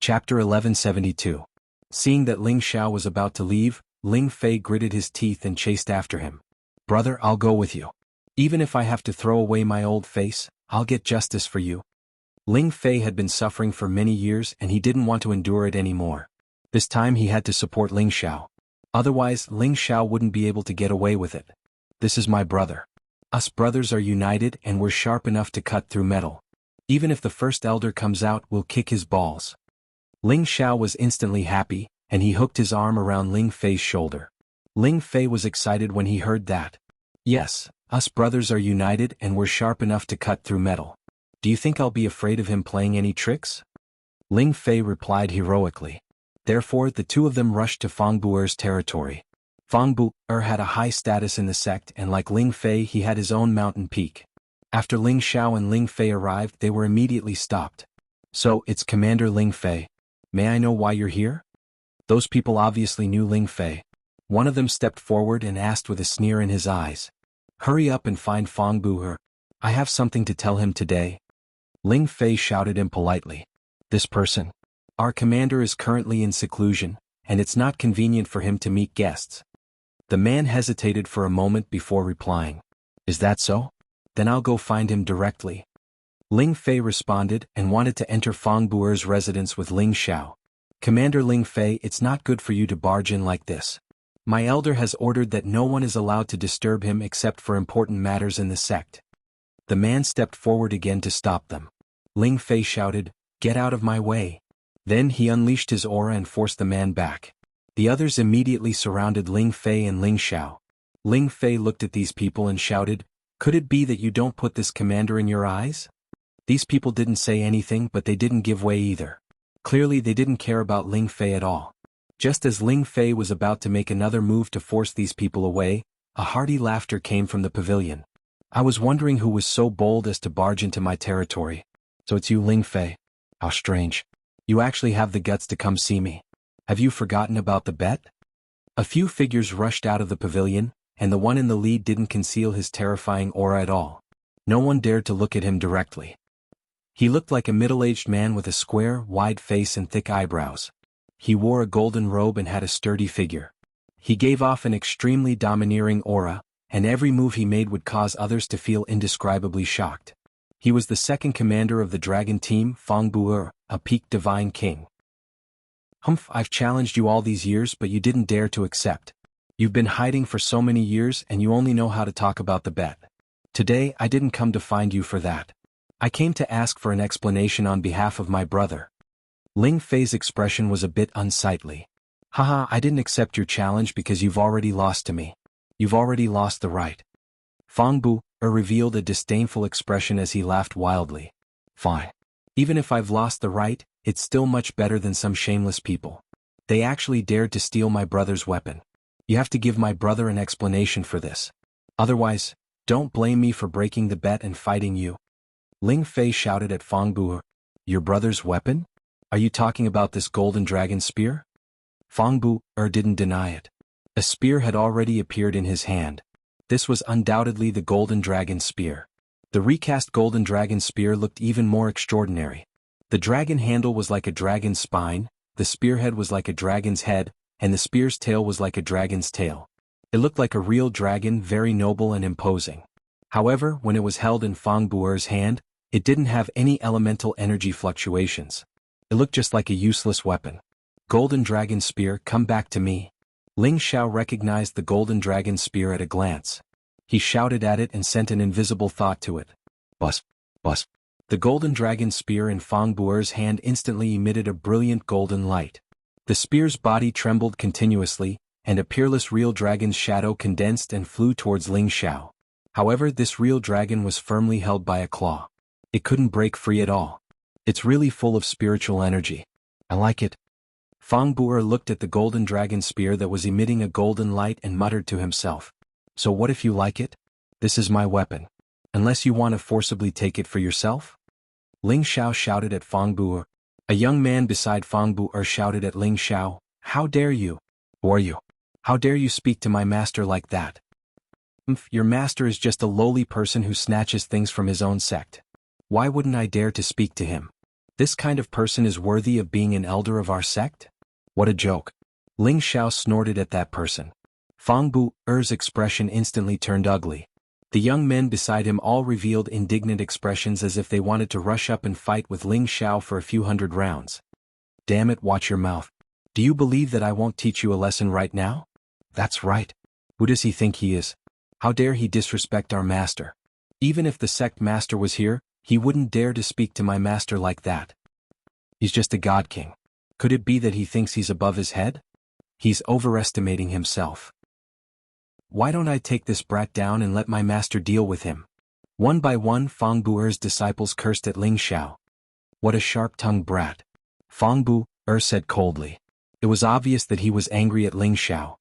Chapter 1172. Seeing that Ling Xiao was about to leave, Ling Fei gritted his teeth and chased after him. "Brother, I'll go with you. Even if I have to throw away my old face, I'll get justice for you." Ling Fei had been suffering for many years and he didn't want to endure it anymore. This time he had to support Ling Xiao. Otherwise, Ling Xiao wouldn't be able to get away with it. "This is my brother. Us brothers are united and we're sharp enough to cut through metal. Even if the first elder comes out, we'll kick his balls." Ling Xiao was instantly happy, and he hooked his arm around Ling Fei's shoulder. Ling Fei was excited when he heard that. "Yes, us brothers are united and we're sharp enough to cut through metal. Do you think I'll be afraid of him playing any tricks?" Ling Fei replied heroically. Therefore the two of them rushed to Fang Bu'er's territory. Fang Bu'er had a high status in the sect and like Ling Fei he had his own mountain peak. After Ling Xiao and Ling Fei arrived they were immediately stopped. "So, it's Commander Ling Fei. May I know why you're here?" Those people obviously knew Ling Fei. One of them stepped forward and asked with a sneer in his eyes. "Hurry up and find Fang Bu'er. I have something to tell him today." Ling Fei shouted impolitely. "This person? Our commander is currently in seclusion, and it's not convenient for him to meet guests." The man hesitated for a moment before replying. "Is that so? Then I'll go find him directly." Ling Fei responded and wanted to enter Fang Bu'er's residence with Ling Xiao. "Commander Ling Fei, it's not good for you to barge in like this. My elder has ordered that no one is allowed to disturb him except for important matters in the sect." The man stepped forward again to stop them. Ling Fei shouted, "Get out of my way." Then he unleashed his aura and forced the man back. The others immediately surrounded Ling Fei and Ling Xiao. Ling Fei looked at these people and shouted, "Could it be that you don't put this commander in your eyes?" These people didn't say anything but they didn't give way either. Clearly they didn't care about Ling Fei at all. Just as Ling Fei was about to make another move to force these people away, a hearty laughter came from the pavilion. "I was wondering who was so bold as to barge into my territory. So it's you, Ling Fei. How strange. You actually have the guts to come see me. Have you forgotten about the bet?" A few figures rushed out of the pavilion, and the one in the lead didn't conceal his terrifying aura at all. No one dared to look at him directly. He looked like a middle-aged man with a square, wide face and thick eyebrows. He wore a golden robe and had a sturdy figure. He gave off an extremely domineering aura, and every move he made would cause others to feel indescribably shocked. He was the second commander of the dragon team, Fang Bu'er, a peak divine king. "Humph, I've challenged you all these years but you didn't dare to accept. You've been hiding for so many years and you only know how to talk about the bet. Today I didn't come to find you for that. I came to ask for an explanation on behalf of my brother." Ling Fei's expression was a bit unsightly. "Haha, I didn't accept your challenge because you've already lost to me. You've already lost the right." Fang Bu'er revealed a disdainful expression as he laughed wildly. "Fine. Even if I've lost the right, it's still much better than some shameless people. They actually dared to steal my brother's weapon. You have to give my brother an explanation for this. Otherwise, don't blame me for breaking the bet and fighting you." Ling Fei shouted at Fang Bu'er, "Your brother's weapon? Are you talking about this golden dragon spear?" Fang Bu'er didn't deny it. A spear had already appeared in his hand. This was undoubtedly the golden dragon spear. The recast golden dragon spear looked even more extraordinary. The dragon handle was like a dragon's spine, the spearhead was like a dragon's head, and the spear's tail was like a dragon's tail. It looked like a real dragon, very noble and imposing. However, when it was held in Fang Bu'er's hand, it didn't have any elemental energy fluctuations. It looked just like a useless weapon. "Golden dragon spear, come back to me." Ling Xiao recognized the golden dragon spear at a glance. He shouted at it and sent an invisible thought to it. Bus, bus. The golden dragon spear in Fang Bu'er's hand instantly emitted a brilliant golden light. The spear's body trembled continuously, and a peerless real dragon's shadow condensed and flew towards Ling Xiao. However, this real dragon was firmly held by a claw. It couldn't break free at all. It's really full of spiritual energy. I like it. Fang Bu'er looked at the golden dragon spear that was emitting a golden light and muttered to himself. "So what if you like it? This is my weapon. Unless you want to forcibly take it for yourself?" Ling Xiao shouted at Fang Bu'er. A young man beside Fang Bu'er shouted at Ling Xiao, "How dare you? Who are you? How dare you speak to my master like that?" Your master is just a lowly person who snatches things from his own sect. Why wouldn't I dare to speak to him?" This kind of person is worthy of being an elder of our sect? What a joke. Ling Xiao snorted at that person. Fang Bu-er's expression instantly turned ugly. The young men beside him all revealed indignant expressions as if they wanted to rush up and fight with Ling Xiao for a few hundred rounds. Damn it, watch your mouth. Do you believe that I won't teach you a lesson right now? That's right. Who does he think he is? How dare he disrespect our master? Even if the sect master was here, he wouldn't dare to speak to my master like that. He's just a god king. Could it be that he thinks he's above his head? He's overestimating himself. Why don't I take this brat down and let my master deal with him? One by one Fang Bu-er's disciples cursed at Ling Xiao. What a sharp-tongued brat. Fang Bu-er said coldly. It was obvious that he was angry at Ling Xiao.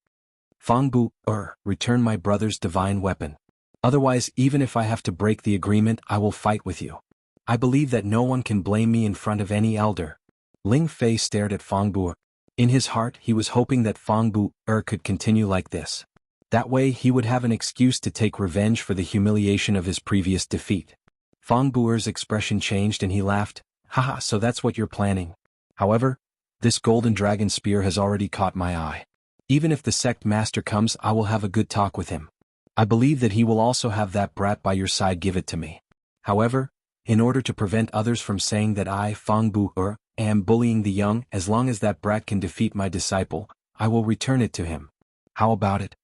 Fang Bu-er, return my brother's divine weapon. Otherwise, even if I have to break the agreement, I will fight with you. I believe that no one can blame me in front of any elder. Ling Fei stared at Fang Bu-er. In his heart, he was hoping that Fang Bu-er could continue like this. That way he would have an excuse to take revenge for the humiliation of his previous defeat. Fang Bu-er's expression changed and he laughed. Haha, so that's what you're planning. However, this golden dragon spear has already caught my eye. Even if the sect master comes, I will have a good talk with him. I believe that he will also have that brat by your side give it to me. However, in order to prevent others from saying that I, Fang Bu-er, am bullying the young, as long as that brat can defeat my disciple, I will return it to him. How about it?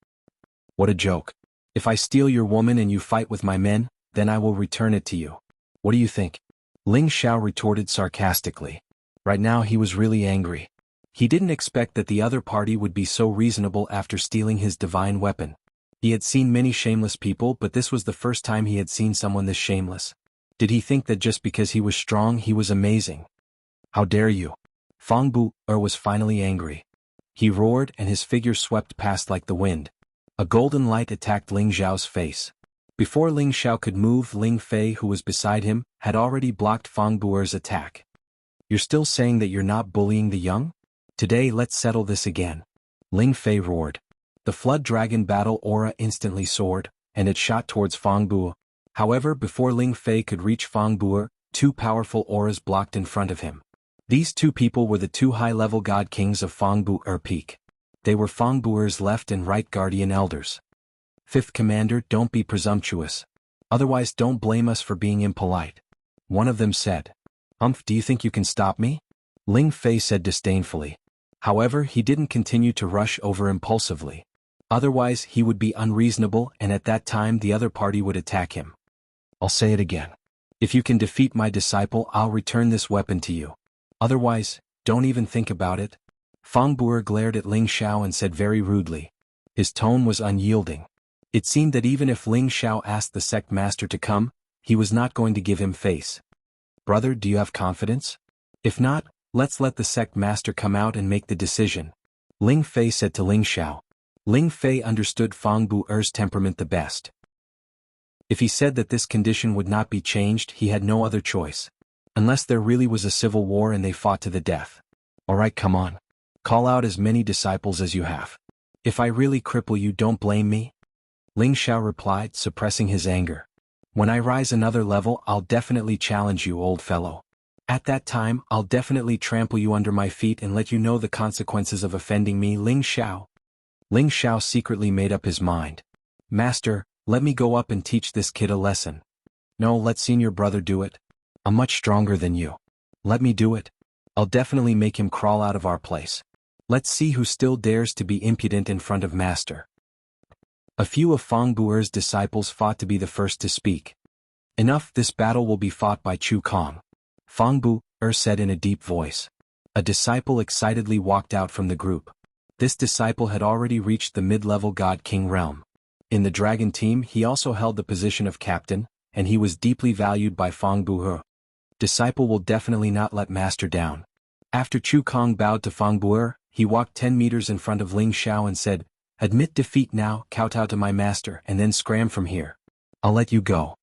What a joke. If I steal your woman and you fight with my men, then I will return it to you. What do you think? Ling Xiao retorted sarcastically. Right now he was really angry. He didn't expect that the other party would be so reasonable after stealing his divine weapon. He had seen many shameless people, but this was the first time he had seen someone this shameless. Did he think that just because he was strong he was amazing? How dare you? Fang Bu-er was finally angry. He roared and his figure swept past like the wind. A golden light attacked Ling Xiao's face. Before Ling Xiao could move, Ling Fei, who was beside him, had already blocked Fang Bu-er's attack. You're still saying that you're not bullying the young? Today let's settle this again. Ling Fei roared. The flood dragon battle aura instantly soared, and it shot towards Fang Bu-er. However, before Ling Fei could reach Fang Bu-er, two powerful auras blocked in front of him. These two people were the two high-level god kings of Fang Bu-er Peak. They were Fang Bu-er's left and right guardian elders. Fifth Commander, don't be presumptuous. Otherwise don't blame us for being impolite. One of them said. Do you think you can stop me? Ling Fei said disdainfully. However, he didn't continue to rush over impulsively. Otherwise, he would be unreasonable and at that time the other party would attack him. I'll say it again. If you can defeat my disciple, I'll return this weapon to you. Otherwise, don't even think about it. Fang Bu-er glared at Ling Xiao and said very rudely. His tone was unyielding. It seemed that even if Ling Xiao asked the sect master to come, he was not going to give him face. Brother, do you have confidence? If not, let's let the sect master come out and make the decision. Ling Fei said to Ling Xiao. Ling Fei understood Fang Bu-er's temperament the best. If he said that this condition would not be changed, he had no other choice. Unless there really was a civil war and they fought to the death. Alright, come on. Call out as many disciples as you have. If I really cripple you, don't blame me. Ling Xiao replied, suppressing his anger. When I rise another level, I'll definitely challenge you, old fellow. At that time, I'll definitely trample you under my feet and let you know the consequences of offending me, Ling Xiao. Ling Xiao secretly made up his mind. Master, let me go up and teach this kid a lesson. No, let senior brother do it. I'm much stronger than you. Let me do it. I'll definitely make him crawl out of our place. Let's see who still dares to be impudent in front of master. A few of Fang Bu-er's disciples fought to be the first to speak. Enough, this battle will be fought by Chu Kong. Fang Bu-er said in a deep voice. A disciple excitedly walked out from the group. This disciple had already reached the mid-level God King realm. In the dragon team he also held the position of captain, and he was deeply valued by Fang Bu-er. Disciple will definitely not let master down. After Chu Kong bowed to Fang Bu-er, he walked 10 meters in front of Ling Xiao and said, Admit defeat now, kowtow to my master, and then scram from here. I'll let you go.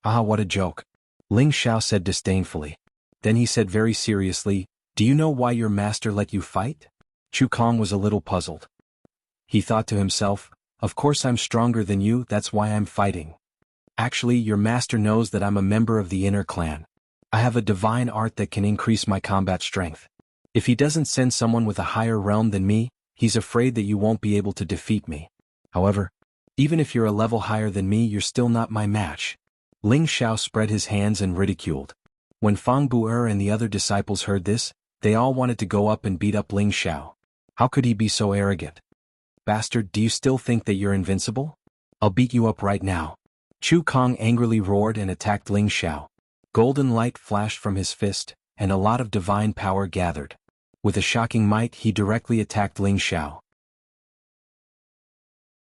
Ah, what a joke. Ling Xiao said disdainfully. Then he said very seriously, Do you know why your master let you fight? Chu Kong was a little puzzled. He thought to himself, Of course I'm stronger than you, that's why I'm fighting. Actually, your master knows that I'm a member of the inner clan. I have a divine art that can increase my combat strength. If he doesn't send someone with a higher realm than me, he's afraid that you won't be able to defeat me. However, even if you're a level higher than me, you're still not my match." Ling Xiao spread his hands and ridiculed. When Fang Bu'er and the other disciples heard this, they all wanted to go up and beat up Ling Xiao. How could he be so arrogant? "Bastard, do you still think that you're invincible? I'll beat you up right now." Chu Kong angrily roared and attacked Ling Xiao. Golden light flashed from his fist, and a lot of divine power gathered. With a shocking might, he directly attacked Ling Xiao.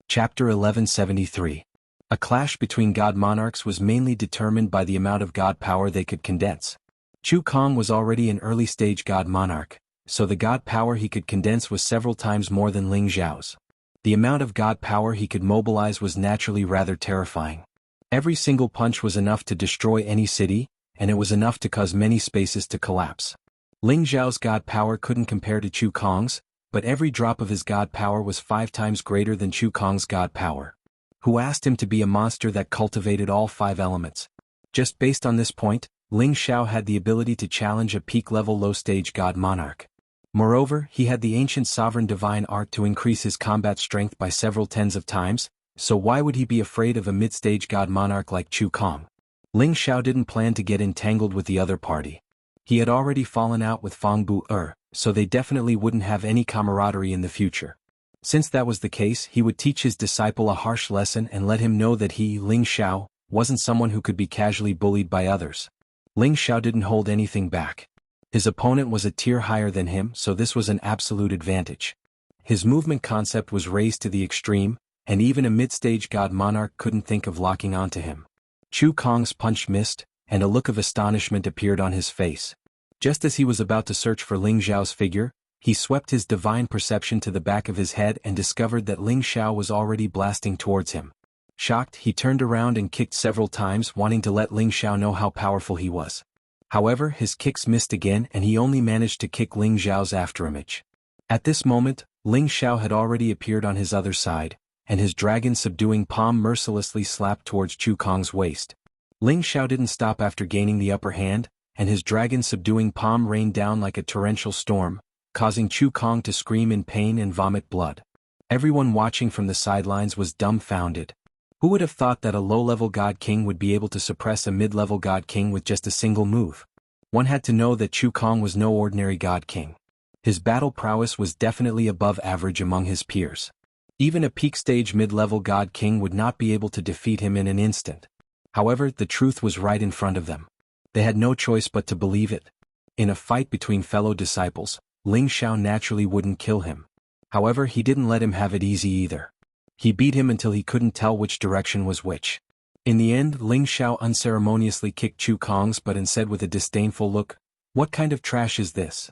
Chapter 1173. A clash between god monarchs was mainly determined by the amount of god power they could condense. Chu Kong was already an early-stage god monarch, so the god power he could condense was several times more than Ling Xiao's. The amount of god power he could mobilize was naturally rather terrifying. Every single punch was enough to destroy any city, and it was enough to cause many spaces to collapse. Ling Xiao's god power couldn't compare to Chu Kong's, but every drop of his god power was 5 times greater than Chu Kong's god power. Who asked him to be a monster that cultivated all 5 elements? Just based on this point, Ling Xiao had the ability to challenge a peak-level low-stage god monarch. Moreover, he had the ancient sovereign divine art to increase his combat strength by several tens of times, so why would he be afraid of a mid-stage god monarch like Chu Kong? Ling Xiao didn't plan to get entangled with the other party. He had already fallen out with Fang Bu-er, so they definitely wouldn't have any camaraderie in the future. Since that was the case, he would teach his disciple a harsh lesson and let him know that he, Ling Xiao, wasn't someone who could be casually bullied by others. Ling Xiao didn't hold anything back. His opponent was a tier higher than him, so this was an absolute advantage. His movement concept was raised to the extreme, and even a mid-stage god monarch couldn't think of locking onto him. Chu Kong's punch missed, and a look of astonishment appeared on his face. Just as he was about to search for Ling Xiao's figure, he swept his divine perception to the back of his head and discovered that Ling Xiao was already blasting towards him. Shocked, he turned around and kicked several times, wanting to let Ling Xiao know how powerful he was. However, his kicks missed again and he only managed to kick Ling Xiao's afterimage. At this moment, Ling Xiao had already appeared on his other side, and his dragon-subduing palm mercilessly slapped towards Chu Kong's waist. Ling Xiao didn't stop after gaining the upper hand, and his dragon-subduing palm rained down like a torrential storm, causing Chu Kong to scream in pain and vomit blood. Everyone watching from the sidelines was dumbfounded. Who would have thought that a low-level god king would be able to suppress a mid-level god king with just a single move? One had to know that Chu Kong was no ordinary god king. His battle prowess was definitely above average among his peers. Even a peak-stage mid-level god king would not be able to defeat him in an instant. However, the truth was right in front of them. They had no choice but to believe it. In a fight between fellow disciples, Ling Xiao naturally wouldn't kill him. However, he didn't let him have it easy either. He beat him until he couldn't tell which direction was which. In the end, Ling Xiao unceremoniously kicked Chu Kong's butt and said with a disdainful look, "What kind of trash is this?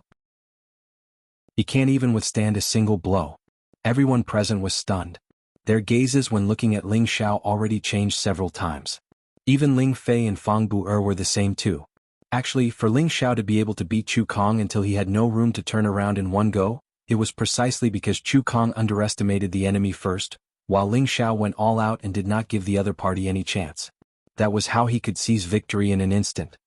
He can't even withstand a single blow." Everyone present was stunned. Their gazes when looking at Ling Xiao already changed several times. Even Ling Fei and Fang Bu-er were the same too. Actually, for Ling Xiao to be able to beat Chu Kong until he had no room to turn around in one go, it was precisely because Chu Kong underestimated the enemy first, while Ling Xiao went all out and did not give the other party any chance. That was how he could seize victory in an instant.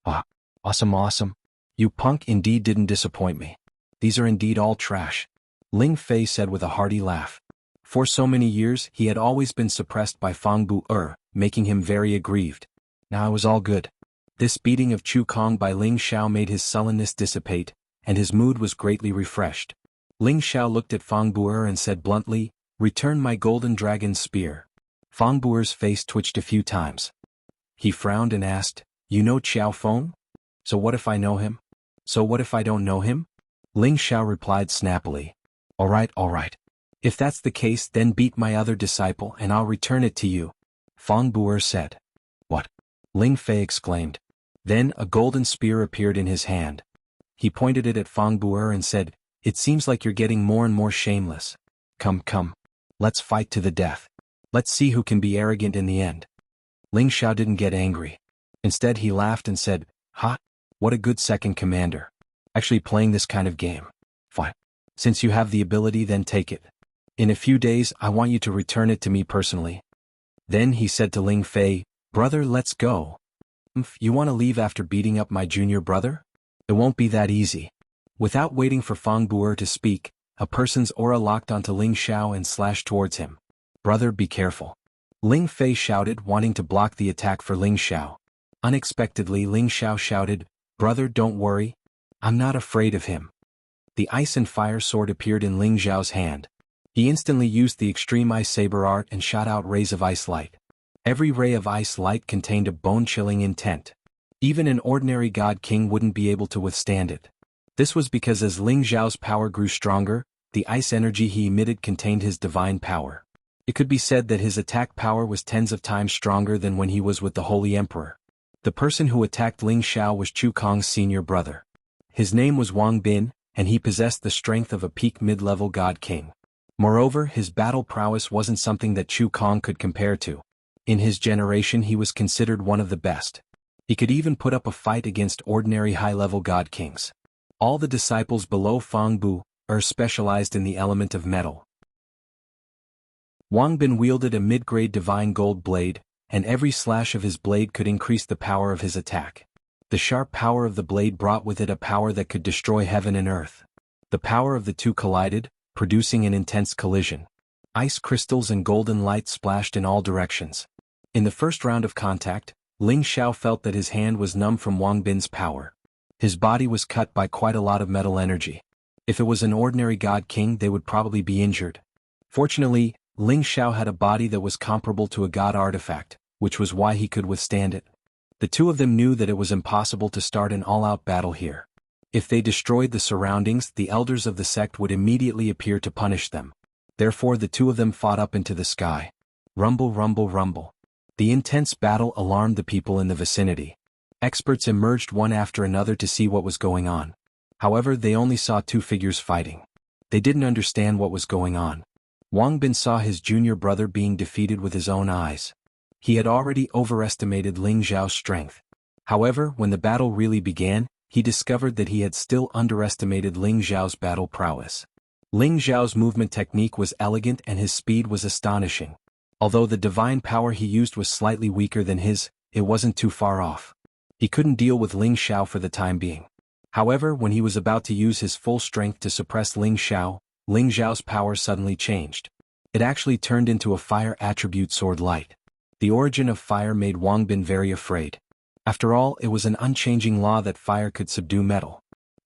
"Ah, awesome. You punk indeed didn't disappoint me. These are indeed all trash," Ling Fei said with a hearty laugh. For so many years, he had always been suppressed by Fang Bu-er, making him very aggrieved. Now it was all good. This beating of Chu Kong by Ling Xiao made his sullenness dissipate, and his mood was greatly refreshed. Ling Xiao looked at Fang Bu-er and said bluntly, "Return my golden dragon spear." Fang Bu-er's face twitched a few times. He frowned and asked, "You know Qiao Feng? So what if I know him? So what if I don't know him?" Ling Xiao replied snappily, All right. If that's the case, then beat my other disciple and I'll return it to you," Fang Bu-er said. "What?" Ling Fei exclaimed. Then a golden spear appeared in his hand. He pointed it at Fang Bu-er and said, "It seems like you're getting more and more shameless. Come. Let's fight to the death. Let's see who can be arrogant in the end." Ling Xiao didn't get angry. Instead he laughed and said, "Ha! What a good second commander. Actually playing this kind of game. Fine. Since you have the ability, then take it. In a few days I want you to return it to me personally." Then he said to Ling Fei, "Brother, let's go." You want to leave after beating up my junior brother? It won't be that easy. Without waiting for Fang Bu'er to speak, a person's aura locked onto Ling Xiao and slashed towards him. Brother, be careful. Ling Fei shouted, wanting to block the attack for Ling Xiao. Unexpectedly, Ling Xiao shouted, Brother, don't worry. I'm not afraid of him. The ice and fire sword appeared in Ling Xiao's hand. He instantly used the extreme ice saber art and shot out rays of ice light. Every ray of ice light contained a bone-chilling intent. Even an ordinary god king wouldn't be able to withstand it. This was because as Ling Xiao's power grew stronger, the ice energy he emitted contained his divine power. It could be said that his attack power was tens of times stronger than when he was with the Holy Emperor. The person who attacked Ling Xiao was Chu Kong's senior brother. His name was Wang Bin, and he possessed the strength of a peak mid-level god king. Moreover, his battle prowess wasn't something that Chu Kong could compare to. In his generation he was considered one of the best. He could even put up a fight against ordinary high-level god kings. All the disciples below Fang Bu'er specialized in the element of metal. Wang Bin wielded a mid-grade divine gold blade, and every slash of his blade could increase the power of his attack. The sharp power of the blade brought with it a power that could destroy heaven and earth. The power of the two collided, producing an intense collision. Ice crystals and golden light splashed in all directions. In the first round of contact, Ling Xiao felt that his hand was numb from Wang Bin's power. His body was cut by quite a lot of metal energy. If it was an ordinary god king, they would probably be injured. Fortunately, Ling Xiao had a body that was comparable to a god artifact, which was why he could withstand it. The two of them knew that it was impossible to start an all-out battle here. If they destroyed the surroundings, the elders of the sect would immediately appear to punish them. Therefore the two of them fought up into the sky. Rumble, rumble, rumble. The intense battle alarmed the people in the vicinity. Experts emerged one after another to see what was going on. However, they only saw two figures fighting. They didn't understand what was going on. Wang Bin saw his junior brother being defeated with his own eyes. He had already overestimated Ling Xiao's strength. However, when the battle really began, he discovered that he had still underestimated Ling Xiao's battle prowess. Ling Xiao's movement technique was elegant and his speed was astonishing. Although the divine power he used was slightly weaker than his, it wasn't too far off. He couldn't deal with Ling Xiao for the time being. However, when he was about to use his full strength to suppress Ling Xiao's power suddenly changed. It actually turned into a fire attribute sword light. The origin of fire made Wang Bin very afraid. After all, it was an unchanging law that fire could subdue metal.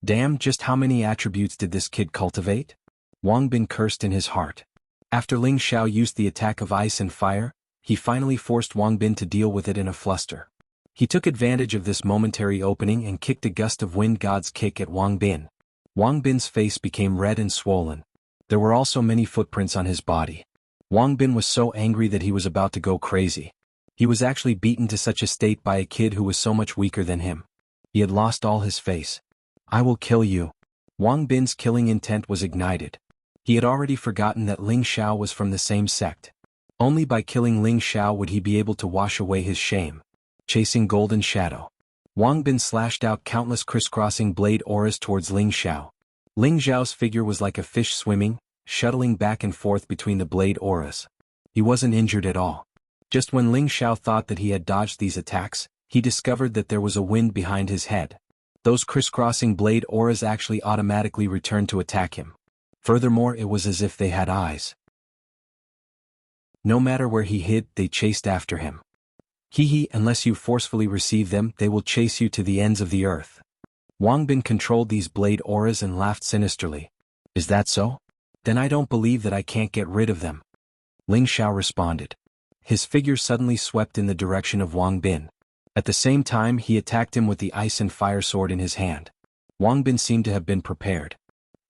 Damn, just how many attributes did this kid cultivate? Wang Bin cursed in his heart. After Ling Xiao used the attack of ice and fire, he finally forced Wang Bin to deal with it in a fluster. He took advantage of this momentary opening and kicked a gust of wind god's kick at Wang Bin. Wang Bin's face became red and swollen. There were also many footprints on his body. Wang Bin was so angry that he was about to go crazy. He was actually beaten to such a state by a kid who was so much weaker than him. He had lost all his face. I will kill you. Wang Bin's killing intent was ignited. He had already forgotten that Ling Xiao was from the same sect. Only by killing Ling Xiao would he be able to wash away his shame. Chasing golden shadow. Wang Bin slashed out countless crisscrossing blade auras towards Ling Xiao. Ling Xiao's figure was like a fish swimming, shuttling back and forth between the blade auras. He wasn't injured at all. Just when Ling Xiao thought that he had dodged these attacks, he discovered that there was a wind behind his head. Those crisscrossing blade auras actually automatically returned to attack him. Furthermore, it was as if they had eyes. No matter where he hid, they chased after him. Unless you forcefully receive them, they will chase you to the ends of the earth. Wang Bin controlled these blade auras and laughed sinisterly. Is that so? Then I don't believe that I can't get rid of them. Ling Xiao responded. His figure suddenly swept in the direction of Wang Bin. At the same time, he attacked him with the ice and fire sword in his hand. Wang Bin seemed to have been prepared.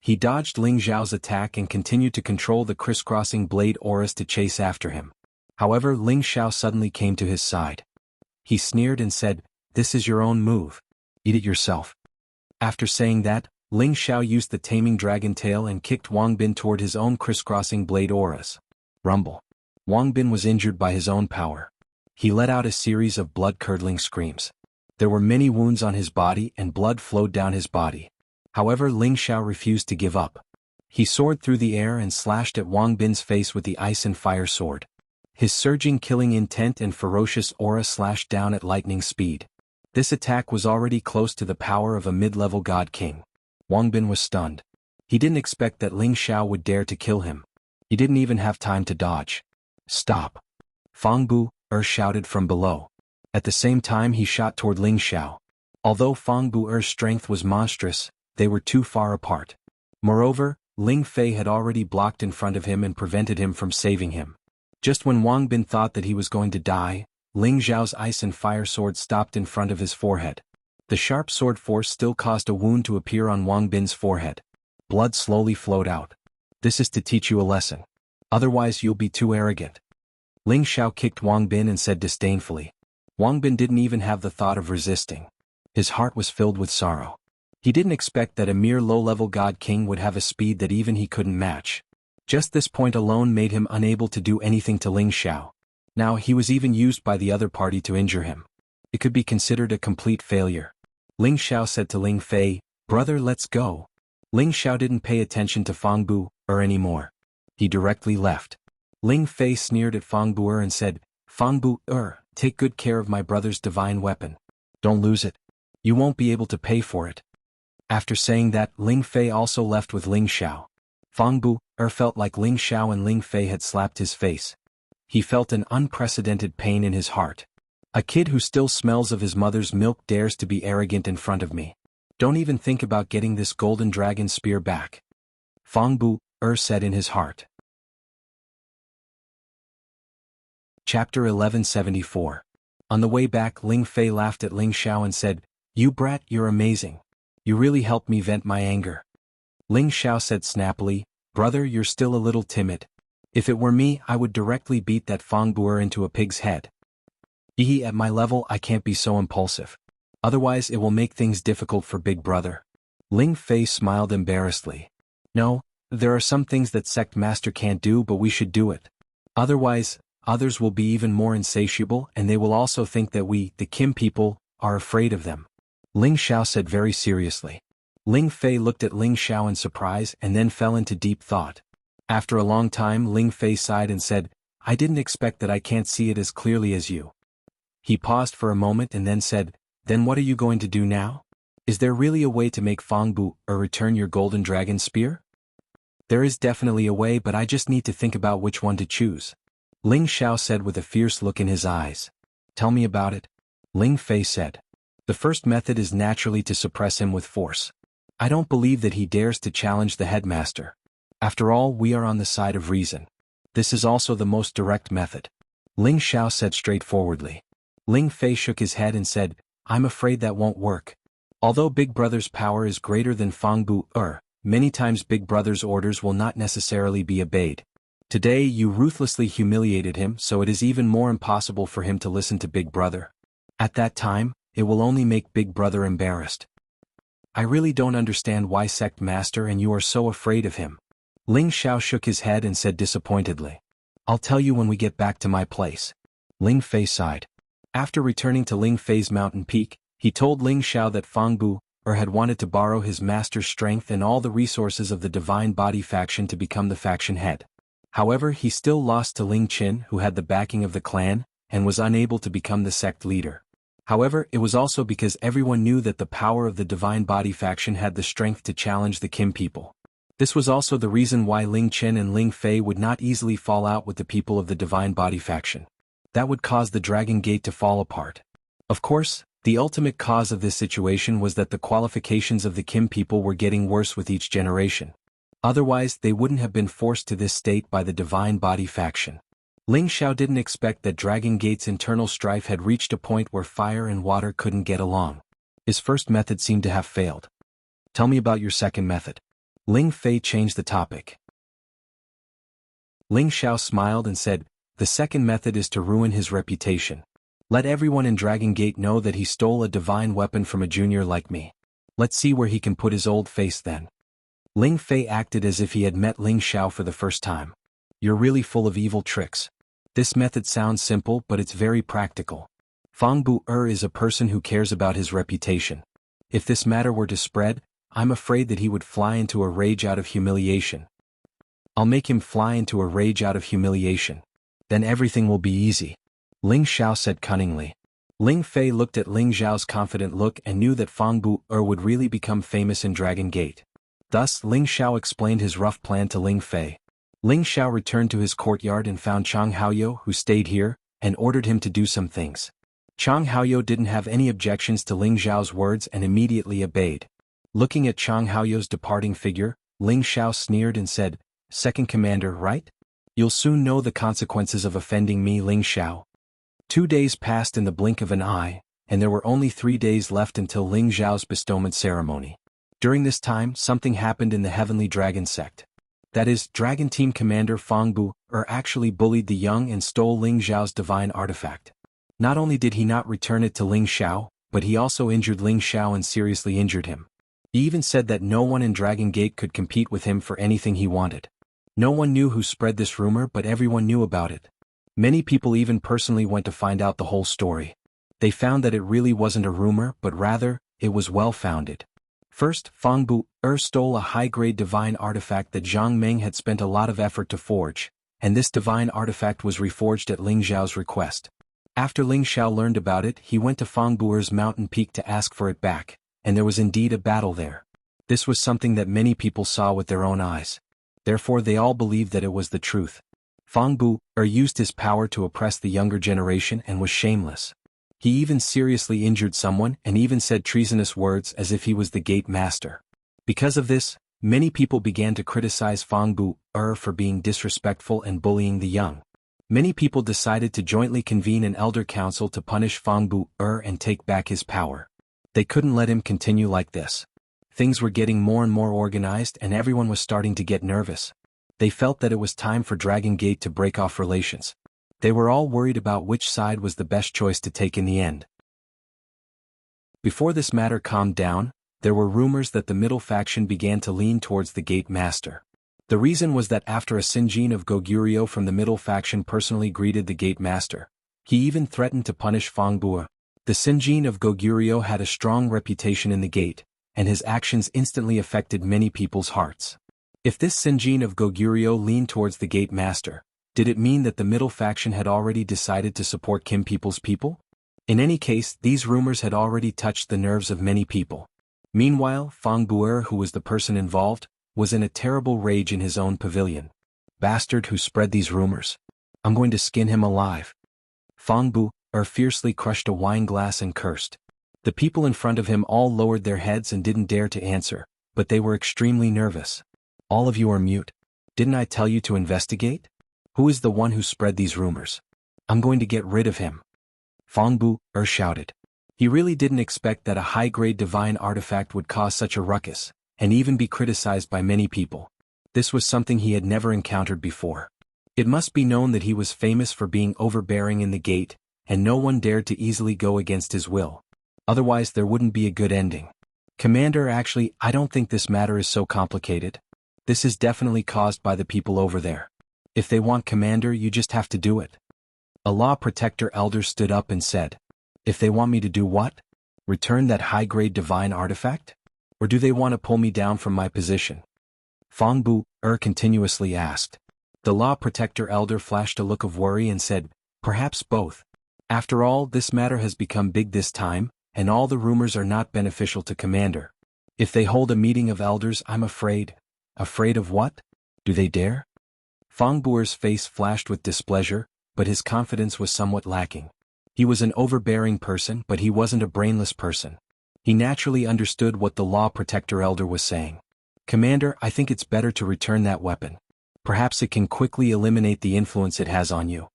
He dodged Ling Xiao's attack and continued to control the crisscrossing blade auras to chase after him. However, Ling Xiao suddenly came to his side. He sneered and said, "This is your own move. Eat it yourself." After saying that, Ling Xiao used the taming dragon tail and kicked Wang Bin toward his own crisscrossing blade auras. Rumble. Wang Bin was injured by his own power. He let out a series of blood-curdling screams. There were many wounds on his body and blood flowed down his body. However, Ling Xiao refused to give up. He soared through the air and slashed at Wang Bin's face with the ice and fire sword. His surging killing intent and ferocious aura slashed down at lightning speed. This attack was already close to the power of a mid-level god king. Wang Bin was stunned. He didn't expect that Ling Xiao would dare to kill him. He didn't even have time to dodge. Stop! Fang Bu shouted from below. At the same time he shot toward Ling Xiao. Although Fang Bu strength was monstrous, they were too far apart. Moreover, Ling Fei had already blocked in front of him and prevented him from saving him. Just when Wang Bin thought that he was going to die, Ling Xiao's ice and fire sword stopped in front of his forehead. The sharp sword force still caused a wound to appear on Wang Bin's forehead. Blood slowly flowed out. This is to teach you a lesson. Otherwise you'll be too arrogant. Ling Xiao kicked Wang Bin and said disdainfully. Wang Bin didn't even have the thought of resisting. His heart was filled with sorrow. He didn't expect that a mere low-level god king would have a speed that even he couldn't match. Just this point alone made him unable to do anything to Ling Xiao. Now he was even used by the other party to injure him. It could be considered a complete failure. Ling Xiao said to Ling Fei, "Brother, let's go." Ling Xiao didn't pay attention to Fang Bu anymore. He directly left. Ling Fei sneered at Fang Bu and said, "Fang Bu, take good care of my brother's divine weapon. Don't lose it. You won't be able to pay for it." After saying that, Ling Fei also left with Ling Xiao. Fang Bu felt like Ling Xiao and Ling Fei had slapped his face. He felt an unprecedented pain in his heart. A kid who still smells of his mother's milk dares to be arrogant in front of me. Don't even think about getting this golden dragon spear back. Fang Bu said in his heart. Chapter 1174. On the way back, Ling Fei laughed at Ling Xiao and said, "You brat, you're amazing. You really helped me vent my anger." Ling Xiao said snappily, "Brother, you're still a little timid. If it were me, I would directly beat that Fang Bu into a pig's head. At my level, I can't be so impulsive. Otherwise it will make things difficult for Big Brother." Ling Fei smiled embarrassedly. "No, there are some things that Sect Master can't do, but we should do it. Otherwise, others will be even more insatiable and they will also think that we, the Kim people, are afraid of them." Ling Xiao said very seriously. Ling Fei looked at Ling Xiao in surprise and then fell into deep thought. After a long time Ling Fei sighed and said, "I didn't expect that I can't see it as clearly as you." He paused for a moment and then said, "Then what are you going to do now? Is there really a way to make Fang Bu return your golden dragon spear?" "There is definitely a way, but I just need to think about which one to choose," Ling Xiao said with a fierce look in his eyes. "Tell me about it," Ling Fei said. "The first method is naturally to suppress him with force. I don't believe that he dares to challenge the headmaster. After all, we are on the side of reason. This is also the most direct method," Ling Xiao said straightforwardly. Ling Fei shook his head and said, "I'm afraid that won't work. Although Big Brother's power is greater than Fang Bu many times Big Brother's orders will not necessarily be obeyed. Today you ruthlessly humiliated him, so it is even more impossible for him to listen to Big Brother. At that time, it will only make Big Brother embarrassed. I really don't understand why Sect Master and you are so afraid of him." Ling Xiao shook his head and said disappointedly, "I'll tell you when we get back to my place." Ling Fei sighed. After returning to Ling Fei's mountain peak, he told Ling Xiao that Fang Bu had wanted to borrow his master's strength and all the resources of the Divine Body faction to become the faction head. However, he still lost to Ling Qin, who had the backing of the clan, and was unable to become the sect leader. However, it was also because everyone knew that the power of the Divine Body faction had the strength to challenge the Kim people. This was also the reason why Ling Qin and Ling Fei would not easily fall out with the people of the Divine Body faction. That would cause the Dragon Gate to fall apart. Of course, the ultimate cause of this situation was that the qualifications of the Kim people were getting worse with each generation. Otherwise, they wouldn't have been forced to this state by the Divine Body faction. Ling Xiao didn't expect that Dragon Gate's internal strife had reached a point where fire and water couldn't get along. His first method seemed to have failed. "Tell me about your second method." Ling Fei changed the topic. Ling Xiao smiled and said, "The second method is to ruin his reputation. Let everyone in Dragon Gate know that he stole a divine weapon from a junior like me. Let's see where he can put his old face then." Ling Fei acted as if he had met Ling Xiao for the first time. "You're really full of evil tricks. This method sounds simple, but it's very practical. Fang Bu is a person who cares about his reputation. If this matter were to spread, I'm afraid that he would fly into a rage out of humiliation. I'll make him fly into a rage out of humiliation. Then everything will be easy," Ling Xiao said cunningly. Ling Fei looked at Ling Zhao's confident look and knew that Fang Bu-er would really become famous in Dragon Gate. Thus, Ling Xiao explained his rough plan to Ling Fei. Ling Xiao returned to his courtyard and found Chang Haoyou, who stayed here, and ordered him to do some things. Chang Haoyou didn't have any objections to Ling Zhao's words and immediately obeyed. Looking at Chang Haoyou's departing figure, Ling Xiao sneered and said, "Second commander, right? You'll soon know the consequences of offending me, Ling Xiao." 2 days passed in the blink of an eye, and there were only 3 days left until Ling Zhao's bestowment ceremony. During this time, something happened in the Heavenly Dragon sect. That is, Dragon Team Commander Fang Bu-er actually bullied the young and stole Ling Zhao's divine artifact. Not only did he not return it to Ling Xiao, but he also injured Ling Xiao and seriously injured him. He even said that no one in Dragon Gate could compete with him for anything he wanted. No one knew who spread this rumor, but everyone knew about it. Many people even personally went to find out the whole story. They found that it really wasn't a rumor, but rather, it was well-founded. First, Fang Bu-er stole a high-grade divine artifact that Zhang Meng had spent a lot of effort to forge, and this divine artifact was reforged at Ling Zhao's request. After Ling Xiao learned about it, he went to Fang Bu-er's mountain peak to ask for it back, and there was indeed a battle there. This was something that many people saw with their own eyes. Therefore they all believed that it was the truth. Fang Bu-er used his power to oppress the younger generation and was shameless. He even seriously injured someone and even said treasonous words as if he was the gate master. Because of this, many people began to criticize Fang Bu-er for being disrespectful and bullying the young. Many people decided to jointly convene an elder council to punish Fang Bu-er and take back his power. They couldn't let him continue like this. Things were getting more and more organized and everyone was starting to get nervous. They felt that it was time for Dragon Gate to break off relations. They were all worried about which side was the best choice to take in the end. Before this matter calmed down, there were rumors that the middle faction began to lean towards the Gate Master. The reason was that after a Sinjin of Goguryeo from the middle faction personally greeted the Gate Master, he even threatened to punish Fang Bu. The Sinjin of Goguryeo had a strong reputation in the gate, and his actions instantly affected many people's hearts. If this Sinjin of Goguryeo leaned towards the Gate Master, did it mean that the middle faction had already decided to support Kim People's people? In any case, these rumors had already touched the nerves of many people. Meanwhile, Fang Bu, who was the person involved, was in a terrible rage in his own pavilion. Bastard who spread these rumors. I'm going to skin him alive. Fang Bu fiercely crushed a wine glass and cursed. The people in front of him all lowered their heads and didn't dare to answer, but they were extremely nervous. All of you are mute. Didn't I tell you to investigate? Who is the one who spread these rumors? I'm going to get rid of him. Fang Bu shouted. He really didn't expect that a high-grade divine artifact would cause such a ruckus, and even be criticized by many people. This was something he had never encountered before. It must be known that he was famous for being overbearing in the gate, and no one dared to easily go against his will. Otherwise there wouldn't be a good ending. Commander, actually, I don't think this matter is so complicated. This is definitely caused by the people over there. If they want Commander, you just have to do it. A Law Protector Elder stood up and said, if they want me to do what? Return that high-grade divine artifact? Or do they want to pull me down from my position? Fang Bu continuously asked. The Law Protector Elder flashed a look of worry and said, perhaps both. After all, this matter has become big this time, and all the rumors are not beneficial to Commander. If they hold a meeting of elders, I'm afraid. Afraid of what? Do they dare? Fang Bu's face flashed with displeasure, but his confidence was somewhat lacking. He was an overbearing person, but he wasn't a brainless person. He naturally understood what the Law Protector Elder was saying. Commander, I think it's better to return that weapon. Perhaps it can quickly eliminate the influence it has on you.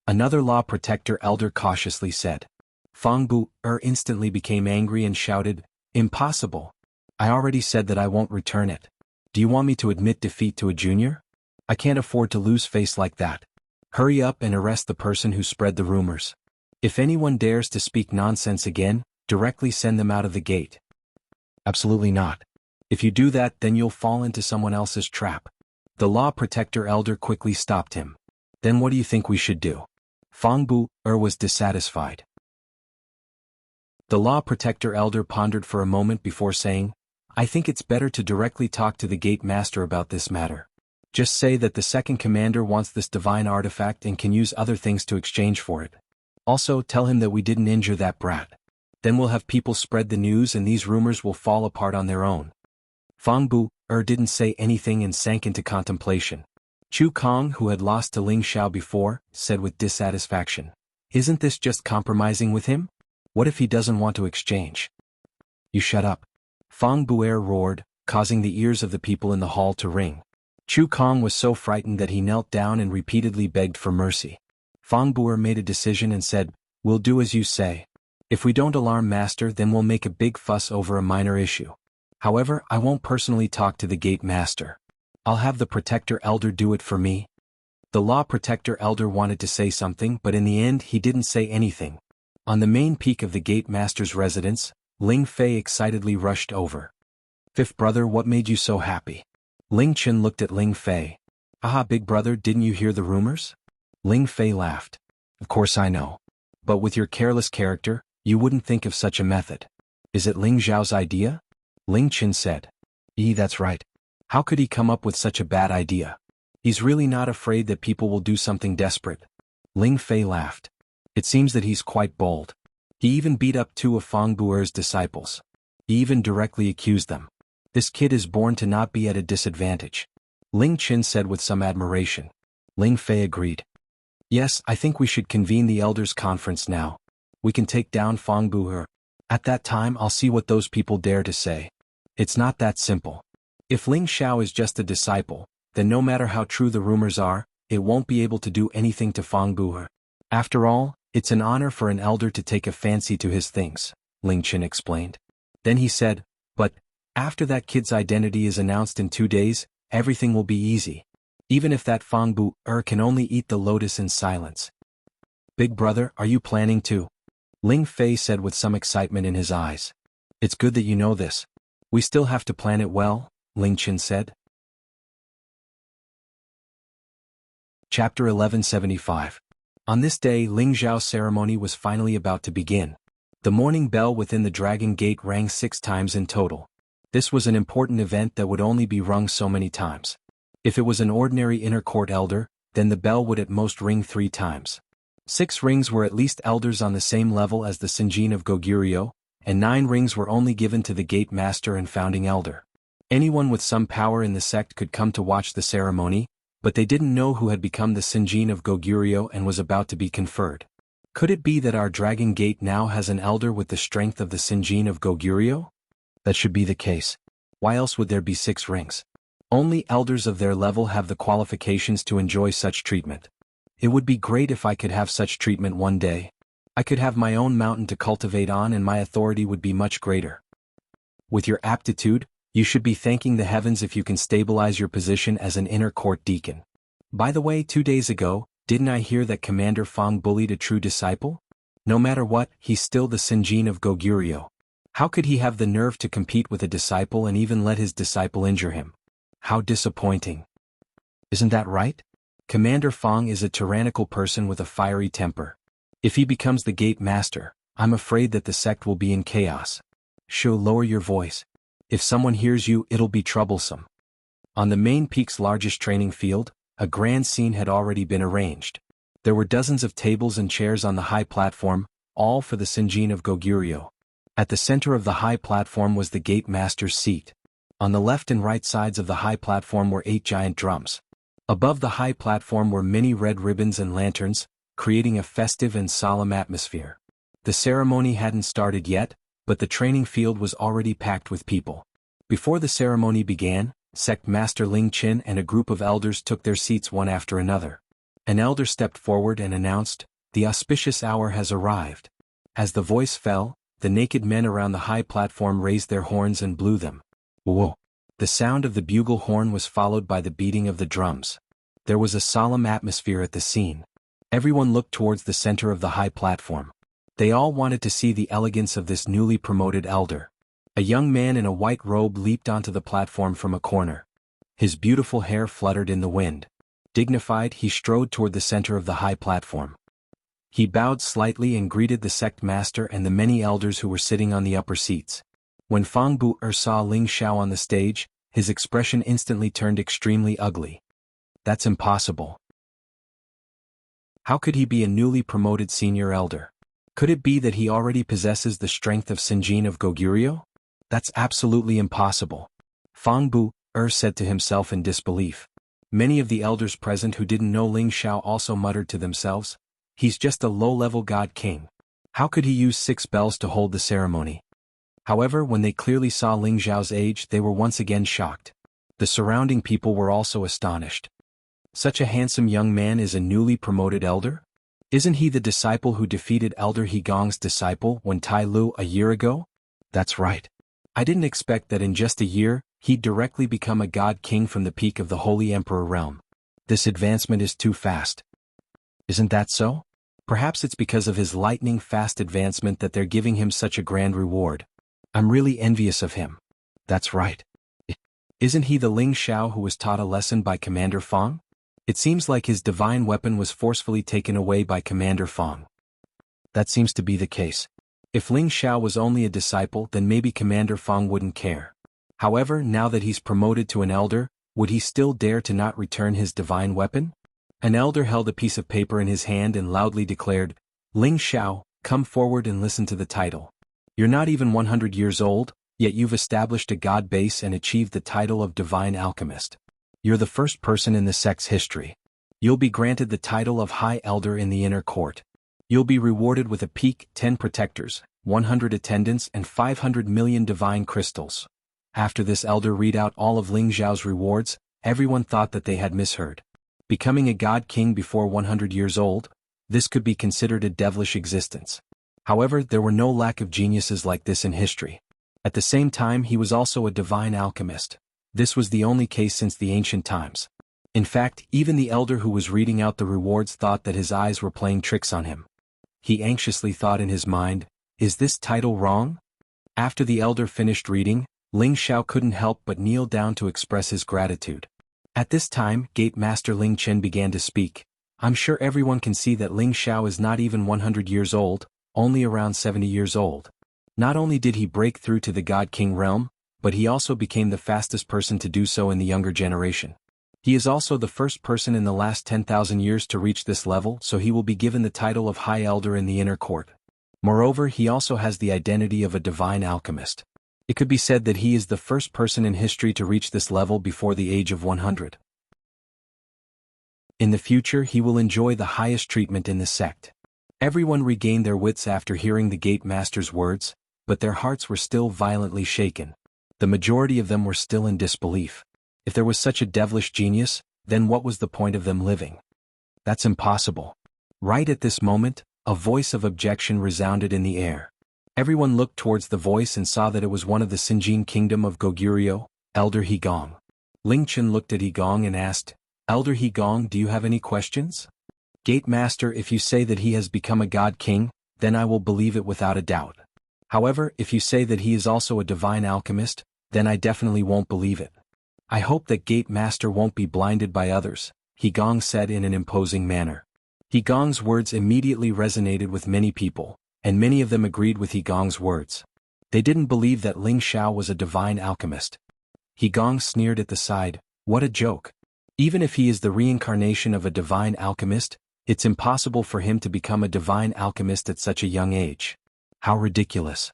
Another Law Protector Elder cautiously said. Fang Bu instantly became angry and shouted, impossible. I already said that I won't return it. Do you want me to admit defeat to a junior? I can't afford to lose face like that. Hurry up and arrest the person who spread the rumors. If anyone dares to speak nonsense again, directly send them out of the gate. Absolutely not. If you do that, then you'll fall into someone else's trap. The Law Protector Elder quickly stopped him. Then what do you think we should do? Fang Bu was dissatisfied. The Law Protector Elder pondered for a moment before saying, I think it's better to directly talk to the Gate Master about this matter. Just say that the second commander wants this divine artifact and can use other things to exchange for it. Also, tell him that we didn't injure that brat. Then we'll have people spread the news and these rumors will fall apart on their own. Fang Bu-er didn't say anything and sank into contemplation. Chu Kong, who had lost to Ling Xiao before, said with dissatisfaction, "Isn't this just compromising with him? What if he doesn't want to exchange?" "You shut up." Fang Bu-er roared, causing the ears of the people in the hall to ring. Chu Kong was so frightened that he knelt down and repeatedly begged for mercy. Fang Bu-er made a decision and said, "We'll do as you say. If we don't alarm Master, then we'll make a big fuss over a minor issue. However, I won't personally talk to the Gate Master. I'll have the Protector Elder do it for me." The Law Protector Elder wanted to say something, but in the end he didn't say anything. On the main peak of the Gate Master's residence, Ling Fei excitedly rushed over. "Fifth brother, what made you so happy?" Ling Chen looked at Ling Fei. "Aha, big brother, didn't you hear the rumors?" Ling Fei laughed. "Of course I know. But with your careless character, you wouldn't think of such a method. Is it Ling Zhao's idea?" Ling Chen said. That's right. How could he come up with such a bad idea? He's really not afraid that people will do something desperate." Ling Fei laughed. "It seems that he's quite bold. He even beat up 2 of Fang Bu-er's disciples. He even directly accused them. This kid is born to not be at a disadvantage." Ling Chen said with some admiration. Ling Fei agreed. "Yes, I think we should convene the Elders' Conference now. We can take down Fang Bu-er. At that time I'll see what those people dare to say. It's not that simple. If Ling Xiao is just a disciple, then no matter how true the rumors are, it won't be able to do anything to Fang Bu-er. After all, it's an honor for an elder to take a fancy to his things," Ling Chen explained. Then he said, "But, after that kid's identity is announced in 2 days, everything will be easy. Even if that Fang Bu-er can only eat the lotus in silence." "Big brother, are you planning to?" Ling Fei said with some excitement in his eyes. "It's good that you know this. We still have to plan it well," Ling Chen said. Chapter 1175. On this day, Ling Zhao's ceremony was finally about to begin. The morning bell within the Dragon Gate rang 6 times in total. This was an important event that would only be rung so many times. If it was an ordinary inner court elder, then the bell would at most ring 3 times. 6 rings were at least elders on the same level as the Sinjin of Goguryeo, and 9 rings were only given to the Gate Master and Founding Elder. Anyone with some power in the sect could come to watch the ceremony, but they didn't know who had become the Sinjin of Goguryeo and was about to be conferred. Could it be that our Dragon Gate now has an elder with the strength of the Sinjin of Goguryeo? That should be the case. Why else would there be 6 rings? Only elders of their level have the qualifications to enjoy such treatment. It would be great if I could have such treatment one day. I could have my own mountain to cultivate on and my authority would be much greater. With your aptitude, you should be thanking the heavens if you can stabilize your position as an inner court deacon. By the way, 2 days ago, didn't I hear that Commander Fang bullied a true disciple? No matter what, he's still the Sinjin of Goguryeo. How could he have the nerve to compete with a disciple and even let his disciple injure him? How disappointing. Isn't that right? Commander Fang is a tyrannical person with a fiery temper. If he becomes the Gate Master, I'm afraid that the sect will be in chaos. Lower your voice. If someone hears you, it'll be troublesome. On the main peak's largest training field, a grand scene had already been arranged. There were dozens of tables and chairs on the high platform, all for the Sinjin of Goguryeo. At the center of the high platform was the Gate Master's seat. On the left and right sides of the high platform were 8 giant drums. Above the high platform were many red ribbons and lanterns, creating a festive and solemn atmosphere. The ceremony hadn't started yet, but the training field was already packed with people. Before the ceremony began, Sect Master Ling Qin and a group of elders took their seats one after another. An elder stepped forward and announced, "The auspicious hour has arrived." As the voice fell, the naked men around the high platform raised their horns and blew them. Whoa! The sound of the bugle horn was followed by the beating of the drums. There was a solemn atmosphere at the scene. Everyone looked towards the center of the high platform. They all wanted to see the elegance of this newly promoted elder. A young man in a white robe leaped onto the platform from a corner. His beautiful hair fluttered in the wind. Dignified, he strode toward the center of the high platform. He bowed slightly and greeted the sect master and the many elders who were sitting on the upper seats. When Fang Bu-er saw Ling Xiao on the stage, his expression instantly turned extremely ugly. "That's impossible. How could he be a newly promoted senior elder? Could it be that he already possesses the strength of Sinjin of Goguryeo? That's absolutely impossible. Fang Bu-er said to himself in disbelief. Many of the elders present who didn't know Ling Xiao also muttered to themselves, he's just a low-level god king. How could he use 6 bells to hold the ceremony? However, when they clearly saw Ling Xiao's age, they were once again shocked. The surrounding people were also astonished. Such a handsome young man is a newly promoted elder? Isn't he the disciple who defeated Elder Hegong's disciple when Tai Lu a year ago? That's right. I didn't expect that in just a year, he'd directly become a god king from the peak of the Holy Emperor realm. This advancement is too fast. Isn't that so? Perhaps it's because of his lightning-fast advancement that they're giving him such a grand reward. I'm really envious of him. That's right. Isn't he the Ling Xiao who was taught a lesson by Commander Fang? It seems like his divine weapon was forcefully taken away by Commander Fang. That seems to be the case. If Ling Xiao was only a disciple, then maybe Commander Fang wouldn't care. However, now that he's promoted to an elder, would he still dare to not return his divine weapon? An elder held a piece of paper in his hand and loudly declared, Ling Xiao, come forward and listen to the title. You're not even 100 years old, yet you've established a god base and achieved the title of Divine Alchemist. You're the first person in the sect's history. You'll be granted the title of High Elder in the Inner Court. You'll be rewarded with a peak, 10 protectors, 100 attendants and 500 million divine crystals. After this elder read out all of Ling Xiao's rewards, everyone thought that they had misheard. Becoming a god king before 100 years old? This could be considered a devilish existence. However, there were no lack of geniuses like this in history. At the same time, he was also a divine alchemist. This was the only case since the ancient times. In fact, even the elder who was reading out the rewards thought that his eyes were playing tricks on him. He anxiously thought in his mind, is this title wrong? After the elder finished reading, Ling Xiao couldn't help but kneel down to express his gratitude. At this time, Gate Master Ling Chen began to speak. I'm sure everyone can see that Ling Xiao is not even 100 years old, only around 70 years old. Not only did he break through to the God King realm, but he also became the fastest person to do so in the younger generation. He is also the first person in the last 10,000 years to reach this level, so he will be given the title of High Elder in the Inner Court. Moreover, he also has the identity of a divine alchemist. It could be said that he is the first person in history to reach this level before the age of 100. In the future, he will enjoy the highest treatment in the sect. Everyone regained their wits after hearing the Gate Master's words, but their hearts were still violently shaken. The majority of them were still in disbelief. If there was such a devilish genius, then what was the point of them living? That's impossible. Right at this moment, a voice of objection resounded in the air. Everyone looked towards the voice and saw that it was one of the Sinjin kingdom of Goguryeo, Elder Hegong. Ling Chen looked at Hegong and asked, Elder Hegong, do you have any questions? Gate Master, if you say that he has become a god king, then I will believe it without a doubt. However, if you say that he is also a divine alchemist, then I definitely won't believe it. I hope that Gate Master won't be blinded by others, Hegong said in an imposing manner. Hegong's words immediately resonated with many people, and many of them agreed with Hegong's words. They didn't believe that Ling Xiao was a divine alchemist. Hegong sneered at the side, what a joke. Even if he is the reincarnation of a divine alchemist, it's impossible for him to become a divine alchemist at such a young age. How ridiculous.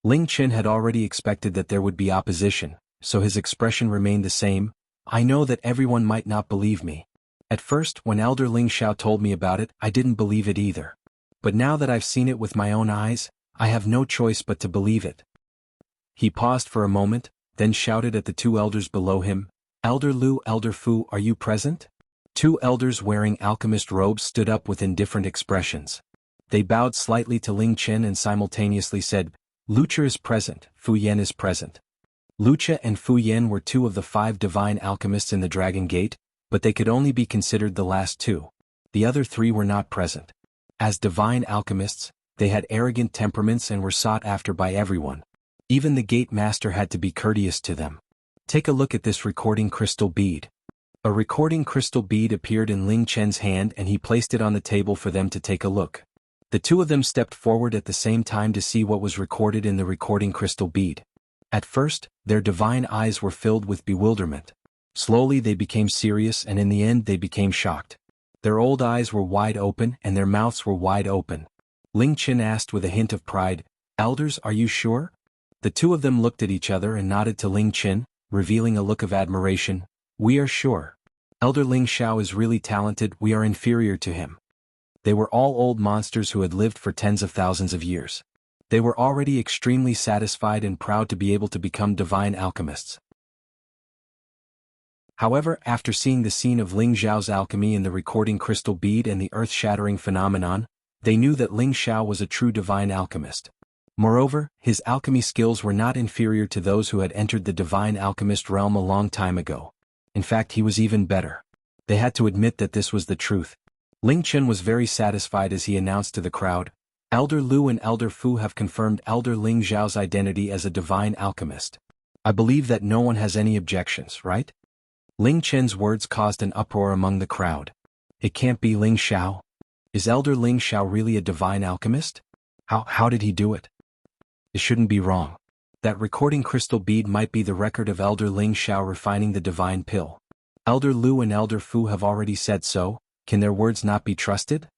Ling Chen had already expected that there would be opposition, so his expression remained the same. I know that everyone might not believe me. At first, when Elder Ling Xiao told me about it, I didn't believe it either. But now that I've seen it with my own eyes, I have no choice but to believe it. He paused for a moment, then shouted at the 2 elders below him, Elder Lu, Elder Fu, are you present? 2 elders wearing alchemist robes stood up with indifferent expressions. They bowed slightly to Ling Chen and simultaneously said, Lucha is present, Fu Yen is present. Lucha and Fu Yen were 2 of the 5 divine alchemists in the Dragon Gate, but they could only be considered the last 2. The other 3 were not present. As divine alchemists, they had arrogant temperaments and were sought after by everyone. Even the Gate Master had to be courteous to them. Take a look at this recording crystal bead. A recording crystal bead appeared in Ling Chen's hand and he placed it on the table for them to take a look. The 2 of them stepped forward at the same time to see what was recorded in the recording crystal bead. At first, their divine eyes were filled with bewilderment. Slowly they became serious and in the end they became shocked. Their old eyes were wide open and their mouths were wide open. Ling Qin asked with a hint of pride, "Elders, are you sure?" The two of them looked at each other and nodded to Ling Qin, revealing a look of admiration. "We are sure. Elder Ling Xiao is really talented, we are inferior to him." They were all old monsters who had lived for tens of thousands of years. They were already extremely satisfied and proud to be able to become divine alchemists. However, after seeing the scene of Ling Xiao's alchemy in the recording crystal bead and the earth-shattering phenomenon, they knew that Ling Xiao was a true divine alchemist. Moreover, his alchemy skills were not inferior to those who had entered the divine alchemist realm a long time ago. In fact, he was even better. They had to admit that this was the truth. Ling Chen was very satisfied as he announced to the crowd, "Elder Lu and Elder Fu have confirmed Elder Ling Xiao's identity as a divine alchemist. I believe that no one has any objections, right?" Ling Chen's words caused an uproar among the crowd. It can't be Ling Xiao. Is Elder Ling Xiao really a divine alchemist? How did he do it? It shouldn't be wrong. That recording crystal bead might be the record of Elder Ling Xiao refining the divine pill. Elder Lu and Elder Fu have already said so, can their words not be trusted?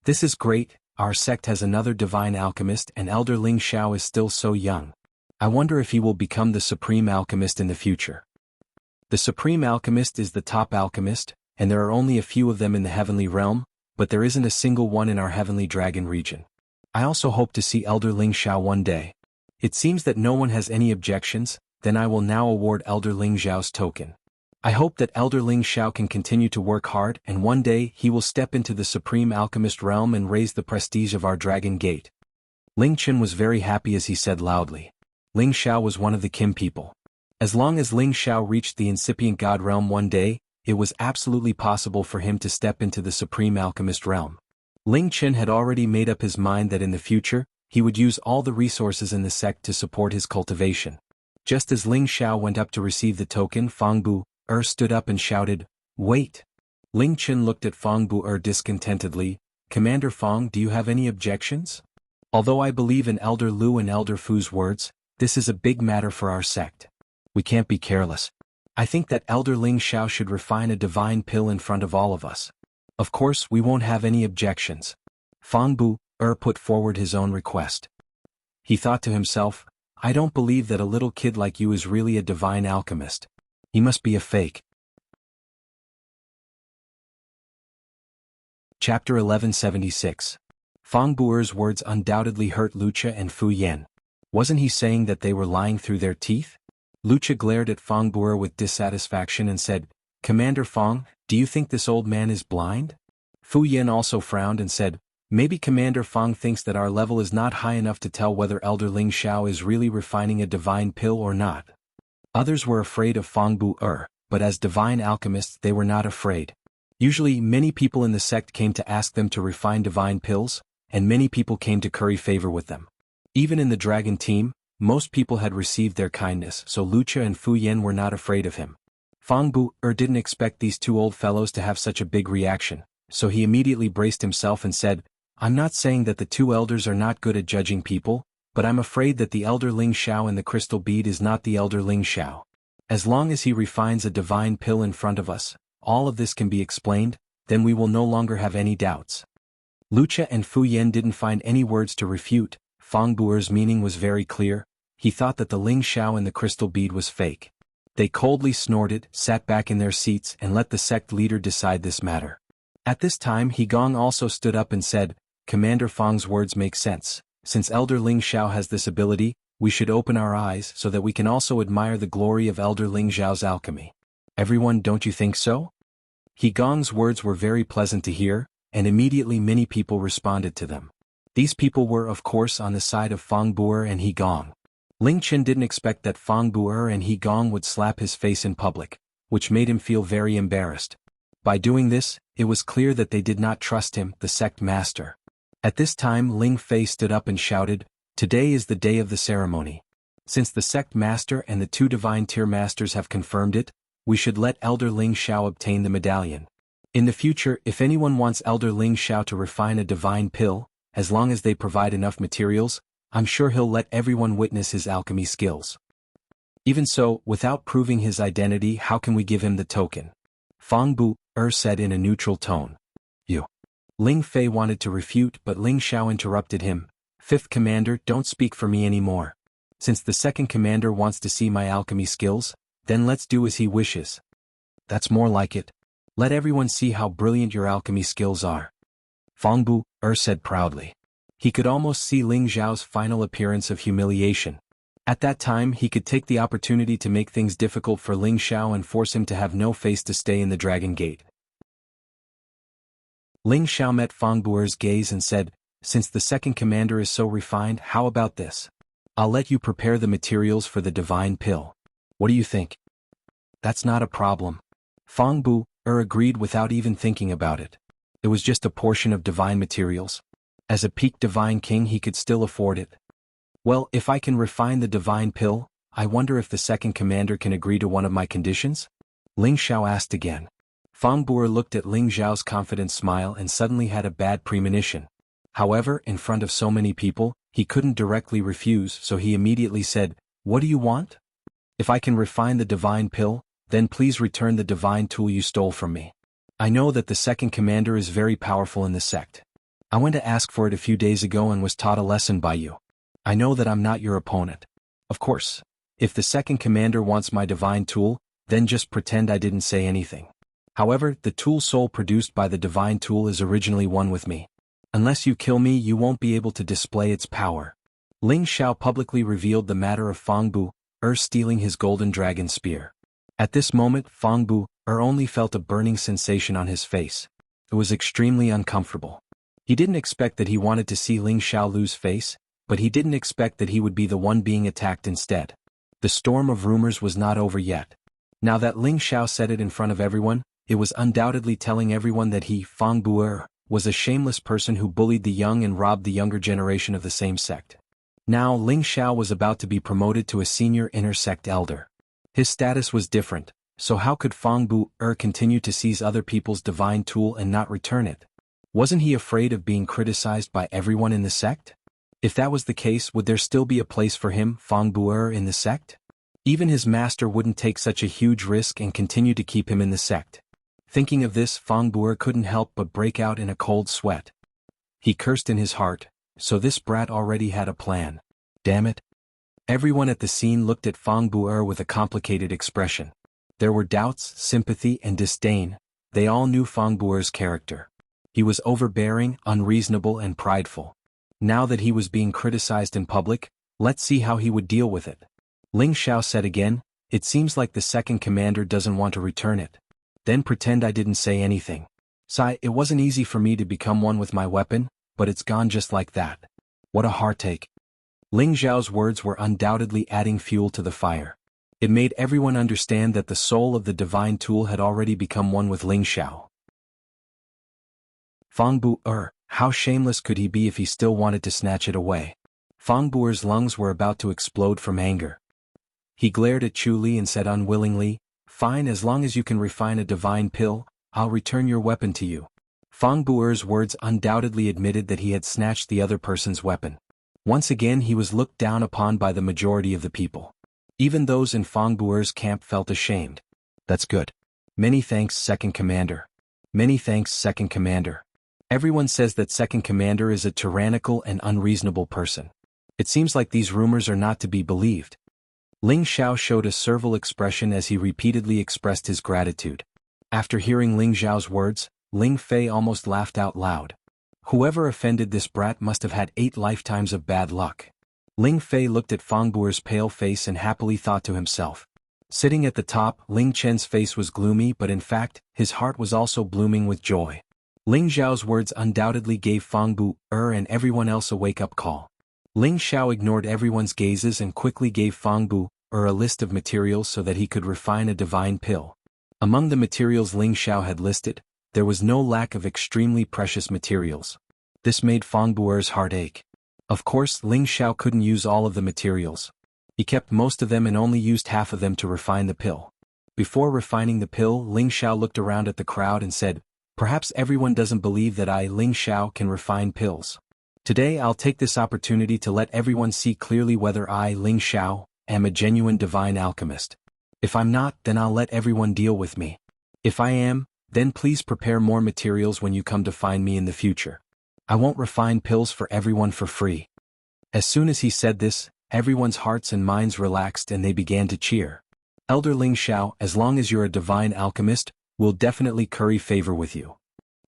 This is great, our sect has another divine alchemist and Elder Ling Xiao is still so young. I wonder if he will become the supreme alchemist in the future. The supreme alchemist is the top alchemist, and there are only a few of them in the heavenly realm, but there isn't a single one in our heavenly dragon region. I also hope to see Elder Ling Xiao one day. It seems that no one has any objections, then I will now award Elder Ling Xiao's token. I hope that Elder Ling Xiao can continue to work hard and one day he will step into the supreme alchemist realm and raise the prestige of our dragon gate. Ling Chen was very happy as he said loudly. Ling Xiao was one of the Kim people. As long as Ling Xiao reached the incipient god realm one day, it was absolutely possible for him to step into the supreme alchemist realm. Ling Chen had already made up his mind that in the future, he would use all the resources in the sect to support his cultivation. Just as Ling Xiao went up to receive the token, Fang Bu stood up and shouted, "Wait!" Ling Chen looked at Fang Bu discontentedly. "Commander Fang, do you have any objections? Although I believe in Elder Lu and Elder Fu's words, this is a big matter for our sect. We can't be careless. I think that Elder Ling Xiao should refine a divine pill in front of all of us. Of course, we won't have any objections." Fang Bu put forward his own request. He thought to himself, "I don't believe that a little kid like you is really a divine alchemist. He must be a fake." Chapter 1176. Fang Buer's words undoubtedly hurt Lucha and Fu Yan. Wasn't he saying that they were lying through their teeth? Lucha glared at Fang Buer with dissatisfaction and said, "Commander Fang, do you think this old man is blind?" Fu Yan also frowned and said, "Maybe Commander Fang thinks that our level is not high enough to tell whether Elder Ling Xiao is really refining a divine pill or not." Others were afraid of Fang Bu but as divine alchemists they were not afraid. Usually many people in the sect came to ask them to refine divine pills, and many people came to curry favor with them. Even in the dragon team, most people had received their kindness, so Lucha and Fu Yan were not afraid of him. Fang Bu didn't expect these two old fellows to have such a big reaction, so he immediately braced himself and said, "I'm not saying that the two elders are not good at judging people, but I'm afraid that the Elder Ling Xiao in the crystal bead is not the Elder Ling Xiao. As long as he refines a divine pill in front of us, all of this can be explained, then we will no longer have any doubts." Lucha and Fu Yan didn't find any words to refute. Fang Buer's meaning was very clear. He thought that the Ling Xiao in the crystal bead was fake. They coldly snorted, sat back in their seats and let the sect leader decide this matter. At this time He Gong also stood up and said, "Commander Fang's words make sense. Since Elder Ling Xiao has this ability, we should open our eyes so that we can also admire the glory of Elder Ling Xiao's alchemy. Everyone, don't you think so?" He Gong's words were very pleasant to hear, and immediately many people responded to them. These people were of course on the side of Fang Buer and He Gong. Ling Chen didn't expect that Fang Buer and He Gong would slap his face in public, which made him feel very embarrassed. By doing this, it was clear that they did not trust him, the sect master. At this time Ling Fei stood up and shouted, "Today is the day of the ceremony. Since the sect master and the two divine tier masters have confirmed it, we should let Elder Ling Xiao obtain the medallion. In the future, if anyone wants Elder Ling Xiao to refine a divine pill, as long as they provide enough materials, I'm sure he'll let everyone witness his alchemy skills. Even so, without proving his identity, how can we give him the token?" Fang Bu said in a neutral tone. Ling Fei wanted to refute, but Ling Xiao interrupted him. Fifth Commander, don't speak for me anymore. Since the second commander wants to see my alchemy skills, then let's do as he wishes. That's more like it. Let everyone see how brilliant your alchemy skills are. Fangbu said proudly. He could almost see Ling Xiao's final appearance of humiliation. At that time he could take the opportunity to make things difficult for Ling Xiao and force him to have no face to stay in the Dragon Gate. Ling Xiao met Fangbu's gaze and said, since the second commander is so refined, how about this? I'll let you prepare the materials for the divine pill. What do you think? That's not a problem. Fangbu agreed without even thinking about it. It was just a portion of divine materials. As a peak divine king he could still afford it. Well, if I can refine the divine pill, I wonder if the second commander can agree to one of my conditions? Ling Xiao asked again. Fangbu looked at Ling Xiao's confident smile and suddenly had a bad premonition. However, in front of so many people, he couldn't directly refuse, so he immediately said, what do you want? If I can refine the divine pill, then please return the divine tool you stole from me. I know that the second commander is very powerful in the sect. I went to ask for it a few days ago and was taught a lesson by you. I know that I'm not your opponent. Of course, if the second commander wants my divine tool, then just pretend I didn't say anything. However, the tool soul produced by the divine tool is originally one with me. Unless you kill me, you won't be able to display its power. Ling Xiao publicly revealed the matter of Fangbu stealing his golden dragon spear. At this moment, Fangbu only felt a burning sensation on his face. It was extremely uncomfortable. He didn't expect that he wanted to see Ling Xiao lose face, but he didn't expect that he would be the one being attacked instead. The storm of rumors was not over yet. Now that Ling Xiao said it in front of everyone, it was undoubtedly telling everyone that he, Fangbu, was a shameless person who bullied the young and robbed the younger generation of the same sect. Now Ling Xiao was about to be promoted to a senior inner sect elder. His status was different, so how could Fangbu continue to seize other people's divine tool and not return it? Wasn't he afraid of being criticized by everyone in the sect? If that was the case, would there still be a place for him, Fangbu, in the sect? Even his master wouldn't take such a huge risk and continue to keep him in the sect. Thinking of this, Fangbu couldn't help but break out in a cold sweat. He cursed in his heart, so this brat already had a plan. Damn it. Everyone at the scene looked at Fangbu with a complicated expression. There were doubts, sympathy, and disdain. They all knew Fangbu's character. He was overbearing, unreasonable, and prideful. Now that he was being criticized in public, let's see how he would deal with it. Ling Xiao said again, it seems like the second commander doesn't want to return it. Then pretend I didn't say anything. Sai, it wasn't easy for me to become one with my weapon, but it's gone just like that. What a heartache. Ling Xiao's words were undoubtedly adding fuel to the fire. It made everyone understand that the soul of the divine tool had already become one with Ling Xiao. Fangbu, how shameless could he be if he still wanted to snatch it away? Fangbu's lungs were about to explode from anger. He glared at Chu Li and said unwillingly, fine, as long as you can refine a divine pill, I'll return your weapon to you. Fangbu's words undoubtedly admitted that he had snatched the other person's weapon. Once again he was looked down upon by the majority of the people. Even those in Fangbu's camp felt ashamed. That's good. Many thanks, Second Commander. Many thanks, Second Commander. Everyone says that Second Commander is a tyrannical and unreasonable person. It seems like these rumors are not to be believed. Ling Xiao showed a servile expression as he repeatedly expressed his gratitude. After hearing Ling Xiao's words, Ling Fei almost laughed out loud. Whoever offended this brat must have had 8 lifetimes of bad luck. Ling Fei looked at Fangbu's pale face and happily thought to himself. Sitting at the top, Ling Chen's face was gloomy, but in fact, his heart was also blooming with joy. Ling Xiao's words undoubtedly gave Fangbu and everyone else a wake-up call. Ling Xiao ignored everyone's gazes and quickly gave Fangbu a list of materials so that he could refine a divine pill. Among the materials Ling Xiao had listed, there was no lack of extremely precious materials. This made Fangbu's heart ache. Of course, Ling Xiao couldn't use all of the materials. He kept most of them and only used half of them to refine the pill. Before refining the pill, Ling Xiao looked around at the crowd and said, perhaps everyone doesn't believe that I, Ling Xiao, can refine pills. Today I'll take this opportunity to let everyone see clearly whether I, Ling Xiao, am a genuine divine alchemist. If I'm not, then I'll let everyone deal with me. If I am, Then please prepare more materials when you come to find me in the future. I won't refine pills for everyone for free." As soon as he said this, everyone's hearts and minds relaxed and they began to cheer. "Elder Ling Xiao, as long as you're a divine alchemist, we'll definitely curry favor with you."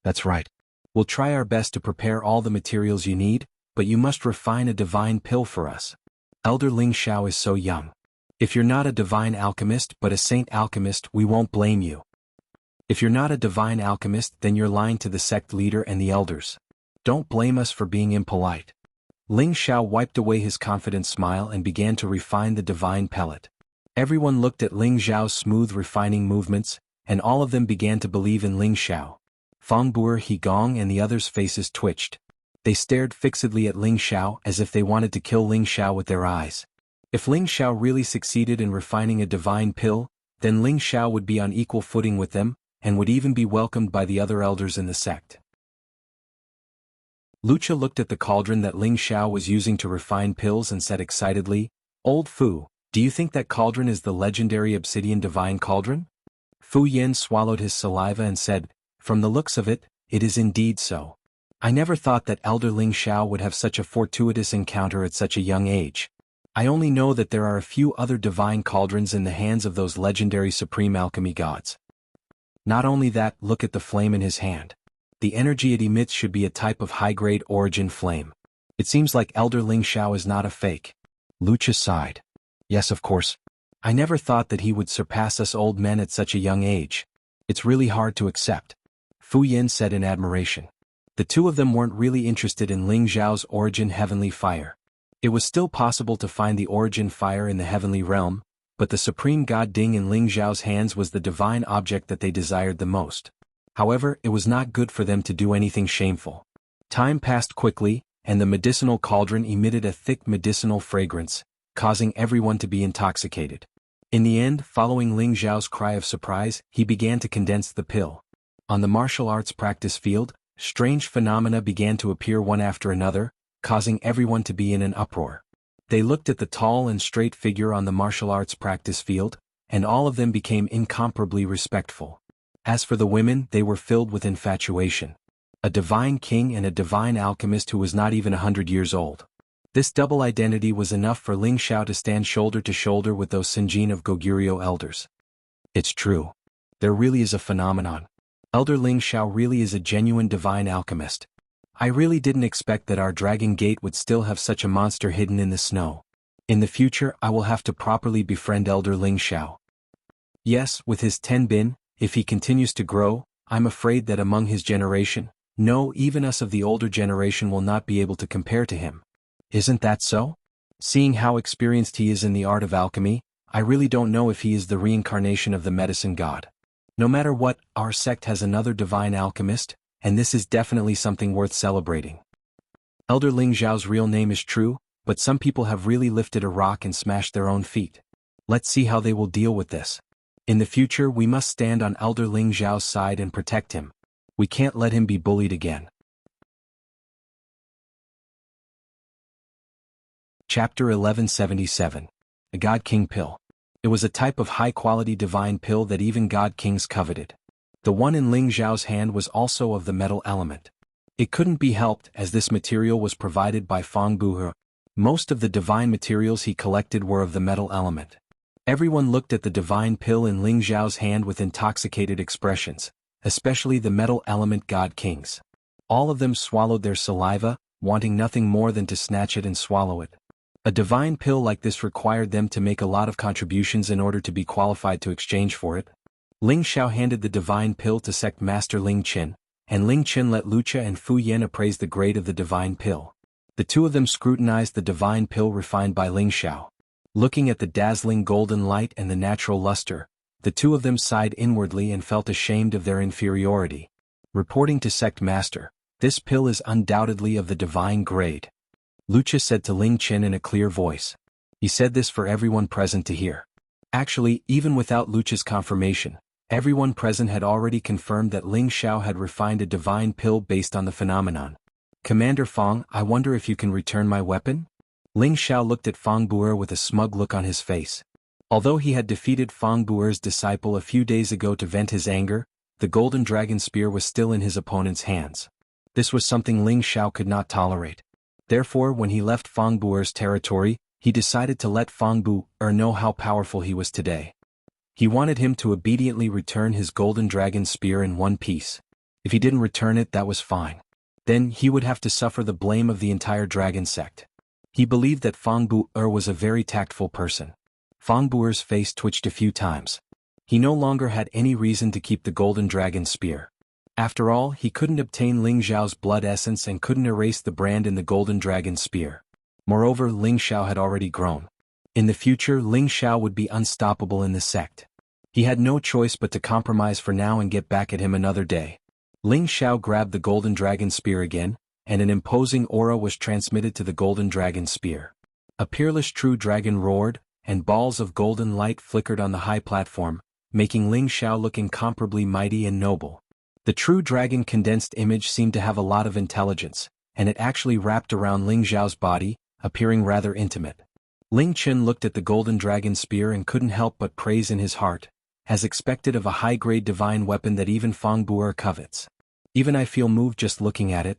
"That's right. We'll try our best to prepare all the materials you need, but you must refine a divine pill for us. Elder Ling Xiao is so young. If you're not a divine alchemist but a saint alchemist, we won't blame you. If you're not a divine alchemist, then you're lying to the sect leader and the elders. Don't blame us for being impolite." Ling Xiao wiped away his confident smile and began to refine the divine pellet. Everyone looked at Ling Xiao's smooth refining movements, and all of them began to believe in Ling Xiao. Feng Buer, He Gong and the others' faces twitched. They stared fixedly at Ling Xiao as if they wanted to kill Ling Xiao with their eyes. If Ling Xiao really succeeded in refining a divine pill, then Ling Xiao would be on equal footing with them, and would even be welcomed by the other elders in the sect. Lucha looked at the cauldron that Ling Xiao was using to refine pills and said excitedly, "Old Fu, do you think that cauldron is the legendary obsidian divine cauldron?" Fu Yin swallowed his saliva and said, "From the looks of it, it is indeed so. I never thought that Elder Ling Xiao would have such a fortuitous encounter at such a young age. I only know that there are a few other divine cauldrons in the hands of those legendary supreme alchemy gods. Not only that, look at the flame in his hand. The energy it emits should be a type of high-grade origin flame. It seems like Elder Ling Xiao is not a fake." Lucha sighed. "Yes, of course. I never thought that he would surpass us old men at such a young age. It's really hard to accept," Fu Yin said in admiration. The two of them weren't really interested in Ling Xiao's origin heavenly fire. It was still possible to find the origin fire in the heavenly realm, but the supreme god Ding in Ling Xiao's hands was the divine object that they desired the most. However, it was not good for them to do anything shameful. Time passed quickly, and the medicinal cauldron emitted a thick medicinal fragrance, causing everyone to be intoxicated. In the end, following Ling Xiao's cry of surprise, he began to condense the pill. On the martial arts practice field, strange phenomena began to appear one after another, causing everyone to be in an uproar. They looked at the tall and straight figure on the martial arts practice field, and all of them became incomparably respectful. As for the women, they were filled with infatuation. A divine king and a divine alchemist who was not even 100 years old. This double identity was enough for Ling Xiao to stand shoulder to shoulder with those Sinjin of Goguryeo elders. It's true. There really is a phenomenon. Elder Ling Xiao really is a genuine divine alchemist. I really didn't expect that our Dragon Gate would still have such a monster hidden in the snow. In the future, I will have to properly befriend Elder Ling Xiao. Yes, with his 10 bin, if he continues to grow, I'm afraid that among his generation, no, even us of the older generation will not be able to compare to him. Isn't that so? Seeing how experienced he is in the art of alchemy, I really don't know if he is the reincarnation of the medicine god. No matter what, our sect has another divine alchemist, and this is definitely something worth celebrating. Elder Ling Xiao's real name is true, but some people have really lifted a rock and smashed their own feet. Let's see how they will deal with this. In the future, we must stand on Elder Ling Xiao's side and protect him. We can't let him be bullied again. Chapter 1177. A God King Pill. It was a type of high-quality divine pill that even God Kings coveted. The one in Ling Xiao's hand was also of the metal element. It couldn't be helped as this material was provided by Feng Buhe. Most of the divine materials he collected were of the metal element. Everyone looked at the divine pill in Ling Xiao's hand with intoxicated expressions, especially the metal element God Kings. All of them swallowed their saliva, wanting nothing more than to snatch it and swallow it. A divine pill like this required them to make a lot of contributions in order to be qualified to exchange for it. Ling Xiao handed the divine pill to Sect Master Ling Qin, and Ling Qin let Lucha and Fu Yen appraise the grade of the divine pill. The two of them scrutinized the divine pill refined by Ling Xiao. Looking at the dazzling golden light and the natural luster, the two of them sighed inwardly and felt ashamed of their inferiority. Reporting to Sect Master, "This pill is undoubtedly of the divine grade," Lucha said to Ling Qin in a clear voice. He said this for everyone present to hear. Actually, even without Lucha's confirmation, everyone present had already confirmed that Ling Xiao had refined a divine pill based on the phenomenon. "Commander Feng, I wonder if you can return my weapon?" Ling Xiao looked at Feng Buer with a smug look on his face. Although he had defeated Feng Buer's disciple a few days ago to vent his anger, the golden dragon spear was still in his opponent's hands. This was something Ling Xiao could not tolerate. Therefore, when he left Fang Buer's territory, he decided to let Fang Buer know how powerful he was today. He wanted him to obediently return his golden dragon spear in one piece. If he didn't return it, that was fine. Then he would have to suffer the blame of the entire dragon sect. He believed that Fang Buer was a very tactful person. Fang Buer's face twitched a few times. He no longer had any reason to keep the golden dragon spear. After all, he couldn't obtain Ling Xiao's blood essence and couldn't erase the brand in the golden dragon spear. Moreover, Ling Xiao had already grown. In the future, Ling Xiao would be unstoppable in the sect. He had no choice but to compromise for now and get back at him another day. Ling Xiao grabbed the golden dragon spear again, and an imposing aura was transmitted to the golden dragon spear. A peerless true dragon roared, and balls of golden light flickered on the high platform, making Ling Xiao look incomparably mighty and noble. The true dragon condensed image seemed to have a lot of intelligence, and it actually wrapped around Ling Xiao's body, appearing rather intimate. Ling Chen looked at the golden dragon spear and couldn't help but praise in his heart, as expected of a high-grade divine weapon that even Fang Buer covets. Even I feel moved just looking at it.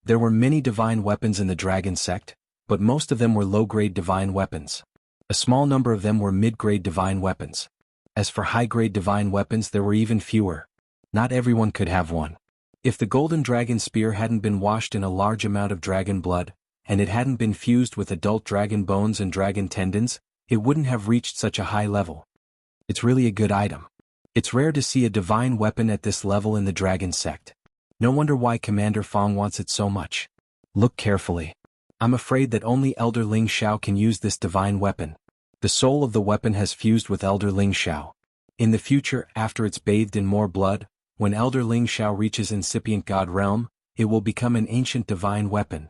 There were many divine weapons in the dragon sect, but most of them were low-grade divine weapons. A small number of them were mid-grade divine weapons. As for high-grade divine weapons, there were even fewer. Not everyone could have one. If the golden dragon spear hadn't been washed in a large amount of dragon blood, and it hadn't been fused with adult dragon bones and dragon tendons, it wouldn't have reached such a high level. It's really a good item. It's rare to see a divine weapon at this level in the dragon sect. No wonder why Commander Fang wants it so much. Look carefully. I'm afraid that only Elder Ling Xiao can use this divine weapon. The soul of the weapon has fused with Elder Ling Xiao. In the future, after it's bathed in more blood, when Elder Ling Xiao reaches incipient God realm, it will become an ancient divine weapon.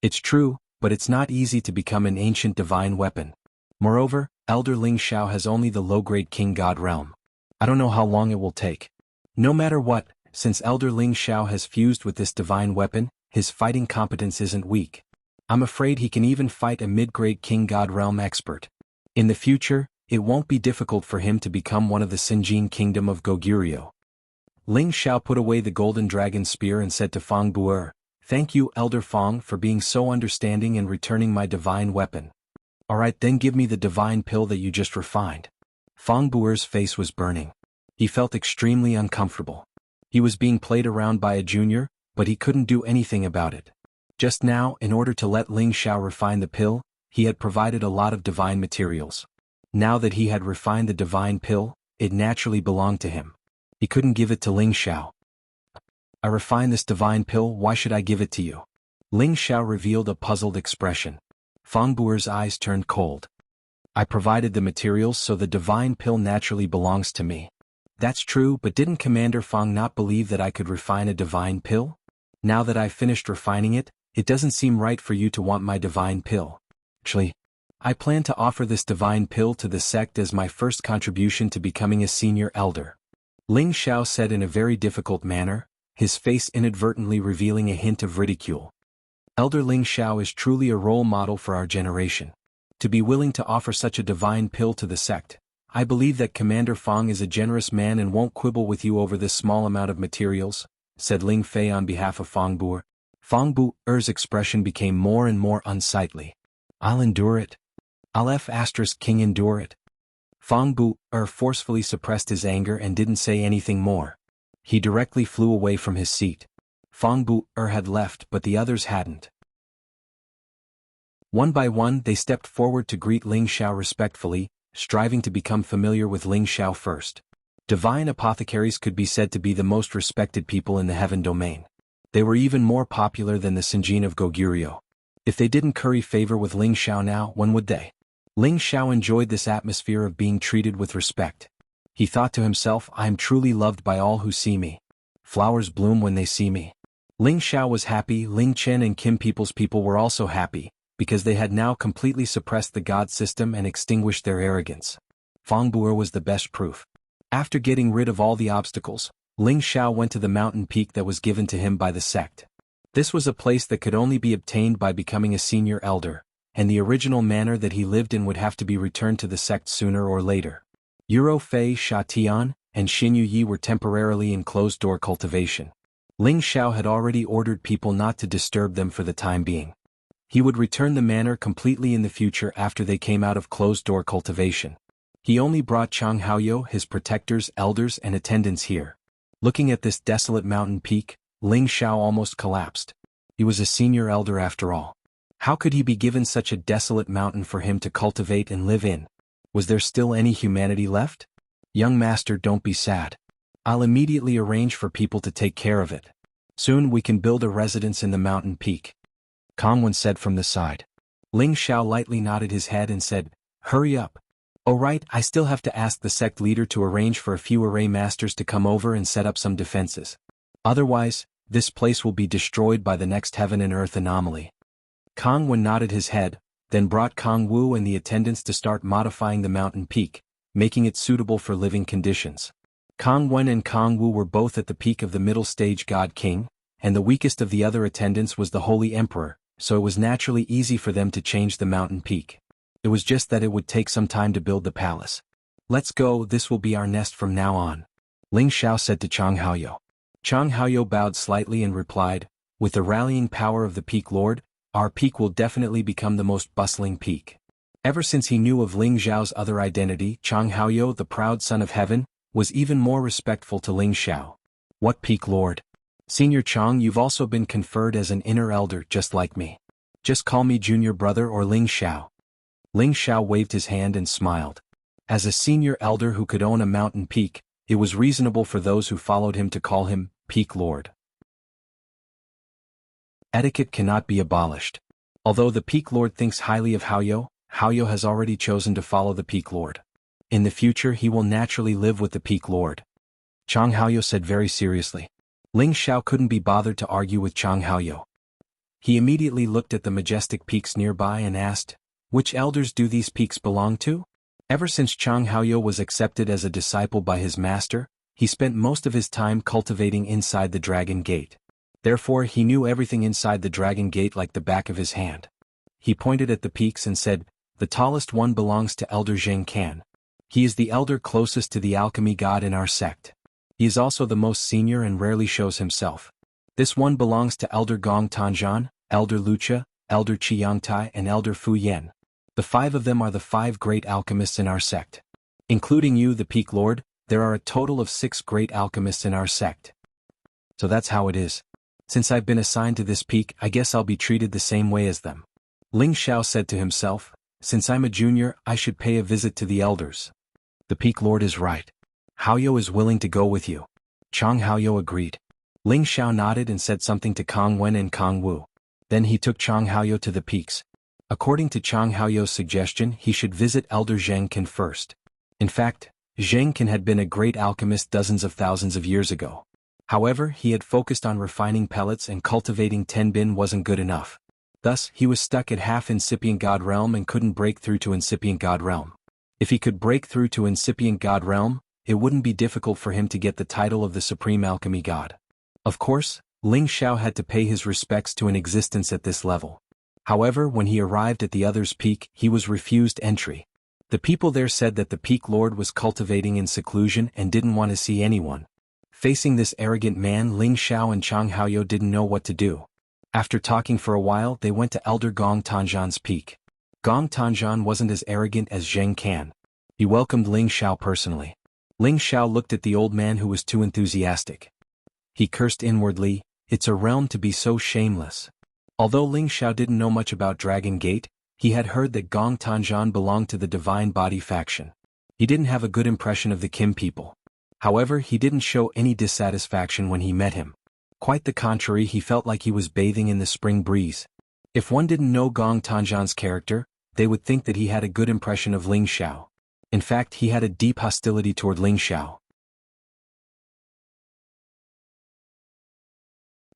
It's true, but it's not easy to become an ancient divine weapon. Moreover, Elder Ling Xiao has only the low-grade King God realm. I don't know how long it will take. No matter what, since Elder Ling Xiao has fused with this divine weapon, his fighting competence isn't weak. I'm afraid he can even fight a mid-grade King God realm expert. In the future, it won't be difficult for him to become one of the Sinjin Kingdom of Goguryeo. Ling Xiao put away the golden dragon spear and said to Fang Buer, "Thank you, Elder Fang, for being so understanding and returning my divine weapon. Alright, then give me the divine pill that you just refined." Fang Buer's face was burning. He felt extremely uncomfortable. He was being played around by a junior, but he couldn't do anything about it. Just now, in order to let Ling Xiao refine the pill, he had provided a lot of divine materials. Now that he had refined the divine pill, it naturally belonged to him. He couldn't give it to Ling Xiao. "I refined this divine pill, why should I give it to you?" Ling Xiao revealed a puzzled expression. Fang Buer's eyes turned cold. "I provided the materials, so the divine pill naturally belongs to me." "That's true, but didn't Commander Fang not believe that I could refine a divine pill? Now that I've finished refining it, it doesn't seem right for you to want my divine pill. Actually, I plan to offer this divine pill to the sect as my first contribution to becoming a senior elder," Ling Xiao said in a very difficult manner, his face inadvertently revealing a hint of ridicule. Elder Ling Xiao is truly a role model for our generation. To be willing to offer such a divine pill to the sect, I believe that Commander Fang is a generous man and won't quibble with you over this small amount of materials, said Ling Fei on behalf of Fang Buer. Fang Buer's expression became more and more unsightly. "I'll endure it. I'll King endure it." Fang Buer forcefully suppressed his anger and didn't say anything more. He directly flew away from his seat. Fang Buer had left, but the others hadn't. One by one, they stepped forward to greet Ling Xiao respectfully, striving to become familiar with Ling Xiao first. Divine apothecaries could be said to be the most respected people in the heaven domain. They were even more popular than the Sinjin of Goguryeo. If they didn't curry favor with Ling Xiao now, when would they? Ling Xiao enjoyed this atmosphere of being treated with respect. He thought to himself, "I am truly loved by all who see me. Flowers bloom when they see me." Ling Xiao was happy. Ling Chen and Kim People's people were also happy, because they had now completely suppressed the god system and extinguished their arrogance. Fang Buer was the best proof. After getting rid of all the obstacles, Ling Xiao went to the mountain peak that was given to him by the sect. This was a place that could only be obtained by becoming a senior elder, and the original manner that he lived in would have to be returned to the sect sooner or later. Euro Fei, Sha Tian, and Xin Yi were temporarily in closed-door cultivation. Ling Xiao had already ordered people not to disturb them for the time being. He would return the manor completely in the future after they came out of closed-door cultivation. He only brought Chang Haoyou, his protectors, elders, and attendants here. Looking at this desolate mountain peak, Ling Xiao almost collapsed. He was a senior elder after all. How could he be given such a desolate mountain for him to cultivate and live in? Was there still any humanity left? Young master, don't be sad. I'll immediately arrange for people to take care of it. Soon we can build a residence in the mountain peak. Kang Wen said from the side. Ling Xiao lightly nodded his head and said, "Hurry up. Oh right, I still have to ask the sect leader to arrange for a few array masters to come over and set up some defenses. Otherwise, this place will be destroyed by the next heaven and earth anomaly." Kang Wen nodded his head, then brought Kang Wu and the attendants to start modifying the mountain peak, making it suitable for living conditions. Kang Wen and Kang Wu were both at the peak of the middle stage God King, and the weakest of the other attendants was the Holy Emperor, so it was naturally easy for them to change the mountain peak. It was just that it would take some time to build the palace. "Let's go, this will be our nest from now on," Ling Xiao said to Chang Haoyou. Chang Haoyou bowed slightly and replied, "With the rallying power of the Peak Lord, our peak will definitely become the most bustling peak." Ever since he knew of Ling Xiao's other identity, Chang Haoyou, the proud son of heaven, was even more respectful to Ling Xiao. "What Peak Lord? Senior Chang, you've also been conferred as an inner elder just like me. Just call me junior brother or Ling Xiao." Ling Xiao waved his hand and smiled. As a senior elder who could own a mountain peak, it was reasonable for those who followed him to call him Peak Lord. Etiquette cannot be abolished. Although the Peak Lord thinks highly of Haoyou, Haoyou has already chosen to follow the Peak Lord. In the future he will naturally live with the Peak Lord. Chang Haoyou said very seriously. Ling Xiao couldn't be bothered to argue with Chang Haoyou. He immediately looked at the majestic peaks nearby and asked, "Which elders do these peaks belong to?" Ever since Chang Haoyou was accepted as a disciple by his master, he spent most of his time cultivating inside the Dragon Gate. Therefore he knew everything inside the Dragon Gate like the back of his hand. He pointed at the peaks and said, "The tallest one belongs to Elder Zheng Can. He is the elder closest to the alchemy god in our sect. He is also the most senior and rarely shows himself. This one belongs to Elder Gong Tanzhan, Elder Lucha, Elder Qiangtai and Elder Fu Yan. The 5 of them are the 5 great alchemists in our sect. Including you, the Peak Lord, there are a total of 6 great alchemists in our sect. So that's how it is. Since I've been assigned to this peak, I guess I'll be treated the same way as them." Ling Xiao said to himself, "Since I'm a junior, I should pay a visit to the elders. The Peak Lord is right. Haoyou is willing to go with you." Chang Haoyou agreed. Ling Xiao nodded and said something to Kang Wen and Kang Wu. Then he took Chang Haoyou to the peaks. According to Chang Haoyou's suggestion, he should visit Elder Zheng Can first. In fact, Zheng Can had been a great alchemist dozens of thousands of years ago. However, he had focused on refining pellets and cultivating tenbin wasn't good enough. Thus, he was stuck at half incipient God Realm and couldn't break through to incipient God Realm. If he could break through to incipient God Realm, it wouldn't be difficult for him to get the title of the Supreme Alchemy God. Of course, Ling Xiao had to pay his respects to an existence at this level. However, when he arrived at the other's peak, he was refused entry. The people there said that the Peak Lord was cultivating in seclusion and didn't want to see anyone. Facing this arrogant man, Ling Xiao and Chang Haoyou didn't know what to do. After talking for a while, they went to Elder Gong Tanzhan's peak. Gong Tanzhan wasn't as arrogant as Zheng Can. He welcomed Ling Xiao personally. Ling Xiao looked at the old man who was too enthusiastic. He cursed inwardly, "It's a realm to be so shameless." Although Ling Xiao didn't know much about Dragon Gate, he had heard that Gong Tanzhan belonged to the Divine Body faction. He didn't have a good impression of the Kim people. However, he didn't show any dissatisfaction when he met him. Quite the contrary, he felt like he was bathing in the spring breeze. If one didn't know Gong Tanzhan's character, they would think that he had a good impression of Ling Xiao. In fact, he had a deep hostility toward Ling Xiao.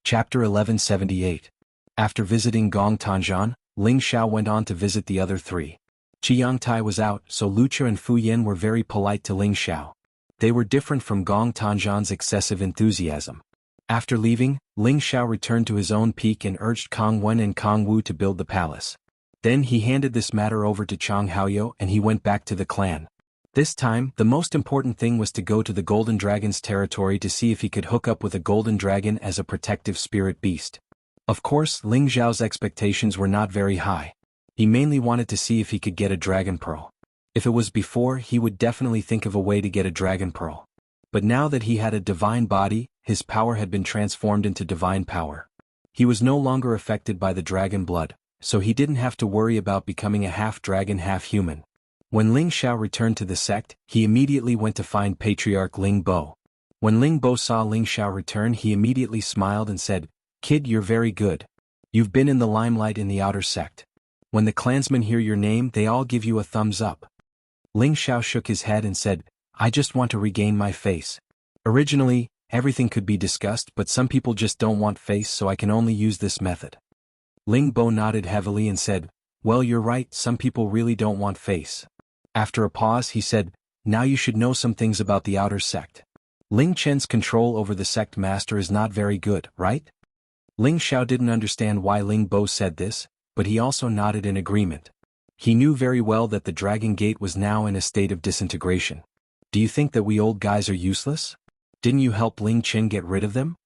Chapter 1178. After visiting Gong Tanzhan, Ling Xiao went on to visit the other 3. Qiangtai was out, so Lucha and Fu Yan were very polite to Ling Xiao. They were different from Gong Tanzhan's excessive enthusiasm. After leaving, Ling Xiao returned to his own peak and urged Kang Wen and Kang Wu to build the palace. Then he handed this matter over to Chang Haoyou and he went back to the clan. This time, the most important thing was to go to the Golden Dragon's territory to see if he could hook up with a Golden Dragon as a protective spirit beast. Of course, Ling Xiao's expectations were not very high. He mainly wanted to see if he could get a Dragon Pearl. If it was before, he would definitely think of a way to get a Dragon Pearl. But now that he had a divine body, his power had been transformed into divine power. He was no longer affected by the dragon blood, so he didn't have to worry about becoming a half-dragon half-human. When Ling Xiao returned to the sect, he immediately went to find Patriarch Ling Bo. When Ling Bo saw Ling Xiao return, he immediately smiled and said, "Kid, you're very good. You've been in the limelight in the outer sect. When the clansmen hear your name, they all give you a thumbs up." Ling Xiao shook his head and said, "I just want to regain my face. Originally, everything could be discussed, but some people just don't want face, so I can only use this method." Ling Bo nodded heavily and said, "Well, you're right, some people really don't want face." After a pause, he said, "Now you should know some things about the outer sect. Ling Chen's control over the sect master is not very good, right?" Ling Xiao didn't understand why Ling Bo said this, but he also nodded in agreement. He knew very well that the Dragon Gate was now in a state of disintegration. "Do you think that we old guys are useless? Didn't you help Ling Chen get rid of them?"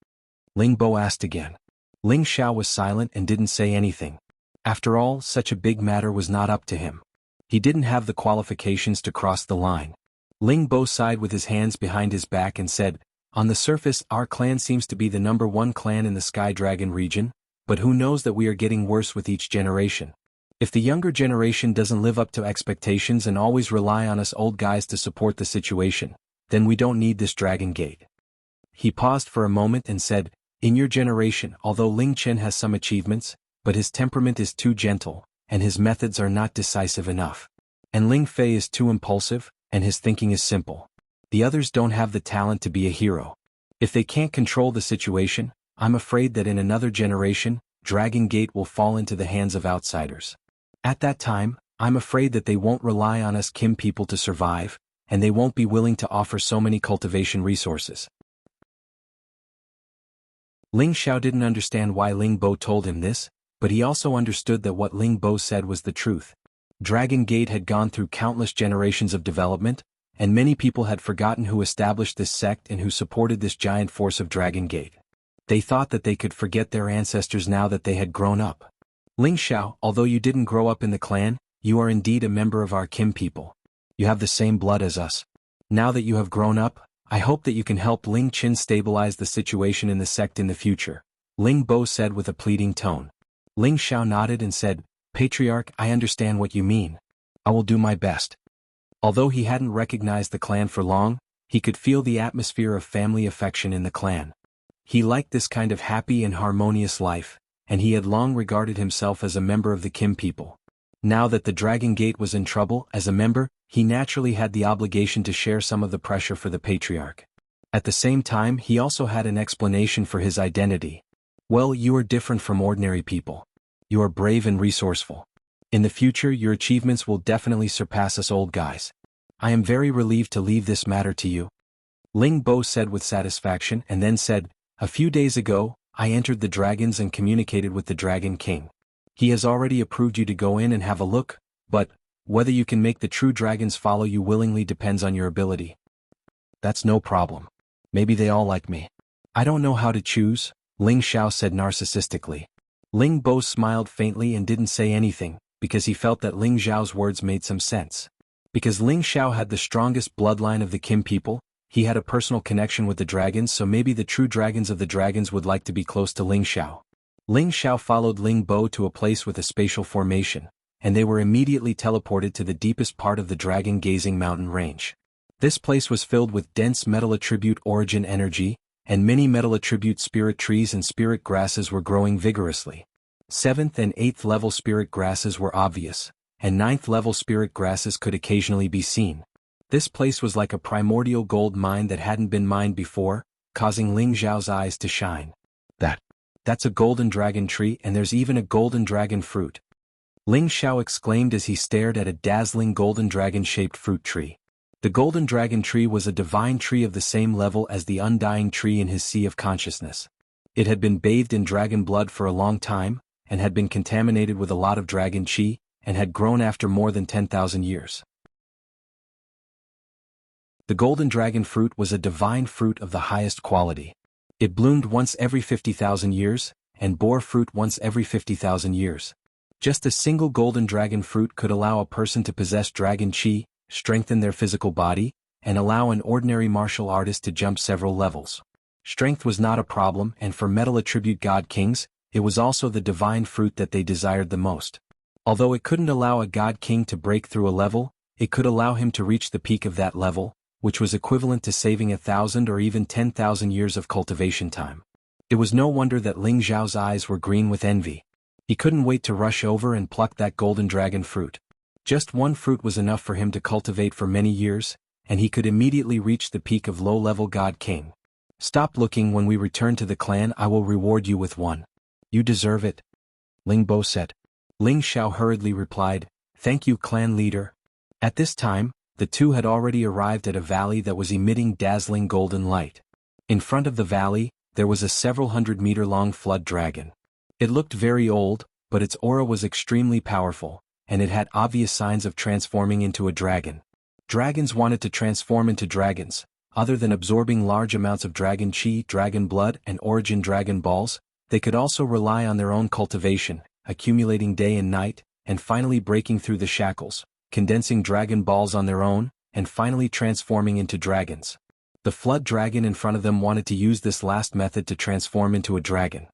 Ling Bo asked again. Ling Xiao was silent and didn't say anything. After all, such a big matter was not up to him. He didn't have the qualifications to cross the line. Ling Bo sighed with his hands behind his back and said, "On the surface, our clan seems to be the #1 clan in the Sky Dragon region, but who knows that we are getting worse with each generation. If the younger generation doesn't live up to expectations and always rely on us old guys to support the situation, then we don't need this Dragon Gate." He paused for a moment and said, "In your generation, although Ling Chen has some achievements, but his temperament is too gentle, and his methods are not decisive enough. And Ling Fei is too impulsive, and his thinking is simple. The others don't have the talent to be a hero. If they can't control the situation, I'm afraid that in another generation, Dragon Gate will fall into the hands of outsiders. At that time, I'm afraid that they won't rely on us Kim people to survive, and they won't be willing to offer so many cultivation resources." Ling Xiao didn't understand why Ling Bo told him this, but he also understood that what Ling Bo said was the truth. Dragon Gate had gone through countless generations of development, and many people had forgotten who established this sect and who supported this giant force of Dragon Gate. They thought that they could forget their ancestors now that they had grown up. "Ling Xiao, although you didn't grow up in the clan, you are indeed a member of our Kim people. You have the same blood as us. Now that you have grown up, I hope that you can help Ling Chen stabilize the situation in the sect in the future," Ling Bo said with a pleading tone. Ling Xiao nodded and said, "Patriarch, I understand what you mean. I will do my best." Although he hadn't recognized the clan for long, he could feel the atmosphere of family affection in the clan. He liked this kind of happy and harmonious life, and he had long regarded himself as a member of the Kim people. Now that the Dragon Gate was in trouble, as a member, he naturally had the obligation to share some of the pressure for the Patriarch. At the same time, he also had an explanation for his identity. "Well, you are different from ordinary people. You are brave and resourceful. In the future, your achievements will definitely surpass us old guys. I am very relieved to leave this matter to you," Ling Bo said with satisfaction, and then said, "A few days ago, I entered the dragons and communicated with the Dragon King. He has already approved you to go in and have a look, but whether you can make the true dragons follow you willingly depends on your ability." "That's no problem. Maybe they all like me. I don't know how to choose," Ling Xiao said narcissistically. Ling Bo smiled faintly and didn't say anything, because he felt that Ling Xiao's words made some sense. Because Ling Xiao had the strongest bloodline of the Kim people, he had a personal connection with the dragons, so maybe the true dragons of the dragons would like to be close to Ling Xiao. Ling Xiao followed Ling Bo to a place with a spatial formation, and they were immediately teleported to the deepest part of the dragon-gazing mountain range. This place was filled with dense metal attribute origin energy, and many metal attribute spirit trees and spirit grasses were growing vigorously. 7th and 8th level spirit grasses were obvious, and 9th level spirit grasses could occasionally be seen. This place was like a primordial gold mine that hadn't been mined before, causing Ling Xiao's eyes to shine. That's a golden dragon tree, and there's even a golden dragon fruit," Ling Xiao exclaimed as he stared at a dazzling golden dragon-shaped fruit tree. The golden dragon tree was a divine tree of the same level as the undying tree in his sea of consciousness. It had been bathed in dragon blood for a long time, and had been contaminated with a lot of dragon chi, and had grown after more than 10,000 years. The golden dragon fruit was a divine fruit of the highest quality. It bloomed once every 50,000 years, and bore fruit once every 50,000 years. Just a single golden dragon fruit could allow a person to possess dragon chi, strengthen their physical body, and allow an ordinary martial artist to jump several levels. Strength was not a problem, and for metal attribute god kings, it was also the divine fruit that they desired the most. Although it couldn't allow a god king to break through a level, it could allow him to reach the peak of that level, which was equivalent to saving 1,000 or even 10,000 years of cultivation time. It was no wonder that Ling Xiao's eyes were green with envy. He couldn't wait to rush over and pluck that golden dragon fruit. Just one fruit was enough for him to cultivate for many years, and he could immediately reach the peak of low-level god king. Stop looking. When we return to the clan, I will reward you with one. You deserve it, Ling Bo said. Ling Xiao hurriedly replied, "Thank you, clan leader." At this time, the two had already arrived at a valley that was emitting dazzling golden light. In front of the valley, there was a several hundred-meter-long flood dragon. It looked very old, but its aura was extremely powerful, and it had obvious signs of transforming into a dragon. Dragons wanted to transform into dragons. Other than absorbing large amounts of dragon chi, dragon blood, and origin dragon balls, they could also rely on their own cultivation, accumulating day and night, and finally breaking through the shackles, condensing dragon balls on their own, and finally transforming into dragons. The flood dragon in front of them wanted to use this last method to transform into a dragon.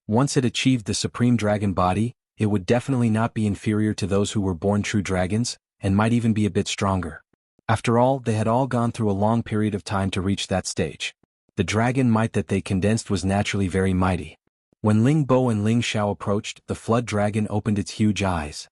Once it achieved the supreme dragon body, it would definitely not be inferior to those who were born true dragons, and might even be a bit stronger. After all, they had all gone through a long period of time to reach that stage. The dragon might that they condensed was naturally very mighty. When Ling Bo and Ling Xiao approached, the flood dragon opened its huge eyes.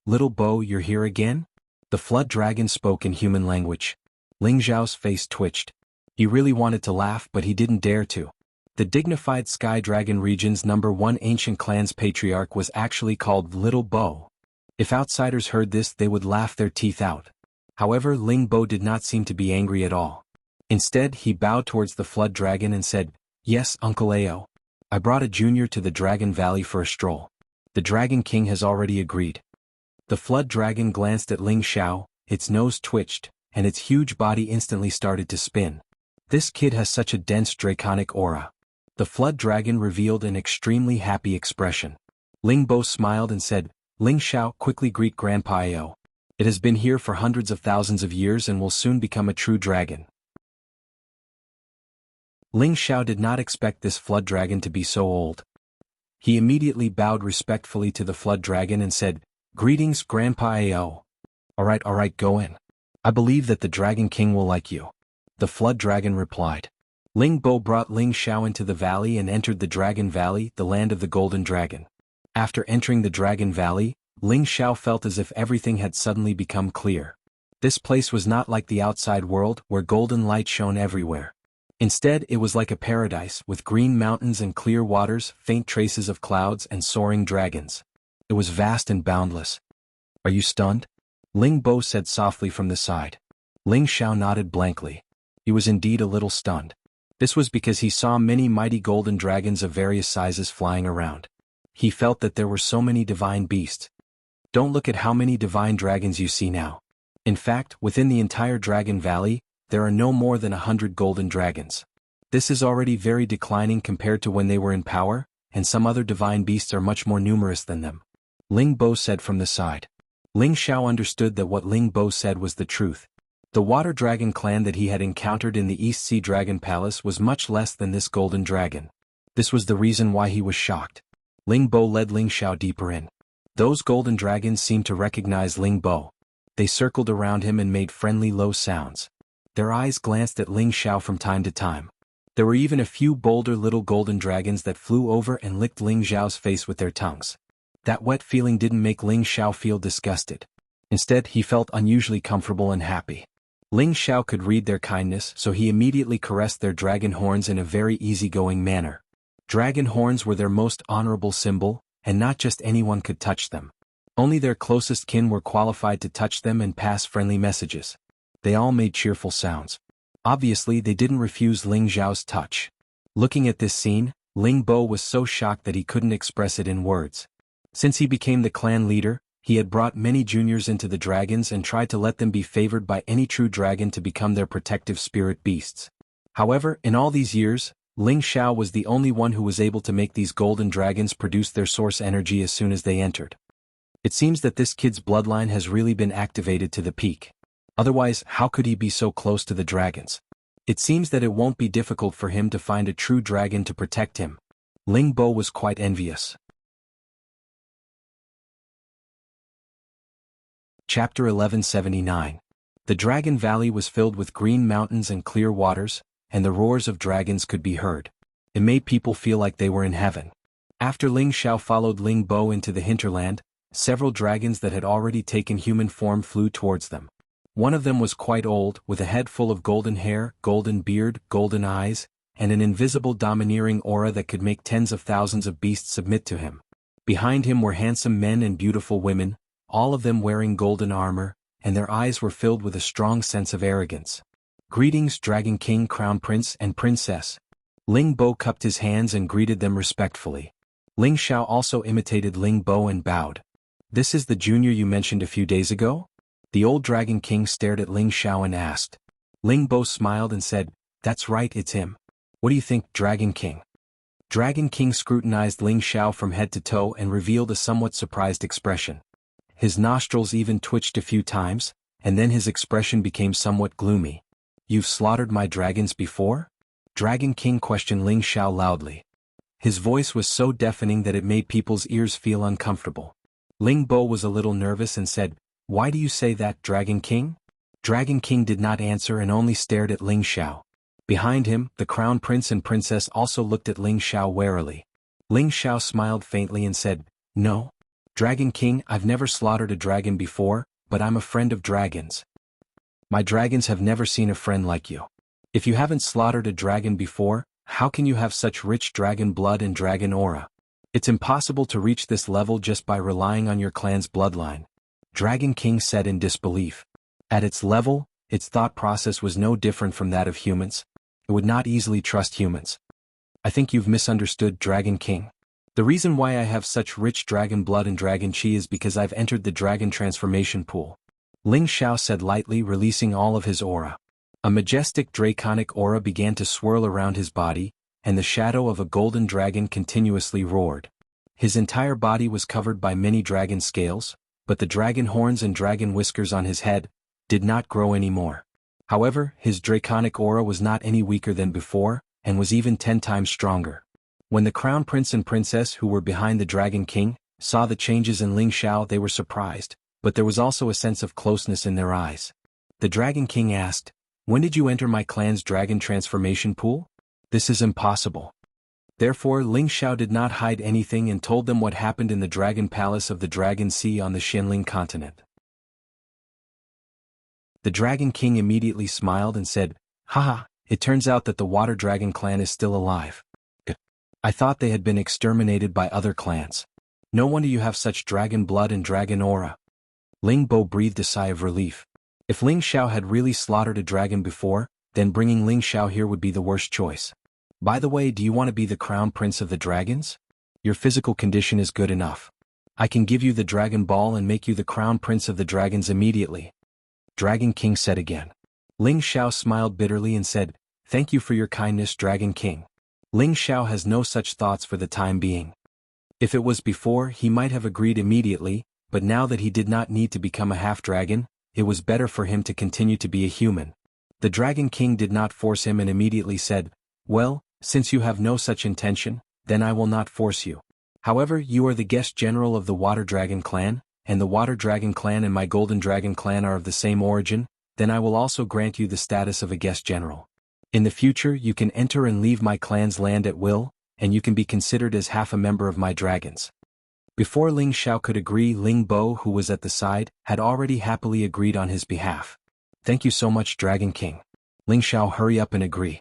"Little Bo, you're here again?" The flood dragon spoke in human language. Ling Xiao's face twitched. He really wanted to laugh, but he didn't dare to. The dignified Sky Dragon region's #1 ancient clan's patriarch was actually called Little Bo. If outsiders heard this, they would laugh their teeth out. However, Ling Bo did not seem to be angry at all. Instead, he bowed towards the flood dragon and said, "Yes, Uncle Ao. I brought a junior to the Dragon Valley for a stroll. The Dragon King has already agreed." The flood dragon glanced at Ling Xiao, its nose twitched, and its huge body instantly started to spin. "This kid has such a dense draconic aura." The flood dragon revealed an extremely happy expression. Ling Bo smiled and said, "Ling Xiao, quickly greet Grandpa Ao. It has been here for hundreds of thousands of years and will soon become a true dragon." Ling Xiao did not expect this flood dragon to be so old. He immediately bowed respectfully to the flood dragon and said, "Greetings, Grandpa Ao. Alright, go in. I believe that the Dragon King will like you." The flood dragon replied. Ling Bo brought Ling Xiao into the valley and entered the Dragon Valley, the land of the Golden Dragon. After entering the Dragon Valley, Ling Xiao felt as if everything had suddenly become clear. This place was not like the outside world, where golden light shone everywhere. Instead, it was like a paradise, with green mountains and clear waters, faint traces of clouds, and soaring dragons. It was vast and boundless. "Are you stunned?" Ling Bo said softly from the side. Ling Xiao nodded blankly. He was indeed a little stunned. This was because he saw many mighty golden dragons of various sizes flying around. He felt that there were so many divine beasts. Don't look at how many divine dragons you see now. In fact, within the entire Dragon Valley, there are no more than 100 golden dragons. This is already very declining compared to when they were in power, and some other divine beasts are much more numerous than them. Ling Bo said from the side. Ling Xiao understood that what Ling Bo said was the truth. The water dragon clan that he had encountered in the East Sea Dragon Palace was much less than this golden dragon. This was the reason why he was shocked. Ling Bo led Ling Xiao deeper in. Those golden dragons seemed to recognize Ling Bo. They circled around him and made friendly low sounds. Their eyes glanced at Ling Xiao from time to time. There were even a few bolder little golden dragons that flew over and licked Ling Xiao's face with their tongues. That wet feeling didn't make Ling Xiao feel disgusted. Instead, he felt unusually comfortable and happy. Ling Xiao could read their kindness, so he immediately caressed their dragon horns in a very easygoing manner. Dragon horns were their most honorable symbol, and not just anyone could touch them. Only their closest kin were qualified to touch them and pass friendly messages. They all made cheerful sounds. Obviously, they didn't refuse Ling Xiao's touch. Looking at this scene, Ling Bo was so shocked that he couldn't express it in words. Since he became the clan leader, He had brought many juniors into the dragons and tried to let them be favored by any true dragon to become their protective spirit beasts. However, in all these years, Ling Xiao was the only one who was able to make these golden dragons produce their source energy as soon as they entered. It seems that this kid's bloodline has really been activated to the peak. Otherwise, how could he be so close to the dragons? It seems that it won't be difficult for him to find a true dragon to protect him. Ling Bo was quite envious. Chapter 1179. The Dragon Valley was filled with green mountains and clear waters, and the roars of dragons could be heard. It made people feel like they were in heaven. After Ling Xiao followed Ling Bo into the hinterland, several dragons that had already taken human form flew towards them. One of them was quite old, with a head full of golden hair, golden beard, golden eyes, and an invisible domineering aura that could make tens of thousands of beasts submit to him. Behind him were handsome men and beautiful women, all of them wearing golden armor, and their eyes were filled with a strong sense of arrogance. Greetings, Dragon King, Crown Prince, and Princess. Ling Bo cupped his hands and greeted them respectfully. Ling Xiao also imitated Ling Bo and bowed. This is the junior you mentioned a few days ago? The old Dragon King stared at Ling Xiao and asked. Ling Bo smiled and said, "That's right, it's him. What do you think, Dragon King?" Dragon King scrutinized Ling Xiao from head to toe and revealed a somewhat surprised expression. His nostrils even twitched a few times, and then his expression became somewhat gloomy. "You've slaughtered my dragons before?" Dragon King questioned Ling Xiao loudly. His voice was so deafening that it made people's ears feel uncomfortable. Ling Bo was a little nervous and said, "Why do you say that, Dragon King?" Dragon King did not answer and only stared at Ling Xiao. Behind him, the Crown Prince and Princess also looked at Ling Xiao warily. Ling Xiao smiled faintly and said, "No. Dragon King, I've never slaughtered a dragon before, but I'm a friend of dragons. My dragons have never seen a friend like you. If you haven't slaughtered a dragon before, how can you have such rich dragon blood and dragon aura? It's impossible to reach this level just by relying on your clan's bloodline." Dragon King said in disbelief. At its level, its thought process was no different from that of humans. It would not easily trust humans. "I think you've misunderstood, Dragon King. The reason why I have such rich dragon blood and dragon chi is because I've entered the dragon transformation pool," Ling Xiao said lightly, releasing all of his aura. A majestic draconic aura began to swirl around his body, and the shadow of a golden dragon continuously roared. His entire body was covered by many dragon scales, but the dragon horns and dragon whiskers on his head did not grow anymore. However, his draconic aura was not any weaker than before, and was even 10 times stronger. When the Crown Prince and Princess who were behind the Dragon King saw the changes in Ling Xiao, they were surprised, but there was also a sense of closeness in their eyes. The Dragon King asked, "When did you enter my clan's dragon transformation pool?" "This is impossible." Therefore Ling Xiao did not hide anything and told them what happened in the Dragon Palace of the Dragon Sea on the Xianling continent. The Dragon King immediately smiled and said, "Haha, it turns out that the Water Dragon clan is still alive. I thought they had been exterminated by other clans. No wonder you have such dragon blood and dragon aura." Ling Bo breathed a sigh of relief. If Ling Xiao had really slaughtered a dragon before, then bringing Ling Xiao here would be the worst choice. "By the way, do you want to be the Crown Prince of the Dragons? Your physical condition is good enough. I can give you the Dragon Ball and make you the Crown Prince of the Dragons immediately," Dragon King said again. Ling Xiao smiled bitterly and said, "Thank you for your kindness, Dragon King. Ling Xiao has no such thoughts for the time being. If it was before, he might have agreed immediately, but now that he did not need to become a half-dragon, it was better for him to continue to be a human." The Dragon King did not force him and immediately said, "Well, since you have no such intention, then I will not force you. However, you are the guest general of the Water Dragon clan, and the Water Dragon clan and my Golden Dragon clan are of the same origin, then I will also grant you the status of a guest general. In the future you can enter and leave my clan's land at will, and you can be considered as half a member of my dragons." Before Ling Xiao could agree, Ling Bo, who was at the side, had already happily agreed on his behalf. "Thank you so much, Dragon King. Ling Xiao, hurry up and agree."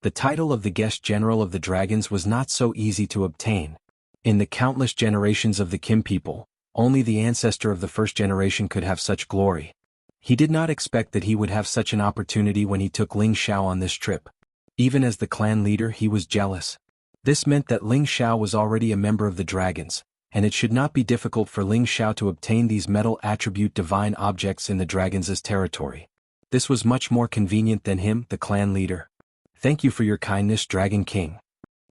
The title of the guest general of the dragons was not so easy to obtain. In the countless generations of the Kim people, only the ancestor of the first generation could have such glory. He did not expect that he would have such an opportunity when he took Ling Xiao on this trip. Even as the clan leader, he was jealous. This meant that Ling Xiao was already a member of the dragons, and it should not be difficult for Ling Xiao to obtain these metal attribute divine objects in the dragon's territory. This was much more convenient than him, the clan leader. Thank you for your kindness, Dragon King.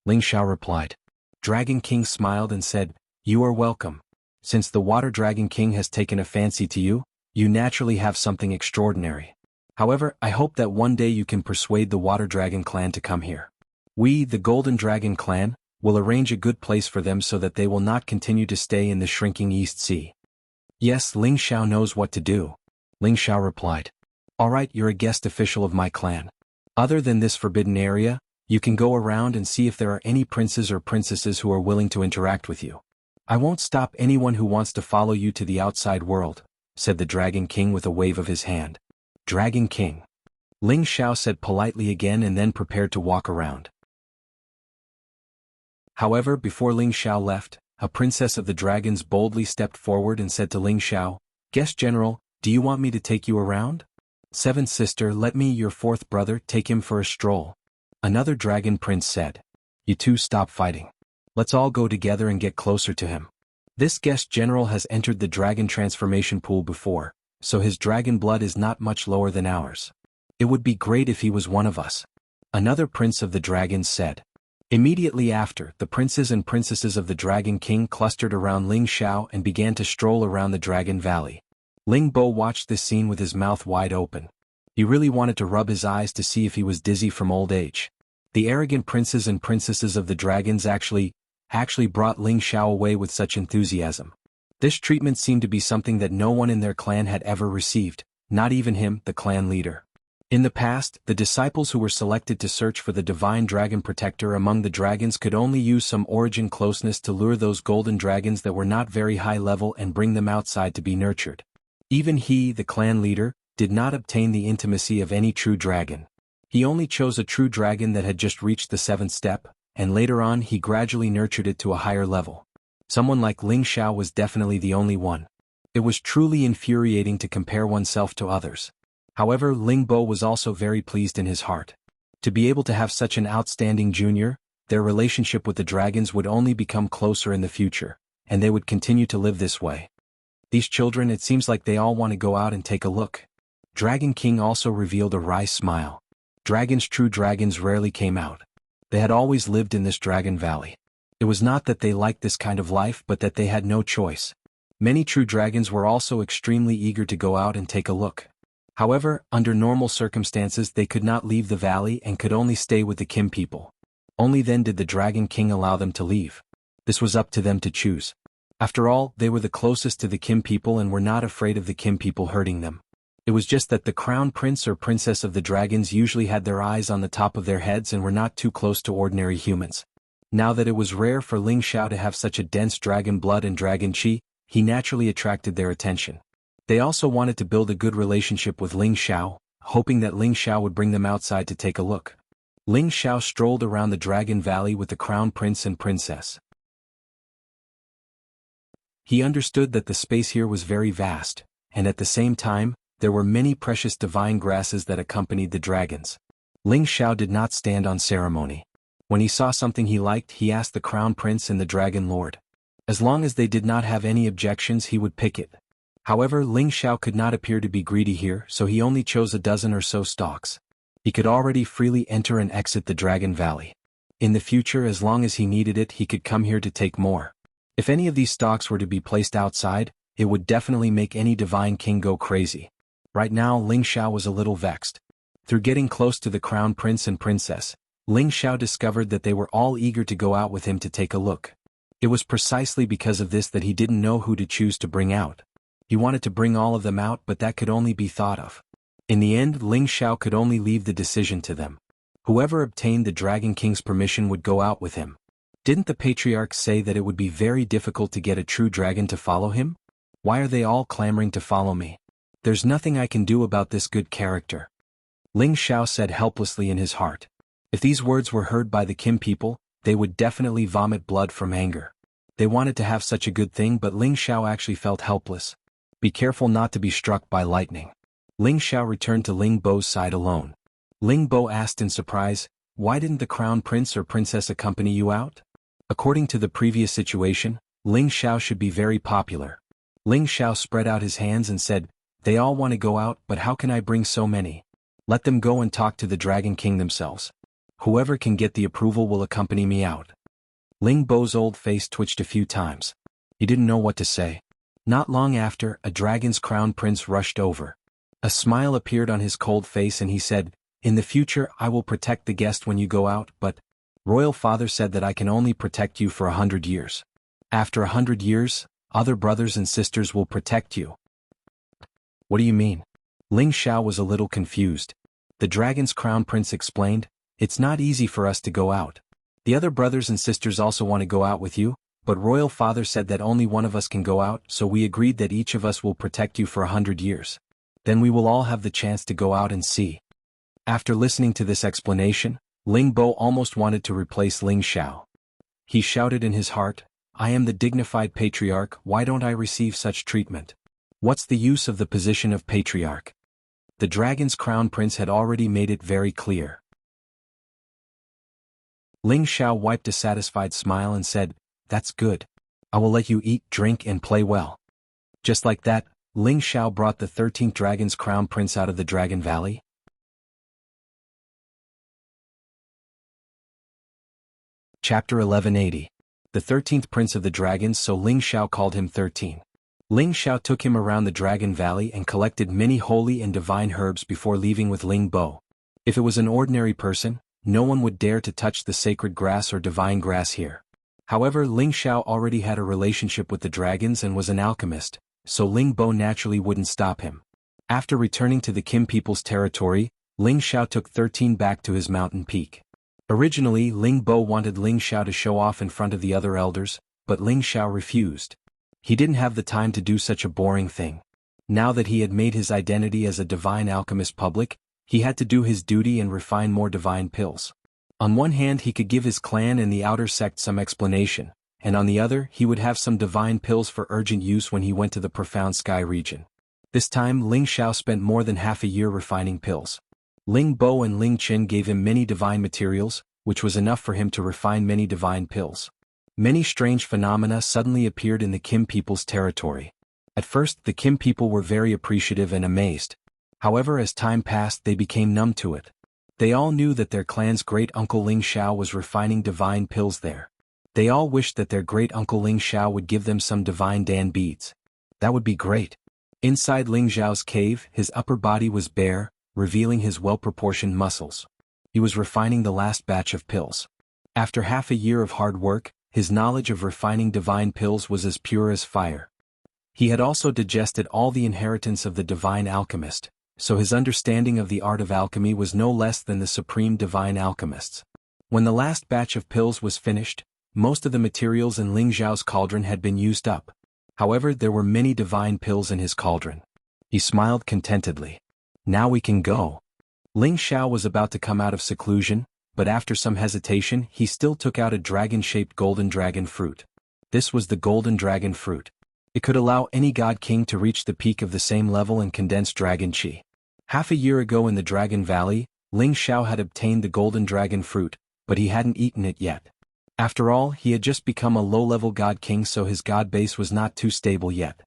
Ling Xiao replied. Dragon King smiled and said, You are welcome. Since the Water Dragon King has taken a fancy to you, you naturally have something extraordinary. However, I hope that one day you can persuade the Water Dragon clan to come here. We, the Golden Dragon clan, will arrange a good place for them so that they will not continue to stay in the shrinking East Sea. Yes, Ling Xiao knows what to do. Ling Xiao replied. Alright, you're a guest official of my clan. Other than this forbidden area, you can go around and see if there are any princes or princesses who are willing to interact with you. I won't stop anyone who wants to follow you to the outside world, said the Dragon King with a wave of his hand. Dragon King. Ling Xiao said politely again and then prepared to walk around. However, before Ling Xiao left, a princess of the dragons boldly stepped forward and said to Ling Xiao, Guest General, do you want me to take you around? Seventh sister, let me, your fourth brother, take him for a stroll. Another dragon prince said. You two stop fighting. Let's all go together and get closer to him. This guest general has entered the dragon transformation pool before, so his dragon blood is not much lower than ours. It would be great if he was one of us. Another prince of the dragons said. Immediately after, the princes and princesses of the Dragon King clustered around Ling Xiao and began to stroll around the Dragon Valley. Ling Bo watched this scene with his mouth wide open. He really wanted to rub his eyes to see if he was dizzy from old age. The arrogant princes and princesses of the dragons actually brought Ling Xiao away with such enthusiasm. This treatment seemed to be something that no one in their clan had ever received, not even him, the clan leader. In the past, the disciples who were selected to search for the divine dragon protector among the dragons could only use some origin closeness to lure those golden dragons that were not very high level and bring them outside to be nurtured. Even he, the clan leader, did not obtain the intimacy of any true dragon. He only chose a true dragon that had just reached the 7th step, and later on he gradually nurtured it to a higher level. Someone like Ling Xiao was definitely the only one. It was truly infuriating to compare oneself to others. However, Ling Bo was also very pleased in his heart. To be able to have such an outstanding junior, their relationship with the dragons would only become closer in the future, and they would continue to live this way. These children, it seems like they all want to go out and take a look. Dragon King also revealed a wry smile. True dragons rarely came out. They had always lived in this Dragon Valley. It was not that they liked this kind of life but that they had no choice. Many true dragons were also extremely eager to go out and take a look. However, under normal circumstances they could not leave the valley and could only stay with the Kim people. Only then did the Dragon King allow them to leave. This was up to them to choose. After all, they were the closest to the Kim people and were not afraid of the Kim people hurting them. It was just that the crown prince or princess of the dragons usually had their eyes on the top of their heads and were not too close to ordinary humans. Now that it was rare for Ling Xiao to have such a dense dragon blood and dragon chi, he naturally attracted their attention. They also wanted to build a good relationship with Ling Xiao, hoping that Ling Xiao would bring them outside to take a look. Ling Xiao strolled around the Dragon Valley with the crown prince and princess. He understood that the space here was very vast, and at the same time, there were many precious divine grasses that accompanied the dragons. Ling Xiao did not stand on ceremony. When he saw something he liked, he asked the crown prince and the dragon lord. As long as they did not have any objections, he would pick it. However, Ling Xiao could not appear to be greedy here, so he only chose a dozen or so stalks. He could already freely enter and exit the Dragon Valley. In the future, as long as he needed it, he could come here to take more. If any of these stalks were to be placed outside, it would definitely make any divine king go crazy. Right now, Ling Xiao was a little vexed. Through getting close to the crown prince and princess, Ling Xiao discovered that they were all eager to go out with him to take a look. It was precisely because of this that he didn't know who to choose to bring out. He wanted to bring all of them out, but that could only be thought of. In the end, Ling Xiao could only leave the decision to them. Whoever obtained the Dragon King's permission would go out with him. Didn't the patriarch say that it would be very difficult to get a true dragon to follow him? Why are they all clamoring to follow me? There's nothing I can do about this good character. Ling Xiao said helplessly in his heart. If these words were heard by the Kim people, they would definitely vomit blood from anger. They wanted to have such a good thing, but Ling Xiao actually felt helpless. Be careful not to be struck by lightning. Ling Xiao returned to Ling Bo's side alone. Ling Bo asked in surprise, why didn't the crown prince or princess accompany you out? According to the previous situation, Ling Xiao should be very popular. Ling Xiao spread out his hands and said, they all want to go out, but how can I bring so many? Let them go and talk to the Dragon King themselves. Whoever can get the approval will accompany me out. Ling Bo's old face twitched a few times. He didn't know what to say. Not long after, a dragon's crown prince rushed over. A smile appeared on his cold face and he said, in the future I will protect the guest when you go out, but Royal Father said that I can only protect you for 100 years. After 100 years, other brothers and sisters will protect you. What do you mean? Ling Xiao was a little confused. The dragon's crown prince explained, it's not easy for us to go out. The other brothers and sisters also want to go out with you, but Royal Father said that only one of us can go out, so we agreed that each of us will protect you for 100 years. Then we will all have the chance to go out and see. After listening to this explanation, Ling Bo almost wanted to replace Ling Xiao. He shouted in his heart, I am the dignified patriarch, why don't I receive such treatment? What's the use of the position of patriarch? The dragon's crown prince had already made it very clear. Ling Xiao wiped a satisfied smile and said, that's good. I will let you eat, drink and play well. Just like that, Ling Xiao brought the 13th dragon's crown prince out of the Dragon Valley. Chapter 1180. The 13th Prince of the Dragons, so Ling Xiao called him 13. Ling Xiao took him around the Dragon Valley and collected many holy and divine herbs before leaving with Ling Bo. If it was an ordinary person, no one would dare to touch the sacred grass or divine grass here. However, Ling Xiao already had a relationship with the dragons and was an alchemist, so Ling Bo naturally wouldn't stop him. After returning to the Kim people's territory, Ling Xiao took 13 back to his mountain peak. Originally, Ling Bo wanted Ling Xiao to show off in front of the other elders, but Ling Xiao refused. He didn't have the time to do such a boring thing. Now that he had made his identity as a divine alchemist public, he had to do his duty and refine more divine pills. On one hand he could give his clan and the outer sect some explanation, and on the other he would have some divine pills for urgent use when he went to the profound sky region. This time Ling Xiao spent more than half a year refining pills. Ling Bo and Ling Qin gave him many divine materials, which was enough for him to refine many divine pills. Many strange phenomena suddenly appeared in the Kim people's territory. At first the Kim people were very appreciative and amazed. However, as time passed they became numb to it. They all knew that their clan's great-uncle Ling Xiao was refining divine pills there. They all wished that their great-uncle Ling Xiao would give them some divine Dan beads. That would be great. Inside Ling Xiao's cave, his upper body was bare, revealing his well-proportioned muscles. He was refining the last batch of pills. After half a year of hard work, his knowledge of refining divine pills was as pure as fire. He had also digested all the inheritance of the divine alchemist, so his understanding of the art of alchemy was no less than the supreme divine alchemist's. When the last batch of pills was finished, most of the materials in Ling Xiao's cauldron had been used up. However, there were many divine pills in his cauldron. He smiled contentedly. Now we can go. Ling Xiao was about to come out of seclusion, but after some hesitation he still took out a dragon-shaped golden dragon fruit. This was the golden dragon fruit. It could allow any god king to reach the peak of the same level and condense dragon chi. Half a year ago in the Dragon Valley, Ling Xiao had obtained the golden dragon fruit, but he hadn't eaten it yet. After all, he had just become a low-level god king, so his god base was not too stable yet.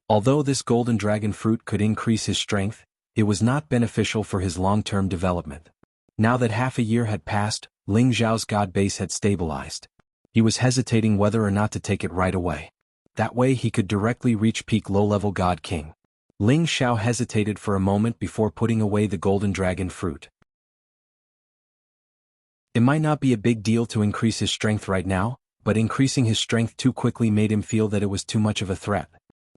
Although this golden dragon fruit could increase his strength, it was not beneficial for his long-term development. Now that half a year had passed, Ling Xiao's god base had stabilized. He was hesitating whether or not to take it right away. That way he could directly reach peak low-level god king. Ling Xiao hesitated for a moment before putting away the golden dragon fruit. It might not be a big deal to increase his strength right now, but increasing his strength too quickly made him feel that it was too much of a threat.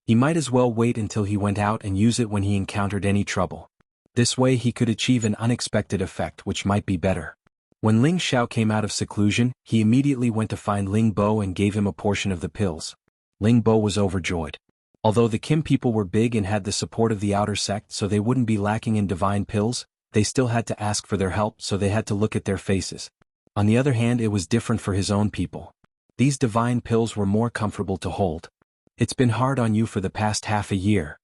He might as well wait until he went out and use it when he encountered any trouble. This way he could achieve an unexpected effect which might be better. When Ling Xiao came out of seclusion, he immediately went to find Ling Bo and gave him a portion of the pills. Ling Bo was overjoyed. Although the Kim people were big and had the support of the outer sect so they wouldn't be lacking in divine pills, they still had to ask for their help, so they had to look at their faces. On the other hand, it was different for his own people. These divine pills were more comfortable to hold. It's been hard on you for the past half a year.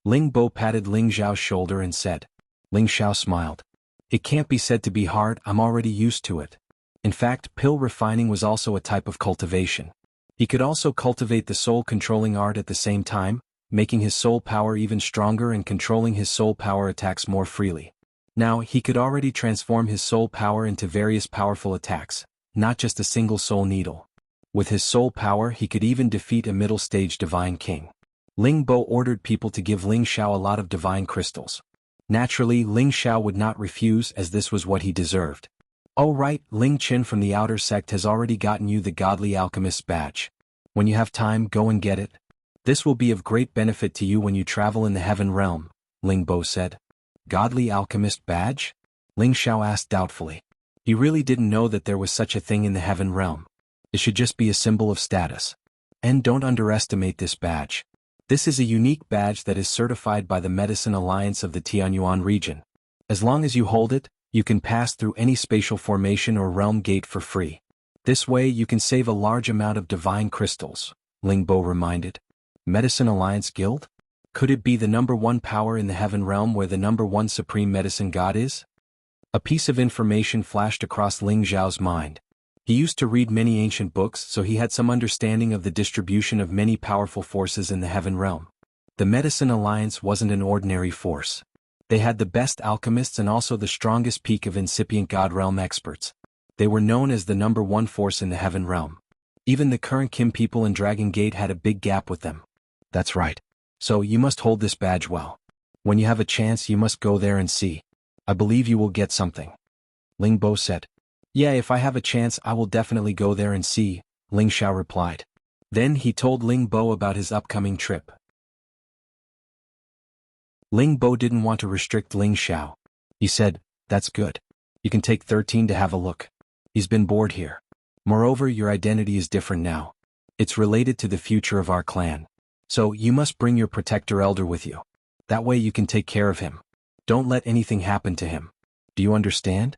Ling Bo patted Ling Xiao's shoulder and said. Ling Xiao smiled. It can't be said to be hard, I'm already used to it. In fact, pill refining was also a type of cultivation. He could also cultivate the soul-controlling art at the same time, making his soul power even stronger and controlling his soul power attacks more freely. Now, he could already transform his soul power into various powerful attacks, not just a single soul needle. With his soul power he could even defeat a middle-stage divine king. Ling Bo ordered people to give Ling Xiao a lot of divine crystals. Naturally, Ling Xiao would not refuse as this was what he deserved. Oh right, Ling Qin from the outer sect has already gotten you the Godly Alchemist's badge. When you have time, go and get it. This will be of great benefit to you when you travel in the heaven realm, Ling Bo said. Godly Alchemist badge? Ling Xiao asked doubtfully. He really didn't know that there was such a thing in the heaven realm. It should just be a symbol of status. And don't underestimate this badge. This is a unique badge that is certified by the Medicine Alliance of the Tianyuan region. As long as you hold it, you can pass through any spatial formation or realm gate for free. This way you can save a large amount of divine crystals, Ling Bo reminded. Medicine Alliance Guild? Could it be the #1 power in the heaven realm where the #1 supreme medicine god is? A piece of information flashed across Ling Xiao's mind. He used to read many ancient books, so he had some understanding of the distribution of many powerful forces in the heaven realm. The Medicine Alliance wasn't an ordinary force. They had the best alchemists and also the strongest peak of incipient god realm experts. They were known as the #1 force in the heaven realm. Even the current Kim people in Dragon Gate had a big gap with them. That's right. So you must hold this badge well. When you have a chance you must go there and see. I believe you will get something. Ling Bo said. Yeah, if I have a chance I will definitely go there and see, Ling Xiao replied. Then he told Ling Bo about his upcoming trip. Ling Bo didn't want to restrict Ling Xiao. He said, that's good. You can take 13 to have a look. He's been bored here. Moreover, your identity is different now. It's related to the future of our clan. So you must bring your protector elder with you. That way you can take care of him. Don't let anything happen to him. Do you understand?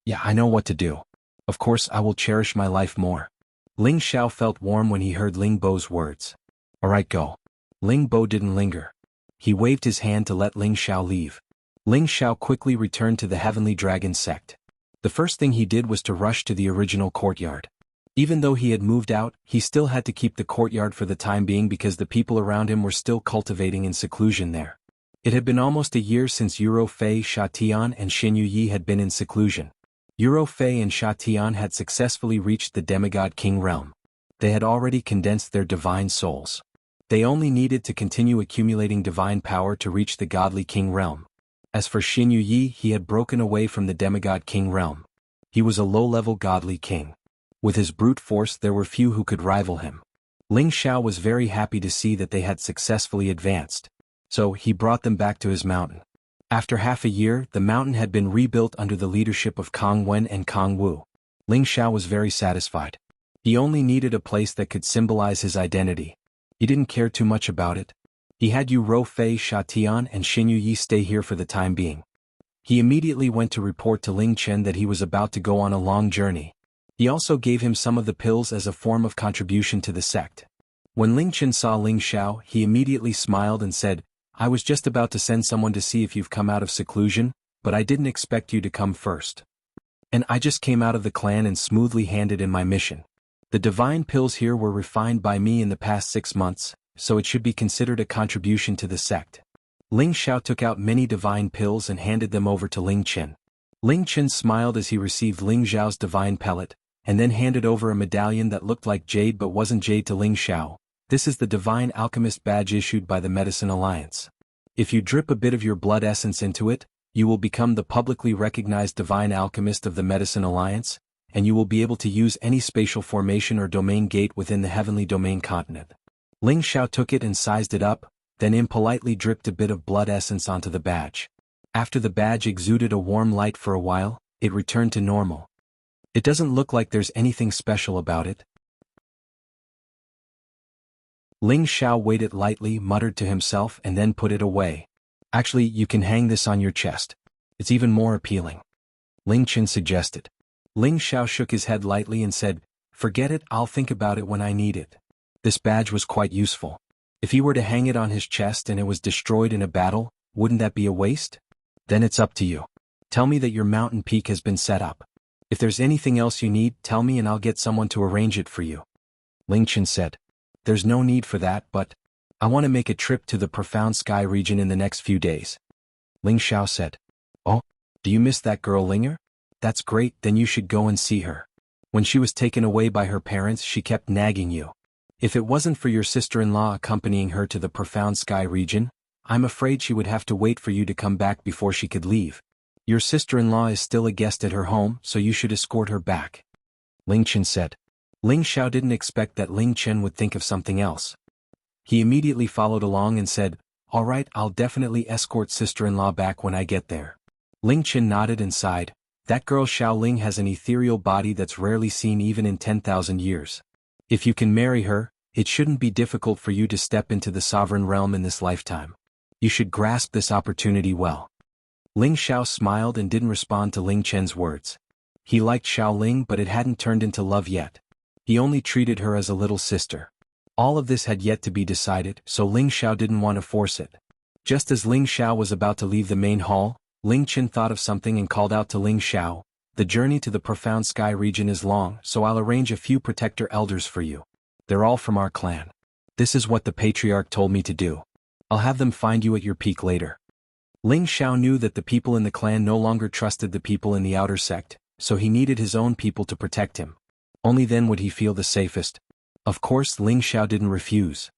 Yeah, I know what to do. Of course I will cherish my life more. Ling Xiao felt warm when he heard Ling Bo's words. Alright, go. Ling Bo didn't linger. He waved his hand to let Ling Xiao leave. Ling Xiao quickly returned to the Heavenly Dragon sect. The first thing he did was to rush to the original courtyard. Even though he had moved out, he still had to keep the courtyard for the time being because the people around him were still cultivating in seclusion there. It had been almost a year since Euro Fei, Sha Tian and Xin Yi had been in seclusion. Euro Fei and Sha Tian had successfully reached the demigod king realm. They had already condensed their divine souls. They only needed to continue accumulating divine power to reach the godly king realm. As for Xin Yi, he had broken away from the demigod king realm. He was a low-level godly king. With his brute force there were few who could rival him. Ling Xiao was very happy to see that they had successfully advanced. So he brought them back to his mountain. After half a year, the mountain had been rebuilt under the leadership of Kong Wen and Kong Wu. Ling Xiao was very satisfied. He only needed a place that could symbolize his identity. He didn't care too much about it. He had Yu Rou Fei, Sha Tian and Xin Yi stay here for the time being. He immediately went to report to Ling Chen that he was about to go on a long journey. He also gave him some of the pills as a form of contribution to the sect. When Ling Chen saw Ling Xiao, he immediately smiled and said, I was just about to send someone to see if you've come out of seclusion, but I didn't expect you to come first. And I just came out of the clan and smoothly handed in my mission. The divine pills here were refined by me in the past 6 months, so it should be considered a contribution to the sect. Ling Xiao took out many divine pills and handed them over to Ling Chen. Ling Chen smiled as he received Ling Xiao's divine pellet, and then handed over a medallion that looked like jade but wasn't jade to Ling Xiao. This is the Divine Alchemist badge issued by the Medicine Alliance. If you drip a bit of your blood essence into it, you will become the publicly recognized Divine Alchemist of the Medicine Alliance, and you will be able to use any spatial formation or domain gate within the Heavenly Domain continent. Ling Xiao took it and sized it up, then impolitely dripped a bit of blood essence onto the badge. After the badge exuded a warm light for a while, it returned to normal. It doesn't look like there's anything special about it. Ling Xiao weighed it lightly, muttered to himself and then put it away. Actually, you can hang this on your chest. It's even more appealing. Ling Chen suggested. Ling Xiao shook his head lightly and said, forget it, I'll think about it when I need it. This badge was quite useful. If he were to hang it on his chest and it was destroyed in a battle, wouldn't that be a waste? Then it's up to you. Tell me that your mountain peak has been set up. If there's anything else you need, tell me and I'll get someone to arrange it for you. Ling Chen said. There's no need for that, but I want to make a trip to the profound sky region in the next few days. Ling Xiao said. Oh, do you miss that girl Linger? That's great, then you should go and see her. When she was taken away by her parents, she kept nagging you. If it wasn't for your sister-in-law accompanying her to the profound sky region, I'm afraid she would have to wait for you to come back before she could leave. Your sister-in-law is still a guest at her home, so you should escort her back. Ling Chen said. Ling Xiao didn't expect that Ling Chen would think of something else. He immediately followed along and said, All right, I'll definitely escort sister-in-law back when I get there. Ling Chen nodded and sighed. That girl Xiaoling has an ethereal body that's rarely seen even in 10,000 years. If you can marry her, it shouldn't be difficult for you to step into the sovereign realm in this lifetime. You should grasp this opportunity well. Ling Xiao smiled and didn't respond to Ling Chen's words. He liked Xiaoling, but it hadn't turned into love yet. He only treated her as a little sister. All of this had yet to be decided, so Ling Xiao didn't want to force it. Just as Ling Xiao was about to leave the main hall, Ling Chen thought of something and called out to Ling Xiao, The journey to the profound sky region is long, so I'll arrange a few protector elders for you. They're all from our clan. This is what the patriarch told me to do. I'll have them find you at your peak later. Ling Xiao knew that the people in the clan no longer trusted the people in the outer sect, so he needed his own people to protect him. Only then would he feel the safest. Of course, Ling Xiao didn't refuse.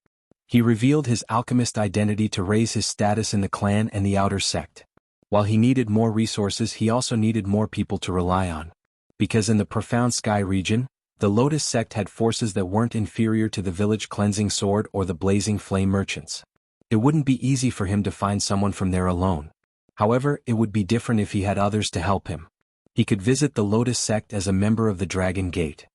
He revealed his alchemist identity to raise his status in the clan and the outer sect. While he needed more resources, he also needed more people to rely on. Because in the profound sky region, the Lotus sect had forces that weren't inferior to the village cleansing sword or the blazing flame merchants. It wouldn't be easy for him to find someone from there alone. However, it would be different if he had others to help him. He could visit the Lotus sect as a member of the Dragon Gate.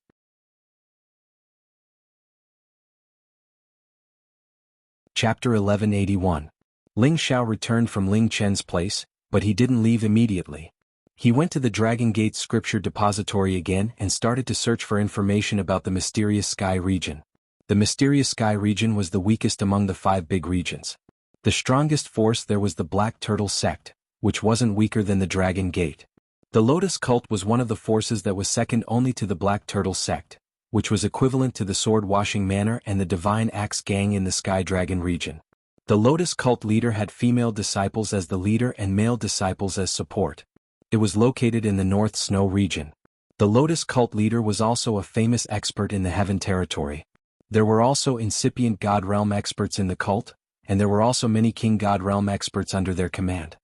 Chapter 1181. Ling Xiao returned from Ling Chen's place, but he didn't leave immediately. He went to the Dragon Gate scripture depository again and started to search for information about the mysterious sky region. The mysterious sky region was the weakest among the 5 big regions. The strongest force there was the Black Turtle sect, which wasn't weaker than the Dragon Gate. The Lotus cult was one of the forces that was second only to the Black Turtle sect, which was equivalent to the Sword-Washing Manor and the Divine Axe Gang in the Sky Dragon region. The Lotus cult leader had female disciples as the leader and male disciples as support. It was located in the North Snow region. The Lotus cult leader was also a famous expert in the Heaven territory. There were also incipient God Realm experts in the cult, and there were also many King God Realm experts under their command.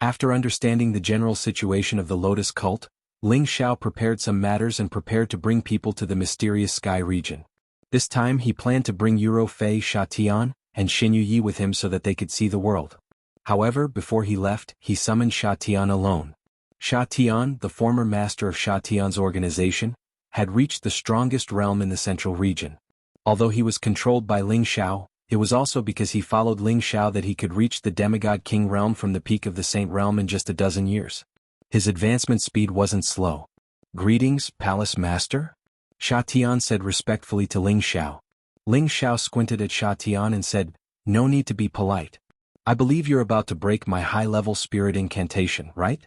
After understanding the general situation of the Lotus cult, Ling Xiao prepared some matters and prepared to bring people to the mysterious sky region. This time he planned to bring Yuro Fei Shatian and Xinyu Yi with him so that they could see the world. However, before he left, he summoned Shatian alone. Shatian, the former master of Shatian's organization, had reached the strongest realm in the central region. Although he was controlled by Ling Xiao, it was also because he followed Ling Xiao that he could reach the demigod king realm from the peak of the Saint realm in just a dozen years. His advancement speed wasn't slow. Greetings, Palace Master? Shatian said respectfully to Ling Xiao. Ling Xiao squinted at Shatian and said, No need to be polite. I believe you're about to break my high-level spirit incantation, right?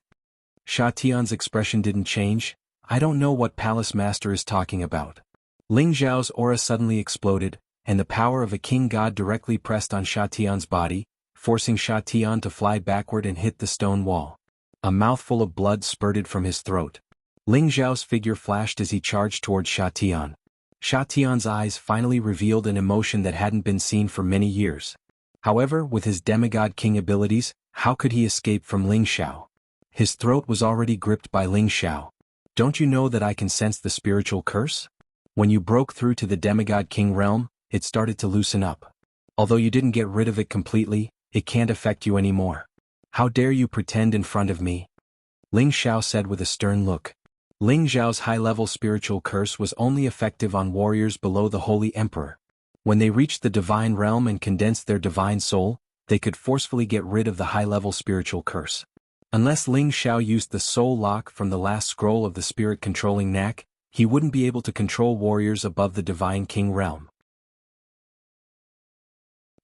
Shatian's expression didn't change. I don't know what Palace Master is talking about. Ling Xiao's aura suddenly exploded, and the power of a king god directly pressed on Shatian's body, forcing Shatian to fly backward and hit the stone wall. A mouthful of blood spurted from his throat. Ling Xiao's figure flashed as he charged toward Shatian. Shatian's eyes finally revealed an emotion that hadn't been seen for many years. However, with his demigod king abilities, how could he escape from Ling Xiao? His throat was already gripped by Ling Xiao. Don't you know that I can sense the spiritual curse? When you broke through to the demigod king realm, it started to loosen up. Although you didn't get rid of it completely, it can't affect you anymore. How dare you pretend in front of me? Ling Xiao said with a stern look. Ling Xiao's high-level spiritual curse was only effective on warriors below the Holy Emperor. When they reached the divine realm and condensed their divine soul, they could forcefully get rid of the high-level spiritual curse. Unless Ling Xiao used the soul lock from the last scroll of the spirit-controlling knack, he wouldn't be able to control warriors above the divine king realm.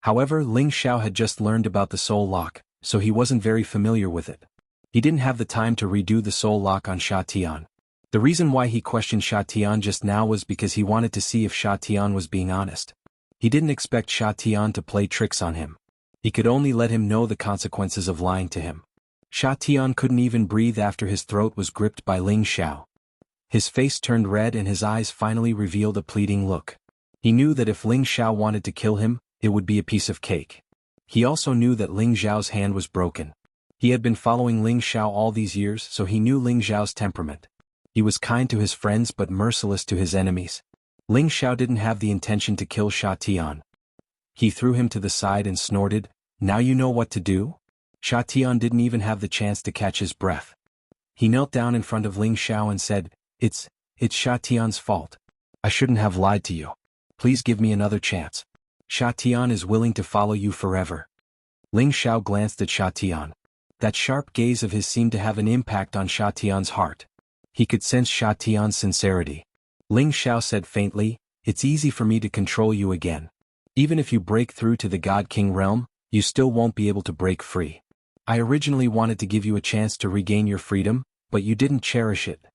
However, Ling Xiao had just learned about the soul lock, so he wasn't very familiar with it. He didn't have the time to redo the soul lock on Shatian. The reason why he questioned Sha Tian just now was because he wanted to see if Sha Tian was being honest. He didn't expect Sha Tian to play tricks on him. He could only let him know the consequences of lying to him. Sha Tian couldn't even breathe after his throat was gripped by Ling Xiao. His face turned red and his eyes finally revealed a pleading look. He knew that if Ling Xiao wanted to kill him, it would be a piece of cake. He also knew that Ling Xiao's hand was broken. He had been following Ling Xiao all these years, so he knew Ling Xiao's temperament. He was kind to his friends but merciless to his enemies. Ling Xiao didn't have the intention to kill Sha Tian. He threw him to the side and snorted, "Now you know what to do?" Sha Tian didn't even have the chance to catch his breath. He knelt down in front of Ling Xiao and said, It's Sha Tian's fault. I shouldn't have lied to you. Please give me another chance. Sha Tian is willing to follow you forever." Ling Xiao glanced at Sha Tian. That sharp gaze of his seemed to have an impact on Sha Tian's heart. He could sense Sha Tian's sincerity. Ling Xiao said faintly, "It's easy for me to control you again. Even if you break through to the God King realm, you still won't be able to break free. I originally wanted to give you a chance to regain your freedom, but you didn't cherish it."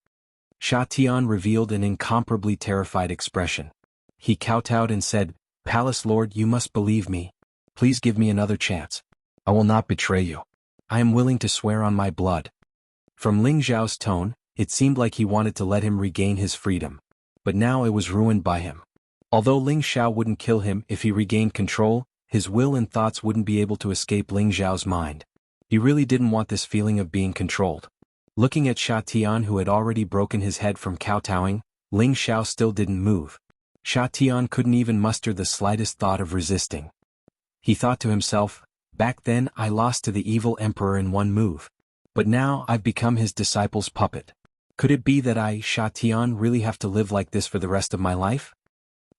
Sha Tian revealed an incomparably terrified expression. He kowtowed and said, "Palace Lord, you must believe me. Please give me another chance. I will not betray you. I am willing to swear on my blood." From Ling Xiao's tone, it seemed like he wanted to let him regain his freedom. But now it was ruined by him. Although Ling Xiao wouldn't kill him if he regained control, his will and thoughts wouldn't be able to escape Ling Xiao's mind. He really didn't want this feeling of being controlled. Looking at Sha Tian, who had already broken his head from kowtowing, Ling Xiao still didn't move. Sha Tian couldn't even muster the slightest thought of resisting. He thought to himself, "Back then I lost to the evil emperor in one move. But now I've become his disciple's puppet. Could it be that I, Sha Tian, really have to live like this for the rest of my life?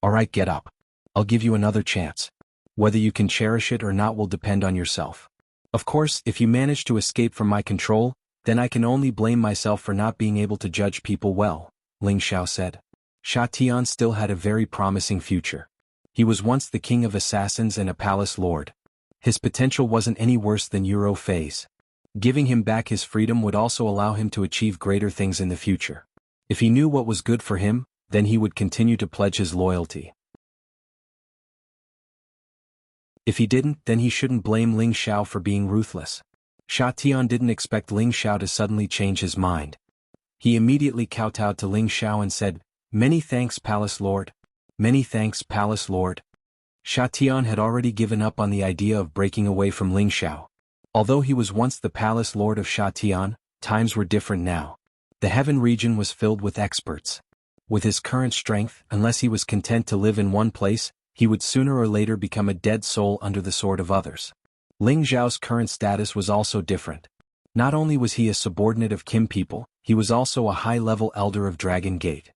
Alright, get up. I'll give you another chance. Whether you can cherish it or not will depend on yourself. Of course, if you manage to escape from my control, then I can only blame myself for not being able to judge people well," Ling Xiao said. Sha Tian still had a very promising future. He was once the king of assassins and a palace lord. His potential wasn't any worse than Euro Fei's. Giving him back his freedom would also allow him to achieve greater things in the future. If he knew what was good for him, then he would continue to pledge his loyalty. If he didn't, then he shouldn't blame Ling Xiao for being ruthless. Sha Tian didn't expect Ling Xiao to suddenly change his mind. He immediately kowtowed to Ling Xiao and said, "Many thanks, Palace Lord. Many thanks, Palace Lord." Sha Tian had already given up on the idea of breaking away from Ling Xiao. Although he was once the Palace Lord of Sha Tian, times were different now. The Heaven region was filled with experts. With his current strength, unless he was content to live in one place, he would sooner or later become a dead soul under the sword of others. Ling Xiao's current status was also different. Not only was he a subordinate of Kim people, he was also a high-level elder of Dragon Gate.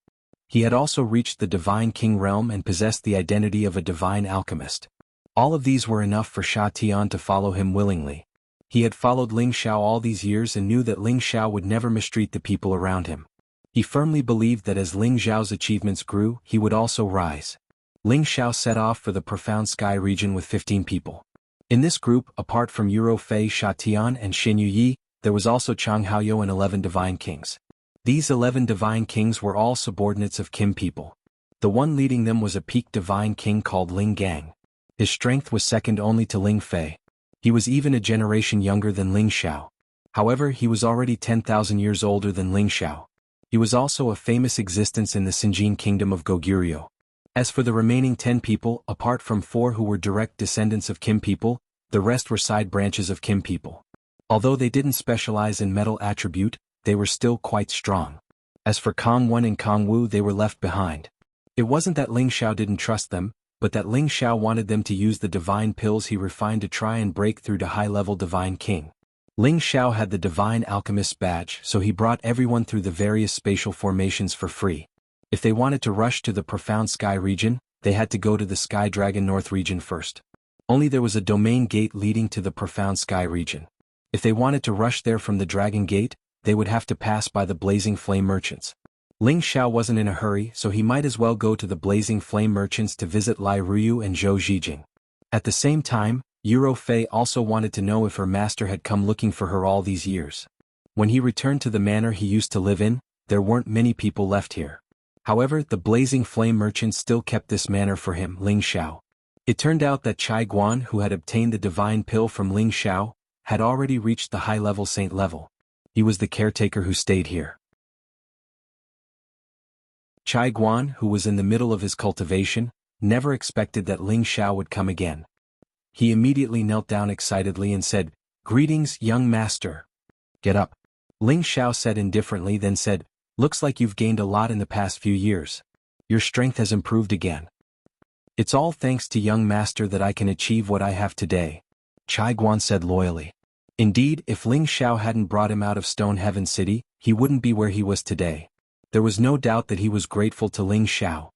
He had also reached the Divine King realm and possessed the identity of a divine alchemist. All of these were enough for Sha Tian to follow him willingly. He had followed Ling Xiao all these years and knew that Ling Xiao would never mistreat the people around him. He firmly believed that as Ling Xiao's achievements grew, he would also rise. Ling Xiao set off for the Profound Sky region with 15 people. In this group, apart from Euro Fei, Sha Tian, and Xin Yuyi, there was also Chang Haoyou and 11 divine kings. These 11 divine kings were all subordinates of Kim people. The one leading them was a peak divine king called Ling Gang. His strength was second only to Ling Fei. He was even a generation younger than Ling Xiao. However, he was already 10,000 years older than Ling Xiao. He was also a famous existence in the Sinjin kingdom of Goguryeo. As for the remaining 10 people, apart from 4 who were direct descendants of Kim people, the rest were side branches of Kim people. Although they didn't specialize in metal attribute, they were still quite strong. As for Kong Wen and Kong Wu, they were left behind. It wasn't that Ling Xiao didn't trust them, but that Ling Xiao wanted them to use the divine pills he refined to try and break through to high-level divine king. Ling Xiao had the divine alchemist's badge, so he brought everyone through the various spatial formations for free. If they wanted to rush to the Profound Sky region, they had to go to the Sky Dragon North region first. Only there was a domain gate leading to the Profound Sky region. If they wanted to rush there from the Dragon Gate, they would have to pass by the Blazing Flame merchants. Ling Xiao wasn't in a hurry, so he might as well go to the Blazing Flame merchants to visit Lai Ruyu and Zhou Zhijing. At the same time, Euro Fei also wanted to know if her master had come looking for her all these years. When he returned to the manor he used to live in, there weren't many people left here. However, the blazing flame merchant still kept this manner for him, Ling Xiao. It turned out that Chai Guan, who had obtained the divine pill from Ling Xiao, had already reached the high-level saint level. He was the caretaker who stayed here. Chai Guan, who was in the middle of his cultivation, never expected that Ling Xiao would come again. He immediately knelt down excitedly and said, "Greetings, young master." "Get up." Ling Xiao said indifferently, then said, "Looks like you've gained a lot in the past few years. Your strength has improved again." "It's all thanks to young master that I can achieve what I have today," Chai Guan said loyally. Indeed, if Ling Xiao hadn't brought him out of Stone Heaven City, he wouldn't be where he was today. There was no doubt that he was grateful to Ling Xiao.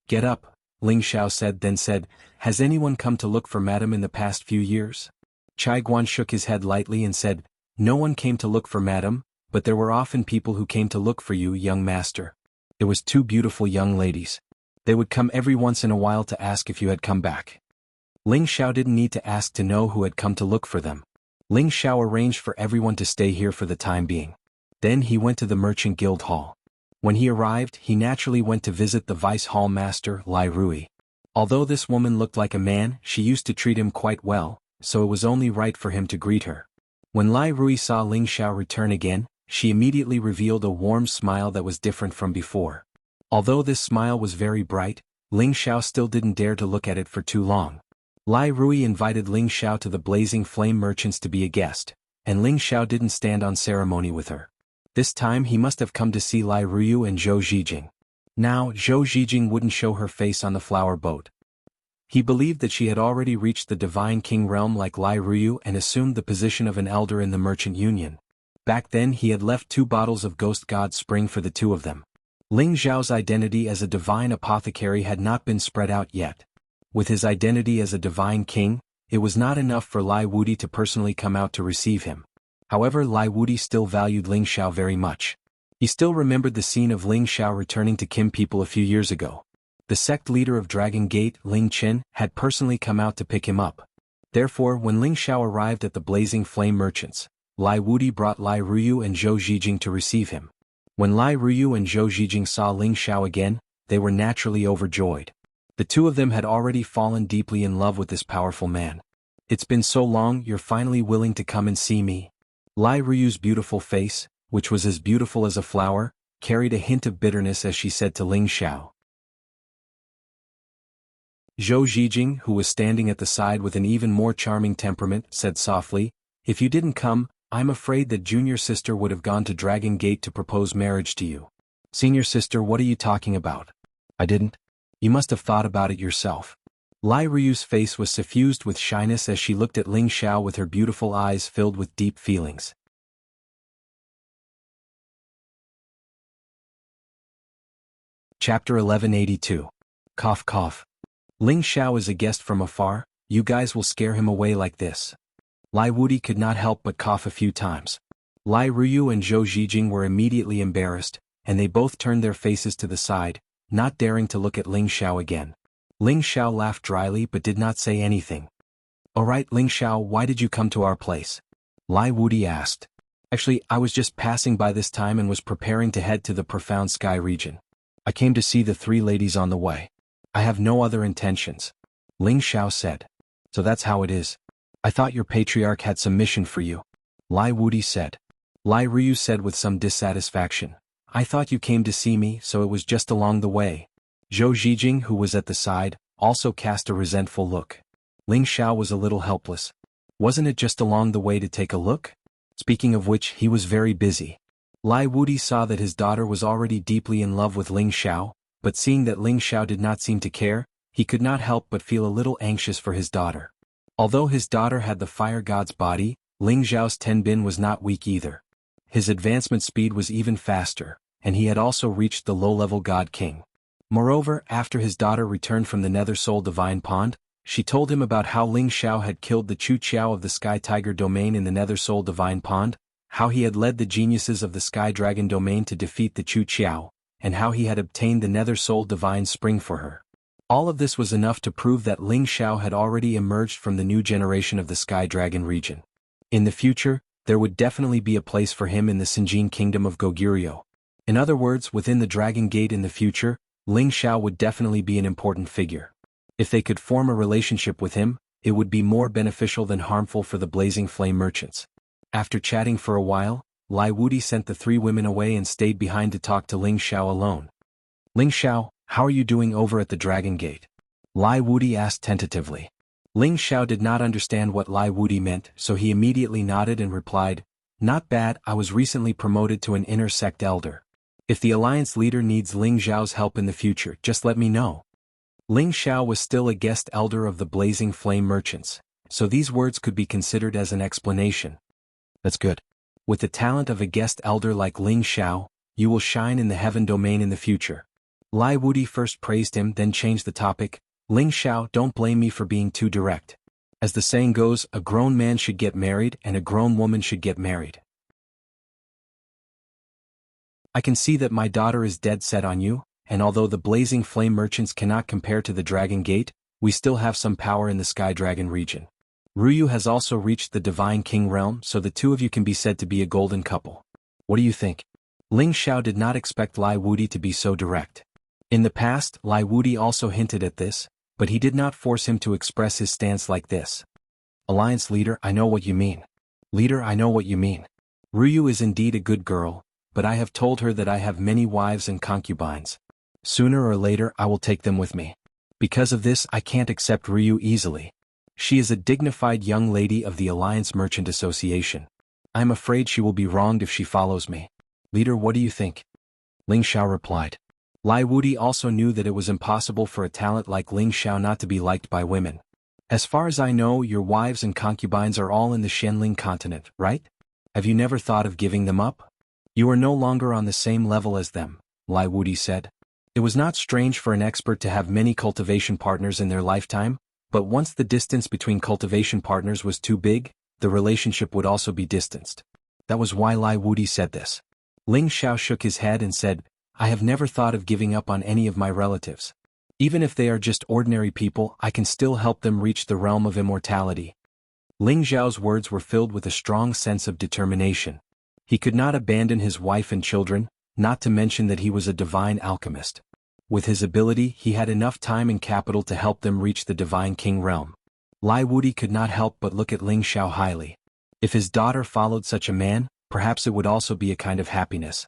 "Get up," Ling Xiao said, then said, "Has anyone come to look for madam in the past few years?" Chai Guan shook his head lightly and said, "No one came to look for madam, but there were often people who came to look for you, young master. There was 2 beautiful young ladies. They would come every once in a while to ask if you had come back." Ling Xiao didn't need to ask to know who had come to look for them. Ling Xiao arranged for everyone to stay here for the time being. Then he went to the Merchant Guild Hall. When he arrived, he naturally went to visit the Vice Hall Master, Lai Rui. Although this woman looked like a man, she used to treat him quite well, so it was only right for him to greet her. When Lai Rui saw Ling Xiao return again, she immediately revealed a warm smile that was different from before. Although this smile was very bright, Ling Xiao still didn't dare to look at it for too long. Lai Rui invited Ling Xiao to the Blazing Flame Merchants to be a guest, and Ling Xiao didn't stand on ceremony with her. This time he must have come to see Lai Ruyu and Zhou Zhijing. Now, Zhou Zhijing wouldn't show her face on the flower boat. He believed that she had already reached the Divine King realm like Lai Ruyu and assumed the position of an elder in the Merchant Union. Back then he had left 2 bottles of Ghost God Spring for the 2 of them. Ling Zhao's identity as a divine apothecary had not been spread out yet. With his identity as a divine king, it was not enough for Lai Wudi to personally come out to receive him. However, Lai Wudi still valued Ling Xiao very much. He still remembered the scene of Ling Xiao returning to Kim people a few years ago. The sect leader of Dragon Gate, Ling Chen, had personally come out to pick him up. Therefore, when Ling Xiao arrived at the Blazing Flame Merchants, Lai Wudi brought Lai Ruyu and Zhou Zhijing to receive him. When Lai Ruyu and Zhou Zhijing saw Ling Xiao again, they were naturally overjoyed. The 2 of them had already fallen deeply in love with this powerful man. "It's been so long, you're finally willing to come and see me." Lai Ruyu's beautiful face, which was as beautiful as a flower, carried a hint of bitterness as she said to Ling Xiao. Zhou Zhijing, who was standing at the side with an even more charming temperament, said softly, "If you didn't come, I'm afraid that junior sister would have gone to Dragon Gate to propose marriage to you." "Senior sister, what are you talking about? I didn't. You must have thought about it yourself." Lai Ruyu's face was suffused with shyness as she looked at Ling Xiao with her beautiful eyes filled with deep feelings. Chapter 1182. Cough cough. "Ling Xiao is a guest from afar, you guys will scare him away like this." Lai Wudi could not help but cough a few times. Lai Ruyu and Zhou Zhijing were immediately embarrassed, and they both turned their faces to the side, not daring to look at Ling Xiao again. Ling Xiao laughed dryly but did not say anything. "Alright Ling Xiao, why did you come to our place?" Lai Wudi asked. "Actually, I was just passing by this time and was preparing to head to the Profound Sky region. I came to see the 3 ladies on the way. I have no other intentions," Ling Xiao said. "So that's how it is. I thought your patriarch had some mission for you," Lai Wudi said. Lai Ruyu said with some dissatisfaction, "I thought you came to see me, so it was just along the way." Zhou Zhijing, who was at the side, also cast a resentful look. Ling Xiao was a little helpless. Wasn't it just along the way to take a look? Speaking of which, he was very busy. Lai Wudi saw that his daughter was already deeply in love with Ling Xiao, but seeing that Ling Xiao did not seem to care, he could not help but feel a little anxious for his daughter. Although his daughter had the fire god's body, Ling Xiao's Tenbin was not weak either. His advancement speed was even faster, and he had also reached the low-level God King. Moreover, after his daughter returned from the Nether Soul Divine Pond, she told him about how Ling Xiao had killed the Chu Qiao of the Sky Tiger Domain in the Nether Soul Divine Pond, how he had led the geniuses of the Sky Dragon Domain to defeat the Chu Qiao, and how he had obtained the Nether Soul Divine Spring for her. All of this was enough to prove that Ling Xiao had already emerged from the new generation of the Sky Dragon region. In the future, there would definitely be a place for him in the Sinjin Kingdom of Goguryeo. In other words, within the Dragon Gate in the future, Ling Xiao would definitely be an important figure. If they could form a relationship with him, it would be more beneficial than harmful for the Blazing Flame merchants. After chatting for a while, Lai Wudi sent the three women away and stayed behind to talk to Ling Xiao alone. Ling Xiao, how are you doing over at the Dragon Gate? Lai Wudi asked tentatively. Ling Xiao did not understand what Lai Wudi meant, so he immediately nodded and replied, "Not bad, I was recently promoted to an inner sect elder. If the alliance leader needs Ling Xiao's help in the future, just let me know." Ling Xiao was still a guest elder of the Blazing Flame merchants, so these words could be considered as an explanation. That's good. With the talent of a guest elder like Ling Xiao, you will shine in the heaven domain in the future. Lai Wudi first praised him, then changed the topic. Ling Xiao, don't blame me for being too direct. As the saying goes, a grown man should get married and a grown woman should get married. I can see that my daughter is dead set on you, and although the Blazing Flame merchants cannot compare to the Dragon Gate, we still have some power in the Sky Dragon region. Ruyu has also reached the Divine King realm, so the two of you can be said to be a golden couple. What do you think? Ling Xiao did not expect Lai Wudi to be so direct. In the past, Lai Wudi also hinted at this, but he did not force him to express his stance like this. Alliance leader, I know what you mean. Leader, I know what you mean. Ruyu is indeed a good girl, but I have told her that I have many wives and concubines. Sooner or later I will take them with me. Because of this I can't accept Ruyu easily. She is a dignified young lady of the Alliance Merchant Association. I am afraid she will be wronged if she follows me. Leader, what do you think? Ling Xiao replied. Lai Wudi also knew that it was impossible for a talent like Ling Xiao not to be liked by women. As far as I know, your wives and concubines are all in the Xianling continent, right? Have you never thought of giving them up? You are no longer on the same level as them, Lai Wudi said. It was not strange for an expert to have many cultivation partners in their lifetime, but once the distance between cultivation partners was too big, the relationship would also be distanced. That was why Lai Wudi said this. Ling Xiao shook his head and said, I have never thought of giving up on any of my relatives. Even if they are just ordinary people, I can still help them reach the realm of immortality. Ling Xiao's words were filled with a strong sense of determination. He could not abandon his wife and children, not to mention that he was a divine alchemist. With his ability, he had enough time and capital to help them reach the Divine King realm. Lai Wudi could not help but look at Ling Xiao highly. If his daughter followed such a man, perhaps it would also be a kind of happiness.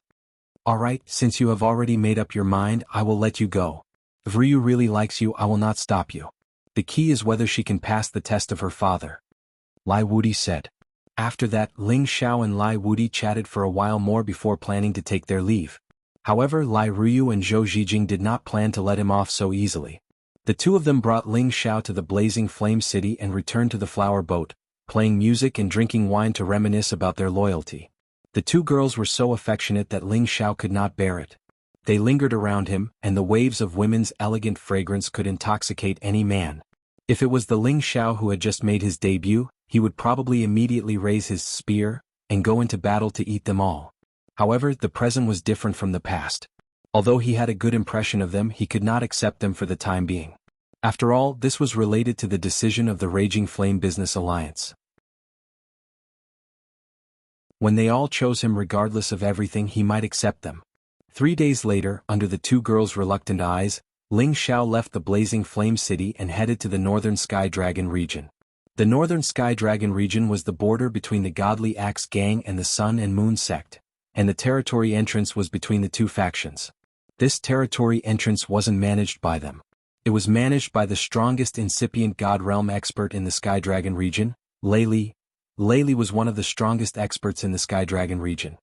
Alright, since you have already made up your mind, I will let you go. If Ryu really likes you, I will not stop you. The key is whether she can pass the test of her father. Lai Wudi said. After that, Ling Xiao and Lai Wudi chatted for a while more before planning to take their leave. However, Lai Ryu and Zhou Zhijing did not plan to let him off so easily. The two of them brought Ling Xiao to the Blazing Flame City and returned to the flower boat, playing music and drinking wine to reminisce about their loyalty. The two girls were so affectionate that Ling Xiao could not bear it. They lingered around him, and the waves of women's elegant fragrance could intoxicate any man. If it was the Ling Xiao who had just made his debut, he would probably immediately raise his spear and go into battle to eat them all. However, the present was different from the past. Although he had a good impression of them, he could not accept them for the time being. After all, this was related to the decision of the Raging Flame Business Alliance. When they all chose him regardless of everything, he might accept them. 3 days later, under the two girls' reluctant eyes, Ling Xiao left the Blazing Flame City and headed to the Northern Sky Dragon region. The Northern Sky Dragon region was the border between the Godly Axe Gang and the Sun and Moon sect, and the territory entrance was between the two factions. This territory entrance wasn't managed by them. It was managed by the strongest incipient God Realm expert in the Sky Dragon region, Lei Li. Lei Li was one of the strongest experts in the Sky Dragon region.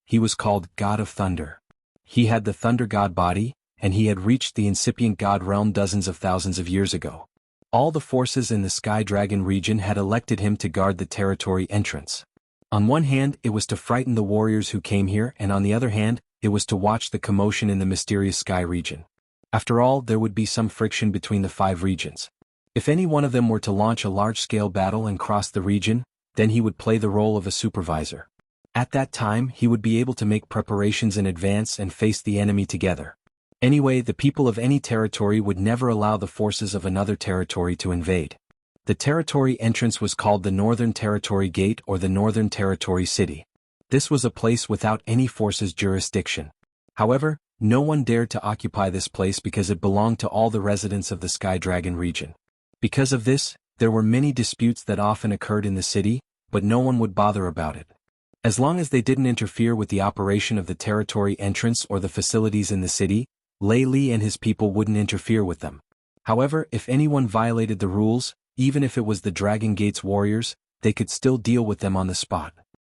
He was called God of Thunder. He had the Thunder God body, and he had reached the incipient God realm dozens of thousands of years ago. All the forces in the Sky Dragon region had elected him to guard the territory entrance. On one hand, it was to frighten the warriors who came here, and on the other hand, it was to watch the commotion in the mysterious Sky region. After all, there would be some friction between the 5 regions. If any one of them were to launch a large-scale battle and cross the region, then he would play the role of a supervisor. At that time, he would be able to make preparations in advance and face the enemy together. Anyway, the people of any territory would never allow the forces of another territory to invade. The territory entrance was called the Northern Territory Gate or the Northern Territory City. This was a place without any forces' jurisdiction. However, no one dared to occupy this place because it belonged to all the residents of the Sky Dragon region. Because of this, there were many disputes that often occurred in the city, but no one would bother about it. As long as they didn't interfere with the operation of the territory entrance or the facilities in the city, Lei Li and his people wouldn't interfere with them. However, if anyone violated the rules, even if it was the Dragon Gate's warriors, they could still deal with them on the spot.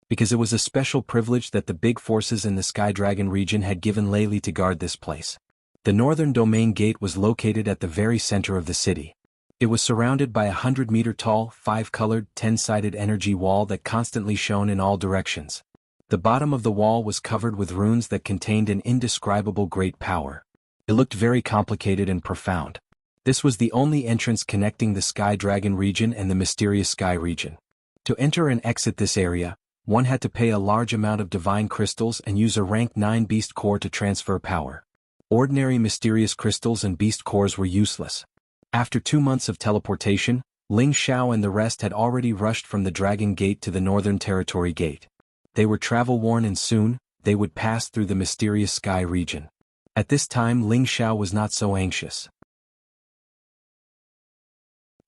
Because it was a special privilege that the big forces in the Sky Dragon region had given Lei Li to guard this place. The northern domain gate was located at the very center of the city. It was surrounded by a 100-meter-tall, 5-colored, 10-sided energy wall that constantly shone in all directions. The bottom of the wall was covered with runes that contained an indescribable great power. It looked very complicated and profound. This was the only entrance connecting the Sky Dragon region and the mysterious Sky region. To enter and exit this area, one had to pay a large amount of divine crystals and use a rank 9 beast core to transfer power. Ordinary mysterious crystals and beast cores were useless. After 2 months of teleportation, Ling Xiao and the rest had already rushed from the Dragon Gate to the Northern Territory Gate. They were travel-worn and soon, they would pass through the mysterious Sky region. At this time Ling Xiao was not so anxious.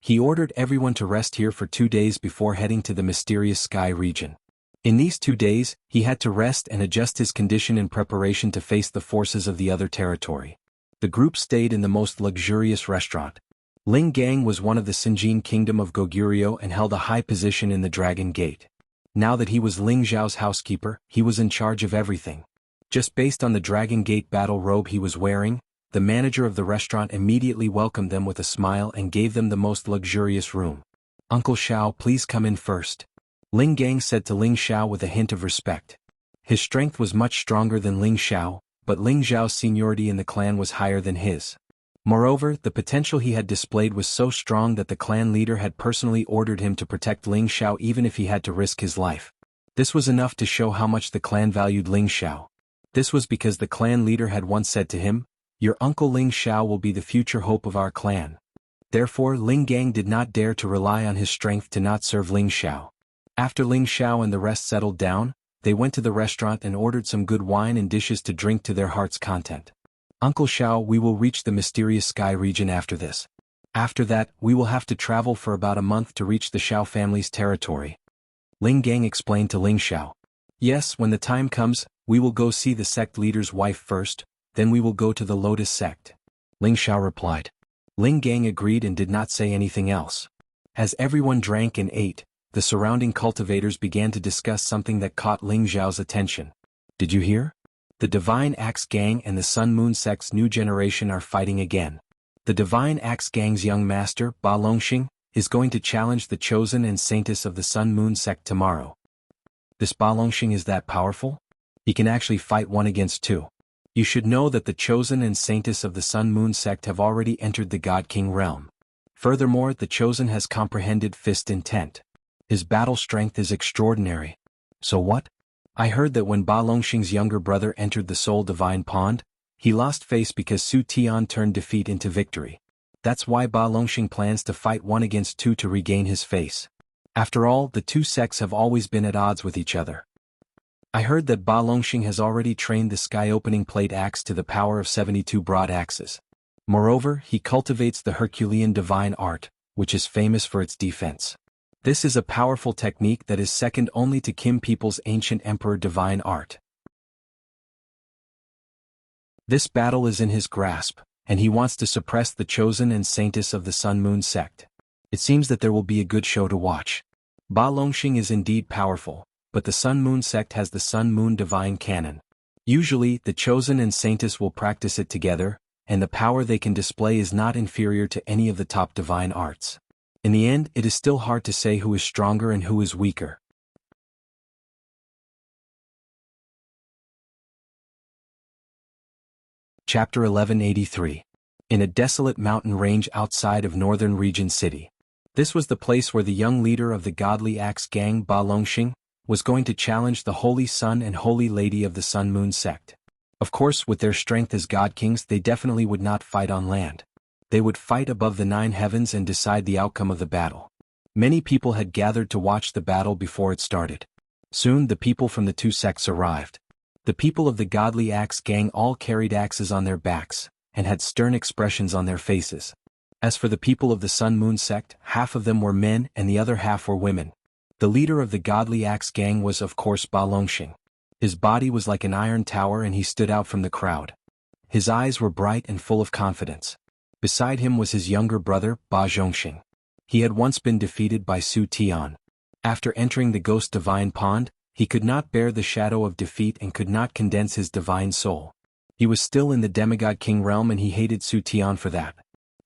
He ordered everyone to rest here for 2 days before heading to the mysterious Sky region. In these 2 days, he had to rest and adjust his condition in preparation to face the forces of the other territory. The group stayed in the most luxurious restaurant. Ling Gang was one of the Sinjin Kingdom of Goguryeo and held a high position in the Dragon Gate. Now that he was Ling Zhao's housekeeper, he was in charge of everything. Just based on the Dragon Gate battle robe he was wearing, the manager of the restaurant immediately welcomed them with a smile and gave them the most luxurious room. "Uncle Xiao, please come in first," Ling Gang said to Ling Xiao with a hint of respect. His strength was much stronger than Ling Xiao, but Ling Zhao's seniority in the clan was higher than his. Moreover, the potential he had displayed was so strong that the clan leader had personally ordered him to protect Ling Xiao even if he had to risk his life. This was enough to show how much the clan valued Ling Xiao. This was because the clan leader had once said to him, "Your uncle Ling Xiao will be the future hope of our clan." Therefore Ling Gang did not dare to rely on his strength to not serve Ling Xiao. After Ling Xiao and the rest settled down, they went to the restaurant and ordered some good wine and dishes to drink to their heart's content. "Uncle Xiao, we will reach the mysterious Sky region after this. After that, we will have to travel for about a month to reach the Xiao family's territory," Ling Gang explained to Ling Xiao. "Yes, when the time comes, we will go see the sect leader's wife first, then we will go to the Lotus sect," Ling Xiao replied. Ling Gang agreed and did not say anything else. As everyone drank and ate, the surrounding cultivators began to discuss something that caught Ling Zhao's attention. "Did you hear? The Divine Axe Gang and the Sun Moon Sect's new generation are fighting again. The Divine Axe Gang's young master, Ba Longxing, is going to challenge the Chosen and Saintess of the Sun Moon Sect tomorrow." "This Ba Longxing is that powerful? He can actually fight 1 against 2. You should know that the Chosen and Saintess of the Sun Moon Sect have already entered the God King realm. Furthermore, the Chosen has comprehended Fist Intent. His battle strength is extraordinary." "So what? I heard that when Ba Longxing's younger brother entered the Soul Divine Pond, he lost face because Su Tian turned defeat into victory. That's why Ba Longxing plans to fight 1 against 2 to regain his face. After all, the 2 sects have always been at odds with each other. I heard that Ba Longxing has already trained the sky-opening plate axe to the power of 72 broad axes. Moreover, he cultivates the Herculean divine art, which is famous for its defense. This is a powerful technique that is second only to Kim people's ancient emperor divine art. This battle is in his grasp, and he wants to suppress the Chosen and Saintess of the Sun Moon Sect. It seems that there will be a good show to watch. Ba Longxing is indeed powerful, but the Sun Moon Sect has the Sun Moon Divine Cannon. Usually, the Chosen and Saintess will practice it together, and the power they can display is not inferior to any of the top divine arts. In the end, it is still hard to say who is stronger and who is weaker. Chapter 1183. In a desolate mountain range outside of Northern Region City. This was the place where the young leader of the godly axe gang Ba Longxing was going to challenge the Holy Sun and Holy Lady of the Sun Moon Sect. Of course, with their strength as God Kings, they definitely would not fight on land. They would fight above the 9 heavens and decide the outcome of the battle. Many people had gathered to watch the battle before it started. Soon the people from the 2 sects arrived. The people of the Godly Axe Gang all carried axes on their backs, and had stern expressions on their faces. As for the people of the Sun Moon sect, half of them were men and the other half were women. The leader of the Godly Axe Gang was of course Ba Longxing. His body was like an iron tower and he stood out from the crowd. His eyes were bright and full of confidence. Beside him was his younger brother, Ba Zhongxing. He had once been defeated by Su Tian. After entering the Ghost Divine Pond, he could not bear the shadow of defeat and could not condense his divine soul. He was still in the Demigod King realm and he hated Su Tian for that.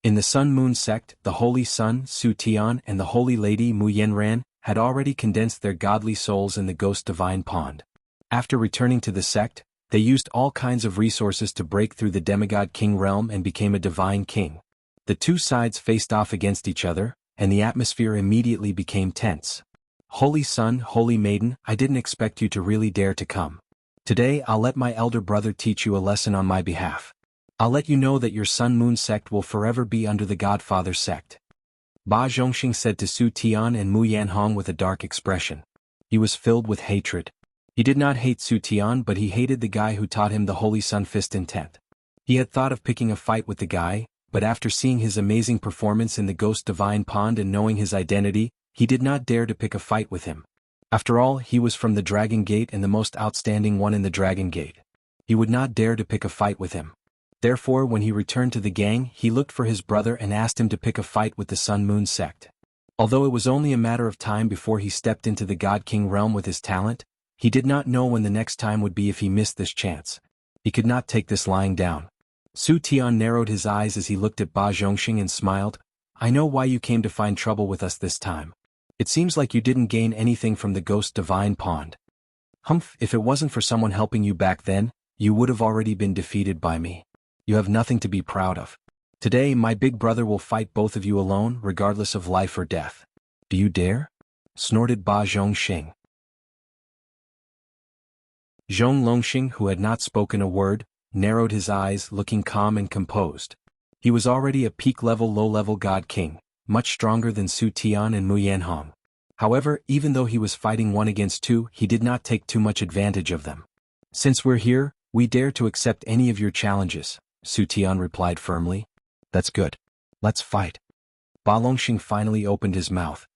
In the Sun Moon sect, the Holy Sun, Su Tian, and the Holy Lady Mu Yenran had already condensed their godly souls in the Ghost Divine Pond. After returning to the sect, they used all kinds of resources to break through the Demigod King realm and became a divine king. The two sides faced off against each other, and the atmosphere immediately became tense. Holy Sun, Holy Maiden, I didn't expect you to really dare to come. Today I'll let my elder brother teach you a lesson on my behalf. I'll let you know that your Sun Moon sect will forever be under the Godfather sect. Ba Zhongxing said to Su Tian and Mu Yanhong with a dark expression. He was filled with hatred. He did not hate Su Tian but he hated the guy who taught him the Holy Sun Fist intent. He had thought of picking a fight with the guy, but after seeing his amazing performance in the Ghost Divine Pond and knowing his identity, he did not dare to pick a fight with him. After all, he was from the Dragon Gate and the most outstanding one in the Dragon Gate. He would not dare to pick a fight with him. Therefore, when he returned to the gang, he looked for his brother and asked him to pick a fight with the Sun Moon sect. Although it was only a matter of time before he stepped into the God King realm with his talent, he did not know when the next time would be if he missed this chance. He could not take this lying down. Su Tian narrowed his eyes as he looked at Ba Zhongxing and smiled. I know why you came to find trouble with us this time. It seems like you didn't gain anything from the Ghost Divine Pond. Humph, if it wasn't for someone helping you back then, you would have already been defeated by me. You have nothing to be proud of. Today my big brother will fight both of you alone, regardless of life or death. Do you dare? Snorted Ba Zhongxing. Zhong Longxing, who had not spoken a word, narrowed his eyes, looking calm and composed. He was already a peak-level low-level God King, much stronger than Su Tian and Mu Yanhong. However, even though he was fighting 1 against 2, he did not take too much advantage of them. Since we're here, we dare to accept any of your challenges, Su Tian replied firmly. That's good. Let's fight. Ba Longxing finally opened his mouth.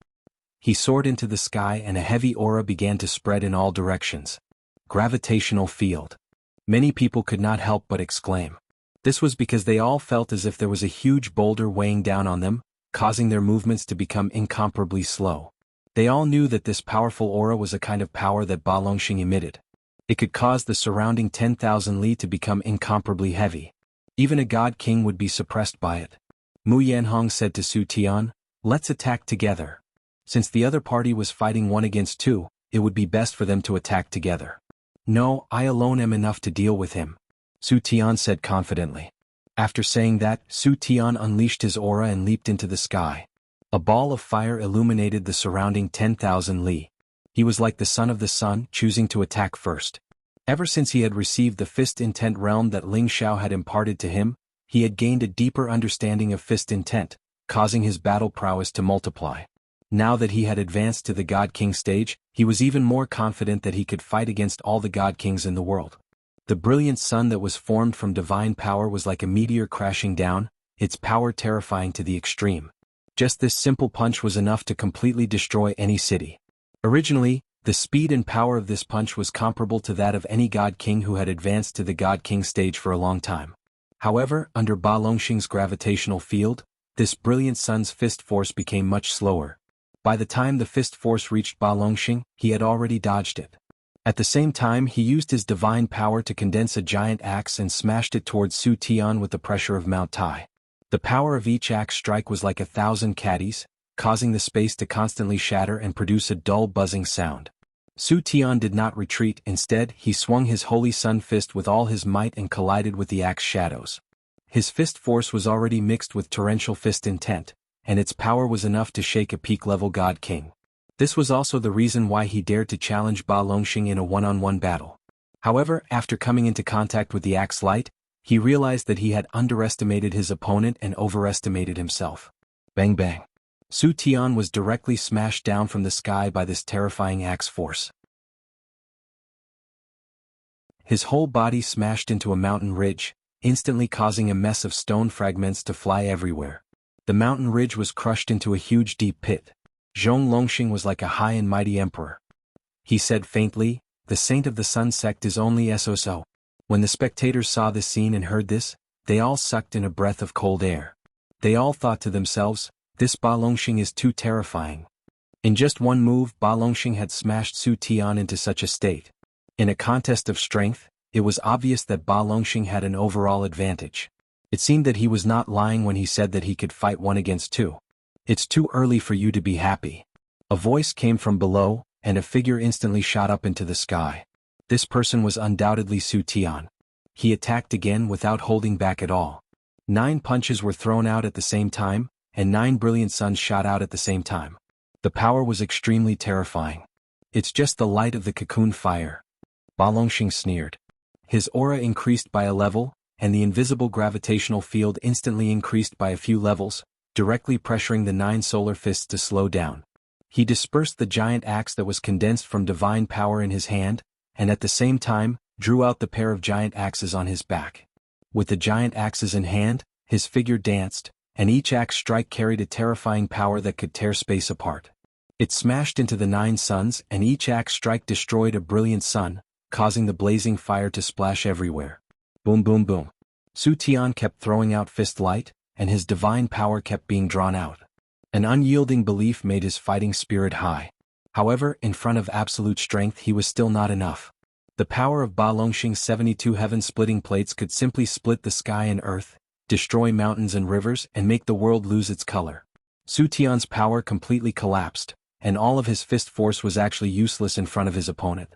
He soared into the sky and a heavy aura began to spread in all directions. Gravitational field. Many people could not help but exclaim. This was because they all felt as if there was a huge boulder weighing down on them, causing their movements to become incomparably slow. They all knew that this powerful aura was a kind of power that Ba Longxing emitted. It could cause the surrounding 10,000 li to become incomparably heavy. Even a God King would be suppressed by it. Mu Yanhong said to Su Tian, let's attack together. Since the other party was fighting 1 against 2, it would be best for them to attack together. No, I alone am enough to deal with him, Su Tian said confidently. After saying that, Su Tian unleashed his aura and leaped into the sky. A ball of fire illuminated the surrounding 10,000 li. He was like the son of the sun, choosing to attack first. Ever since he had received the fist intent realm that Ling Xiao had imparted to him, he had gained a deeper understanding of fist intent, causing his battle prowess to multiply. Now that he had advanced to the God King stage, he was even more confident that he could fight against all the God Kings in the world. The brilliant sun that was formed from divine power was like a meteor crashing down, its power terrifying to the extreme. Just this simple punch was enough to completely destroy any city. Originally, the speed and power of this punch was comparable to that of any God King who had advanced to the God King stage for a long time. However, under Ba Longxing's gravitational field, this brilliant sun's fist force became much slower. By the time the fist force reached Ba Longxing, he had already dodged it. At the same time, he used his divine power to condense a giant axe and smashed it towards Su Tian with the pressure of Mount Tai. The power of each axe strike was like 1,000 caddies, causing the space to constantly shatter and produce a dull buzzing sound. Su Tian did not retreat, instead, he swung his Holy Sun fist with all his might and collided with the axe shadows. His fist force was already mixed with torrential fist intent, and its power was enough to shake a peak-level God King. This was also the reason why he dared to challenge Ba Longxing in a one-on-one battle. However, after coming into contact with the axe light, he realized that he had underestimated his opponent and overestimated himself. Bang bang. Su Tian was directly smashed down from the sky by this terrifying axe force. His whole body smashed into a mountain ridge, instantly causing a mess of stone fragments to fly everywhere. The mountain ridge was crushed into a huge deep pit. Zhong Longxing was like a high and mighty emperor. He said faintly, "The Saint of the Sun sect is only so." When the spectators saw this scene and heard this, they all sucked in a breath of cold air. They all thought to themselves, "This Ba Longxing is too terrifying." In just one move, Ba Longxing had smashed Su Tian into such a state. In a contest of strength, it was obvious that Ba Longxing had an overall advantage. It seemed that he was not lying when he said that he could fight 1 against 2. "It's too early for you to be happy." A voice came from below, and a figure instantly shot up into the sky. This person was undoubtedly Su Tian. He attacked again without holding back at all. 9 punches were thrown out at the same time, and 9 brilliant suns shot out at the same time. The power was extremely terrifying. "It's just the light of the cocoon fire." Ba Longxing sneered. His aura increased by a level, and the invisible gravitational field instantly increased by a few levels, directly pressuring the 9 solar fists to slow down. He dispersed the giant axe that was condensed from divine power in his hand, and at the same time, drew out the pair of giant axes on his back. With the giant axes in hand, his figure danced, and each axe strike carried a terrifying power that could tear space apart. It smashed into the 9 suns, and each axe strike destroyed a brilliant sun, causing the blazing fire to splash everywhere. Boom boom boom. Su Tian kept throwing out fist light, and his divine power kept being drawn out. An unyielding belief made his fighting spirit high. However, in front of absolute strength he was still not enough. The power of Ba Longxing's 72 heaven-splitting plates could simply split the sky and earth, destroy mountains and rivers, and make the world lose its color. Su Tian's power completely collapsed, and all of his fist force was actually useless in front of his opponent.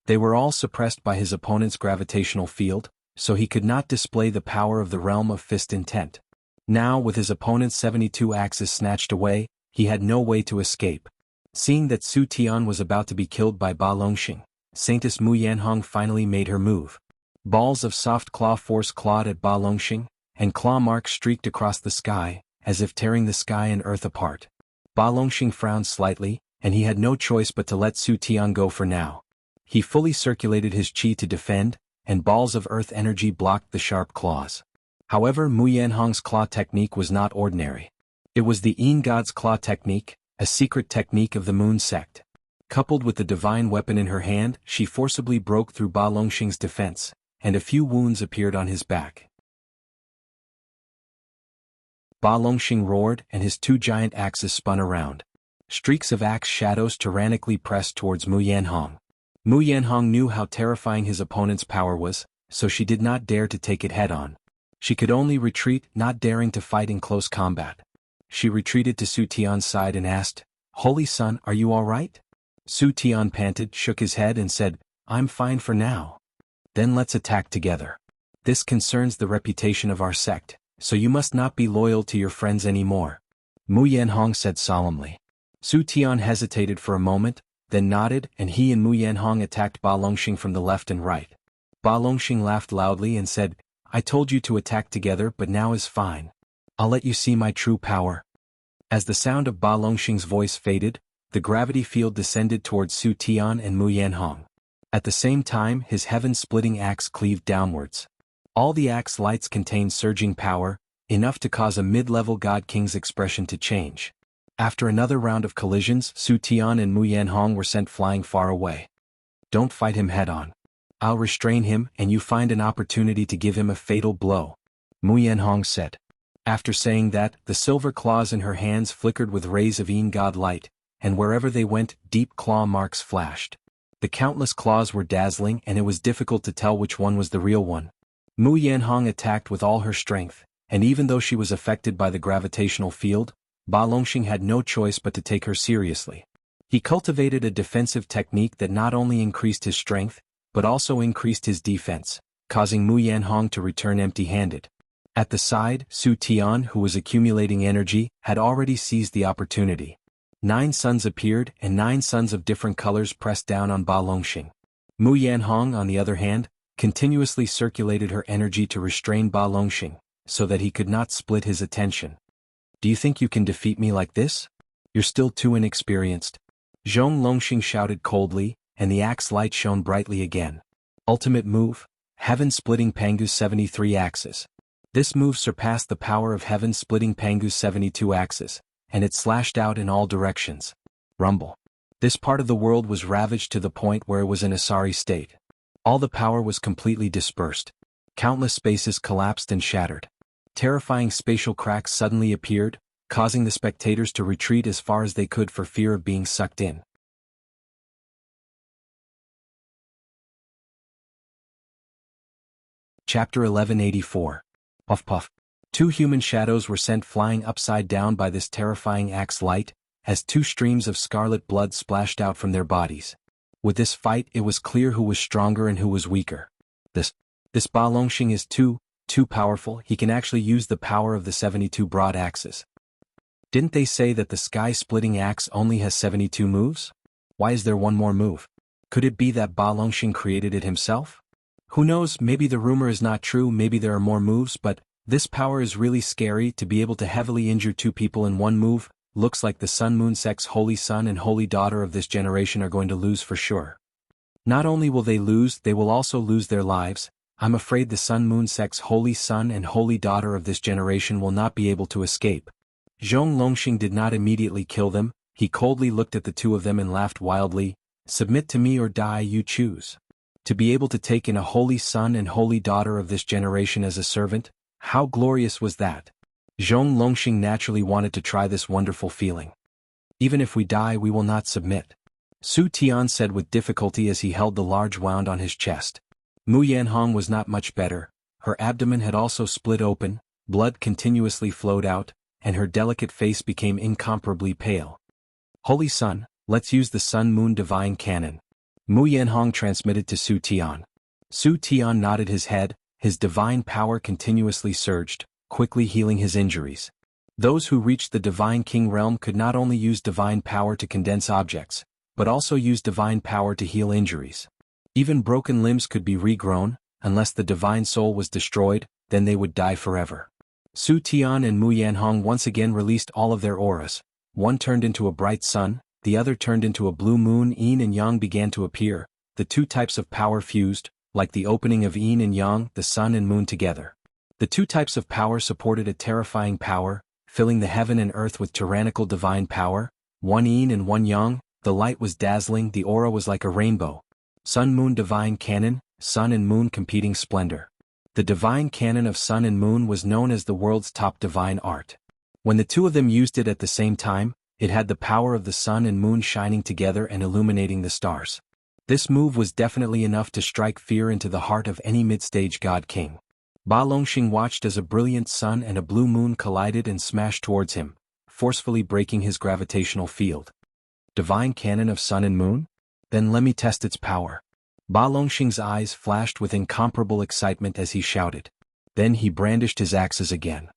They were all suppressed by his opponent's gravitational field, so he could not display the power of the realm of fist intent. Now, with his opponent's 72 axes snatched away, he had no way to escape. Seeing that Su Tian was about to be killed by Ba Longxing, Saintess Mu Yanhong finally made her move. Balls of soft claw force clawed at Ba Longxing, and claw marks streaked across the sky, as if tearing the sky and earth apart. Ba Longxing frowned slightly, and he had no choice but to let Su Tian go for now. He fully circulated his chi to defend, and balls of earth energy blocked the sharp claws. However, Mu Yanhong's claw technique was not ordinary. It was the Yin God's claw technique, a secret technique of the Moon sect. Coupled with the divine weapon in her hand, she forcibly broke through Ba Longxing's defense, and a few wounds appeared on his back. Ba Longxing roared, and his 2 giant axes spun around. Streaks of axe shadows tyrannically pressed towards Mu Yanhong. Mu Yanhong knew how terrifying his opponent's power was, so she did not dare to take it head-on. She could only retreat, not daring to fight in close combat. She retreated to Su Tian's side and asked, "Holy Sun, are you all right?" Su Tian panted, shook his head and said, "I'm fine for now." "Then let's attack together. This concerns the reputation of our sect, so you must not be loyal to your friends anymore," Mu Yanhong said solemnly. Su Tian hesitated for a moment, then nodded, and he and Mu Yanhong attacked Ba Longxing from the left and right. Ba Longxing laughed loudly and said, "I told you to attack together, but now is fine. I'll let you see my true power." As the sound of Ba Longxing's voice faded, the gravity field descended towards Su Tian and Mu Yanhong. At the same time, his heaven-splitting axe cleaved downwards. All the axe lights contained surging power, enough to cause a mid-level God King's expression to change. After another round of collisions, Su Tian and Mu Yanhong were sent flying far away. "Don't fight him head-on. I'll restrain him, and you find an opportunity to give him a fatal blow," Mu Yanhong said. After saying that, the silver claws in her hands flickered with rays of Yin God light, and wherever they went, deep claw marks flashed. The countless claws were dazzling, and it was difficult to tell which one was the real one. Mu Yanhong attacked with all her strength, and even though she was affected by the gravitational field, Ba Longxing had no choice but to take her seriously. He cultivated a defensive technique that not only increased his strength, but also increased his defense, causing Mu Yanhong to return empty-handed. At the side, Su Tian, who was accumulating energy, had already seized the opportunity. 9 suns appeared, and 9 suns of different colors pressed down on Ba Longxing. Mu Yanhong, on the other hand, continuously circulated her energy to restrain Ba Longxing, so that he could not split his attention. "Do you think you can defeat me like this? You're still too inexperienced," Zhong Longxing shouted coldly, and the axe light shone brightly again. Ultimate move, Heaven-Splitting Pangu's 73 axes. This move surpassed the power of Heaven-Splitting Pangu's 72 axes, and it slashed out in all directions. Rumble. This part of the world was ravaged to the point where it was in a sorry state. All the power was completely dispersed. Countless spaces collapsed and shattered. Terrifying spatial cracks suddenly appeared, causing the spectators to retreat as far as they could for fear of being sucked in. Chapter 1184. Puff Puff. 2 human shadows were sent flying upside down by this terrifying axe light, as 2 streams of scarlet blood splashed out from their bodies. With this fight it was clear who was stronger and who was weaker. This Ba Longxing is too powerful. He can actually use the power of the 72 broad axes. Didn't they say that the sky-splitting axe only has 72 moves? Why is there one more move? Could it be that Ba Longxing created it himself? Who knows, maybe the rumor is not true, maybe there are more moves, but this power is really scary. To be able to heavily injure 2 people in one move. Looks like the Sun Moon Sect's holy son and holy daughter of this generation are going to lose for sure. Not only will they lose, they will also lose their lives. I'm afraid the Sun Moon Sect's holy son and holy daughter of this generation will not be able to escape. Zhong Longxing did not immediately kill them. He coldly looked at the 2 of them and laughed wildly. Submit to me or die, you choose. To be able to take in a holy son and holy daughter of this generation as a servant, how glorious was that? Zhong Longxing naturally wanted to try this wonderful feeling. Even if we die, we will not submit, Su Tian said with difficulty as he held the large wound on his chest. Mu Yanhong was not much better. Her abdomen had also split open, blood continuously flowed out, and her delicate face became incomparably pale. Holy Sun, let's use the Sun Moon Divine Cannon. Mu Yanhong transmitted to Su Tian. Su Tian nodded his head. His divine power continuously surged, quickly healing his injuries. Those who reached the Divine King realm could not only use divine power to condense objects, but also use divine power to heal injuries. Even broken limbs could be regrown, unless the divine soul was destroyed, then they would die forever. Su Tian and Mu Yanhong once again released all of their auras. One turned into a bright sun, the other turned into a blue moon. Yin and Yang began to appear. The 2 types of power fused, like the opening of Yin and Yang, the sun and moon together. The 2 types of power supported a terrifying power, filling the heaven and earth with tyrannical divine power. 1 Yin and 1 Yang, the light was dazzling, the aura was like a rainbow. Sun Moon Divine Cannon, sun and moon competing splendor. The divine cannon of sun and moon was known as the world's top divine art. When the 2 of them used it at the same time, it had the power of the sun and moon shining together and illuminating the stars. This move was definitely enough to strike fear into the heart of any mid-stage god king. Ba Longxing watched as a brilliant sun and a blue moon collided and smashed towards him, forcefully breaking his gravitational field. Divine cannon of sun and moon? Then let me test its power. Ba Longxing's eyes flashed with incomparable excitement as he shouted. Then he brandished his axes again.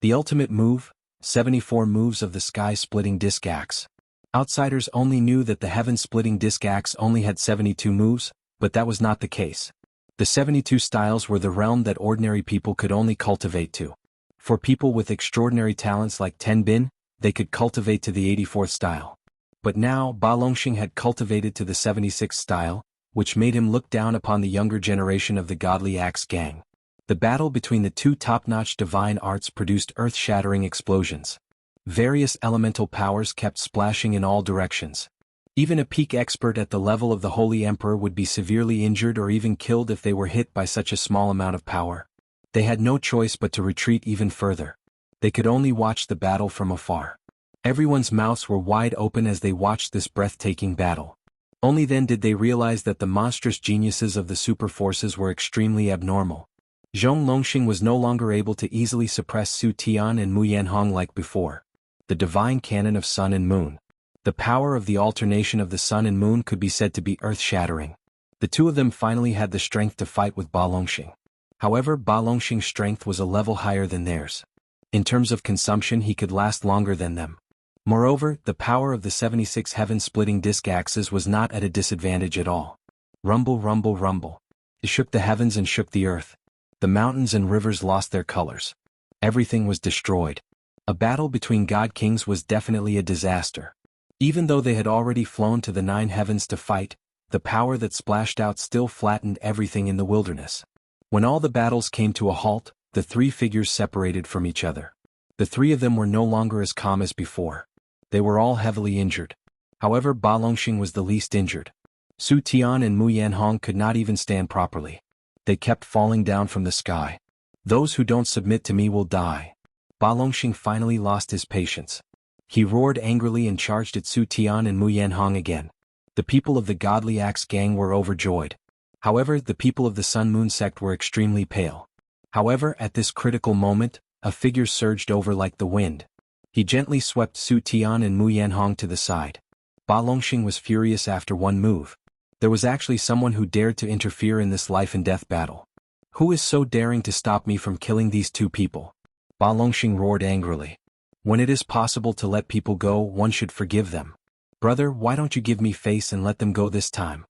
The ultimate move, 74 moves of the sky-splitting disc axe. Outsiders only knew that the heaven-splitting disc axe only had 72 moves, but that was not the case. The 72 styles were the realm that ordinary people could only cultivate to. For people with extraordinary talents like Ten Bin, they could cultivate to the 84th style. But now Ba Longxing had cultivated to the 76th style, which made him look down upon the younger generation of the godly axe gang. The battle between the 2 top-notch divine arts produced earth-shattering explosions. Various elemental powers kept splashing in all directions. Even a peak expert at the level of the Holy Emperor would be severely injured or even killed if they were hit by such a small amount of power. They had no choice but to retreat even further. They could only watch the battle from afar. Everyone's mouths were wide open as they watched this breathtaking battle. Only then did they realize that the monstrous geniuses of the super forces were extremely abnormal. Zhong Longxing was no longer able to easily suppress Su Tian and Mu Yanhong like before. The divine cannon of sun and moon. The power of the alternation of the sun and moon could be said to be earth-shattering. The 2 of them finally had the strength to fight with Ba Longxing. However, Ba Longxing's strength was a level higher than theirs. In terms of consumption, he could last longer than them. Moreover, the power of the 76 heaven-splitting disc axes was not at a disadvantage at all. Rumble, rumble, rumble. It shook the heavens and shook the earth. The mountains and rivers lost their colors. Everything was destroyed. A battle between god kings was definitely a disaster. Even though they had already flown to the 9 heavens to fight, the power that splashed out still flattened everything in the wilderness. When all the battles came to a halt, the three figures separated from each other. The three of them were no longer as calm as before. They were all heavily injured. However, Ba Longxing was the least injured. Su Tian and Mu Yanhong could not even stand properly. They kept falling down from the sky. Those who don't submit to me will die. Ba Longxing finally lost his patience. He roared angrily and charged at Su Tian and Mu Yanhong again. The people of the Godly Axe gang were overjoyed. However, the people of the Sun Moon sect were extremely pale. However, at this critical moment, a figure surged over like the wind. He gently swept Su Tian and Mu Yanhong to the side. Ba Longxing was furious after one move. There was actually someone who dared to interfere in this life and death battle. Who is so daring to stop me from killing these two people? Ba Longxing roared angrily. When it is possible to let people go, one should forgive them. Brother, why don't you give me face and let them go this time?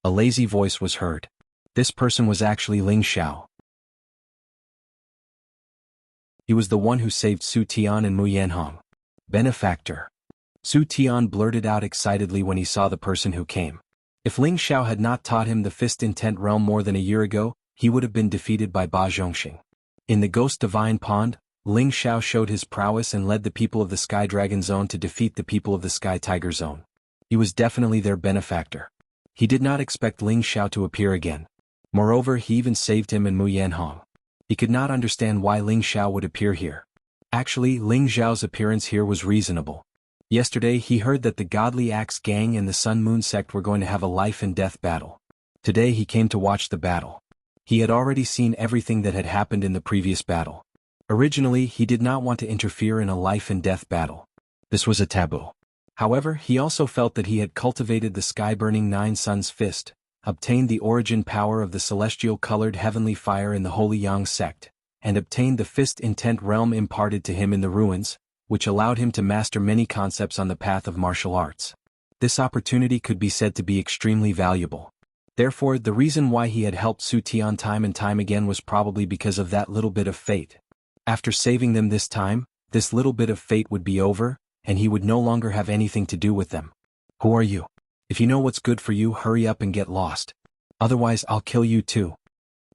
A lazy voice was heard. This person was actually Ling Xiao. He was the one who saved Su Tian and Mu Yanhong. Benefactor. Su Tian blurted out excitedly when he saw the person who came. If Ling Xiao had not taught him the Fist Intent Realm more than a year ago, he would have been defeated by Ba Zhongxing. In the Ghost Divine Pond, Ling Xiao showed his prowess and led the people of the Sky Dragon Zone to defeat the people of the Sky Tiger Zone. He was definitely their benefactor. He did not expect Ling Xiao to appear again. Moreover, he even saved him and Mu Yanhong. He could not understand why Ling Xiao would appear here. Actually, Ling Xiao's appearance here was reasonable. Yesterday he heard that the Godly Axe gang and the Sun Moon sect were going to have a life and death battle. Today he came to watch the battle. He had already seen everything that had happened in the previous battle. Originally, he did not want to interfere in a life and death battle. This was a taboo. However, he also felt that he had cultivated the sky-burning Nine Suns Fist, obtained the origin power of the celestial-colored heavenly fire in the Holy Yang sect, and obtained the Fist Intent Realm imparted to him in the ruins, which allowed him to master many concepts on the path of martial arts. This opportunity could be said to be extremely valuable. Therefore, the reason why he had helped Su Tian time and time again was probably because of that little bit of fate. After saving them this time, this little bit of fate would be over, and he would no longer have anything to do with them. Who are you? If you know what's good for you, hurry up and get lost. Otherwise, I'll kill you too.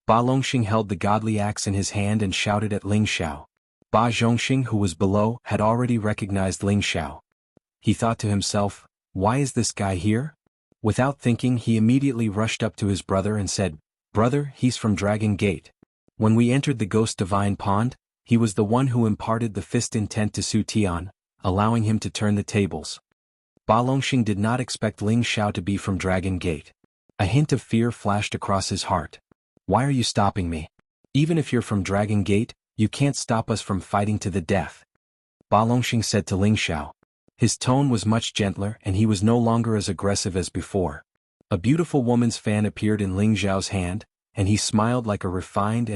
Ba Longxing held the godly axe in his hand and shouted at Ling Xiao. Ba Zhongxing, who was below, had already recognized Ling Xiao. He thought to himself, why is this guy here? Without thinking, he immediately rushed up to his brother and said, Brother, he's from Dragon Gate. When we entered the Ghost Divine Pond, he was the one who imparted the Fist Intent to Su Tian, allowing him to turn the tables. Ba Longxing did not expect Ling Xiao to be from Dragon Gate. A hint of fear flashed across his heart. Why are you stopping me? Even if you're from Dragon Gate, you can't stop us from fighting to the death. Ba Longxing said to Ling Xiao. His tone was much gentler and he was no longer as aggressive as before. A beautiful woman's fan appeared in Ling Xiao's hand, and he smiled like a refined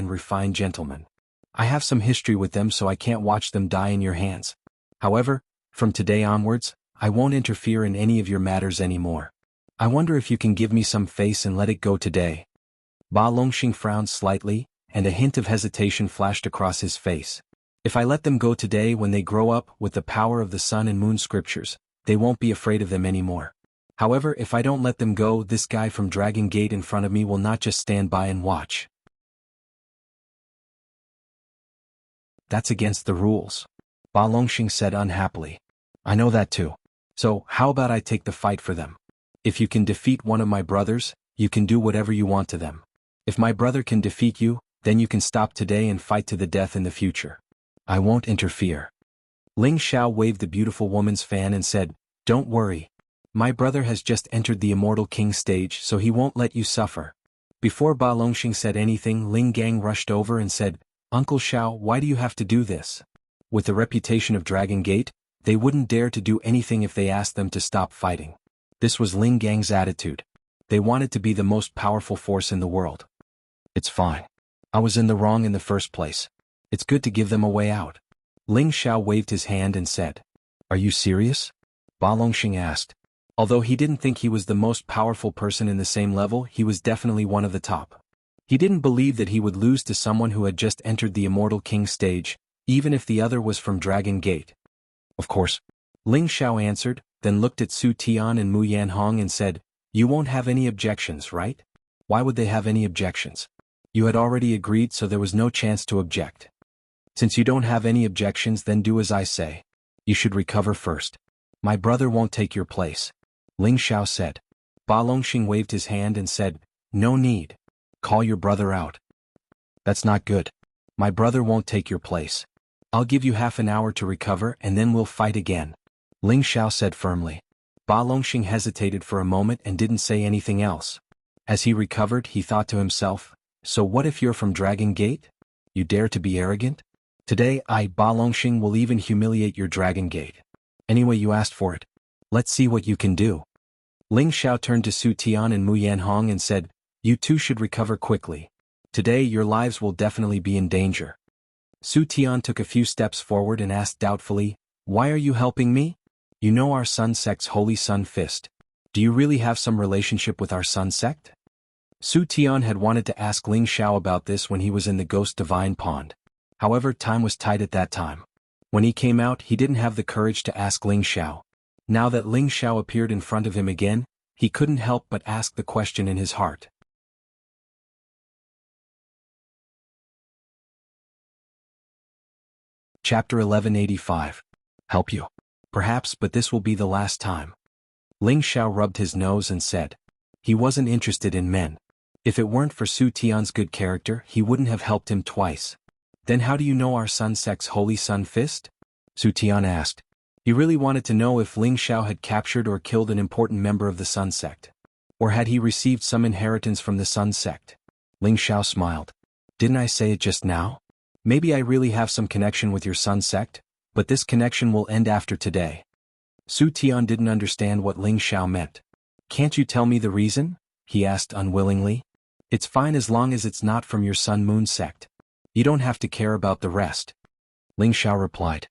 gentleman. I have some history with them, so I can't watch them die in your hands. However, from today onwards, I won't interfere in any of your matters anymore. I wonder if you can give me some face and let it go today. Ba Longxing frowned slightly, and a hint of hesitation flashed across his face. If I let them go today, when they grow up with the power of the sun and moon scriptures, they won't be afraid of them anymore. However, if I don't let them go, this guy from Dragon Gate in front of me will not just stand by and watch. That's against the rules. Ba Longxing said unhappily. I know that too. So, how about I take the fight for them? If you can defeat one of my brothers, you can do whatever you want to them. If my brother can defeat you, then you can stop today and fight to the death in the future. I won't interfere. Ling Xiao waved the beautiful woman's fan and said, Don't worry. My brother has just entered the Immortal King stage, so he won't let you suffer. Before Ba Longxing said anything, Ling Gang rushed over and said, Uncle Xiao, why do you have to do this? With the reputation of Dragon Gate, they wouldn't dare to do anything if they asked them to stop fighting. This was Ling Gang's attitude. They wanted to be the most powerful force in the world. It's fine. I was in the wrong in the first place. It's good to give them a way out. Ling Xiao waved his hand and said, Are you serious? Ba Longxing asked. Although he didn't think he was the most powerful person in the same level, he was definitely one of the top. He didn't believe that he would lose to someone who had just entered the Immortal King stage, even if the other was from Dragon Gate. Of course. Ling Xiao answered, then looked at Su Tian and Mu Yanhong and said, You won't have any objections, right? Why would they have any objections? You had already agreed, so there was no chance to object. Since you don't have any objections, then do as I say. You should recover first. My brother won't take your place, Ling Xiao said. Ba Longxing waved his hand and said, no need. Call your brother out. That's not good. My brother won't take your place. I'll give you half an hour to recover and then we'll fight again, Ling Xiao said firmly. Ba Longxing hesitated for a moment and didn't say anything else. As he recovered, he thought to himself, so what if you're from Dragon Gate? You dare to be arrogant? Today I, Ba Longxing, will even humiliate your Dragon Gate. Anyway, you asked for it. Let's see what you can do. Ling Xiao turned to Su Tian and Mu Yanhong and said, you two should recover quickly. Today your lives will definitely be in danger. Su Tian took a few steps forward and asked doubtfully, why are you helping me? You know our Sun Sect's Holy Sun Fist. Do you really have some relationship with our Sun Sect? Su Tian had wanted to ask Ling Xiao about this when he was in the Ghost Divine Pond. However, time was tight at that time. When he came out, he didn't have the courage to ask Ling Xiao. Now that Ling Xiao appeared in front of him again, he couldn't help but ask the question in his heart. Chapter 1185. Help you. Perhaps, but this will be the last time. Ling Xiao rubbed his nose and said. He wasn't interested in men. If it weren't for Su Tian's good character, he wouldn't have helped him twice. Then how do you know our Sun Sect's Holy Sun Fist? Su Tian asked. He really wanted to know if Ling Xiao had captured or killed an important member of the Sun Sect. Or had he received some inheritance from the Sun Sect? Ling Xiao smiled. Didn't I say it just now? Maybe I really have some connection with your Sun Sect, but this connection will end after today. Su Tian didn't understand what Ling Xiao meant. Can't you tell me the reason? He asked unwillingly. It's fine as long as it's not from your Sun Moon Sect. You don't have to care about the rest. Ling Xiao replied.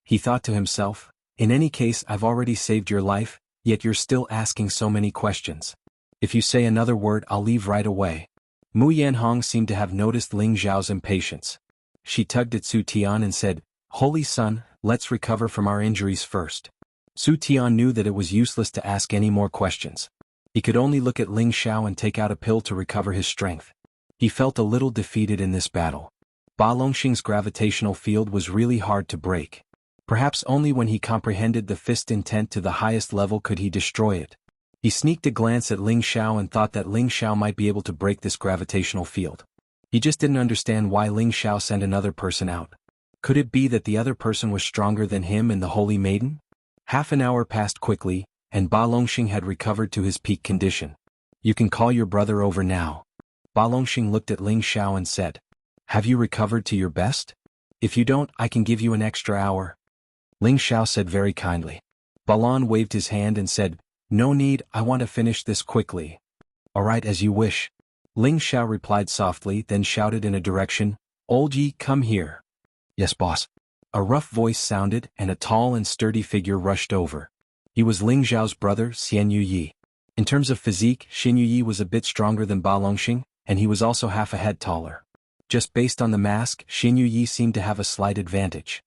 He thought to himself, in any case I've already saved your life, yet you're still asking so many questions. If you say another word I'll leave right away. Mu Yanhong seemed to have noticed Ling Xiao's impatience. She tugged at Su Tian and said, Holy Sun, let's recover from our injuries first. Su Tian knew that it was useless to ask any more questions. He could only look at Ling Xiao and take out a pill to recover his strength. He felt a little defeated in this battle. Ba Longxing's gravitational field was really hard to break. Perhaps only when he comprehended the fist intent to the highest level could he destroy it. He sneaked a glance at Ling Xiao and thought that Ling Xiao might be able to break this gravitational field. He just didn't understand why Ling Xiao sent another person out. Could it be that the other person was stronger than him and the Holy Maiden? Half an hour passed quickly, and Ba Longxing had recovered to his peak condition. You can call your brother over now. Ba Longxing looked at Ling Xiao and said, have you recovered to your best? If you don't, I can give you an extra hour. Ling Xiao said very kindly. Balan waved his hand and said, no need, I want to finish this quickly. All right, as you wish. Ling Xiao replied softly, then shouted in a direction, Old Yi, come here. Yes, boss. A rough voice sounded, and a tall and sturdy figure rushed over. He was Ling Xiao's brother, Xian Yuyi. In terms of physique, Xin Yuyi was a bit stronger than Ba Longxing, and he was also half a head taller. Just based on the mask, Xin Yuyi seemed to have a slight advantage.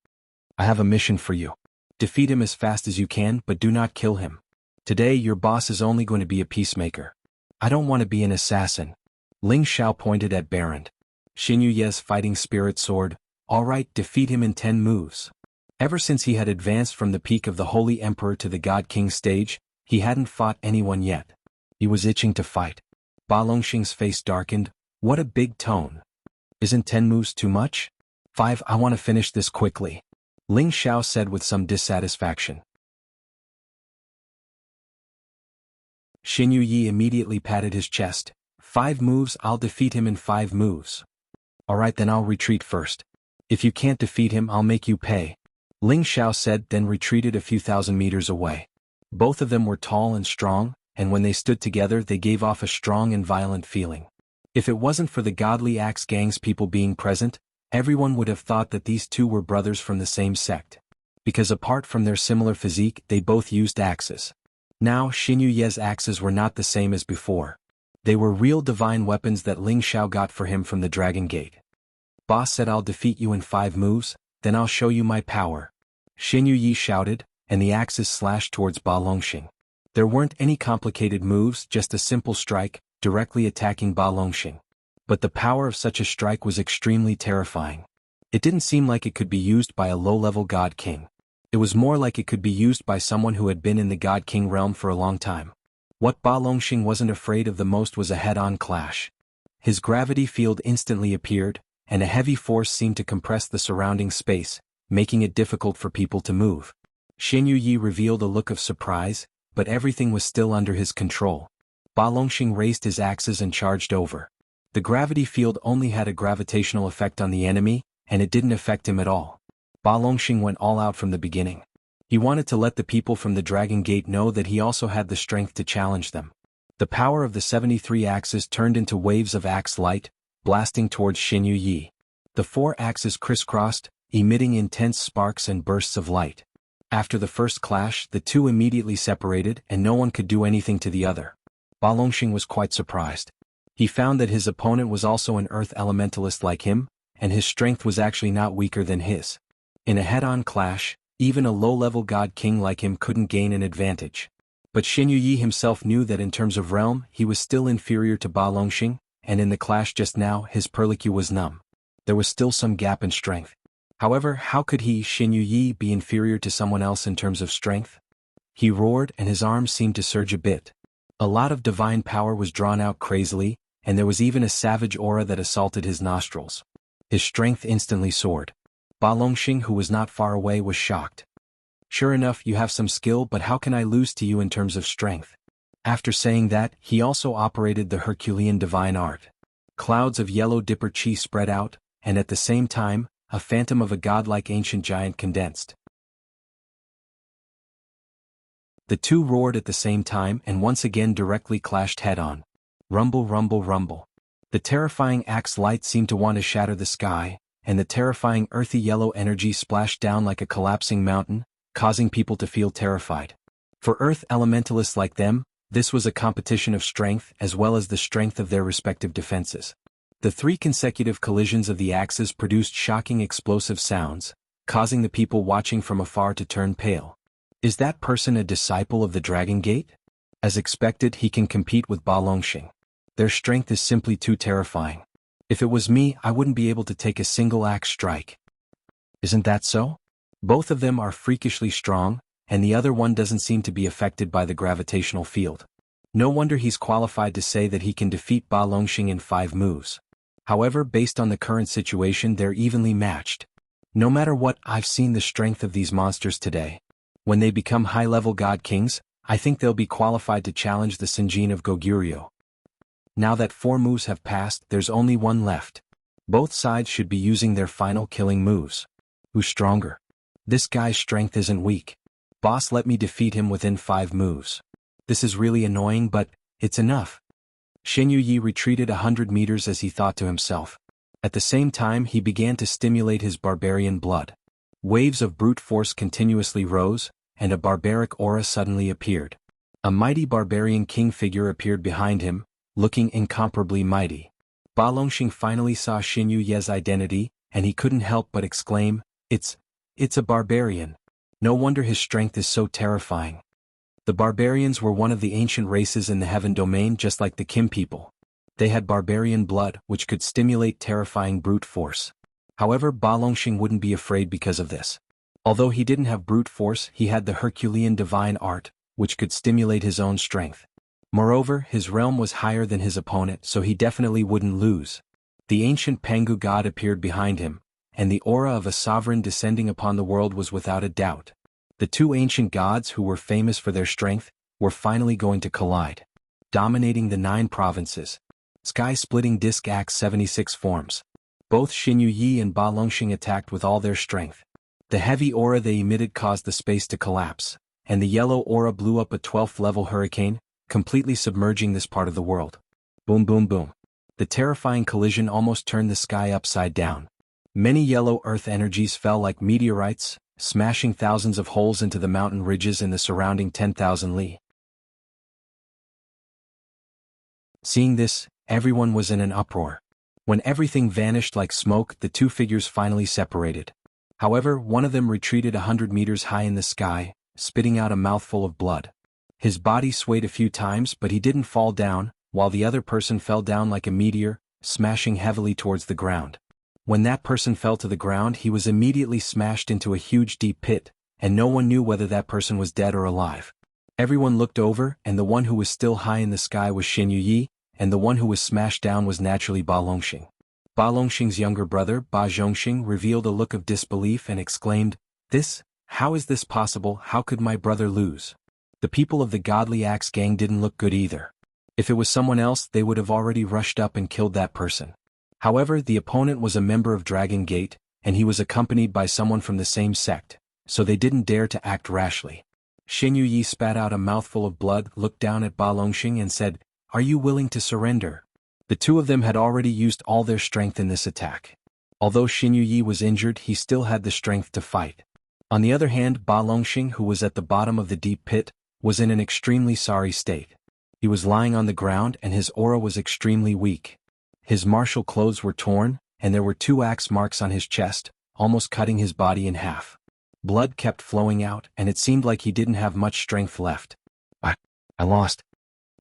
I have a mission for you. Defeat him as fast as you can, but do not kill him. Today your boss is only going to be a peacemaker. I don't want to be an assassin. Ling Xiao pointed at Barond. Xin Yuyi's fighting spirit sword. All right, defeat him in 10 moves. Ever since he had advanced from the peak of the Holy Emperor to the God King stage, he hadn't fought anyone yet. He was itching to fight. Ba Longxing's face darkened. What a big tone. Isn't 10 moves too much? 5, I want to finish this quickly. Ling Xiao said with some dissatisfaction. Xin Yuyi immediately patted his chest. 5 moves, I'll defeat him in 5 moves. Alright, then I'll retreat first. If you can't defeat him, I'll make you pay. Ling Xiao said, then retreated a few thousand meters away. Both of them were tall and strong, and when they stood together they gave off a strong and violent feeling. If it wasn't for the godly axe gang's people being present, everyone would have thought that these two were brothers from the same sect. Because apart from their similar physique, they both used axes. Now, Xin Yuyi's axes were not the same as before. They were real divine weapons that Ling Xiao got for him from the Dragon Gate. Boss said I'll defeat you in 5 moves, then I'll show you my power. Xin Yuyi shouted, and the axes slashed towards Ba Longxing. There weren't any complicated moves, just a simple strike, directly attacking Ba Longxing. But the power of such a strike was extremely terrifying. It didn't seem like it could be used by a low-level God King. It was more like it could be used by someone who had been in the God King realm for a long time. What Ba Longxing wasn't afraid of the most was a head-on clash. His gravity field instantly appeared, and a heavy force seemed to compress the surrounding space, making it difficult for people to move. Shen Yuyi revealed a look of surprise, but everything was still under his control. Ba Longxing raised his axes and charged over. The gravity field only had a gravitational effect on the enemy, and it didn't affect him at all. Ba Longxing went all out from the beginning. He wanted to let the people from the Dragon Gate know that he also had the strength to challenge them. The power of the 73 axes turned into waves of axe light, blasting towards Shen Yuyi. The 4 axes crisscrossed, emitting intense sparks and bursts of light. After the first clash, the two immediately separated and no one could do anything to the other. Ba Longxing was quite surprised. He found that his opponent was also an earth elementalist like him, and his strength was actually not weaker than his. In a head-on clash, even a low-level God King like him couldn't gain an advantage. But Shen Yuyi himself knew that in terms of realm, he was still inferior to Ba Longxing, and in the clash just now, his perlicue was numb. There was still some gap in strength. However, how could he, Shen Yuyi, be inferior to someone else in terms of strength? He roared and his arms seemed to surge a bit. A lot of divine power was drawn out crazily, and there was even a savage aura that assaulted his nostrils. His strength instantly soared. Ba Longxing, who was not far away, was shocked. Sure enough, you have some skill, but how can I lose to you in terms of strength? After saying that, he also operated the Herculean divine art. Clouds of yellow dipper chi spread out, and at the same time, a phantom of a godlike ancient giant condensed. The two roared at the same time and once again directly clashed head-on. Rumble, rumble, rumble. The terrifying axe light seemed to want to shatter the sky, and the terrifying earthy yellow energy splashed down like a collapsing mountain, causing people to feel terrified. For earth elementalists like them, this was a competition of strength as well as the strength of their respective defenses. The 3 consecutive collisions of the axes produced shocking explosive sounds, causing the people watching from afar to turn pale. Is that person a disciple of the Dragon Gate? As expected, he can compete with Ba Longxing. Their strength is simply too terrifying. If it was me, I wouldn't be able to take a single axe strike. Isn't that so? Both of them are freakishly strong, and the other one doesn't seem to be affected by the gravitational field. No wonder he's qualified to say that he can defeat Ba Longxing in 5 moves. However, based on the current situation, they're evenly matched. No matter what, I've seen the strength of these monsters today. When they become high-level God Kings, I think they'll be qualified to challenge the Senjin of Goguryeo. Now that 4 moves have passed, there's only one left. Both sides should be using their final killing moves. Who's stronger? This guy's strength isn't weak. Boss, let me defeat him within 5 moves. This is really annoying, but it's enough. Shen Yuyi retreated 100 meters as he thought to himself. At the same time, he began to stimulate his barbarian blood. Waves of brute force continuously rose, and a barbaric aura suddenly appeared. A mighty barbarian king figure appeared behind him, looking incomparably mighty. Ba Longxing finally saw Shen Yuyi's identity, and he couldn't help but exclaim, It's a barbarian. No wonder his strength is so terrifying. The barbarians were one of the ancient races in the heaven domain, just like the Kim people. They had barbarian blood, which could stimulate terrifying brute force. However, Ba Longxing wouldn't be afraid because of this. Although he didn't have brute force, he had the Herculean divine art, which could stimulate his own strength. Moreover, his realm was higher than his opponent, so he definitely wouldn't lose. The ancient Pengu god appeared behind him, and the aura of a sovereign descending upon the world was without a doubt. The 2 ancient gods, who were famous for their strength, were finally going to collide. Dominating the 9 provinces. Sky-splitting disc axe 76 forms. Both Shen Yuyi and Ba Longxing attacked with all their strength. The heavy aura they emitted caused the space to collapse, and the yellow aura blew up a 12th-level hurricane, completely submerging this part of the world. Boom, boom, boom. The terrifying collision almost turned the sky upside down. Many yellow earth energies fell like meteorites, smashing thousands of holes into the mountain ridges in the surrounding 10,000 li. Seeing this, everyone was in an uproar. When everything vanished like smoke, the 2 figures finally separated. However, one of them retreated 100 meters high in the sky, spitting out a mouthful of blood. His body swayed a few times but he didn't fall down, while the other person fell down like a meteor, smashing heavily towards the ground. When that person fell to the ground he was immediately smashed into a huge deep pit, and no one knew whether that person was dead or alive. Everyone looked over, and the one who was still high in the sky was Xin Yuyi, and the one who was smashed down was naturally Ba Longxing. Ba Longxing's younger brother, Ba Zhongxing, revealed a look of disbelief and exclaimed, How is this possible? How could my brother lose? The people of the Godly Axe gang didn't look good either. If it was someone else they would have already rushed up and killed that person. However, the opponent was a member of Dragon Gate, and he was accompanied by someone from the same sect, so they didn't dare to act rashly. Xin Yuyi spat out a mouthful of blood, looked down at Ba Longxing and said, Are you willing to surrender? The two of them had already used all their strength in this attack. Although Xin Yuyi was injured he still had the strength to fight. On the other hand, Ba Longxing, who was at the bottom of the deep pit, was in an extremely sorry state. He was lying on the ground and his aura was extremely weak. His martial clothes were torn, and there were 2 axe marks on his chest, almost cutting his body in half. Blood kept flowing out, and it seemed like he didn't have much strength left. I lost,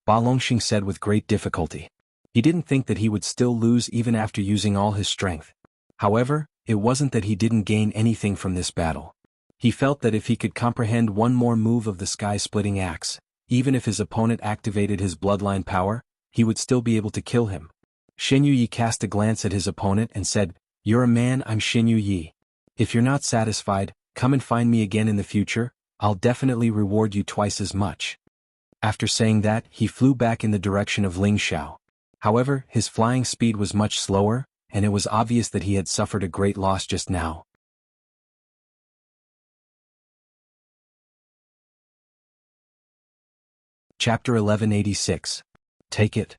Ba Longxing said with great difficulty. He didn't think that he would still lose even after using all his strength. However, it wasn't that he didn't gain anything from this battle. He felt that if he could comprehend one more move of the sky-splitting axe, even if his opponent activated his bloodline power, he would still be able to kill him. Xin Yuyi cast a glance at his opponent and said, You're a man, I'm Xin Yuyi. If you're not satisfied, come and find me again in the future, I'll definitely reward you twice as much. After saying that, he flew back in the direction of Ling Xiao. However, his flying speed was much slower, and it was obvious that he had suffered a great loss just now. Chapter 1186. Take it.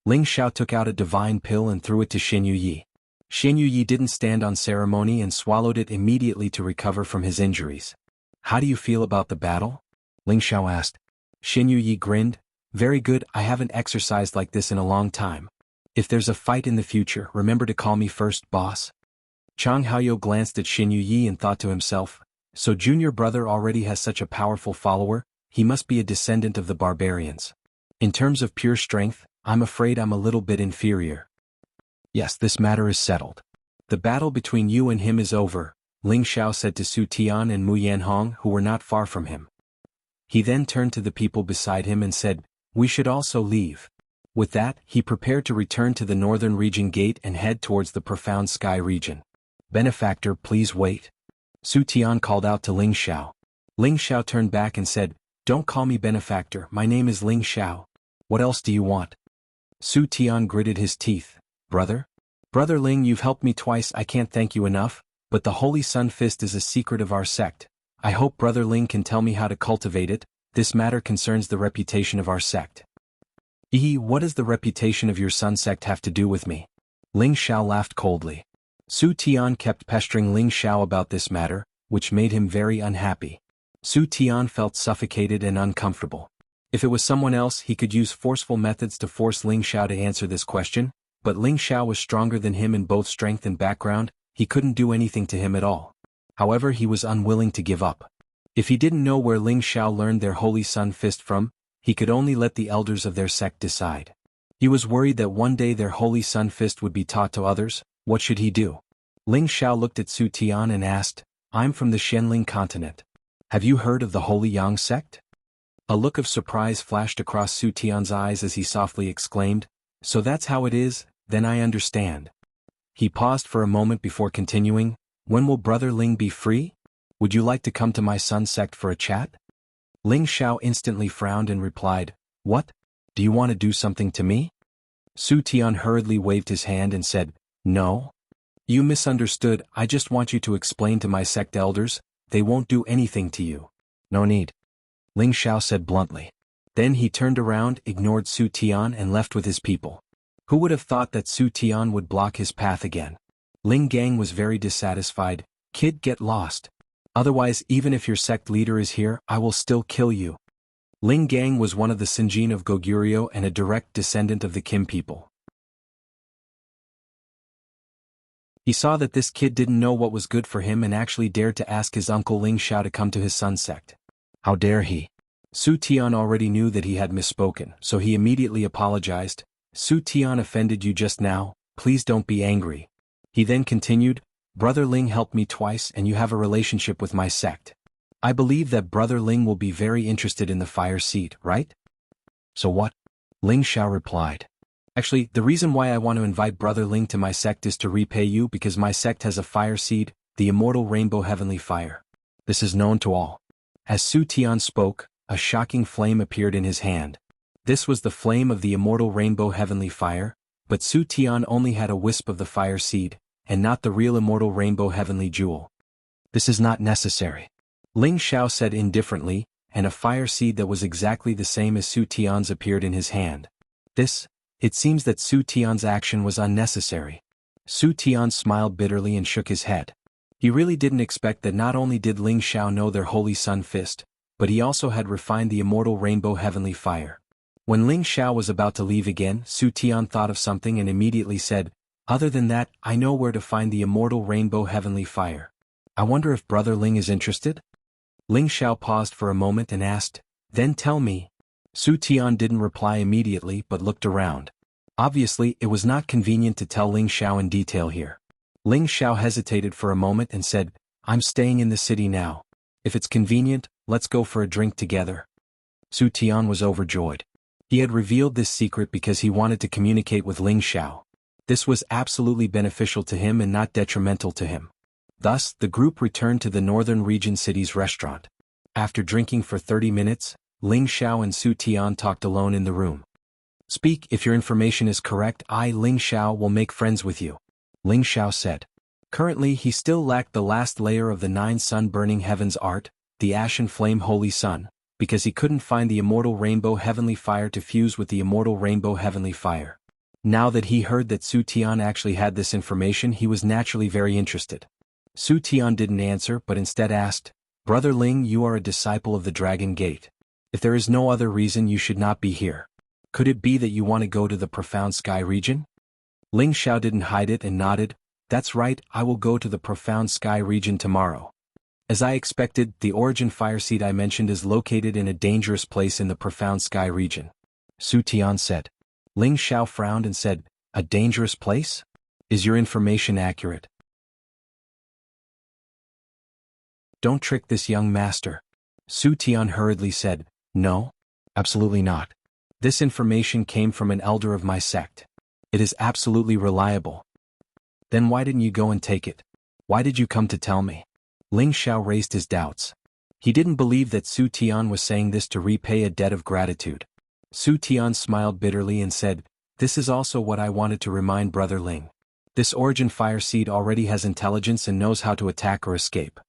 Ling Xiao took out a divine pill and threw it to Xin Yuyi. Xin Yuyi didn't stand on ceremony and swallowed it immediately to recover from his injuries. How do you feel about the battle? Ling Xiao asked. Xin Yuyi grinned. Very good, I haven't exercised like this in a long time. If there's a fight in the future, remember to call me first, boss. Chang Haoyou glanced at Xin Yuyi and thought to himself, so junior brother already has such a powerful follower, he must be a descendant of the barbarians. In terms of pure strength, I'm afraid I'm a little bit inferior. Yes, this matter is settled. The battle between you and him is over, Ling Xiao said to Su Tian and Mu Yanhong, who were not far from him. He then turned to the people beside him and said, We should also leave. With that, he prepared to return to the northern region gate and head towards the profound sky region. Benefactor, please wait. Su Tian called out to Ling Xiao. Ling Xiao turned back and said, Don't call me benefactor, my name is Ling Xiao. What else do you want? Su Tian gritted his teeth. Brother? Brother Ling, you've helped me twice, I can't thank you enough, but the Holy Sun Fist is a secret of our sect. I hope Brother Ling can tell me how to cultivate it, this matter concerns the reputation of our sect. What does the reputation of your Sun sect have to do with me? Ling Xiao laughed coldly. Su Tian kept pestering Ling Xiao about this matter, which made him very unhappy. Su Tian felt suffocated and uncomfortable. If it was someone else he could use forceful methods to force Ling Xiao to answer this question, but Ling Xiao was stronger than him in both strength and background, he couldn't do anything to him at all. However, he was unwilling to give up. If he didn't know where Ling Xiao learned their Holy Sun Fist from, he could only let the elders of their sect decide. He was worried that one day their Holy Sun Fist would be taught to others. What should he do? Ling Xiao looked at Su Tian and asked, I'm from the Shenling continent. Have you heard of the Holy Yang sect? A look of surprise flashed across Su Tian's eyes as he softly exclaimed, So that's how it is, then I understand. He paused for a moment before continuing, When will Brother Ling be free? Would you like to come to my Sun sect for a chat? Ling Xiao instantly frowned and replied, What? Do you want to do something to me? Su Tian hurriedly waved his hand and said, No. You misunderstood, I just want you to explain to my sect elders, they won't do anything to you. No need. Ling Xiao said bluntly. Then he turned around, ignored Su Tian and left with his people. Who would have thought that Su Tian would block his path again? Ling Gang was very dissatisfied. Kid, get lost. Otherwise, even if your sect leader is here, I will still kill you. Ling Gang was one of the Sinjin of Goguryeo and a direct descendant of the Kim people. He saw that this kid didn't know what was good for him and actually dared to ask his uncle Ling Xiao to come to his Sun sect. How dare he? Su Tian already knew that he had misspoken, so he immediately apologized. Su Tian offended you just now, please don't be angry. He then continued, Brother Ling helped me twice and you have a relationship with my sect. I believe that Brother Ling will be very interested in the fire seed, right? So what? Ling Xiao replied. Actually, the reason why I want to invite Brother Ling to my sect is to repay you because my sect has a fire seed, the immortal rainbow heavenly fire. This is known to all. As Su Tian spoke, a shocking flame appeared in his hand. This was the flame of the immortal rainbow heavenly fire, but Su Tian only had a wisp of the fire seed, and not the real immortal rainbow heavenly jewel. This is not necessary. Ling Xiao said indifferently, and a fire seed that was exactly the same as Su Tian's appeared in his hand. It seems that Su Tian's action was unnecessary. Su Tian smiled bitterly and shook his head. He really didn't expect that not only did Ling Xiao know their holy sun fist, but he also had refined the immortal rainbow heavenly fire. When Ling Xiao was about to leave again, Su Tian thought of something and immediately said, Other than that, I know where to find the immortal rainbow heavenly fire. I wonder if Brother Ling is interested? Ling Xiao paused for a moment and asked, Then tell me. Su Tian didn't reply immediately but looked around. Obviously, it was not convenient to tell Ling Xiao in detail here. Ling Xiao hesitated for a moment and said, I'm staying in the city now. If it's convenient, let's go for a drink together. Su Tian was overjoyed. He had revealed this secret because he wanted to communicate with Ling Xiao. This was absolutely beneficial to him and not detrimental to him. Thus, the group returned to the Northern Region City's restaurant. After drinking for 30 minutes, Ling Xiao and Su Tian talked alone in the room. Speak, if your information is correct, I, Ling Xiao, will make friends with you. Ling Xiao said. Currently he still lacked the last layer of the 9 sun-burning heavens art, the ashen flame holy sun, because he couldn't find the immortal rainbow heavenly fire to fuse with the immortal rainbow heavenly fire. Now that he heard that Su Tian actually had this information, he was naturally very interested. Su Tian didn't answer but instead asked, Brother Ling, you are a disciple of the Dragon Gate. If there is no other reason you should not be here. Could it be that you want to go to the profound sky region? Ling Xiao didn't hide it and nodded, That's right, I will go to the profound sky region tomorrow. As I expected, the origin fire seed I mentioned is located in a dangerous place in the profound sky region. Su Tian said. Ling Xiao frowned and said, A dangerous place? Is your information accurate? Don't trick this young master. Su Tian hurriedly said, No, absolutely not. This information came from an elder of my sect. It is absolutely reliable. Then why didn't you go and take it? Why did you come to tell me? Ling Xiao raised his doubts. He didn't believe that Su Tian was saying this to repay a debt of gratitude. Su Tian smiled bitterly and said, This is also what I wanted to remind Brother Ling. This origin fire seed already has intelligence and knows how to attack or escape.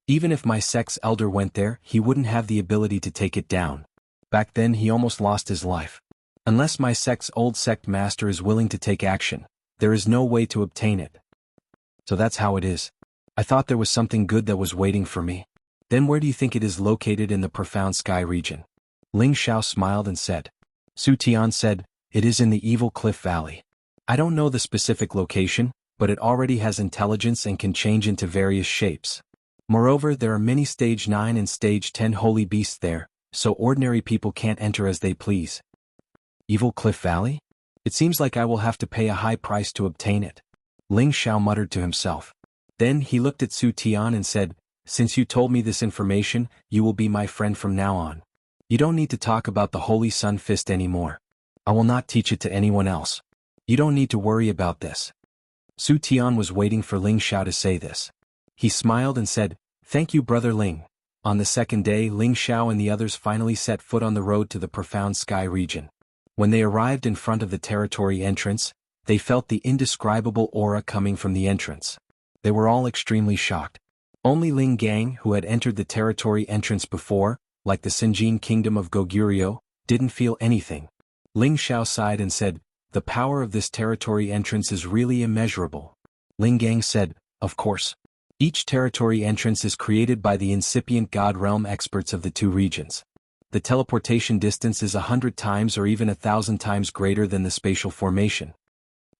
Even if my sect's elder went there, he wouldn't have the ability to take it down. Back then he almost lost his life. Unless my sect's old sect master is willing to take action, there is no way to obtain it. So that's how it is. I thought there was something good that was waiting for me. Then where do you think it is located in the profound sky region? Ling Xiao smiled and said. Su Tian said, It is in the Evil Cliff Valley. I don't know the specific location, but it already has intelligence and can change into various shapes. Moreover, there are many stage 9 and stage 10 holy beasts there, so ordinary people can't enter as they please. Evil Cliff Valley? It seems like I will have to pay a high price to obtain it. Ling Xiao muttered to himself. Then he looked at Su Tian and said, Since you told me this information, you will be my friend from now on. You don't need to talk about the Holy Sun Fist anymore. I will not teach it to anyone else. You don't need to worry about this. Su Tian was waiting for Ling Xiao to say this. He smiled and said, Thank you, Brother Ling. On the second day, Ling Xiao and the others finally set foot on the road to the profound sky region. When they arrived in front of the territory entrance, they felt the indescribable aura coming from the entrance. They were all extremely shocked. Only Ling Gang, who had entered the territory entrance before, like the Sinjin kingdom of Goguryeo, didn't feel anything. Ling Xiao sighed and said, The power of this territory entrance is really immeasurable. Ling Gang said, Of course. Each territory entrance is created by the incipient God realm experts of the 2 regions. The teleportation distance is 100 times or even 1,000 times greater than the spatial formation.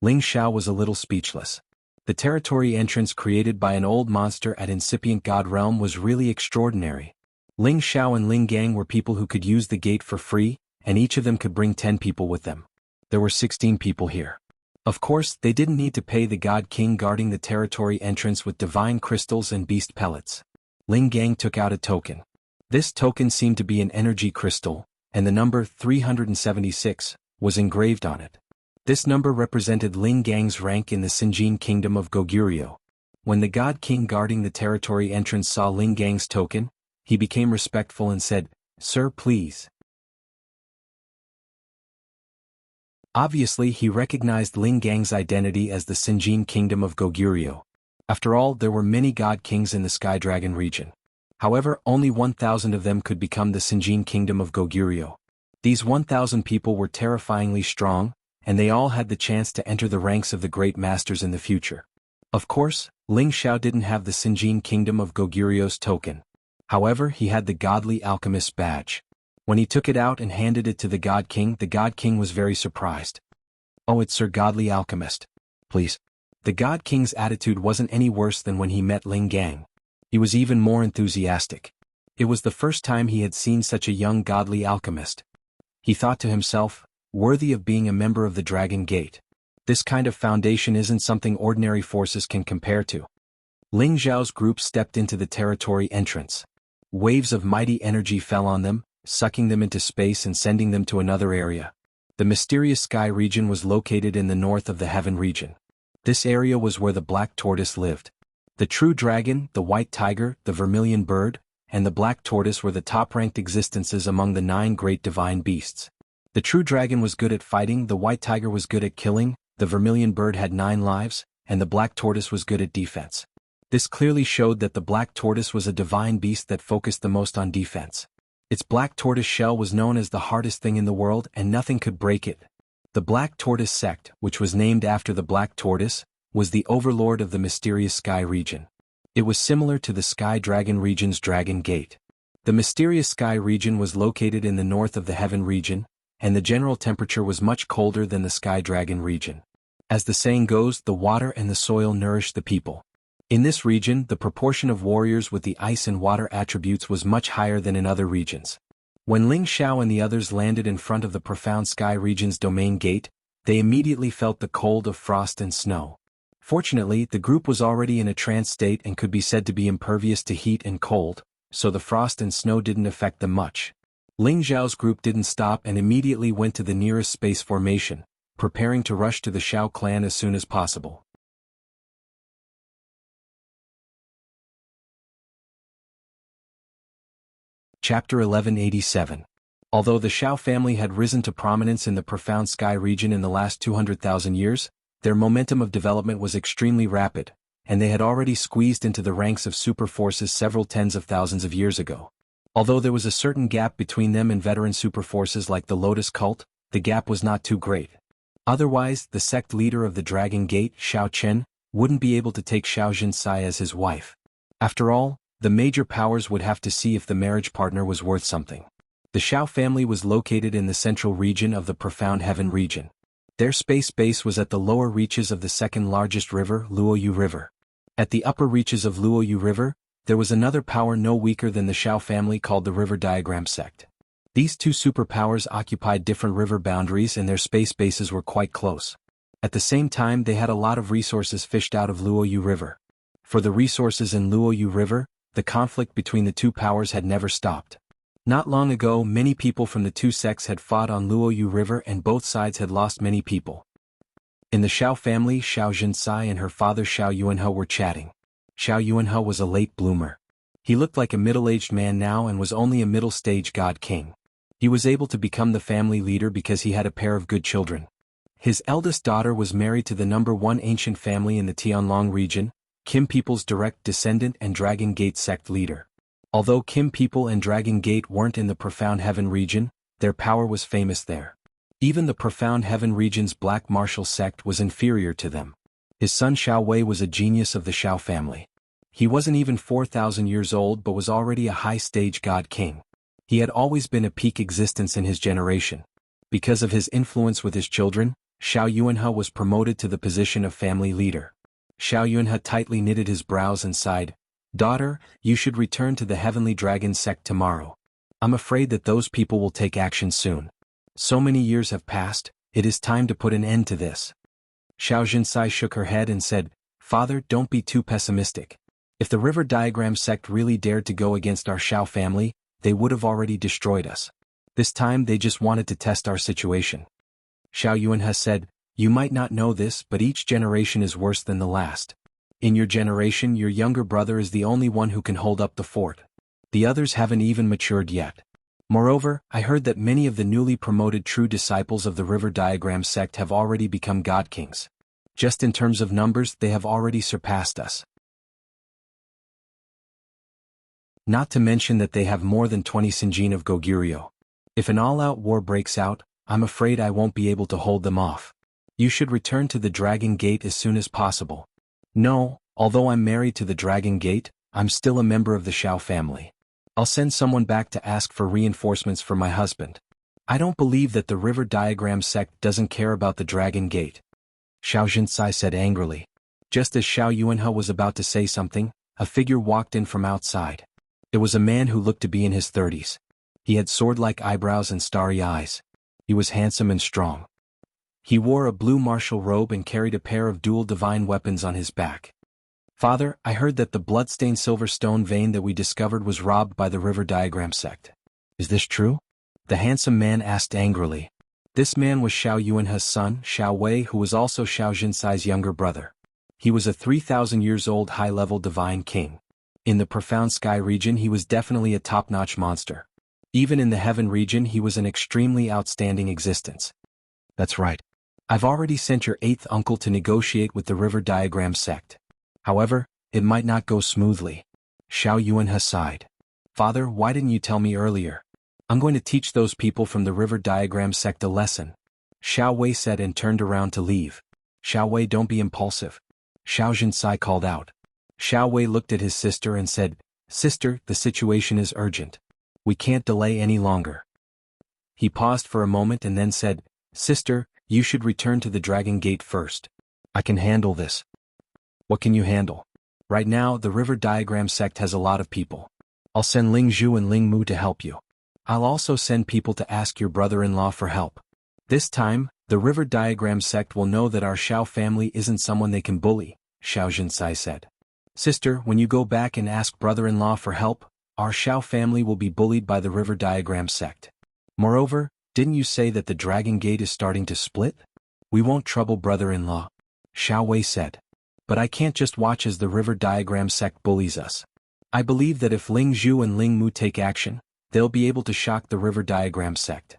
Ling Xiao was a little speechless. The territory entrance created by an old monster at incipient God realm was really extraordinary. Ling Xiao and Ling Gang were people who could use the gate for free, and each of them could bring 10 people with them. There were 16 people here. Of course, they didn't need to pay the God King guarding the territory entrance with divine crystals and beast pellets. Ling Gang took out a token. This token seemed to be an energy crystal, and the number 376 was engraved on it. This number represented Ling Gang's rank in the Sinjin kingdom of Goguryeo. When the God King guarding the territory entrance saw Ling Gang's token, he became respectful and said, "Sir, please." Obviously, he recognized Ling Gang's identity as the Sinjin kingdom of Goguryeo. After all, there were many God Kings in the Sky Dragon region. However, only 1,000 of them could become the Sinjin kingdom of Goguryeo. These 1,000 people were terrifyingly strong, and they all had the chance to enter the ranks of the great masters in the future. Of course, Ling Xiao didn't have the Sinjin kingdom of Goguryeo's token. However, he had the Godly Alchemist's badge. When he took it out and handed it to the God King was very surprised. "Oh, it's Sir Godly Alchemist. Please." The God King's attitude wasn't any worse than when he met Ling Gang. He was even more enthusiastic. It was the first time he had seen such a young Godly Alchemist. He thought to himself, worthy of being a member of the Dragon Gate. This kind of foundation isn't something ordinary forces can compare to. Ling Xiao's group stepped into the territory entrance. Waves of mighty energy fell on them, sucking them into space and sending them to another area. The mysterious sky region was located in the north of the heaven region. This area was where the black tortoise lived. The true dragon, the white tiger, the vermilion bird, and the black tortoise were the top-ranked existences among the 9 great divine beasts. The true dragon was good at fighting, the white tiger was good at killing, the vermilion bird had 9 lives, and the black tortoise was good at defense. This clearly showed that the black tortoise was a divine beast that focused the most on defense. Its black tortoise shell was known as the hardest thing in the world and nothing could break it. The Black Tortoise sect, which was named after the black tortoise, was the overlord of the mysterious sky region. It was similar to the Sky Dragon region's Dragon Gate. The mysterious sky region was located in the north of the heaven region, and the general temperature was much colder than the Sky Dragon region. As the saying goes, the water and the soil nourish the people. In this region, the proportion of warriors with the ice and water attributes was much higher than in other regions. When Ling Xiao and the others landed in front of the profound sky region's domain gate, they immediately felt the cold of frost and snow. Fortunately, the group was already in a trance state and could be said to be impervious to heat and cold, so the frost and snow didn't affect them much. Ling Xiao's group didn't stop and immediately went to the nearest space formation, preparing to rush to the Xiao clan as soon as possible. Chapter 1187. Although the Xiao family had risen to prominence in the profound sky region in the last 200,000 years, their momentum of development was extremely rapid, and they had already squeezed into the ranks of super forces several tens of thousands of years ago. Although there was a certain gap between them and veteran super forces like the Lotus Cult, the gap was not too great. Otherwise, the sect leader of the Dragon Gate, Xiao Chen, wouldn't be able to take Xiao Jinsai as his wife. After all, the major powers would have to see if the marriage partner was worth something. The Xiao family was located in the central region of the profound heaven region. Their space base was at the lower reaches of the second largest river, Luoyu River. At the upper reaches of Luoyu River, there was another power no weaker than the Xiao family called the River Diagram sect. These two superpowers occupied different river boundaries and their space bases were quite close. At the same time, they had a lot of resources fished out of Luoyu River. For the resources in Luoyu River, the conflict between the two powers had never stopped. Not long ago, many people from the two sects had fought on Luoyu River and both sides had lost many people. In the Xiao family, Xiao Jinsai and her father Xiao Yuanhe were chatting. Xiao Yuanhe was a late bloomer. He looked like a middle-aged man now and was only a middle-stage god king. He was able to become the family leader because he had a pair of good children. His eldest daughter was married to the #1 ancient family in the Tianlong region, Kim people's direct descendant and Dragon Gate sect leader. Although Kim people and Dragon Gate weren't in the profound heaven region, their power was famous there. Even the profound heaven region's black martial sect was inferior to them. His son Xiao Wei was a genius of the Xiao family. He wasn't even 4,000 years old but was already a high-stage god king. He had always been a peak existence in his generation. Because of his influence with his children, Xiao Yuanhe was promoted to the position of family leader. Xiao Yuanhe tightly knitted his brows and sighed, Daughter, you should return to the Heavenly Dragon sect tomorrow. I'm afraid that those people will take action soon. So many years have passed, it is time to put an end to this. Xiao Jinsai shook her head and said, Father, don't be too pessimistic. If the River Diagram sect really dared to go against our Xiao family, they would have already destroyed us. This time they just wanted to test our situation. Xiao Yuanhe said, You might not know this, but each generation is worse than the last. In your generation, your younger brother is the only one who can hold up the fort. The others haven't even matured yet. Moreover, I heard that many of the newly promoted true disciples of the River Diagram sect have already become God Kings. Just in terms of numbers, they have already surpassed us. Not to mention that they have more than 20 Sinjin of Goguryeo. If an all-out war breaks out, I'm afraid I won't be able to hold them off. You should return to the Dragon Gate as soon as possible. No, although I'm married to the Dragon Gate, I'm still a member of the Xiao family. I'll send someone back to ask for reinforcements for my husband. I don't believe that the River Diagram sect doesn't care about the Dragon Gate. Xiao Jinsai said angrily. Just as Xiao Yuanhe was about to say something, a figure walked in from outside. It was a man who looked to be in his 30s. He had sword-like eyebrows and starry eyes. He was handsome and strong. He wore a blue martial robe and carried a pair of dual divine weapons on his back. Father, I heard that the bloodstained silver stone vein that we discovered was robbed by the River Diagram sect. Is this true? The handsome man asked angrily. This man was Xiao Yuanhe's son, Xiao Wei, who was also Xiao Jinsai's younger brother. He was a 3,000 years old high-level divine king. In the profound sky region he was definitely a top-notch monster. Even in the heaven region he was an extremely outstanding existence. That's right. I've already sent your 8th uncle to negotiate with the River Diagram sect. However, it might not go smoothly. Xiao Yuanhe sighed. Father, why didn't you tell me earlier? I'm going to teach those people from the River Diagram sect a lesson. Xiao Wei said and turned around to leave. Xiao Wei, don't be impulsive. Xiao Jinsai called out. Xiao Wei looked at his sister and said, Sister, the situation is urgent. We can't delay any longer. He paused for a moment and then said, Sister, you should return to the Dragon Gate first. I can handle this. What can you handle? Right now, the River Diagram sect has a lot of people. I'll send Ling Zhu and Ling Mu to help you. I'll also send people to ask your brother-in-law for help. This time, the River Diagram sect will know that our Xiao family isn't someone they can bully, Xiao Jinsai said. Sister, when you go back and ask brother-in-law for help, our Xiao family will be bullied by the River Diagram sect. Moreover, didn't you say that the Dragon Gate is starting to split? We won't trouble brother-in-law, Xiao Wei said. But I can't just watch as the River Diagram sect bullies us. I believe that if Ling Zhu and Ling Mu take action, they'll be able to shock the River Diagram sect.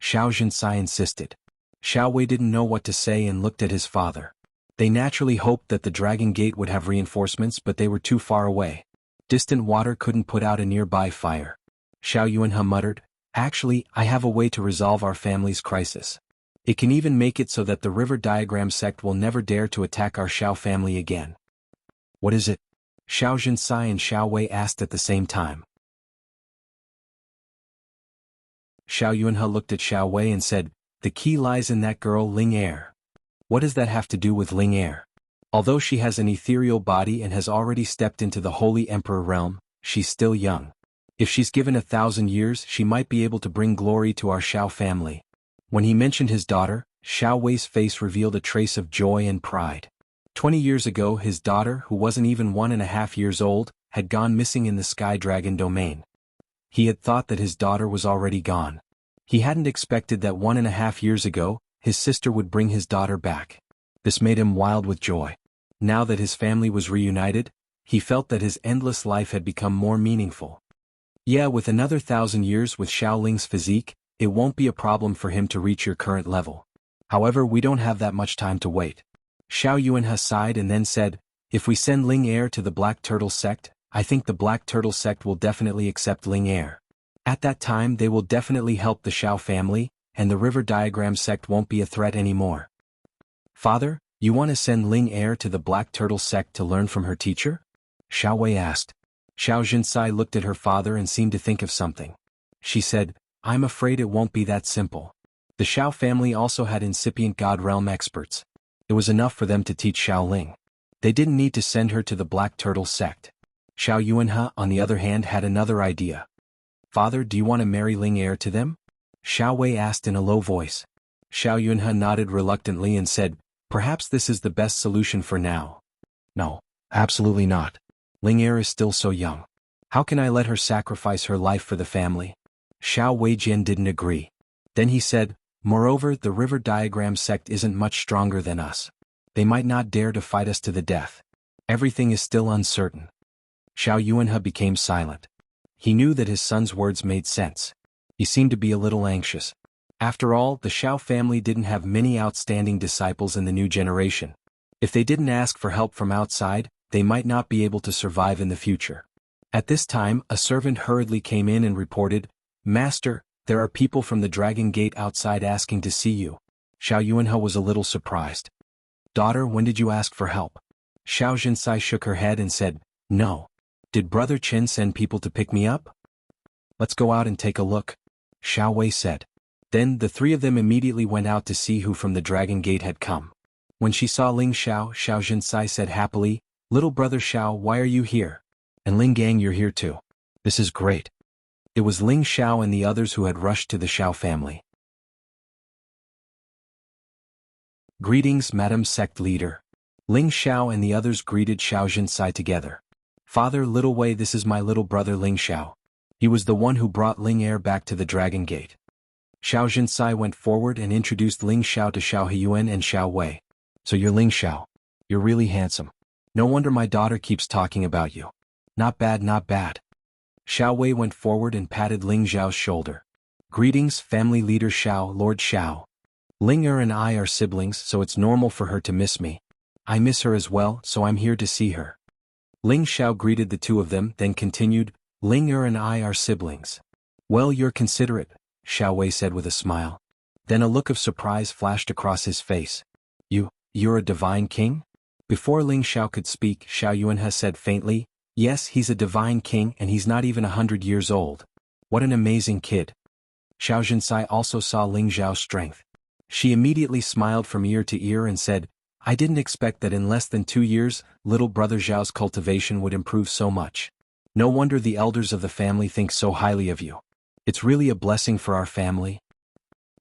Xiao Jinsai insisted. Xiao Wei didn't know what to say and looked at his father. They naturally hoped that the Dragon Gate would have reinforcements, but they were too far away. Distant water couldn't put out a nearby fire. Xiao Yuanhe muttered, Actually, I have a way to resolve our family's crisis. It can even make it so that the River Diagram sect will never dare to attack our Xiao family again. What is it? Xiao Jinsai and Xiao Wei asked at the same time. Xiao Yuanhe looked at Xiao Wei and said, The key lies in that girl Ling Er. What does that have to do with Ling Er? Although she has an ethereal body and has already stepped into the Holy Emperor realm, she's still young. If she's given 1,000 years, she might be able to bring glory to our Xiao family. When he mentioned his daughter, Xiao Wei's face revealed a trace of joy and pride. 20 years ago his daughter, who wasn't even 1.5 years old, had gone missing in the Sky Dragon domain. He had thought that his daughter was already gone. He hadn't expected that 1.5 years ago, his sister would bring his daughter back. This made him wild with joy. Now that his family was reunited, he felt that his endless life had become more meaningful. Yeah, with another 1,000 years with Xiaoling's physique, it won't be a problem for him to reach your current level. However, we don't have that much time to wait. Xiao Yuanhe sighed and then said, If we send Ling Er to the Black Turtle sect, I think the Black Turtle sect will definitely accept Ling Er. At that time they will definitely help the Xiao family, and the River Diagram sect won't be a threat anymore. Father, you want to send Ling Er to the Black Turtle sect to learn from her teacher? Xiao Wei asked. Xiao Jinsai looked at her father and seemed to think of something. She said, I'm afraid it won't be that simple. The Xiao family also had incipient God Realm experts. It was enough for them to teach Xiaoling. They didn't need to send her to the Black Turtle sect. Xiao Yuanhe, on the other hand, had another idea. Father, do you want to marry Ling heir to them? Xiao Wei asked in a low voice. Xiao Yuanhe nodded reluctantly and said, perhaps this is the best solution for now. No, absolutely not. Ling heir is still so young. How can I let her sacrifice her life for the family? Xiao Weijian didn't agree. Then he said, moreover, the river diagram sect isn't much stronger than us. They might not dare to fight us to the death. Everything is still uncertain. Xiao Yuanhe became silent. He knew that his son's words made sense. He seemed to be a little anxious. After all, the Xiao family didn't have many outstanding disciples in the new generation. If they didn't ask for help from outside, they might not be able to survive in the future. At this time, a servant hurriedly came in and reported, Master, there are people from the Dragon Gate outside asking to see you. Xiao Yuanhe was a little surprised. Daughter, when did you ask for help? Xiao Jinsai shook her head and said, no. Did Brother Qin send people to pick me up? Let's go out and take a look, Xiao Wei said. Then the three of them immediately went out to see who from the Dragon Gate had come. When she saw Ling Xiao, Xiao Jinsai said happily, little brother Xiao, why are you here? And Ling Gang, you're here too. This is great. It was Ling Xiao and the others who had rushed to the Xiao family. Greetings, Madam Sect Leader. Ling Xiao and the others greeted Xiao Jinsai together. Father, little Wei, this is my little brother Ling Xiao. He was the one who brought Ling heir back to the Dragon Gate. Xiao Jinsai went forward and introduced Ling Xiao to Xiao Heyuan and Xiao Wei. So you're Ling Xiao. You're really handsome. No wonder my daughter keeps talking about you. Not bad, not bad. Xiao Wei went forward and patted Ling Xiao's shoulder. Greetings, family leader Xiao, Lord Xiao. Ling Er and I are siblings, so it's normal for her to miss me. I miss her as well, so I'm here to see her. Ling Xiao greeted the two of them, then continued, Ling Er and I are siblings. Well, you're considerate, Xiao Wei said with a smile. Then a look of surprise flashed across his face. You're a divine king? Before Ling Xiao could speak, Xiao Yuanhe said faintly, yes, he's a divine king and he's not even 100 years old. What an amazing kid. Xiao Jinsai also saw Ling Xiao's strength. She immediately smiled from ear to ear and said, I didn't expect that in less than 2 years, little brother Zhao's cultivation would improve so much. No wonder the elders of the family think so highly of you. It's really a blessing for our family.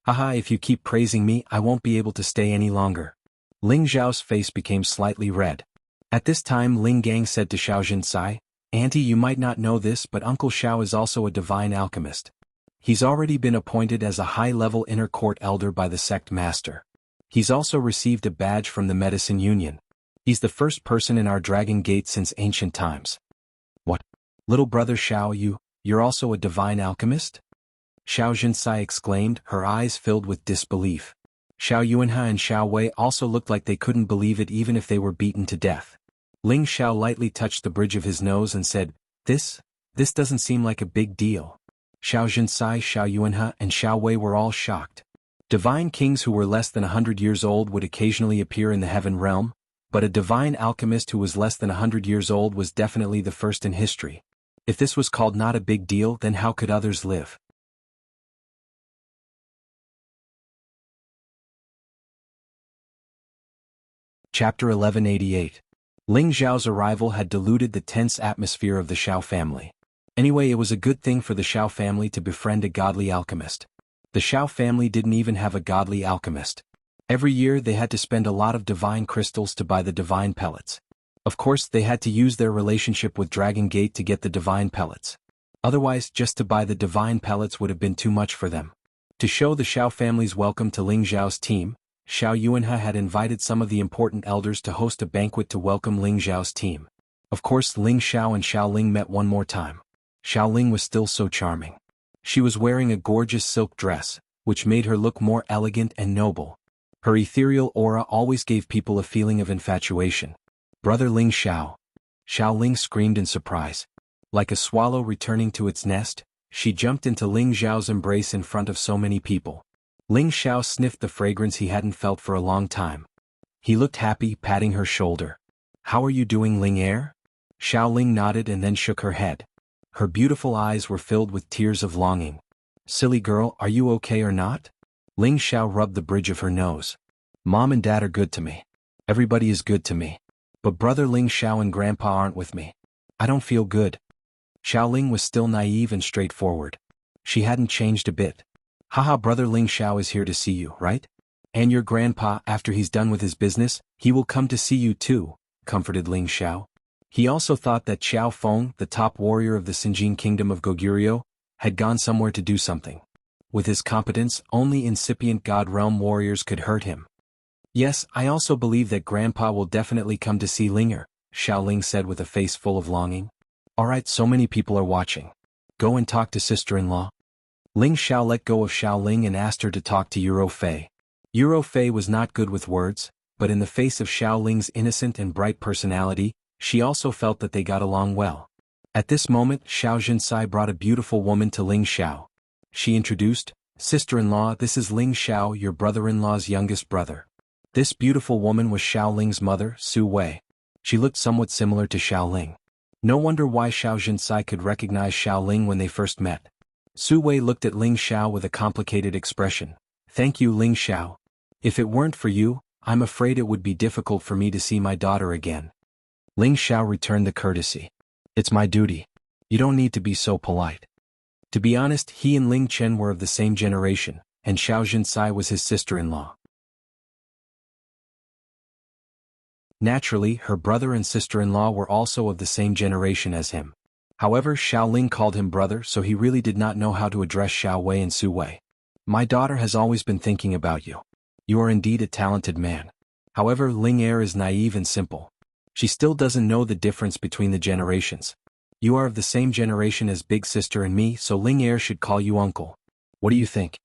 Haha, if you keep praising me, I won't be able to stay any longer. Ling Zhao's face became slightly red. At this time Ling Gang said to Xiao Jinsai, Auntie, you might not know this, but Uncle Xiao is also a divine alchemist. He's already been appointed as a high-level inner court elder by the sect master. He's also received a badge from the Medicine Union. He's the first person in our Dragon Gate since ancient times. What? Little brother Xiao, you're also a divine alchemist? Xiao Jinsai exclaimed, her eyes filled with disbelief. Xiao Yuanhe and Xiao Wei also looked like they couldn't believe it even if they were beaten to death. Ling Xiao lightly touched the bridge of his nose and said, This doesn't seem like a big deal. Xiao Jinsai, Xiao Yuanhe, and Xiao Wei were all shocked. Divine kings who were less than 100 years old would occasionally appear in the heaven realm, but a divine alchemist who was less than 100 years old was definitely the first in history. If this was called not a big deal, then how could others live? Chapter 1188. Ling Zhao's arrival had diluted the tense atmosphere of the Xiao family. Anyway, it was a good thing for the Xiao family to befriend a godly alchemist. The Xiao family didn't even have a godly alchemist. Every year they had to spend a lot of divine crystals to buy the divine pellets. Of course, they had to use their relationship with Dragon Gate to get the divine pellets. Otherwise, just to buy the divine pellets would have been too much for them. To show the Xiao family's welcome to Ling Zhao's team, Xiao Yuanhe had invited some of the important elders to host a banquet to welcome Ling Zhao's team. Of course, Ling Xiao and Xiao Ling met one more time. Xiao Ling was still so charming. She was wearing a gorgeous silk dress, which made her look more elegant and noble. Her ethereal aura always gave people a feeling of infatuation. Brother Ling Xiao. Xiao Ling screamed in surprise. Like a swallow returning to its nest, she jumped into Ling Zhao's embrace in front of so many people. Ling Xiao sniffed the fragrance he hadn't felt for a long time. He looked happy, patting her shoulder. How are you doing, Ling heir? Xiao Ling nodded and then shook her head. Her beautiful eyes were filled with tears of longing. Silly girl, are you okay or not? Ling Xiao rubbed the bridge of her nose. Mom and Dad are good to me. Everybody is good to me. But brother Ling Xiao and Grandpa aren't with me. I don't feel good. Xiaoling was still naive and straightforward. She hadn't changed a bit. Haha, brother Ling Xiao is here to see you, right? And your grandpa, after he's done with his business, he will come to see you too, comforted Ling Xiao. He also thought that Xiao Feng, the top warrior of the Xinjiang kingdom of Goguryeo, had gone somewhere to do something. With his competence, only incipient God Realm warriors could hurt him. Yes, I also believe that Grandpa will definitely come to see Linger, Xiaoling said with a face full of longing. Alright, so many people are watching. Go and talk to sister-in-law. Ling Xiao let go of Xiaoling and asked her to talk to Euro Fei. Euro Fei was not good with words, but in the face of Xiaoling's innocent and bright personality, she also felt that they got along well. At this moment, Xiao Jinsai brought a beautiful woman to Ling Xiao. She introduced, "Sister-in-law, this is Ling Xiao, your brother-in-law's youngest brother." This beautiful woman was Xiaoling's mother, Su Wei. She looked somewhat similar to Xiaoling. No wonder why Xiao Jinsai could recognize Xiaoling when they first met. Su Wei looked at Ling Xiao with a complicated expression. "Thank you, Ling Xiao. If it weren't for you, I'm afraid it would be difficult for me to see my daughter again." Ling Xiao returned the courtesy. "It's my duty. You don't need to be so polite." To be honest, he and Ling Chen were of the same generation, and Xiao Jinsai was his sister-in-law. Naturally, her brother and sister-in-law were also of the same generation as him. However, Xiaoling called him brother, so he really did not know how to address Xiao Wei and Su Wei. "My daughter has always been thinking about you. You are indeed a talented man." However, Ling Er is naive and simple. She still doesn't know the difference between the generations. "You are of the same generation as Big Sister and me, so Ling Er should call you uncle. What do you think?"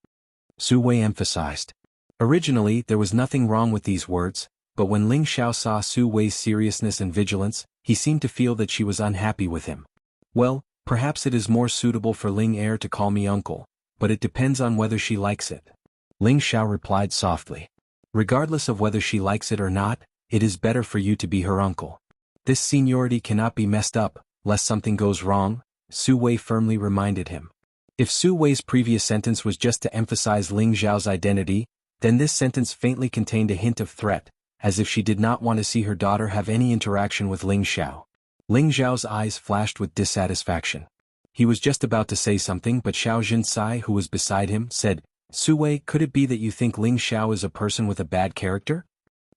Su Wei emphasized. Originally, there was nothing wrong with these words, but when Ling Xiao saw Su Wei's seriousness and vigilance, he seemed to feel that she was unhappy with him. "Well, perhaps it is more suitable for Ling Er to call me uncle, but it depends on whether she likes it." Ling Xiao replied softly. "Regardless of whether she likes it or not, it is better for you to be her uncle. This seniority cannot be messed up, lest something goes wrong," Su Wei firmly reminded him. If Su Wei's previous sentence was just to emphasize Ling Xiao's identity, then this sentence faintly contained a hint of threat, as if she did not want to see her daughter have any interaction with Ling Xiao. Ling Xiao's eyes flashed with dissatisfaction. He was just about to say something, but Xiao Jinsai, who was beside him, said, "Su Wei, could it be that you think Ling Xiao is a person with a bad character?"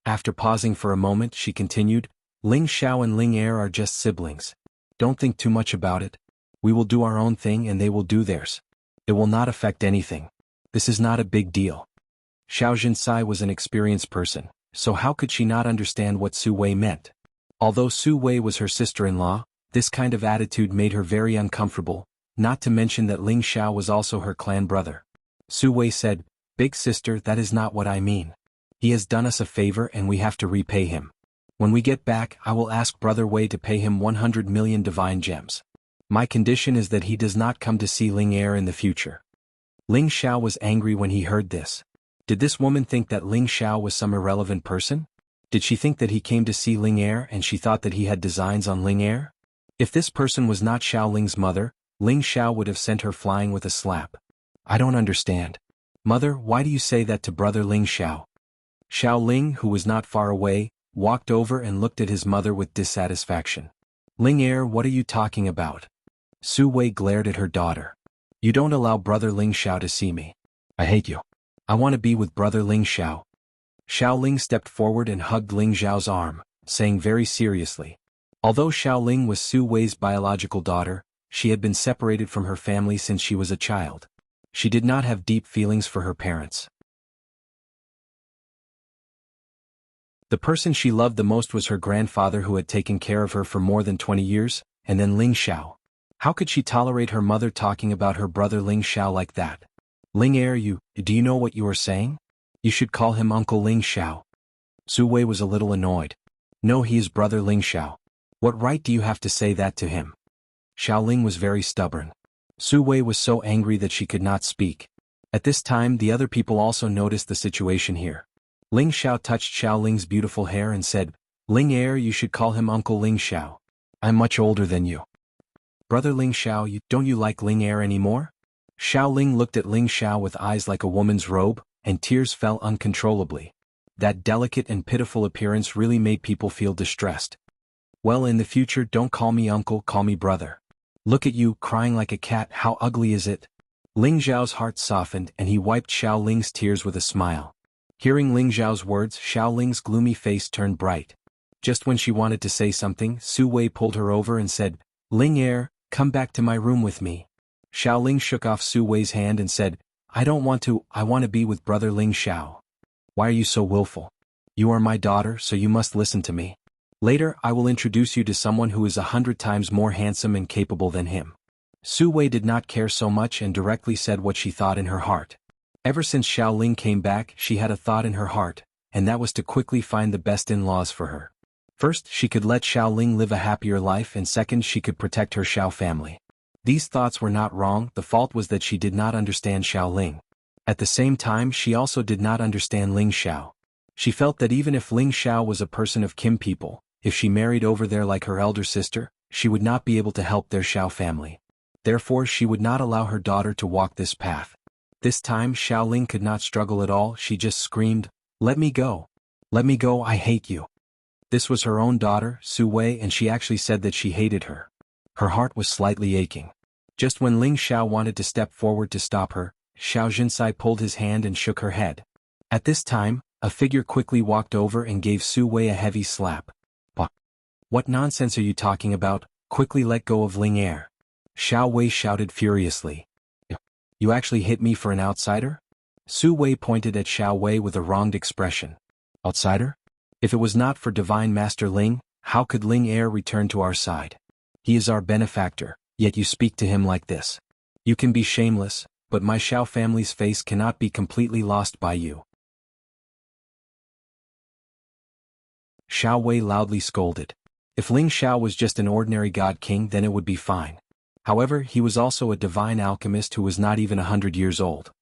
After pausing for a moment, she continued, "Ling Xiao and Ling Er are just siblings. Don't think too much about it. We will do our own thing and they will do theirs. It will not affect anything. This is not a big deal." Xiao Jinsai was an experienced person, so how could she not understand what Su Wei meant? Although Su Wei was her sister-in-law, this kind of attitude made her very uncomfortable, not to mention that Ling Xiao was also her clan brother. Su Wei said, "Big sister, that is not what I mean. He has done us a favor and we have to repay him. When we get back, I will ask Brother Wei to pay him 100 million divine gems. My condition is that he does not come to see Ling Er in the future." Ling Xiao was angry when he heard this. Did this woman think that Ling Xiao was some irrelevant person? Did she think that he came to see Ling Er and she thought that he had designs on Ling Er? If this person was not Xiao Ling's mother, Ling Xiao would have sent her flying with a slap. "I don't understand. Mother, why do you say that to brother Ling Xiao?" Xiao Ling, who was not far away, walked over and looked at his mother with dissatisfaction. "Ling Er, what are you talking about?" Su Wei glared at her daughter. "You don't allow brother Ling Xiao to see me. I hate you. I want to be with brother Ling Xiao." Xiao Ling stepped forward and hugged Ling Xiao's arm, saying very seriously. Although Xiao Ling was Su Wei's biological daughter, she had been separated from her family since she was a child. She did not have deep feelings for her parents. The person she loved the most was her grandfather, who had taken care of her for more than 20 years, and then Ling Xiao. How could she tolerate her mother talking about her brother Ling Xiao like that? "Ling Er, do you know what you are saying? You should call him Uncle Ling Xiao." Su Wei was a little annoyed. "No, he is brother Ling Xiao. What right do you have to say that to him?" Xiao Ling was very stubborn. Su Wei was so angry that she could not speak. At this time, the other people also noticed the situation here. Ling Xiao touched Xiao Ling's beautiful hair and said, "Ling Er, you should call him Uncle Ling Xiao. I'm much older than you." "Brother Ling Xiao, don't you like Ling Er anymore?" Xiao Ling looked at Ling Xiao with eyes like a woman's robe, and tears fell uncontrollably. That delicate and pitiful appearance really made people feel distressed. Well, in the future don't call me uncle, call me brother. Look at you, crying like a cat, how ugly is it? Ling Zhao's heart softened and he wiped Xiao Ling's tears with a smile. Hearing Ling Zhao's words, Xiao Ling's gloomy face turned bright. Just when she wanted to say something, Su Wei pulled her over and said, Ling Er, come back to my room with me. Xiao Ling shook off Su Wei's hand and said, I don't want to, I want to be with brother Ling Xiao. Why are you so willful? You are my daughter, so you must listen to me. Later I will introduce you to someone who is 100 times more handsome and capable than him. Su Wei did not care so much and directly said what she thought in her heart. Ever since Xiao Ling came back, she had a thought in her heart, and that was to quickly find the best in-laws for her. First, she could let Xiao Ling live a happier life, and second, she could protect her Xiao family. These thoughts were not wrong, the fault was that she did not understand Xiao Ling. At the same time, she also did not understand Ling Xiao. She felt that even if Ling Xiao was a person of Kim people, if she married over there like her elder sister, she would not be able to help their Xiao family. Therefore, she would not allow her daughter to walk this path. This time Xiao Ling could not struggle at all, she just screamed, Let me go! Let me go, I hate you! This was her own daughter, Su Wei, and she actually said that she hated her. Her heart was slightly aching. Just when Ling Xiao wanted to step forward to stop her, Xiao Jinsai pulled his hand and shook her head. At this time, a figure quickly walked over and gave Su Wei a heavy slap. What nonsense are you talking about? Quickly let go of Ling Er. Xiao Wei shouted furiously. You actually hit me for an outsider? Su Wei pointed at Xiao Wei with a wronged expression. Outsider? If it was not for Divine Master Ling, how could Ling Er return to our side? He is our benefactor, yet you speak to him like this. You can be shameless, but my Xiao family's face cannot be completely lost by you. Xiao Wei loudly scolded. If Ling Xiao was just an ordinary god king, then it would be fine. However, he was also a divine alchemist who was not even 100 years old.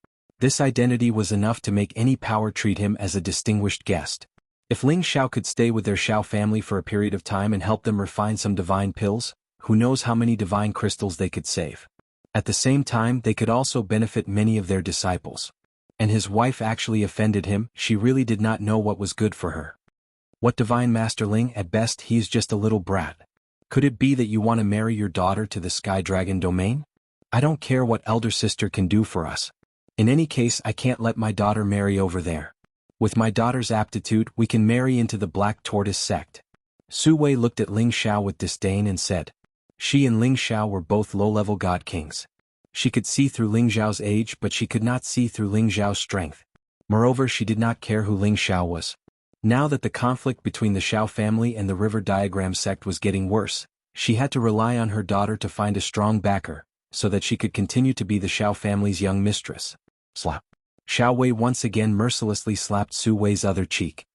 This identity was enough to make any power treat him as a distinguished guest. If Ling Xiao could stay with their Xiao family for a period of time and help them refine some divine pills, who knows how many divine crystals they could save. At the same time, they could also benefit many of their disciples. And his wife actually offended him, she really did not know what was good for her. What Divine Master Ling, at best he is just a little brat. Could it be that you want to marry your daughter to the Sky Dragon domain? I don't care what elder sister can do for us. In any case, I can't let my daughter marry over there. With my daughter's aptitude, we can marry into the Black Tortoise sect. Su Wei looked at Ling Xiao with disdain and said. She and Ling Xiao were both low-level god kings. She could see through Ling Xiao's age, but she could not see through Ling Xiao's strength. Moreover, she did not care who Ling Xiao was. Now that the conflict between the Xiao family and the River Diagram sect was getting worse, she had to rely on her daughter to find a strong backer, so that she could continue to be the Xiao family's young mistress. Slap. Xiao Wei once again mercilessly slapped Su Wei's other cheek.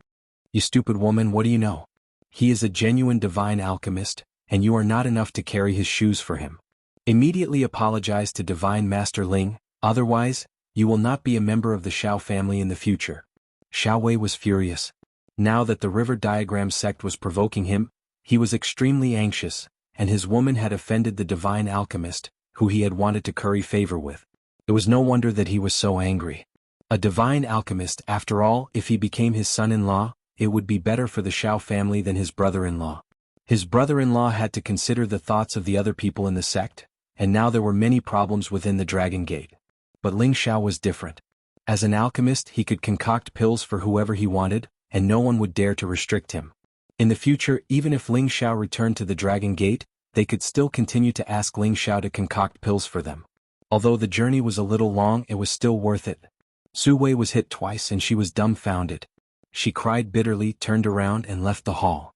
You stupid woman, what do you know? He is a genuine divine alchemist, and you are not enough to carry his shoes for him. Immediately apologize to Divine Master Ling, otherwise, you will not be a member of the Xiao family in the future. Xiao Wei was furious. Now that the River Diagram sect was provoking him, he was extremely anxious, and his woman had offended the divine alchemist, who he had wanted to curry favor with. It was no wonder that he was so angry. A divine alchemist, after all, if he became his son-in-law, it would be better for the Xiao family than his brother-in-law. His brother-in-law had to consider the thoughts of the other people in the sect, and now there were many problems within the Dragon Gate. But Ling Xiao was different. As an alchemist, he could concoct pills for whoever he wanted, and no one would dare to restrict him. In the future, even if Ling Xiao returned to the Dragon Gate, they could still continue to ask Ling Xiao to concoct pills for them. Although the journey was a little long, it was still worth it. Su Wei was hit twice and she was dumbfounded. She cried bitterly, turned around and left the hall.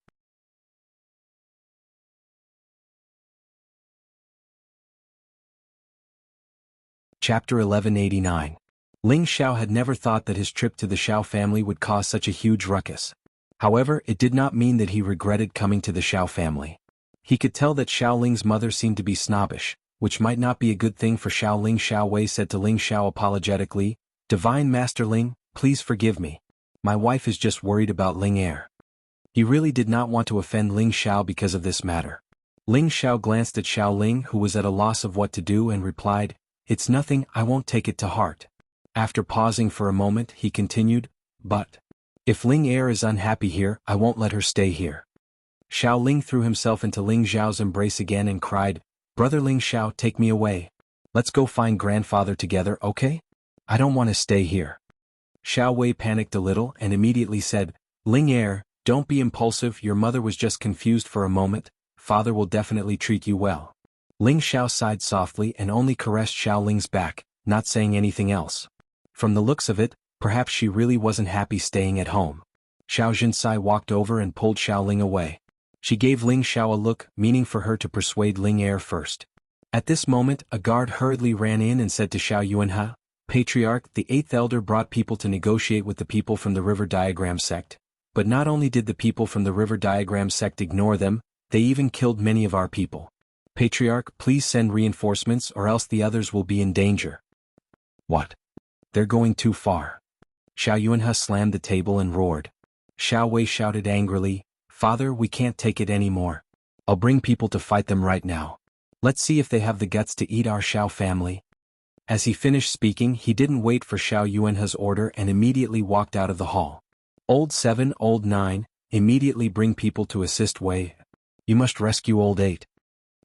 Chapter 1189. Ling Xiao had never thought that his trip to the Xiao family would cause such a huge ruckus. However, it did not mean that he regretted coming to the Xiao family. He could tell that Xiao Ling's mother seemed to be snobbish, which might not be a good thing for Xiao Ling. Xiao Wei said to Ling Xiao apologetically, Divine Master Ling, please forgive me. My wife is just worried about Ling Er. He really did not want to offend Ling Xiao because of this matter. Ling Xiao glanced at Xiao Ling, who was at a loss of what to do, and replied, It's nothing, I won't take it to heart. After pausing for a moment, he continued, But if Ling Er is unhappy here, I won't let her stay here. Xiao Ling threw himself into Ling Xiao's embrace again and cried, "Brother Ling Xiao, take me away. Let's go find grandfather together, okay? I don't want to stay here." Xiao Wei panicked a little and immediately said, "Ling Heir, don't be impulsive, your mother was just confused for a moment, father will definitely treat you well." Ling Xiao sighed softly and only caressed Xiao Ling's back, not saying anything else. From the looks of it, perhaps she really wasn't happy staying at home. Xiao Jinsai walked over and pulled Xiao Ling away. She gave Ling Xiao a look, meaning for her to persuade Ling Heir first. At this moment, a guard hurriedly ran in and said to Xiao Yuanhe, "Patriarch, the 8th elder brought people to negotiate with the people from the River Diagram sect. But not only did the people from the River Diagram sect ignore them, they even killed many of our people. Patriarch, please send reinforcements or else the others will be in danger." "What? They're going too far." Xiao Yuanhe slammed the table and roared. Xiao Wei shouted angrily, "Father, we can't take it anymore. I'll bring people to fight them right now. Let's see if they have the guts to eat our Xiao family." As he finished speaking, he didn't wait for Xiao Yuanhe's order and immediately walked out of the hall. "Old 7, Old 9, immediately bring people to assist Wei. You must rescue Old 8.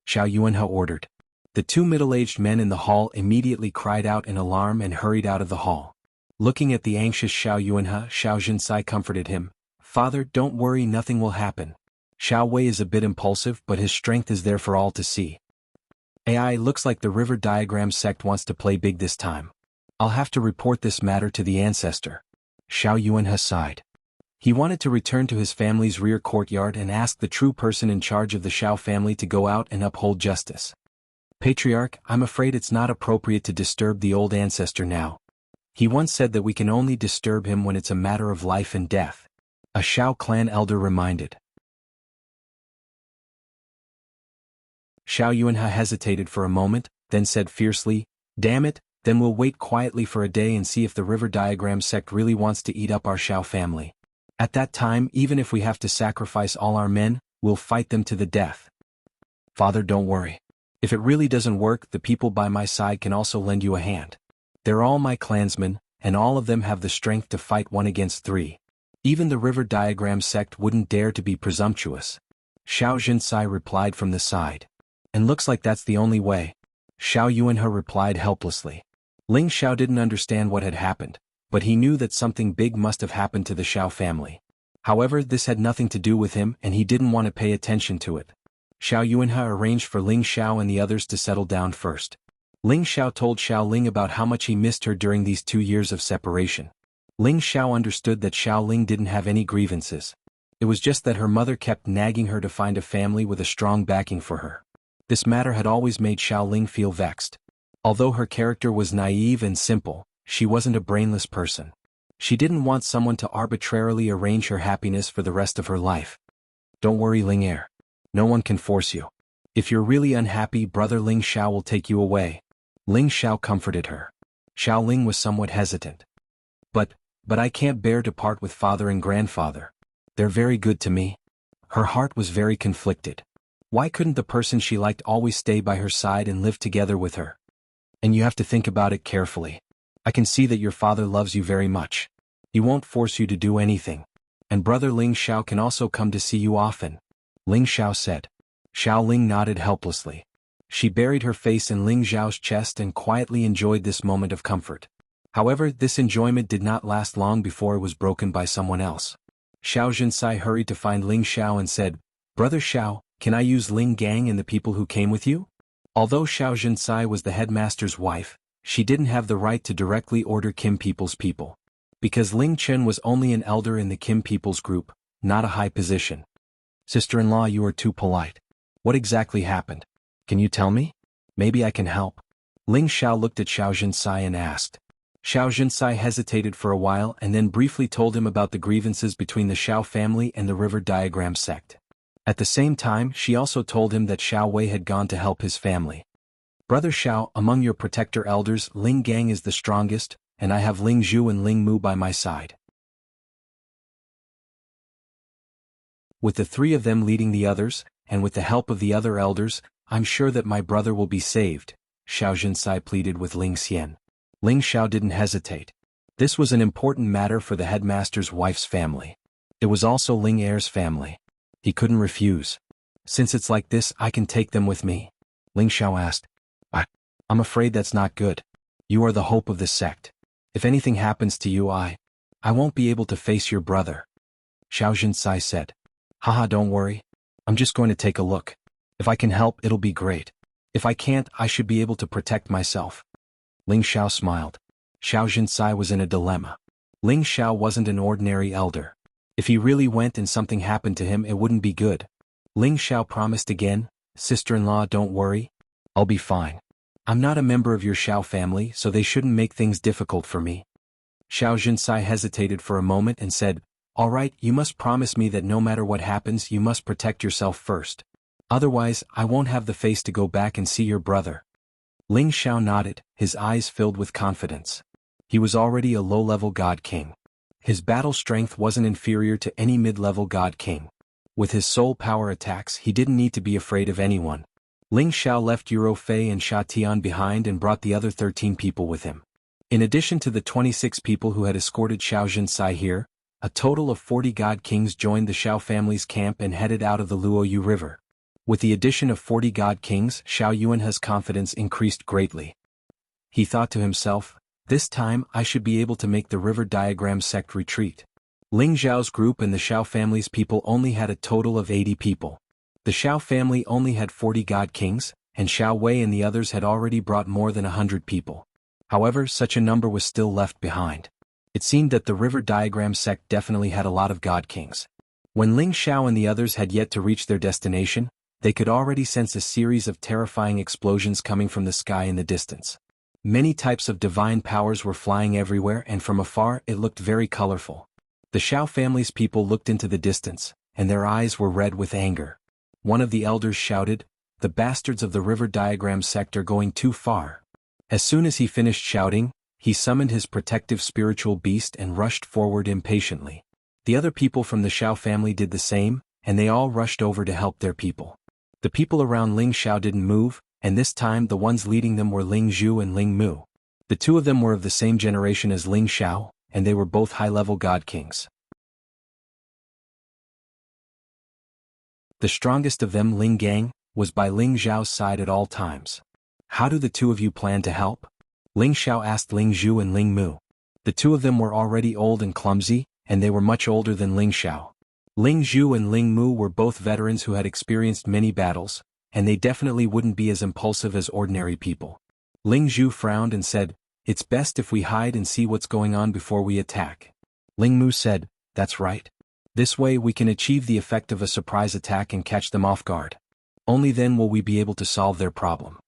Xiao Yuanhe ordered. The 2 middle-aged men in the hall immediately cried out in alarm and hurried out of the hall. Looking at the anxious Xiao Yuanhe, Xiao Jinsai comforted him, "Father, don't worry, nothing will happen. Xiao Wei is a bit impulsive but his strength is there for all to see. AI, looks like the River Diagram sect wants to play big this time. I'll have to report this matter to the ancestor." Xiao Yuanhe sighed. He wanted to return to his family's rear courtyard and ask the true person in charge of the Xiao family to go out and uphold justice. "Patriarch, I'm afraid it's not appropriate to disturb the old ancestor now. He once said that we can only disturb him when it's a matter of life and death," a Xiao clan elder reminded. Xiao Yuanhe hesitated for a moment, then said fiercely, "Damn it, then we'll wait quietly for a day and see if the River Diagram sect really wants to eat up our Xiao family. At that time, even if we have to sacrifice all our men, we'll fight them to the death." "Father, don't worry. If it really doesn't work, the people by my side can also lend you a hand. They're all my clansmen, and all of them have the strength to fight 1 against 3. Even the River Diagram sect wouldn't dare to be presumptuous," Xiao Jinsai replied from the side. "And looks like that's the only way," Xiao Yuanhe replied helplessly. Ling Xiao didn't understand what had happened, but he knew that something big must have happened to the Xiao family. However, this had nothing to do with him and he didn't want to pay attention to it. Xiao Yuanhe arranged for Ling Xiao and the others to settle down first. Ling Xiao told Xiao Ling about how much he missed her during these 2 years of separation. Ling Xiao understood that Xiao Ling didn't have any grievances. It was just that her mother kept nagging her to find a family with a strong backing for her. This matter had always made Xiao Ling feel vexed. Although her character was naive and simple, she wasn't a brainless person. She didn't want someone to arbitrarily arrange her happiness for the rest of her life. "Don't worry, Ling Heir. No one can force you. If you're really unhappy, brother Ling Xiao will take you away." Ling Xiao comforted her. Xiao Ling was somewhat hesitant. But I can't bear to part with father and grandfather. They're very good to me." Her heart was very conflicted. Why couldn't the person she liked always stay by her side and live together with her? "And you have to think about it carefully. I can see that your father loves you very much. He won't force you to do anything. And brother Ling Xiao can also come to see you often," Ling Xiao said. Xiao Ling nodded helplessly. She buried her face in Ling Xiao's chest and quietly enjoyed this moment of comfort. However, this enjoyment did not last long before it was broken by someone else. Xiao Jinsai hurried to find Ling Xiao and said, "Brother Xiao, can I use Ling Gang and the people who came with you?" Although Xiao Jinsai was the headmaster's wife, she didn't have the right to directly order Kim people's people. Because Ling Chen was only an elder in the Kim people's group, not a high position. "Sister-in-law, you are too polite. What exactly happened? Can you tell me? Maybe I can help." Ling Xiao looked at Xiao Jinsai and asked. Xiao Jinsai hesitated for a while and then briefly told him about the grievances between the Xiao family and the River Diagram sect. At the same time, she also told him that Xiao Wei had gone to help his family. "Brother Xiao, among your protector elders, Ling Gang is the strongest, and I have Ling Zhu and Ling Mu by my side. With the 3 of them leading the others, and with the help of the other elders, I'm sure that my brother will be saved," Xiao Jinsai pleaded with Ling Xian. Ling Xiao didn't hesitate. This was an important matter for the headmaster's wife's family. It was also Ling Heir's family. He couldn't refuse. Since it's like this, I can take them with me. Ling Xiao asked. I'm afraid that's not good. You are the hope of this sect. If anything happens to you, I won't be able to face your brother. Xiao Jinsai said. Haha, don't worry. I'm just going to take a look. If I can help, it'll be great. If I can't, I should be able to protect myself. Ling Xiao smiled. Xiao Jinsai was in a dilemma. Ling Xiao wasn't an ordinary elder. If he really went and something happened to him, it wouldn't be good. Ling Xiao promised again, sister-in-law, don't worry. I'll be fine. I'm not a member of your Xiao family, so they shouldn't make things difficult for me. Xiao Jinsai hesitated for a moment and said, all right, you must promise me that no matter what happens, you must protect yourself first. Otherwise, I won't have the face to go back and see your brother. Ling Xiao nodded, his eyes filled with confidence. He was already a low-level God King. His battle strength wasn't inferior to any mid-level God King. With his soul power attacks, he didn't need to be afraid of anyone. Ling Xiao left Yuro Fei and Sha Tian behind and brought the other 13 people with him. In addition to the 26 people who had escorted Xiao Jinsai here, a total of 40 God Kings joined the Xiao family's camp and headed out of the Luoyu River. With the addition of 40 God Kings, Xiao Yuanhe's confidence increased greatly. He thought to himself, this time I should be able to make the River Diagram sect retreat. Ling Zhao's group and the Xiao family's people only had a total of 80 people. The Xiao family only had 40 God Kings, and Xiao Wei and the others had already brought more than 100 people. However, such a number was still left behind. It seemed that the River Diagram sect definitely had a lot of God Kings. When Ling Xiao and the others had yet to reach their destination, they could already sense a series of terrifying explosions coming from the sky in the distance. Many types of divine powers were flying everywhere, and from afar it looked very colorful. The Xiao family's people looked into the distance, and their eyes were red with anger. One of the elders shouted, the bastards of the River Diagram sect are going too far. As soon as he finished shouting, he summoned his protective spiritual beast and rushed forward impatiently. The other people from the Xiao family did the same, and they all rushed over to help their people. The people around Ling Xiao didn't move, and this time the ones leading them were Ling Zhu and Ling Mu. The two of them were of the same generation as Ling Xiao, and they were both high-level God Kings. The strongest of them, Ling Gang, was by Ling Zhao's side at all times. How do the two of you plan to help? Ling Xiao asked Ling Zhu and Ling Mu. The two of them were already old and clumsy, and they were much older than Ling Xiao. Ling Zhu and Ling Mu were both veterans who had experienced many battles, and they definitely wouldn't be as impulsive as ordinary people. Ling Zhu frowned and said, it's best if we hide and see what's going on before we attack. Ling Mu said, that's right. This way we can achieve the effect of a surprise attack and catch them off guard. Only then will we be able to solve their problem.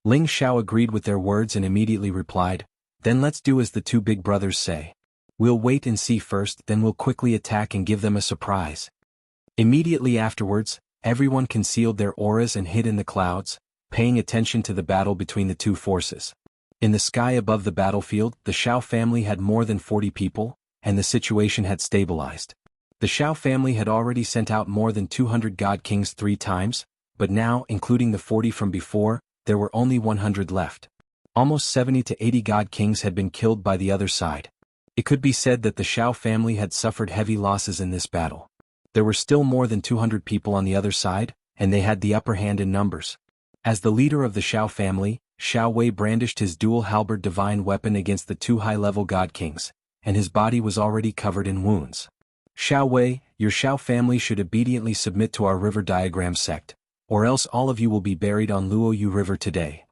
Ling Xiao agreed with their words and immediately replied, then let's do as the two big brothers say. We'll wait and see first, then we'll quickly attack and give them a surprise. Immediately afterwards, everyone concealed their auras and hid in the clouds, paying attention to the battle between the two forces. In the sky above the battlefield, the Xiao family had more than 40 people, and the situation had stabilized. The Xiao family had already sent out more than 200 God Kings 3 times, but now, including the 40 from before, there were only 100 left. Almost 70 to 80 God Kings had been killed by the other side. It could be said that the Xiao family had suffered heavy losses in this battle. There were still more than 200 people on the other side, and they had the upper hand in numbers. As the leader of the Xiao family, Xiao Wei brandished his dual halberd divine weapon against the two high-level God Kings, and his body was already covered in wounds. Xiao Wei, your Xiao family should obediently submit to our River Diagram sect, or else all of you will be buried on Luoyu River today.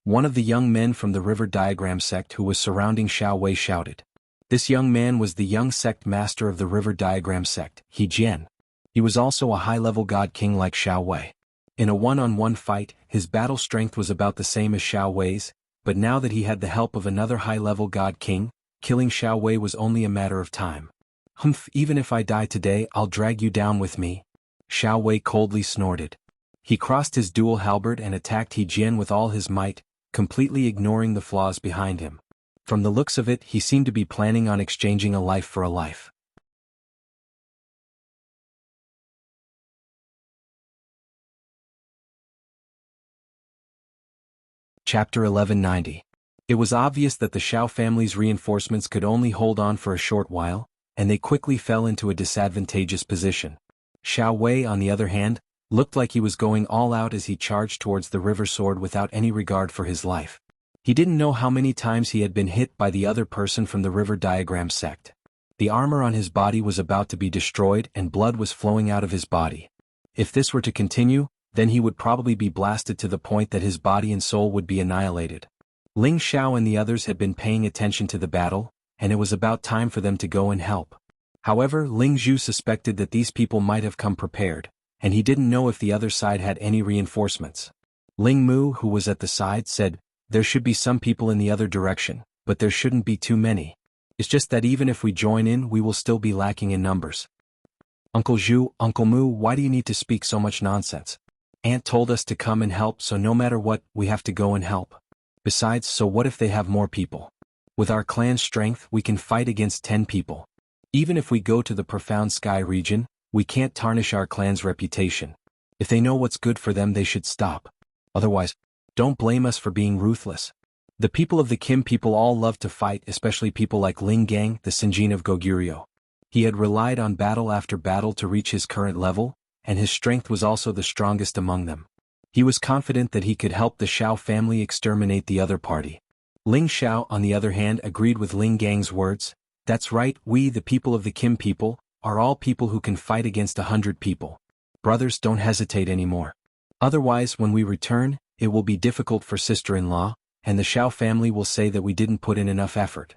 One of the young men from the River Diagram sect who was surrounding Xiao Wei shouted. This young man was the young sect master of the River Diagram sect, He Jian. He was also a high-level God King like Xiao Wei. In a one-on-one fight, his battle strength was about the same as Xiao Wei's, but now that he had the help of another high-level God King, killing Xiao Wei was only a matter of time. Humph, even if I die today, I'll drag you down with me. Xiao Wei coldly snorted. He crossed his dual halberd and attacked He Jian with all his might, completely ignoring the flaws behind him. From the looks of it, he seemed to be planning on exchanging a life for a life. Chapter 1190. It was obvious that the Xiao family's reinforcements could only hold on for a short while, and they quickly fell into a disadvantageous position. Xiao Wei, on the other hand, looked like he was going all out as he charged towards the river sword without any regard for his life. He didn't know how many times he had been hit by the other person from the river diagram sect. The armor on his body was about to be destroyed and blood was flowing out of his body. If this were to continue, then he would probably be blasted to the point that his body and soul would be annihilated. Ling Xiao and the others had been paying attention to the battle, and it was about time for them to go and help. However, Ling Zhu suspected that these people might have come prepared, and he didn't know if the other side had any reinforcements. Ling Mu, who was at the side, said, "There should be some people in the other direction, but there shouldn't be too many. It's just that even if we join in, we will still be lacking in numbers." "Uncle Zhu, Uncle Mu, why do you need to speak so much nonsense? Aunt told us to come and help, so no matter what, we have to go and help. Besides, so what if they have more people? With our clan's strength, we can fight against 10 people. Even if we go to the profound sky region, we can't tarnish our clan's reputation. If they know what's good for them, they should stop. Otherwise, don't blame us for being ruthless." The people of the Kim people all loved to fight, especially people like Ling Gang, the Sinjin of Goguryeo. He had relied on battle after battle to reach his current level, and his strength was also the strongest among them. He was confident that he could help the Xiao family exterminate the other party. Ling Xiao, on the other hand, agreed with Ling Gang's words. "That's right, we, the people of the Kim people, are all people who can fight against 100 people. Brothers, don't hesitate anymore. Otherwise, when we return, it will be difficult for sister-in-law, and the Xiao family will say that we didn't put in enough effort."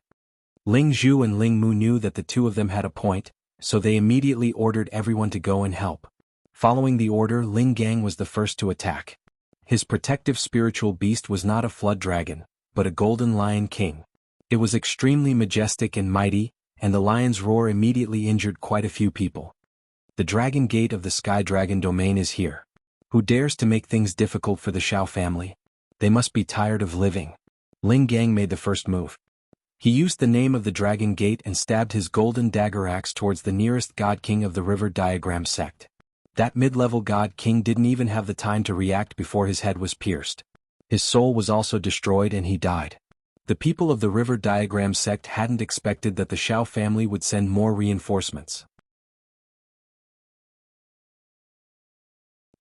Ling Zhu and Ling Mu knew that the two of them had a point, so they immediately ordered everyone to go and help. Following the order, Ling Gang was the first to attack. His protective spiritual beast was not a flood dragon, but a golden lion king. It was extremely majestic and mighty, and the lion's roar immediately injured quite a few people. "The dragon gate of the sky dragon domain is here. Who dares to make things difficult for the Xiao family? They must be tired of living." Ling Gang made the first move. He used the name of the dragon gate and stabbed his golden dagger axe towards the nearest god king of the river diagram sect. That mid-level god king didn't even have the time to react before his head was pierced. His soul was also destroyed and he died. The people of the river diagram sect hadn't expected that the Xiao family would send more reinforcements.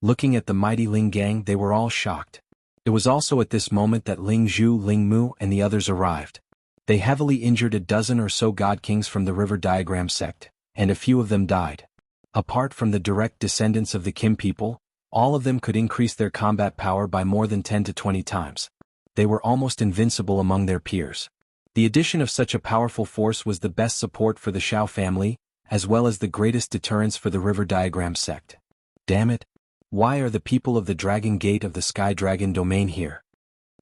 Looking at the mighty Ling Gang, they were all shocked. It was also at this moment that Ling Zhu, Ling Mu, and the others arrived. They heavily injured a dozen or so god kings from the river diagram sect, and a few of them died. Apart from the direct descendants of the Kim people, all of them could increase their combat power by more than 10 to 20 times. They were almost invincible among their peers. The addition of such a powerful force was the best support for the Xiao family, as well as the greatest deterrence for the river diagram sect. Damn it! Why are the people of the Dragon Gate of the Sky Dragon domain here?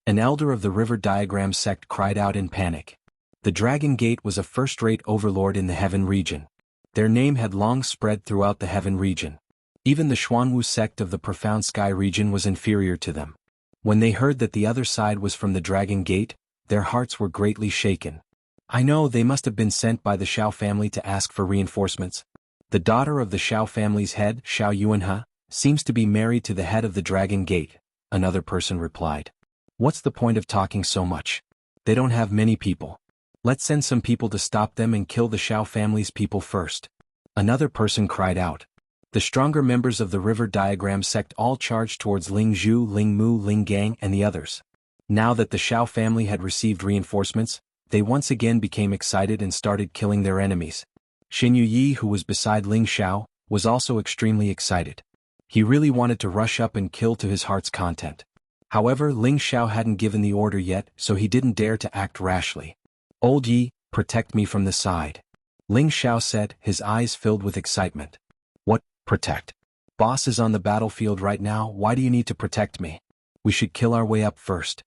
An elder of the river diagram sect cried out in panic. The Dragon Gate was a first-rate overlord in the Heaven region. Their name had long spread throughout the Heaven region. Even the Xuanwu sect of the Profound Sky region was inferior to them. When they heard that the other side was from the Dragon Gate, their hearts were greatly shaken. I know they must have been sent by the Xiao family to ask for reinforcements. The daughter of the Xiao family's head, Xiao Yuanhe, seems to be married to the head of the Dragon Gate, another person replied. What's the point of talking so much? They don't have many people. Let's send some people to stop them and kill the Xiao family's people first. Another person cried out. The stronger members of the river diagram sect all charged towards Ling Zhu, Ling Mu, Ling Gang, and the others. Now that the Xiao family had received reinforcements, they once again became excited and started killing their enemies. Xin Yuyi, who was beside Ling Xiao, was also extremely excited. He really wanted to rush up and kill to his heart's content. However, Ling Xiao hadn't given the order yet, so he didn't dare to act rashly. Old Yi, protect me from the side. Ling Xiao said, his eyes filled with excitement. What, protect? Boss is on the battlefield right now, why do you need to protect me? We should kill our way up first.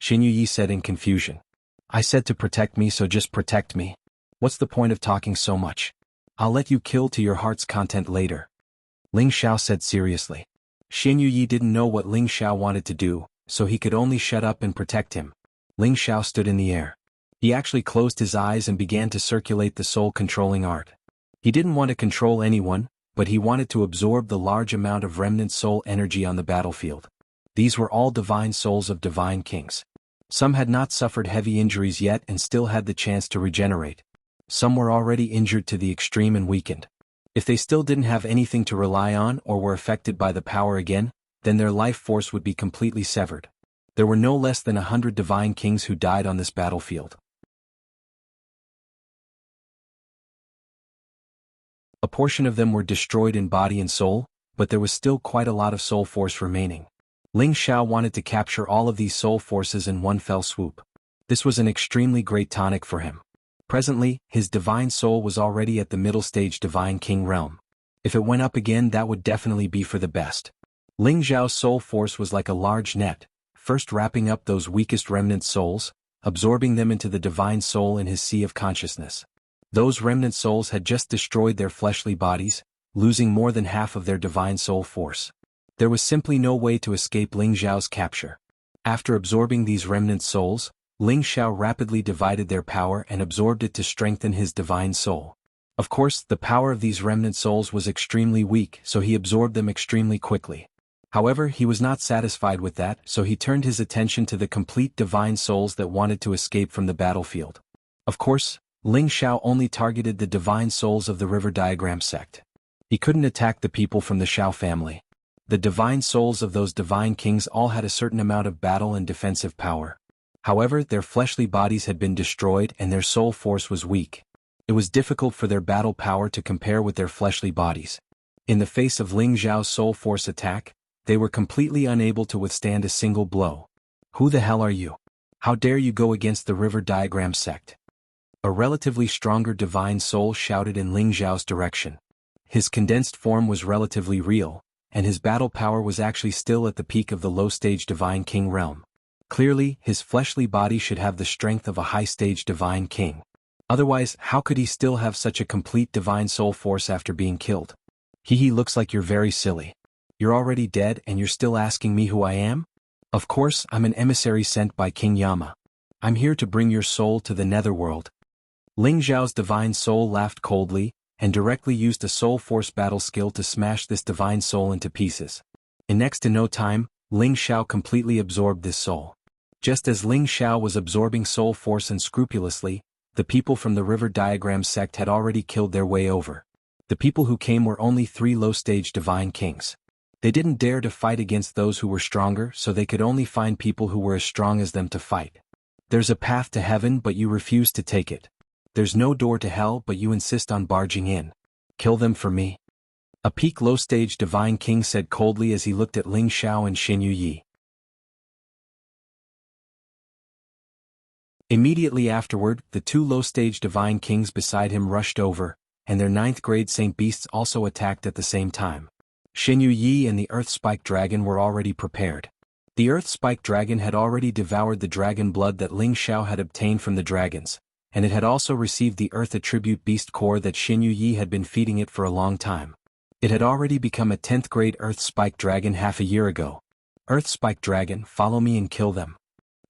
Xin Yuyi said in confusion. I said to protect me, so just protect me. What's the point of talking so much? I'll let you kill to your heart's content later. Ling Xiao said seriously. Xin Yuyi didn't know what Ling Xiao wanted to do, so he could only shut up and protect him. Ling Xiao stood in the air. He actually closed his eyes and began to circulate the soul-controlling art. He didn't want to control anyone, but he wanted to absorb the large amount of remnant soul energy on the battlefield. These were all divine souls of divine kings. Some had not suffered heavy injuries yet and still had the chance to regenerate. Some were already injured to the extreme and weakened. If they still didn't have anything to rely on or were affected by the power again, then their life force would be completely severed. There were no less than 100 divine kings who died on this battlefield. A portion of them were destroyed in body and soul, but there was still quite a lot of soul force remaining. Ling Xiao wanted to capture all of these soul forces in one fell swoop. This was an extremely great tonic for him. Presently, his divine soul was already at the middle stage divine king realm. If it went up again, that would definitely be for the best. Ling Xiao's soul force was like a large net, first wrapping up those weakest remnant souls, absorbing them into the divine soul in his sea of consciousness. Those remnant souls had just destroyed their fleshly bodies, losing more than half of their divine soul force. There was simply no way to escape Ling Xiao's capture. After absorbing these remnant souls, Ling Xiao rapidly divided their power and absorbed it to strengthen his divine soul. Of course, the power of these remnant souls was extremely weak, so he absorbed them extremely quickly. However, he was not satisfied with that, so he turned his attention to the complete divine souls that wanted to escape from the battlefield. Of course, Ling Xiao only targeted the divine souls of the River Diagram sect. He couldn't attack the people from the Xiao family. The divine souls of those divine kings all had a certain amount of battle and defensive power. However, their fleshly bodies had been destroyed and their soul force was weak. It was difficult for their battle power to compare with their fleshly bodies. In the face of Ling Xiao's soul force attack, they were completely unable to withstand a single blow. Who the hell are you? How dare you go against the River Diagram sect? A relatively stronger divine soul shouted in Ling Xiao's direction. His condensed form was relatively real, and his battle power was actually still at the peak of the low-stage divine king realm. Clearly, his fleshly body should have the strength of a high-stage divine king. Otherwise, how could he still have such a complete divine soul force after being killed? He looks like you're very silly. You're already dead and you're still asking me who I am? Of course, I'm an emissary sent by King Yama. I'm here to bring your soul to the netherworld. Ling Xiao's divine soul laughed coldly, and directly used a soul force battle skill to smash this divine soul into pieces. In next to no time, Ling Xiao completely absorbed this soul. Just as Ling Xiao was absorbing soul force unscrupulously, the people from the River Diagram sect had already killed their way over. The people who came were only 3 low-stage divine kings. They didn't dare to fight against those who were stronger, so they could only find people who were as strong as them to fight. There's a path to heaven, but you refuse to take it. There's no door to hell, but you insist on barging in. Kill them for me. A peak low-stage divine king said coldly as he looked at Ling Xiao and Xin Yuyi. Immediately afterward, the 2 low-stage divine kings beside him rushed over, and their 9th-grade Saint Beasts also attacked at the same time. Xin Yuyi and the Earth Spike Dragon were already prepared. The Earth Spike Dragon had already devoured the dragon blood that Ling Xiao had obtained from the dragons, and it had also received the Earth Attribute Beast Core that Xin Yuyi had been feeding it for a long time. It had already become a 10th-grade Earth Spike Dragon half a year ago. Earth Spike Dragon, follow me and kill them.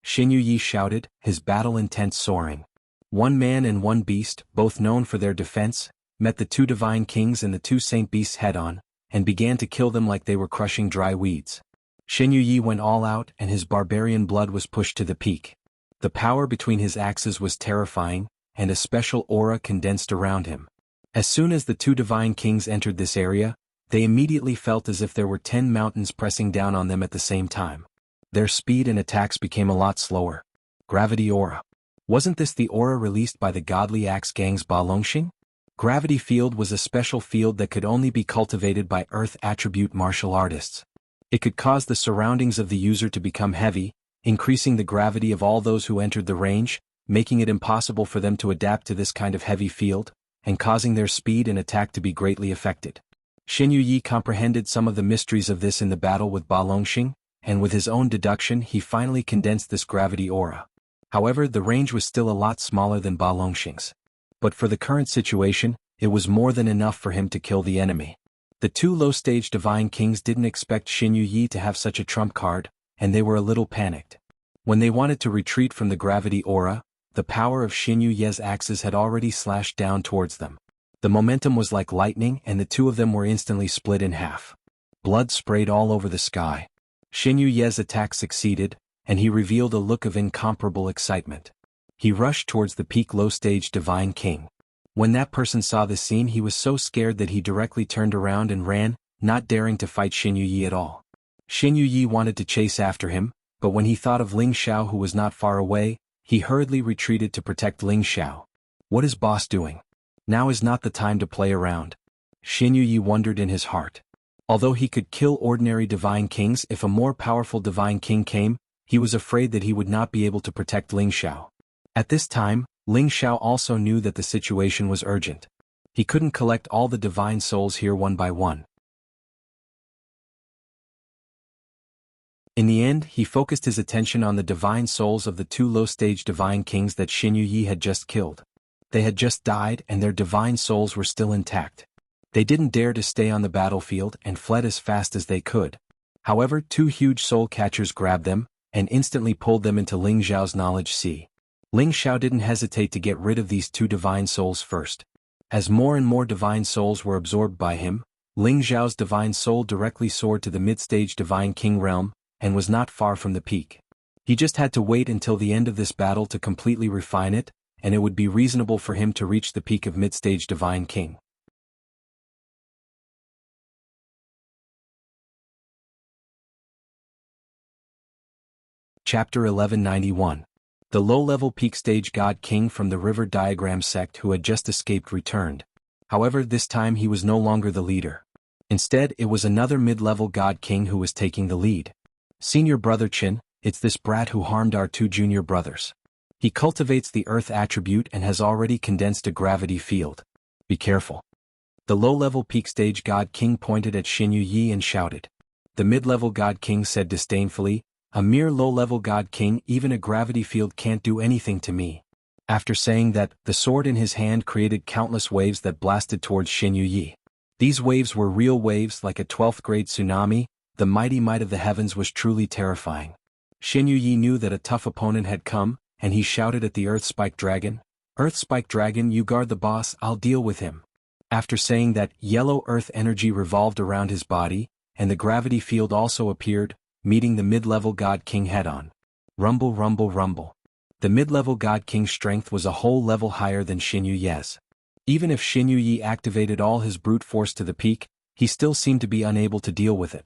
Xin Yuyi shouted, his battle intent soaring. 1 man and 1 beast, both known for their defense, met the 2 divine kings and the 2 saint beasts head-on, and began to kill them like they were crushing dry weeds. Xin Yuyi went all out and his barbarian blood was pushed to the peak. The power between his axes was terrifying, and a special aura condensed around him. As soon as the 2 divine kings entered this area, they immediately felt as if there were 10 mountains pressing down on them at the same time. Their speed and attacks became a lot slower. Gravity aura. Wasn't this the aura released by the godly axe gang's Ba Longxing? Gravity field was a special field that could only be cultivated by earth attribute martial artists. It could cause the surroundings of the user to become heavy, increasing the gravity of all those who entered the range, making it impossible for them to adapt to this kind of heavy field, and causing their speed and attack to be greatly affected. Xin Yuyi comprehended some of the mysteries of this in the battle with Ba Longxing, and with his own deduction he finally condensed this gravity aura. However, the range was still a lot smaller than Ba Longxing's. But for the current situation, it was more than enough for him to kill the enemy. The 2 low-stage divine kings didn't expect Xin Yuyi to have such a trump card, and they were a little panicked. When they wanted to retreat from the gravity aura, the power of Xin Yuyi's axes had already slashed down towards them. The momentum was like lightning and the 2 of them were instantly split in half. Blood sprayed all over the sky. Xin Yuyi's attack succeeded, and he revealed a look of incomparable excitement. He rushed towards the peak low-stage divine king. When that person saw this scene, he was so scared that he directly turned around and ran, not daring to fight Xin Yuyi at all. Xin Yuyi wanted to chase after him, but when he thought of Ling Xiao, who was not far away, he hurriedly retreated to protect Ling Xiao. What is boss doing? Now is not the time to play around. Xin Yuyi wondered in his heart. Although he could kill ordinary divine kings, if a more powerful divine king came, he was afraid that he would not be able to protect Ling Xiao. At this time, Ling Xiao also knew that the situation was urgent. He couldn't collect all the divine souls here one by one. In the end, he focused his attention on the divine souls of the two low-stage divine kings that Xin Yuyi had just killed. They had just died and their divine souls were still intact. They didn't dare to stay on the battlefield and fled as fast as they could. However, two huge soul catchers grabbed them and instantly pulled them into Ling Xiao's knowledge sea. Ling Xiao didn't hesitate to get rid of these two divine souls first. As more and more divine souls were absorbed by him, Ling Xiao's divine soul directly soared to the mid-stage divine king realm and was not far from the peak. He just had to wait until the end of this battle to completely refine it, and it would be reasonable for him to reach the peak of mid-stage divine king. Chapter 1191. The low-level peak-stage god king from the River Diagram sect who had just escaped returned. However, this time he was no longer the leader. Instead, it was another mid-level god king who was taking the lead. Senior brother Qin, it's this brat who harmed our two junior brothers. He cultivates the earth attribute and has already condensed a gravity field. Be careful. The low-level peak-stage god king pointed at Xin Yuyi and shouted. The mid-level god king said disdainfully, a mere low-level god king, even a gravity field can't do anything to me. After saying that, the sword in his hand created countless waves that blasted towards Xin Yuyi. These waves were real waves like a 12th grade tsunami. The mighty might of the heavens was truly terrifying. Xin Yuyi knew that a tough opponent had come, and he shouted at the Earth Spike Dragon, Earth Spike Dragon, you guard the boss, I'll deal with him. After saying that, yellow earth energy revolved around his body, and the gravity field also appeared, meeting the mid-level god king head-on. Rumble, rumble, rumble. The mid-level god king's strength was a whole level higher than Xin Yuyi's. Even if Xin Yuyi activated all his brute force to the peak, he still seemed to be unable to deal with it.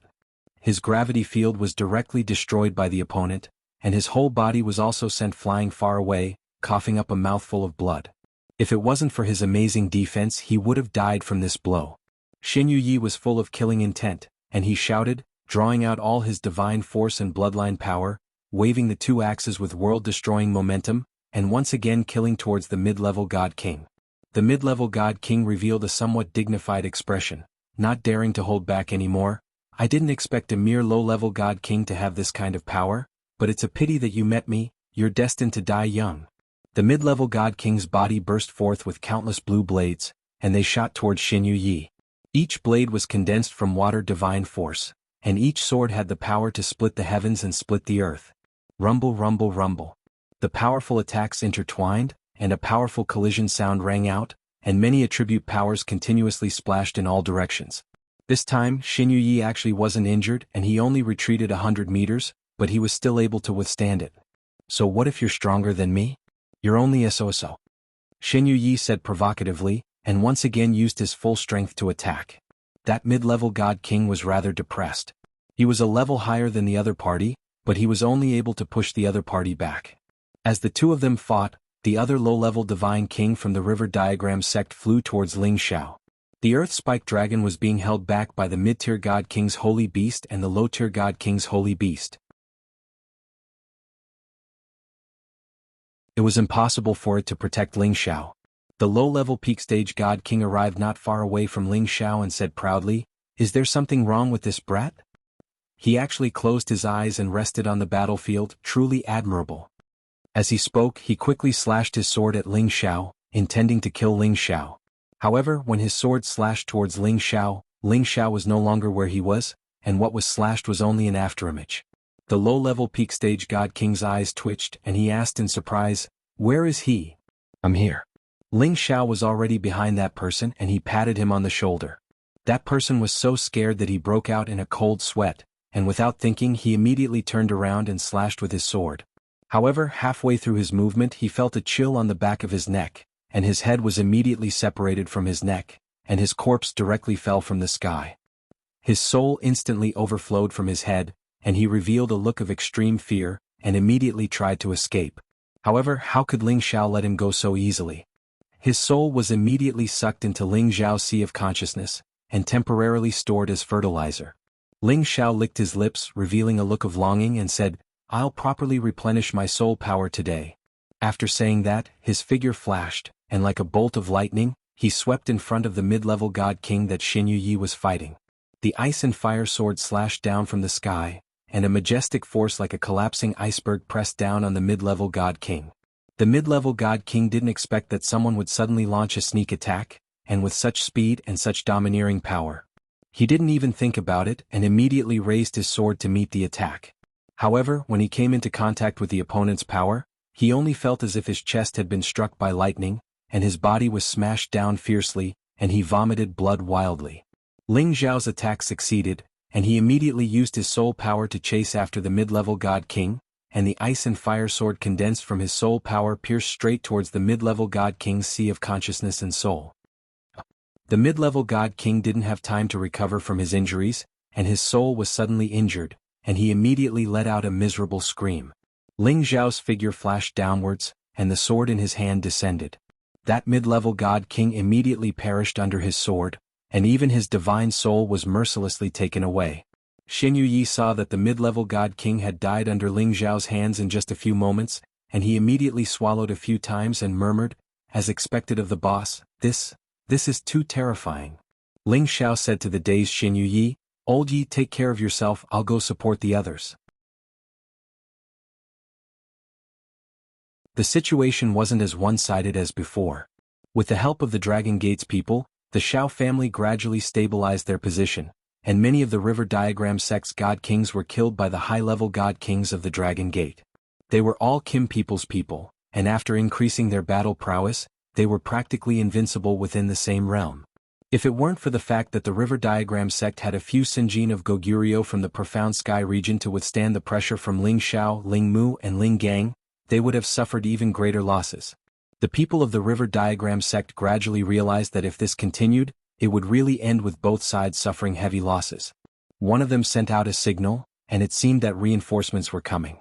His gravity field was directly destroyed by the opponent, and his whole body was also sent flying far away, coughing up a mouthful of blood. If it wasn't for his amazing defense, he would have died from this blow. Xin Yuyi was full of killing intent, and he shouted, drawing out all his divine force and bloodline power, waving the two axes with world-destroying momentum, and once again killing towards the mid-level god king. The mid-level god king revealed a somewhat dignified expression, not daring to hold back anymore. I didn't expect a mere low-level god king to have this kind of power, but it's a pity that you met me, you're destined to die young. The mid-level god king's body burst forth with countless blue blades, and they shot towards Xin Yuyi. Each blade was condensed from water divine force, and each sword had the power to split the heavens and split the earth. Rumble, rumble, rumble. The powerful attacks intertwined, and a powerful collision sound rang out, and many attribute powers continuously splashed in all directions. This time, Xin Yuyi actually wasn't injured and he only retreated 100 meters, but he was still able to withstand it. So what if you're stronger than me? You're only a so-so. Xin Yuyi said provocatively, and once again used his full strength to attack. That mid-level god king was rather depressed. He was a level higher than the other party, but he was only able to push the other party back. As the two of them fought, the other low-level divine king from the River Diagram sect flew towards Ling Xiao. The Earth Spike Dragon was being held back by the mid-tier god king's holy beast and the low-tier god king's holy beast. It was impossible for it to protect Ling Xiao. The low-level peak-stage god king arrived not far away from Ling Xiao and said proudly, "Is there something wrong with this brat?" He actually closed his eyes and rested on the battlefield, truly admirable. As he spoke, he quickly slashed his sword at Ling Xiao, intending to kill Ling Xiao. However, when his sword slashed towards Ling Xiao was no longer where he was, and what was slashed was only an afterimage. The low-level peak-stage god king's eyes twitched and he asked in surprise, "Where is he?" "I'm here." Ling Xiao was already behind that person and he patted him on the shoulder. That person was so scared that he broke out in a cold sweat, and without thinking he immediately turned around and slashed with his sword. However, halfway through his movement he felt a chill on the back of his neck, and his head was immediately separated from his neck, and his corpse directly fell from the sky. His soul instantly overflowed from his head, and he revealed a look of extreme fear, and immediately tried to escape. However, how could Ling Xiao let him go so easily? His soul was immediately sucked into Ling Xiao's sea of consciousness, and temporarily stored as fertilizer. Ling Xiao licked his lips, revealing a look of longing, and said, "I'll properly replenish my soul power today." After saying that, his figure flashed, and like a bolt of lightning, he swept in front of the mid-level God King that Xin Yi was fighting. The ice and fire sword slashed down from the sky, and a majestic force like a collapsing iceberg pressed down on the mid-level God King. The mid-level God King didn't expect that someone would suddenly launch a sneak attack, and with such speed and such domineering power. He didn't even think about it and immediately raised his sword to meet the attack. However, when he came into contact with the opponent's power, he only felt as if his chest had been struck by lightning, and his body was smashed down fiercely, and he vomited blood wildly. Ling Xiao's attack succeeded, and he immediately used his soul power to chase after the mid-level God King, and the ice and fire sword condensed from his soul power pierced straight towards the mid-level God King's sea of consciousness and soul. The mid-level God King didn't have time to recover from his injuries, and his soul was suddenly injured, and he immediately let out a miserable scream. Ling Xiao's figure flashed downwards, and the sword in his hand descended. That mid-level God King immediately perished under his sword, and even his divine soul was mercilessly taken away. Xin Yi saw that the mid-level God King had died under Ling Xiao's hands in just a few moments, and he immediately swallowed a few times and murmured, as expected of the boss, This is too terrifying." Ling Xiao said to the dazed Xin Yi, "Old Yi, take care of yourself, I'll go support the others." The situation wasn't as one-sided as before. With the help of the Dragon Gate's people, the Shao family gradually stabilized their position, and many of the River Diagram sect's God Kings were killed by the high-level God Kings of the Dragon Gate. They were all Kim people's people, and after increasing their battle prowess, they were practically invincible within the same realm. If it weren't for the fact that the River Diagram sect had a few Sinjin of Goguryeo from the Profound Sky region to withstand the pressure from Ling Xiao, Ling Mu, and Ling Gang, they would have suffered even greater losses. The people of the River Diagram sect gradually realized that if this continued, it would really end with both sides suffering heavy losses. One of them sent out a signal, and it seemed that reinforcements were coming.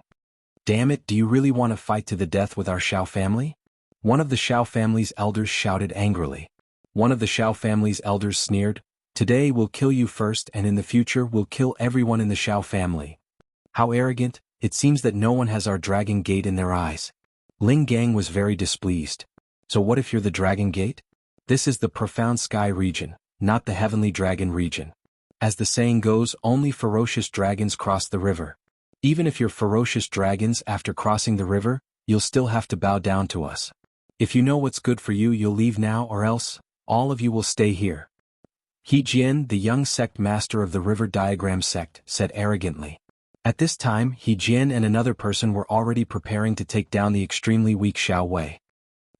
"Damn it, do you really want to fight to the death with our Shao family?" One of the Shao family's elders shouted angrily. One of the Shao family's elders sneered, "Today we'll kill you first, and in the future we'll kill everyone in the Shao family." How arrogant! It seems that no one has our Dragon Gate in their eyes. Ling Gang was very displeased. "So what if you're the Dragon Gate? This is the Profound Sky region, not the Heavenly Dragon region. As the saying goes, only ferocious dragons cross the river. Even if you're ferocious dragons after crossing the river, you'll still have to bow down to us. If you know what's good for you, you'll leave now, or else, all of you will stay here." He Jian, the young sect master of the River Diagram sect, said arrogantly. At this time, He Jian and another person were already preparing to take down the extremely weak Shao Wei.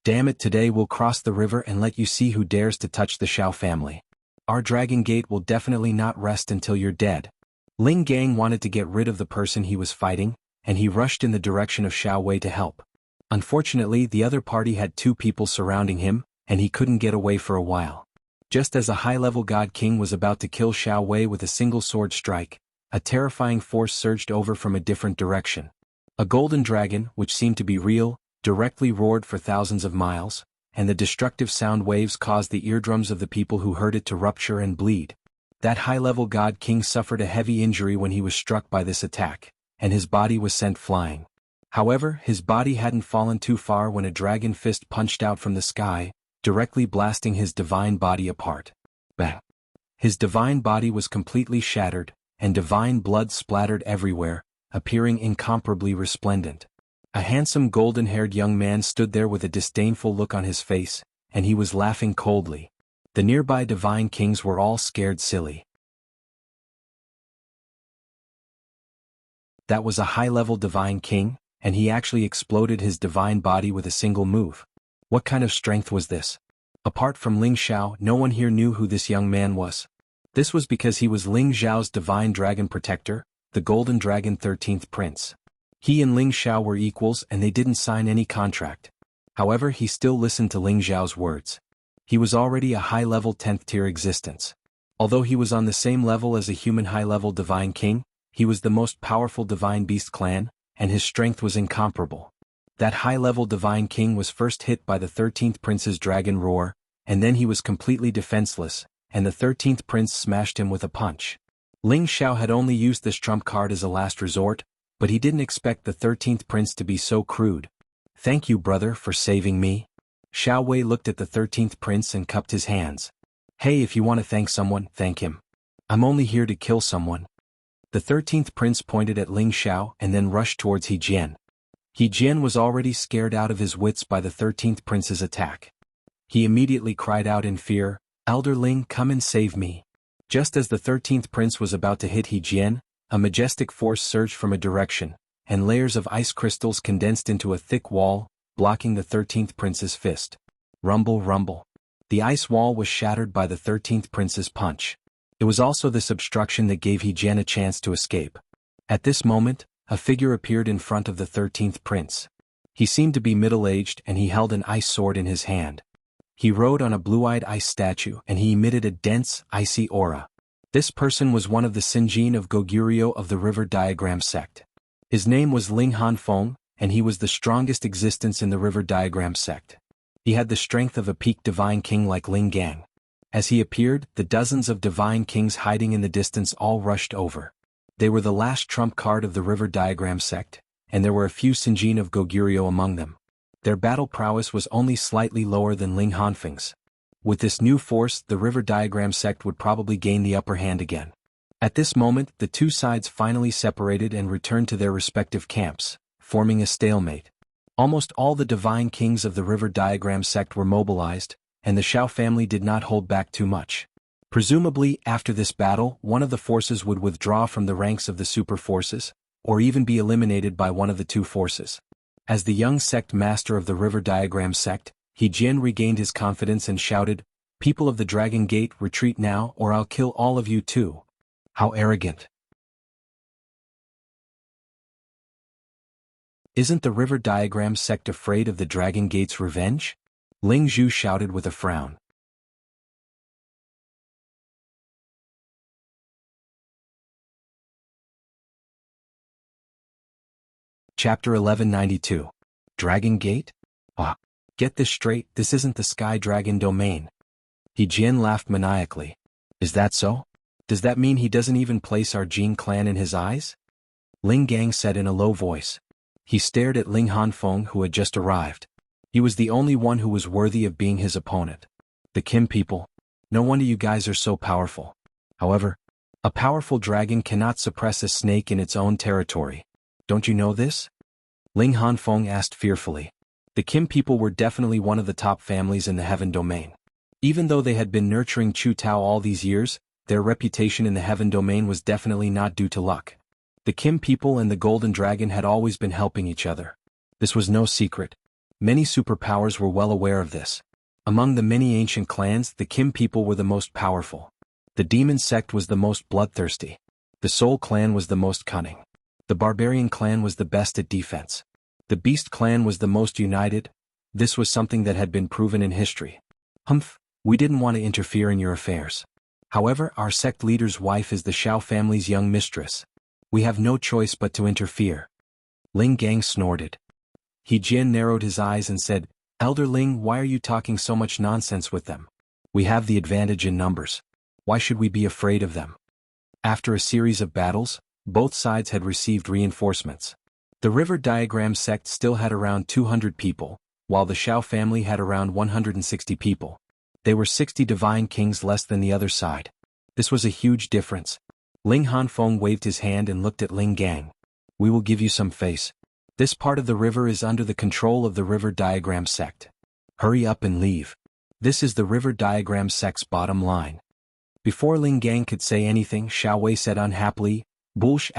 "Damn it, today we'll cross the river and let you see who dares to touch the Shao family. Our Dragon Gate will definitely not rest until you're dead." Ling Gang wanted to get rid of the person he was fighting, and he rushed in the direction of Shao Wei to help. Unfortunately, the other party had two people surrounding him, and he couldn't get away for a while. Just as a high-level God King was about to kill Shao Wei with a single sword strike, a terrifying force surged over from a different direction. A golden dragon, which seemed to be real, directly roared for thousands of miles, and the destructive sound waves caused the eardrums of the people who heard it to rupture and bleed. That high-level God King suffered a heavy injury when he was struck by this attack, and his body was sent flying. However, his body hadn't fallen too far when a dragon fist punched out from the sky, directly blasting his divine body apart. Bang! His divine body was completely shattered, and divine blood splattered everywhere, appearing incomparably resplendent. A handsome golden-haired young man stood there with a disdainful look on his face, and he was laughing coldly. The nearby divine kings were all scared silly. That was a high-level divine king, and he actually exploded his divine body with a single move. What kind of strength was this? Apart from Ling Xiao, no one here knew who this young man was. This was because he was Ling Xiao's divine dragon protector, the Golden Dragon 13th Prince. He and Ling Xiao were equals and they didn't sign any contract. However, he still listened to Ling Xiao's words. He was already a high-level 10th-tier existence. Although he was on the same level as a human high-level divine king, he was the most powerful divine beast clan, and his strength was incomparable. That high-level divine king was first hit by the 13th prince's dragon roar, and then he was completely defenseless, and the 13th prince smashed him with a punch. Ling Xiao had only used this trump card as a last resort, but he didn't expect the 13th prince to be so crude. "Thank you, brother, for saving me." Xiao Wei looked at the 13th prince and cupped his hands. "Hey, if you want to thank someone, thank him. I'm only here to kill someone." The 13th prince pointed at Ling Xiao and then rushed towards He Jian. He Jian was already scared out of his wits by the 13th prince's attack. He immediately cried out in fear, "Elder Ling, come and save me." Just as the 13th prince was about to hit He Jian, a majestic force surged from a direction, and layers of ice crystals condensed into a thick wall, blocking the 13th prince's fist. Rumble, rumble. The ice wall was shattered by the 13th prince's punch. It was also this obstruction that gave He Jian a chance to escape. At this moment, a figure appeared in front of the 13th prince. He seemed to be middle-aged and he held an ice sword in his hand. He rode on a blue-eyed ice statue and he emitted a dense, icy aura. This person was one of the Sinjin of Goguryeo of the River Diagram sect. His name was Ling Hanfeng, and he was the strongest existence in the River Diagram sect. He had the strength of a peak divine king like Ling Gang. As he appeared, the dozens of divine kings hiding in the distance all rushed over. They were the last trump card of the River Diagram sect, and there were a few Sinjin of Goguryeo among them. Their battle prowess was only slightly lower than Ling Hanfeng's. With this new force, the River Diagram sect would probably gain the upper hand again. At this moment, the two sides finally separated and returned to their respective camps, forming a stalemate. Almost all the divine kings of the River Diagram sect were mobilized, and the Xiao family did not hold back too much. Presumably, after this battle, one of the forces would withdraw from the ranks of the super forces, or even be eliminated by one of the two forces. As the young sect master of the River Diagram sect, He Jian regained his confidence and shouted, "People of the Dragon Gate, retreat now or I'll kill all of you too." How arrogant. Isn't the River Diagram sect afraid of the Dragon Gate's revenge? Ling Zhu shouted with a frown. Chapter 1192. Dragon Gate? Ah, get this straight, this isn't the Sky Dragon domain. He Jian laughed maniacally. Is that so? Does that mean he doesn't even place our Jin clan in his eyes? Ling Gang said in a low voice. He stared at Ling Hanfeng who had just arrived. He was the only one who was worthy of being his opponent. The Kim people. No wonder you guys are so powerful. However, a powerful dragon cannot suppress a snake in its own territory. Don't you know this? Ling Hanfeng asked fearfully. The Kim people were definitely one of the top families in the Heaven Domain. Even though they had been nurturing Chu Tao all these years, their reputation in the Heaven Domain was definitely not due to luck. The Kim people and the Golden Dragon had always been helping each other. This was no secret. Many superpowers were well aware of this. Among the many ancient clans, the Kim people were the most powerful. The Demon sect was the most bloodthirsty. The Soul clan was the most cunning. The Barbarian clan was the best at defense. The Beast clan was the most united. This was something that had been proven in history. Humph, we didn't want to interfere in your affairs. However, our sect leader's wife is the Xiao family's young mistress. We have no choice but to interfere. Ling Gang snorted. He Jian narrowed his eyes and said, Elder Ling, why are you talking so much nonsense with them? We have the advantage in numbers. Why should we be afraid of them? After a series of battles, both sides had received reinforcements. The River Diagram sect still had around 200 people, while the Xiao family had around 160 people. They were 60 divine kings less than the other side. This was a huge difference. Ling Hanfeng waved his hand and looked at Ling Gang. We will give you some face. This part of the river is under the control of the River Diagram sect. Hurry up and leave. This is the River Diagram sect's bottom line. Before Ling Gang could say anything, Xiao Wei said unhappily, Bullsh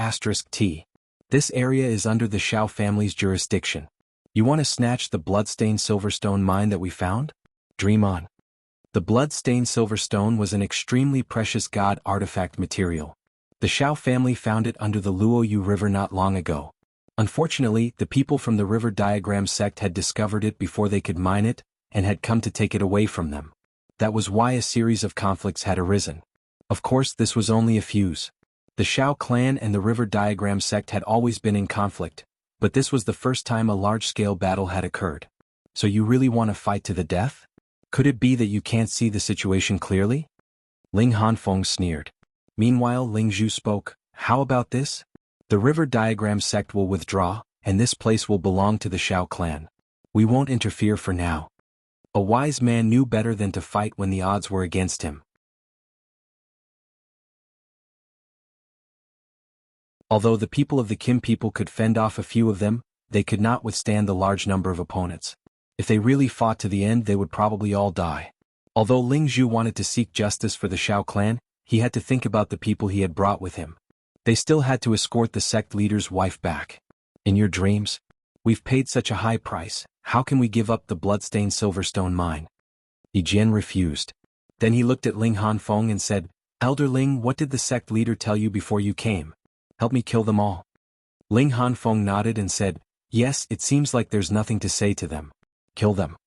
*T. This area is under the Xiao family's jurisdiction. You want to snatch the bloodstained silverstone mine that we found? Dream on. The bloodstained silverstone was an extremely precious god artifact material. The Xiao family found it under the Luoyu River not long ago. Unfortunately, the people from the river diagram sect had discovered it before they could mine it, and had come to take it away from them. That was why a series of conflicts had arisen. Of course, this was only a fuse. The Shao clan and the river diagram sect had always been in conflict, but this was the first time a large-scale battle had occurred. So you really want to fight to the death? Could it be that you can't see the situation clearly? Ling Hanfeng sneered. Meanwhile, Ling Zhu spoke, how about this? The river diagram sect will withdraw, and this place will belong to the Shao clan. We won't interfere for now. A wise man knew better than to fight when the odds were against him. Although the people of the Kim people could fend off a few of them, they could not withstand the large number of opponents. If they really fought to the end, they would probably all die. Although Ling Zhu wanted to seek justice for the Shao clan, he had to think about the people he had brought with him. They still had to escort the sect leader's wife back. In your dreams? We've paid such a high price, how can we give up the bloodstained silverstone mine? Yi Jian refused. Then he looked at Ling Hanfeng and said, Elder Ling, what did the sect leader tell you before you came? Help me kill them all. Ling Hanfeng nodded and said, yes, it seems like there's nothing to say to them. Kill them.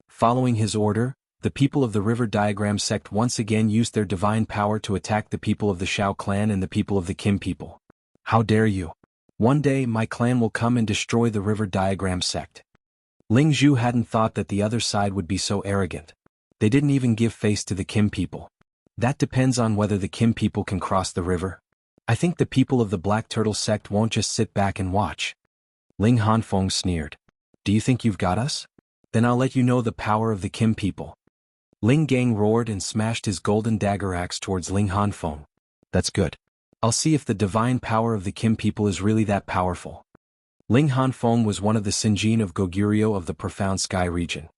Following his order, the people of the river diagram sect once again used their divine power to attack the people of the Shao clan and the people of the Kim people. How dare you? One day my clan will come and destroy the river diagram sect. Ling Zhu hadn't thought that the other side would be so arrogant. They didn't even give face to the Kim people. That depends on whether the Kim people can cross the river. I think the people of the Black Turtle sect won't just sit back and watch. Ling Hanfeng sneered. Do you think you've got us? Then I'll let you know the power of the Kim people. Ling Gang roared and smashed his golden dagger axe towards Ling Hanfeng. That's good. I'll see if the divine power of the Kim people is really that powerful. Ling Hanfeng was one of the Sinjin of Goguryeo of the Profound Sky region.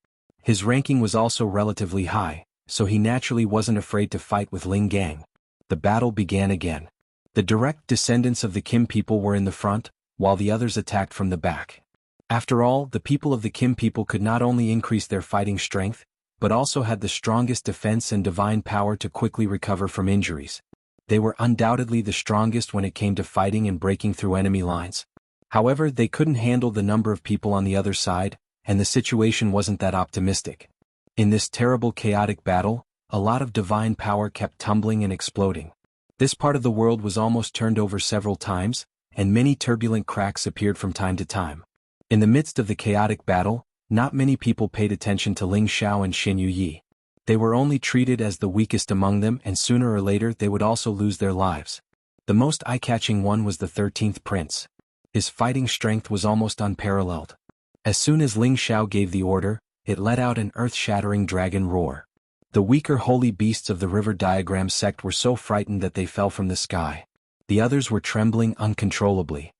His ranking was also relatively high, so he naturally wasn't afraid to fight with Ling Gang. The battle began again. The direct descendants of the Kim people were in the front, while the others attacked from the back. After all, the people of the Kim people could not only increase their fighting strength, but also had the strongest defense and divine power to quickly recover from injuries. They were undoubtedly the strongest when it came to fighting and breaking through enemy lines. However, they couldn't handle the number of people on the other side, and the situation wasn't that optimistic. In this terrible chaotic battle, a lot of divine power kept tumbling and exploding. This part of the world was almost turned over several times, and many turbulent cracks appeared from time to time. In the midst of the chaotic battle, not many people paid attention to Ling Xiao and Xin Yuyi. They were only treated as the weakest among them, and sooner or later they would also lose their lives. The most eye-catching one was the 13th prince. His fighting strength was almost unparalleled. As soon as Ling Xiao gave the order, it let out an earth-shattering dragon roar. The weaker holy beasts of the river diagram sect were so frightened that they fell from the sky. The others were trembling uncontrollably.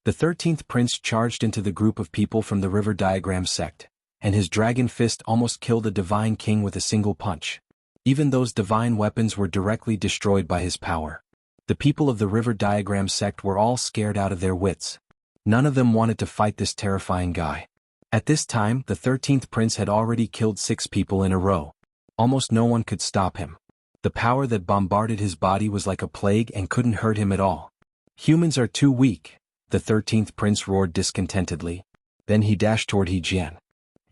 The 13th prince charged into the group of people from the river diagram sect, and his dragon fist almost killed a divine king with a single punch. Even those divine weapons were directly destroyed by his power. The people of the river diagram sect were all scared out of their wits. None of them wanted to fight this terrifying guy. At this time, the 13th prince had already killed 6 people in a row. Almost no one could stop him. The power that bombarded his body was like a plague and couldn't hurt him at all. Humans are too weak, the 13th prince roared discontentedly. Then he dashed toward Yi Jian.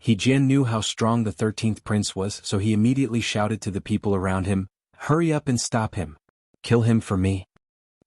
Yi Jian knew how strong the 13th prince was, so he immediately shouted to the people around him, "Hurry up and stop him. Kill him for me."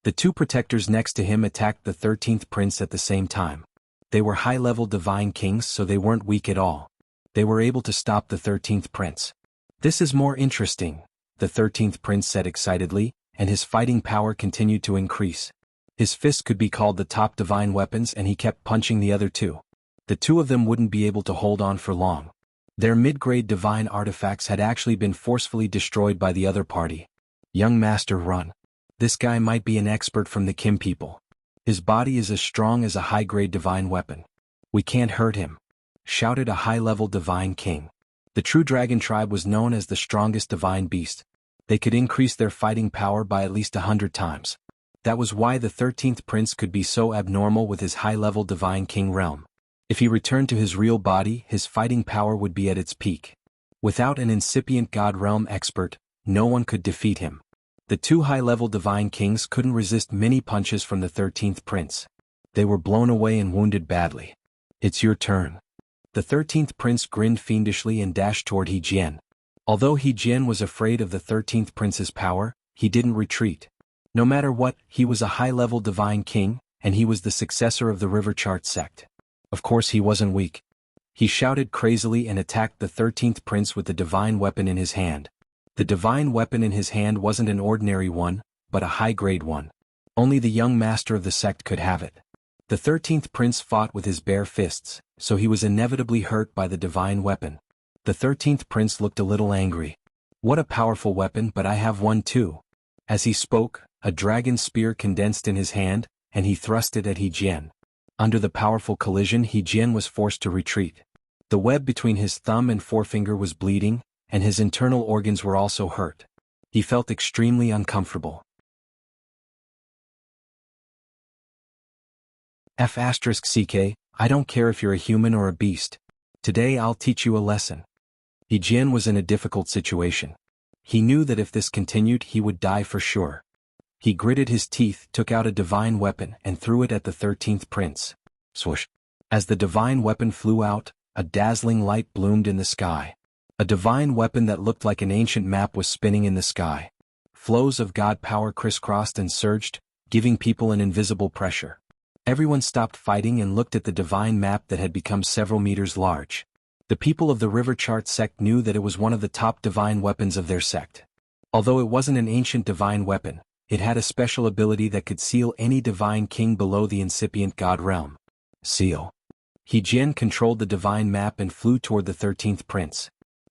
The 2 protectors next to him attacked the 13th prince at the same time. They were high-level divine kings, so they weren't weak at all. They were able to stop the 13th prince. This is more interesting, the 13th prince said excitedly, and his fighting power continued to increase. His fists could be called the top divine weapons, and he kept punching the other 2. The 2 of them wouldn't be able to hold on for long. Their mid-grade divine artifacts had actually been forcefully destroyed by the other party. Young master, run. This guy might be an expert from the Kim people. His body is as strong as a high-grade divine weapon. We can't hurt him, shouted a high-level divine king. The true dragon tribe was known as the strongest divine beast. They could increase their fighting power by at least 100 times. That was why the 13th prince could be so abnormal with his high-level divine king realm. If he returned to his real body, his fighting power would be at its peak. Without an incipient god realm expert, no one could defeat him. The two high-level divine kings couldn't resist many punches from the 13th prince. They were blown away and wounded badly. It's your turn. The 13th prince grinned fiendishly and dashed toward He Jian. Although He Jian was afraid of the 13th prince's power, he didn't retreat. No matter what, he was a high-level divine king, and he was the successor of the River Chart sect. Of course he wasn't weak. He shouted crazily and attacked the 13th prince with the divine weapon in his hand. The divine weapon in his hand wasn't an ordinary one, but a high-grade one. Only the young master of the sect could have it. The 13th prince fought with his bare fists, so he was inevitably hurt by the divine weapon. The 13th prince looked a little angry. What a powerful weapon, but I have one too. As he spoke, a dragon spear condensed in his hand, and he thrust it at He Jian. Under the powerful collision, He Jian was forced to retreat. The web between his thumb and forefinger was bleeding, and his internal organs were also hurt. He felt extremely uncomfortable. F***ck, I don't care if you're a human or a beast. Today I'll teach you a lesson. He Jian was in a difficult situation. He knew that if this continued he would die for sure. He gritted his teeth, took out a divine weapon and threw it at the 13th prince. Swoosh! As the divine weapon flew out, a dazzling light bloomed in the sky. A divine weapon that looked like an ancient map was spinning in the sky. Flows of God power crisscrossed and surged, giving people an invisible pressure. Everyone stopped fighting and looked at the divine map that had become several meters large. The people of the River Chart sect knew that it was one of the top divine weapons of their sect. Although it wasn't an ancient divine weapon, it had a special ability that could seal any divine king below the incipient god realm. Seal. He Jian controlled the divine map and flew toward the 13th prince.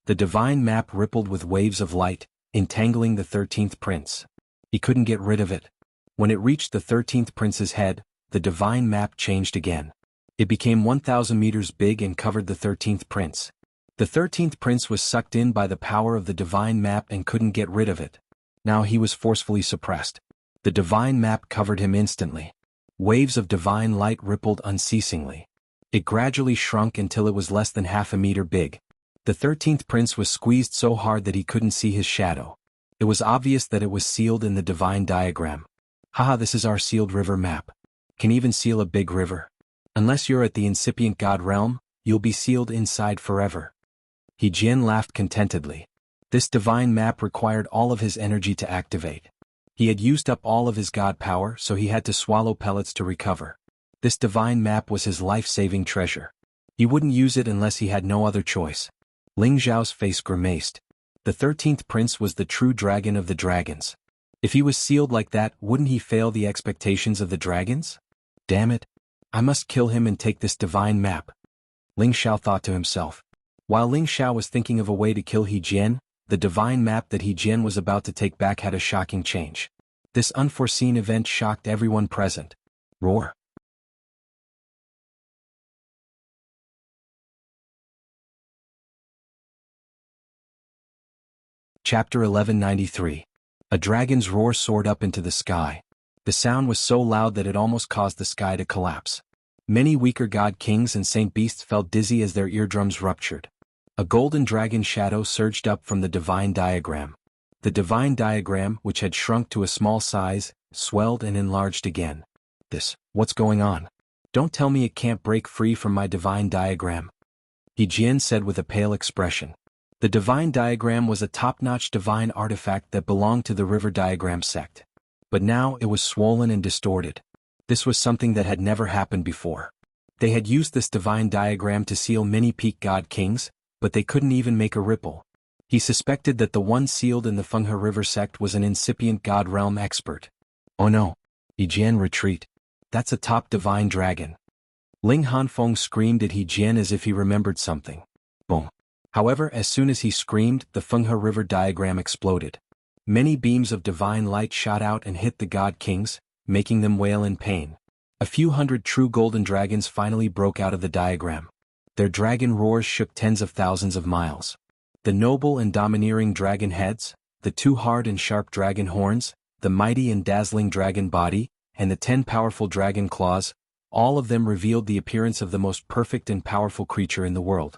The divine map rippled with waves of light, entangling the 13th prince. He couldn't get rid of it. When it reached the 13th prince's head, the divine map changed again. It became 1,000 meters big and covered the 13th prince. The 13th prince was sucked in by the power of the divine map and couldn't get rid of it. Now he was forcefully suppressed. The divine map covered him instantly. Waves of divine light rippled unceasingly. It gradually shrunk until it was less than half a meter big. The 13th prince was squeezed so hard that he couldn't see his shadow. It was obvious that it was sealed in the divine diagram. Haha, this is our sealed river map. Can even seal a big river. Unless you're at the incipient god realm, you'll be sealed inside forever. He Jian laughed contentedly. This divine map required all of his energy to activate. He had used up all of his god power, so he had to swallow pellets to recover. This divine map was his life-saving treasure. He wouldn't use it unless he had no other choice. Ling Zhao's face grimaced. The 13th prince was the true dragon of the dragons. If he was sealed like that, wouldn't he fail the expectations of the dragons? Damn it. I must kill him and take this divine map. Ling Xiao thought to himself. While Ling Xiao was thinking of a way to kill He Jian, the divine map that He Jian was about to take back had a shocking change. This unforeseen event shocked everyone present. Roar. Chapter 1193. A dragon's roar soared up into the sky. The sound was so loud that it almost caused the sky to collapse. Many weaker god kings and saint beasts felt dizzy as their eardrums ruptured. A golden dragon shadow surged up from the divine diagram. The divine diagram, which had shrunk to a small size, swelled and enlarged again. What's going on? Don't tell me it can't break free from my divine diagram. He Jian said with a pale expression. The divine diagram was a top-notch divine artifact that belonged to the river diagram sect. But now it was swollen and distorted. This was something that had never happened before. They had used this divine diagram to seal many peak god kings, but they couldn't even make a ripple. He suspected that the one sealed in the Fenghe River sect was an incipient god realm expert. Oh no. He Jian, retreat. That's a top divine dragon. Ling Hanfeng screamed at He Jian as if he remembered something. Boom. However, as soon as he screamed, the Fenghe River diagram exploded. Many beams of divine light shot out and hit the god kings, making them wail in pain. A few hundred true golden dragons finally broke out of the diagram. Their dragon roars shook tens of thousands of miles. The noble and domineering dragon heads, the two hard and sharp dragon horns, the mighty and dazzling dragon body, and the 10 powerful dragon claws, all of them revealed the appearance of the most perfect and powerful creature in the world.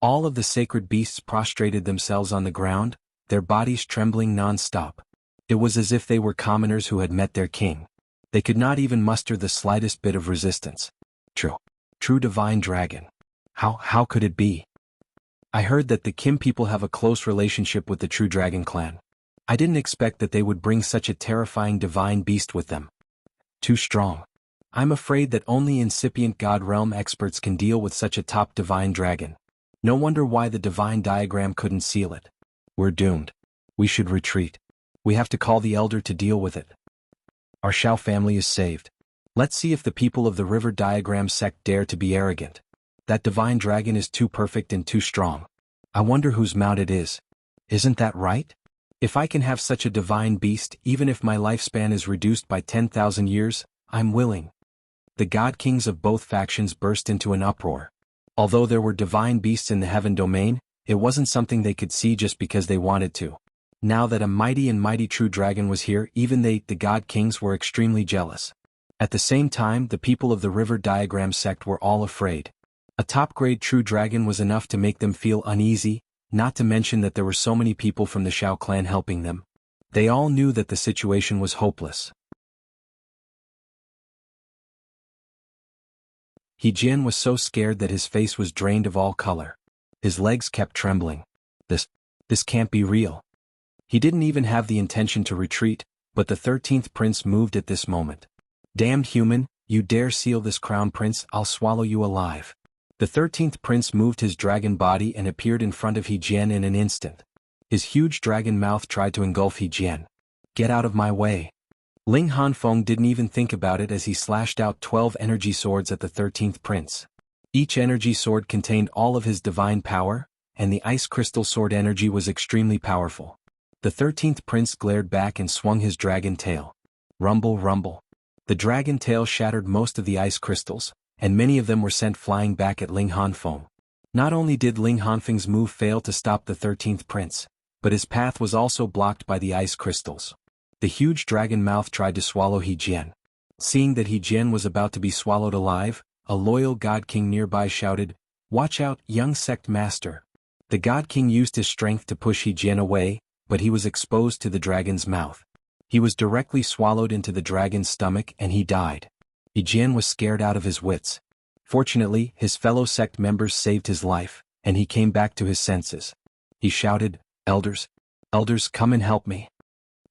All of the sacred beasts prostrated themselves on the ground, their bodies trembling non-stop. It was as if they were commoners who had met their king. They could not even muster the slightest bit of resistance. True divine dragon. How could it be? I heard that the Kim people have a close relationship with the True Dragon clan. I didn't expect that they would bring such a terrifying divine beast with them. Too strong. I'm afraid that only incipient God realm experts can deal with such a top divine dragon. No wonder why the divine diagram couldn't seal it. We're doomed. We should retreat. We have to call the elder to deal with it. Our Shao family is saved. Let's see if the people of the river diagram sect dare to be arrogant. That divine dragon is too perfect and too strong. I wonder whose mount it is. Isn't that right? If I can have such a divine beast, even if my lifespan is reduced by 10,000 years, I'm willing. The god kings of both factions burst into an uproar. Although there were divine beasts in the heaven domain, it wasn't something they could see just because they wanted to. Now that a mighty true dragon was here, even they, the god kings, were extremely jealous. At the same time, the people of the river diagram sect were all afraid. A top-grade true dragon was enough to make them feel uneasy, not to mention that there were so many people from the Shao clan helping them. They all knew that the situation was hopeless. He Jian was so scared that his face was drained of all color. His legs kept trembling. This can't be real. He didn't even have the intention to retreat, but the 13th prince moved at this moment. Damned human, you dare seal this crown, prince, I'll swallow you alive. The 13th prince moved his dragon body and appeared in front of He Jian in an instant. His huge dragon mouth tried to engulf He Jian. Get out of my way. Ling Hanfeng didn't even think about it as he slashed out 12 energy swords at the 13th prince. Each energy sword contained all of his divine power, and the ice crystal sword energy was extremely powerful. The 13th prince glared back and swung his dragon tail. Rumble, rumble. The dragon tail shattered most of the ice crystals, and many of them were sent flying back at Ling Hanfeng. Not only did Ling Hanfeng's move fail to stop the 13th prince, but his path was also blocked by the ice crystals. The huge dragon mouth tried to swallow He Jian. Seeing that He Jian was about to be swallowed alive, a loyal god king nearby shouted, "Watch out, young sect master." The god king used his strength to push He Jian away, but he was exposed to the dragon's mouth. He was directly swallowed into the dragon's stomach and he died. He Jian was scared out of his wits. Fortunately, his fellow sect members saved his life, and he came back to his senses. He shouted, Elders, come and help me."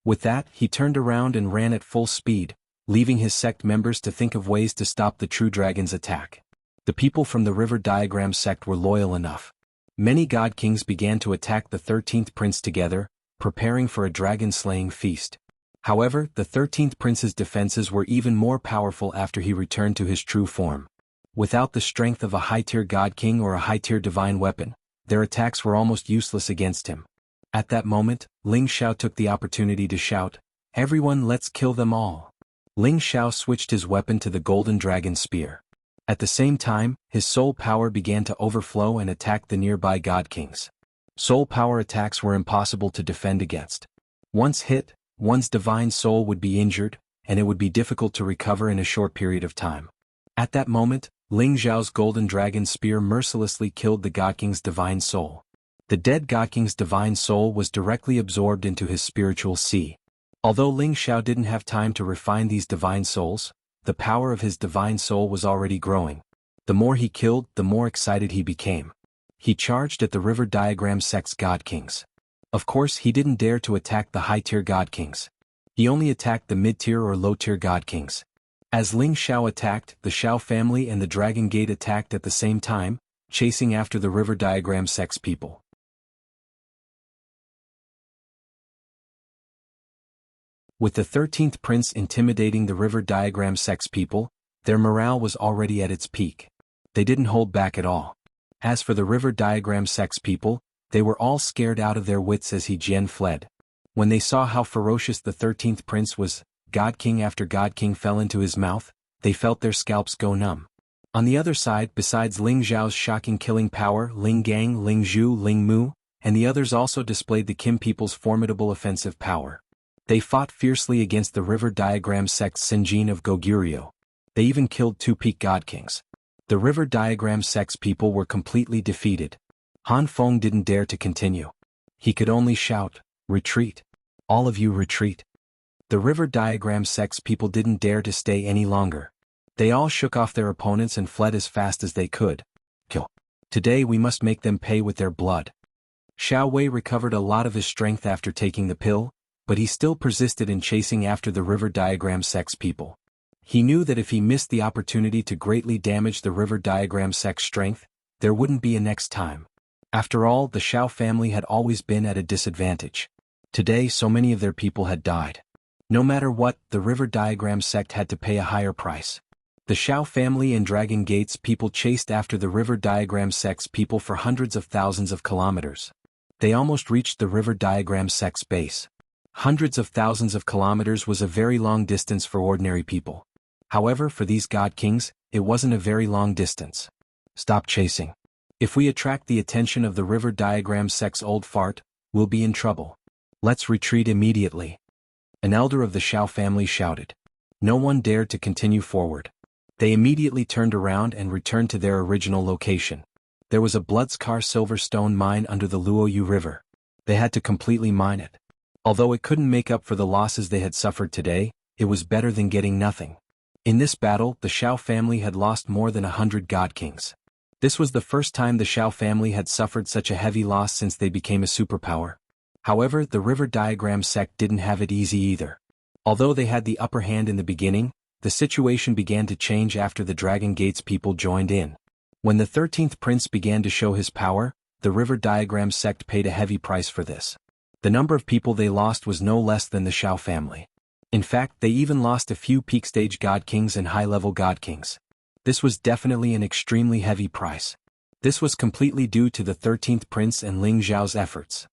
With that, he turned around and ran at full speed, leaving his sect members to think of ways to stop the true dragon's attack. The people from the river diagram sect were loyal enough. Many god kings began to attack the 13th prince together, preparing for a dragon-slaying feast. However, the 13th prince's defenses were even more powerful after he returned to his true form. Without the strength of a high-tier god king or a high-tier divine weapon, their attacks were almost useless against him. At that moment, Ling Xiao took the opportunity to shout, "Everyone, let's kill them all." Ling Xiao switched his weapon to the golden dragon spear. At the same time, his soul power began to overflow and attack the nearby god kings. Soul power attacks were impossible to defend against. Once hit, one's divine soul would be injured, and it would be difficult to recover in a short period of time. At that moment, Ling Xiao's golden dragon spear mercilessly killed the god king's divine soul. The dead god king's divine soul was directly absorbed into his spiritual sea. Although Ling Xiao didn't have time to refine these divine souls, the power of his divine soul was already growing. The more he killed, the more excited he became. He charged at the river diagram sect's god kings. Of course, he didn't dare to attack the high-tier god kings. He only attacked the mid-tier or low-tier god kings. As Ling Xiao attacked, the Shao family and the Dragon Gate attacked at the same time, chasing after the river diagram sect's people. With the 13th prince intimidating the river diagram sect's people, their morale was already at its peak. They didn't hold back at all. As for the river diagram sect's people, they were all scared out of their wits as He Jian fled. When they saw how ferocious the 13th prince was, god king after god king fell into his mouth, they felt their scalps go numb. On the other side, besides Ling Zhao's shocking killing power, Ling Gang, Ling Zhu, Ling Mu, and the others also displayed the Kim people's formidable offensive power. They fought fiercely against the river diagram sect's Sinjin of Goguryeo. They even killed 2 peak god kings. The river diagram sect's people were completely defeated. Han Feng didn't dare to continue. He could only shout, "Retreat." All of you retreat. The river diagram sect's people didn't dare to stay any longer. They all shook off their opponents and fled as fast as they could. Kill. Today we must make them pay with their blood. Xiao Wei recovered a lot of his strength after taking the pill, but he still persisted in chasing after the river diagram sect's people. He knew that if he missed the opportunity to greatly damage the river diagram sect's strength, there wouldn't be a next time. After all, the Xiao family had always been at a disadvantage. Today so many of their people had died. No matter what, the river diagram sect had to pay a higher price. The Xiao family and Dragon Gate's people chased after the river diagram sect's people for hundreds of thousands of kilometers. They almost reached the river diagram sect's base. Hundreds of thousands of kilometers was a very long distance for ordinary people. However, for these god kings, it wasn't a very long distance. Stop chasing. If we attract the attention of the river diagram sect's old fart, we'll be in trouble. Let's retreat immediately. An elder of the Xiao family shouted. No one dared to continue forward. They immediately turned around and returned to their original location. There was a Bloodskar silverstone mine under the Luoyu River. They had to completely mine it. Although it couldn't make up for the losses they had suffered today, it was better than getting nothing. In this battle, the Xiao family had lost more than 100 god kings. This was the first time the Xiao family had suffered such a heavy loss since they became a superpower. However, the river diagram sect didn't have it easy either. Although they had the upper hand in the beginning, the situation began to change after the Dragon Gate's people joined in. When the 13th prince began to show his power, the river diagram sect paid a heavy price for this. The number of people they lost was no less than the Xiao family. In fact, they even lost a few peak stage god kings and high-level god kings. This was definitely an extremely heavy price. This was completely due to the 13th prince and Ling Zhao's efforts.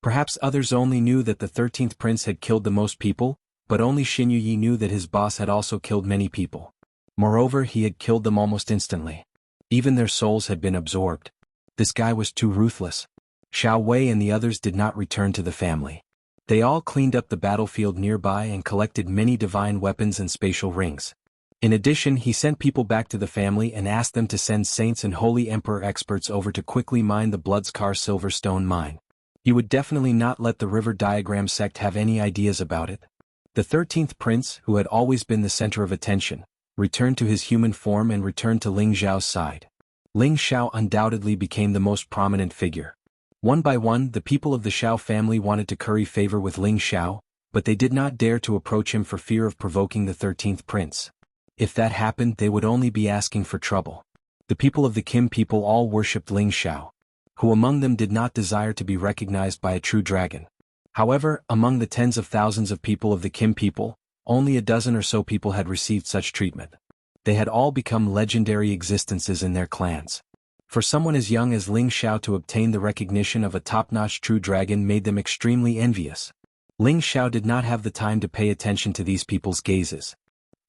Perhaps others only knew that the 13th prince had killed the most people, but only Xin Yuyi knew that his boss had also killed many people. Moreover, he had killed them almost instantly. Even their souls had been absorbed. This guy was too ruthless. Xiao Wei and the others did not return to the family. They all cleaned up the battlefield nearby and collected many divine weapons and spatial rings. In addition, he sent people back to the family and asked them to send saints and holy emperor experts over to quickly mine the Bloodskar silverstone mine. He would definitely not let the river diagram sect have any ideas about it. The 13th prince, who had always been the center of attention, returned to his human form and returned to Ling Zhao's side. Ling Xiao undoubtedly became the most prominent figure. One by one, the people of the Xiao family wanted to curry favor with Ling Xiao, but they did not dare to approach him for fear of provoking the 13th prince. If that happened, they would only be asking for trouble. The people of the Kim people all worshipped Ling Xiao. Who among them did not desire to be recognized by a true dragon? However, among the tens of thousands of people of the Kim people, only a dozen or so people had received such treatment. They had all become legendary existences in their clans. For someone as young as Ling Xiao to obtain the recognition of a top-notch true dragon made them extremely envious. Ling Xiao did not have the time to pay attention to these people's gazes.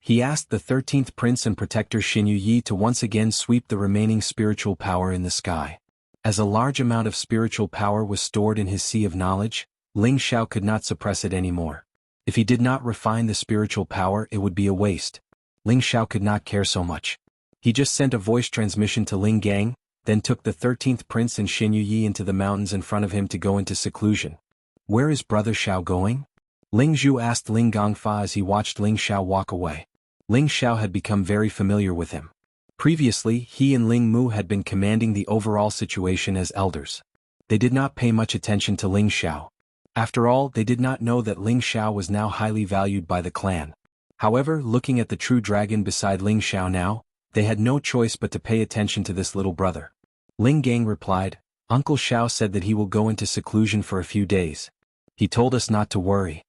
He asked the 13th prince and protector Xin Yuyi to once again sweep the remaining spiritual power in the sky. As a large amount of spiritual power was stored in his sea of knowledge, Ling Xiao could not suppress it anymore. If he did not refine the spiritual power, it would be a waste. Ling Xiao could not care so much. He just sent a voice transmission to Ling Gang, then took the 13th prince and Xin Yuyi into the mountains in front of him to go into seclusion. Where is brother Xiao going? Ling Zhu asked Ling Gongfa as he watched Ling Xiao walk away. Ling Xiao had become very familiar with him. Previously, he and Ling Mu had been commanding the overall situation as elders. They did not pay much attention to Ling Xiao. After all, they did not know that Ling Xiao was now highly valued by the clan. However, looking at the true dragon beside Ling Xiao now, they had no choice but to pay attention to this little brother. Ling Gang replied, Uncle Xiao said that he will go into seclusion for a few days. He told us not to worry.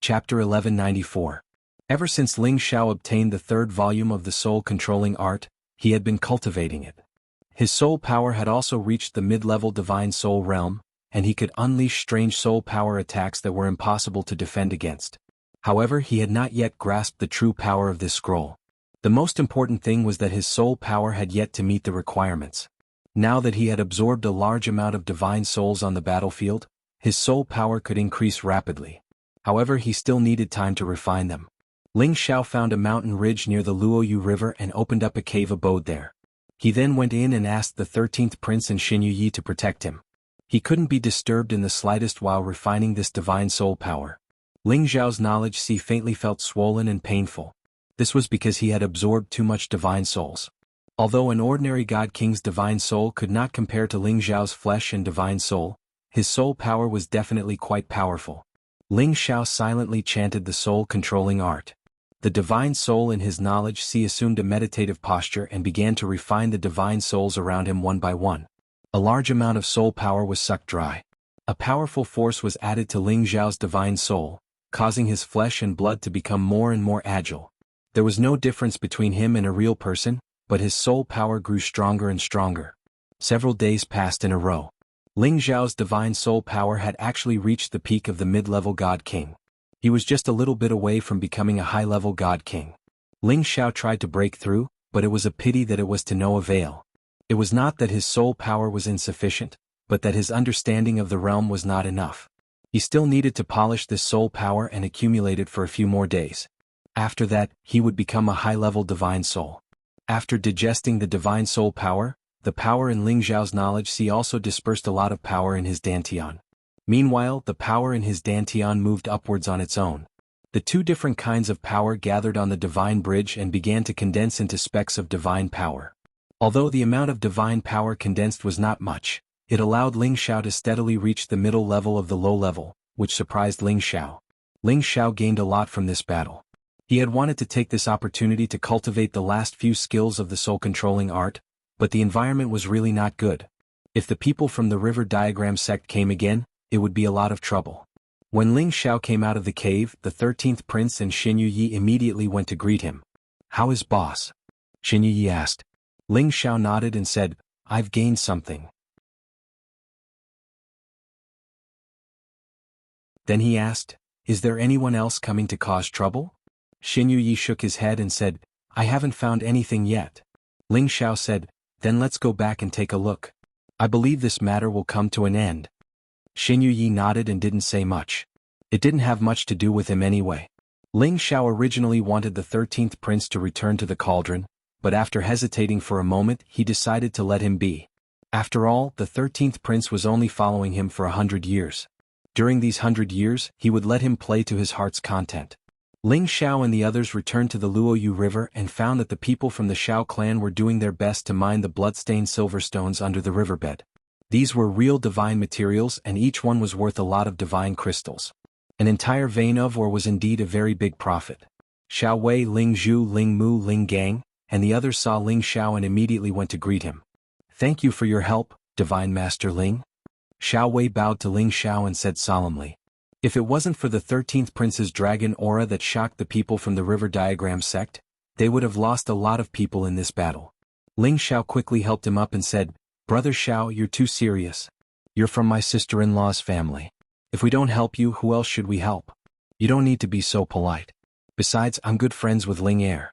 Chapter 1194. Ever since Ling Xiao obtained the third volume of the soul-controlling art, he had been cultivating it. His soul power had also reached the mid-level divine soul realm, and he could unleash strange soul power attacks that were impossible to defend against. However, he had not yet grasped the true power of this scroll. The most important thing was that his soul power had yet to meet the requirements. Now that he had absorbed a large amount of divine souls on the battlefield, his soul power could increase rapidly. However, he still needed time to refine them. Ling Xiao found a mountain ridge near the Luoyu River and opened up a cave abode there. He then went in and asked the 13th prince and Xinyu Yi to protect him. He couldn't be disturbed in the slightest while refining this divine soul power. Ling Xiao's knowledge faintly felt swollen and painful. This was because he had absorbed too much divine souls. Although an ordinary God King's divine soul could not compare to Ling Xiao's flesh and divine soul, his soul power was definitely quite powerful. Ling Xiao silently chanted the soul-controlling art. The divine soul in his knowledge assumed a meditative posture and began to refine the divine souls around him one by one. A large amount of soul power was sucked dry. A powerful force was added to Ling Xiao's divine soul, causing his flesh and blood to become more and more agile. There was no difference between him and a real person, but his soul power grew stronger and stronger. Several days passed in a row. Ling Xiao's divine soul power had actually reached the peak of the mid-level God King. He was just a little bit away from becoming a high-level God King. Ling Xiao tried to break through, but it was a pity that it was to no avail. It was not that his soul power was insufficient, but that his understanding of the realm was not enough. He still needed to polish this soul power and accumulate it for a few more days. After that, he would become a high-level divine soul. After digesting the divine soul power, the power in Ling Xiao's knowledge also dispersed a lot of power in his dantian. Meanwhile, the power in his dantian moved upwards on its own. The two different kinds of power gathered on the divine bridge and began to condense into specks of divine power. Although the amount of divine power condensed was not much, it allowed Ling Xiao to steadily reach the middle level of the low level, which surprised Ling Xiao. Ling Xiao gained a lot from this battle. He had wanted to take this opportunity to cultivate the last few skills of the soul-controlling art, but the environment was really not good. If the people from the river diagram sect came again, it would be a lot of trouble. When Ling Xiao came out of the cave, the 13th prince and Xinyu Yi immediately went to greet him. "How is boss?" Xinyu Yi asked. Ling Xiao nodded and said, "I've gained something." Then he asked, "Is there anyone else coming to cause trouble?" Xinyu Yi shook his head and said, "I haven't found anything yet." Ling Xiao said, "Then let's go back and take a look. I believe this matter will come to an end." Xinyu Yi nodded and didn't say much. It didn't have much to do with him anyway. Ling Xiao originally wanted the 13th prince to return to the cauldron, but after hesitating for a moment he decided to let him be. After all, the 13th prince was only following him for 100 years. During these 100 years, he would let him play to his heart's content. Ling Xiao and the others returned to the Luoyu River and found that the people from the Xiao clan were doing their best to mine the blood-stained silverstones under the riverbed. These were real divine materials and each one was worth a lot of divine crystals. An entire vein of ore was indeed a very big profit. Xiao Wei, Ling Zhu, Ling Mu, Ling Gang, and the others saw Ling Xiao and immediately went to greet him. "Thank you for your help, Divine Master Ling." Xiao Wei bowed to Ling Xiao and said solemnly, "If it wasn't for the 13th prince's dragon aura that shocked the people from the river diagram sect, they would have lost a lot of people in this battle." Ling Xiao quickly helped him up and said, "Brother Xiao, you're too serious. You're from my sister-in-law's family. If we don't help you, who else should we help? You don't need to be so polite. Besides, I'm good friends with Ling Er."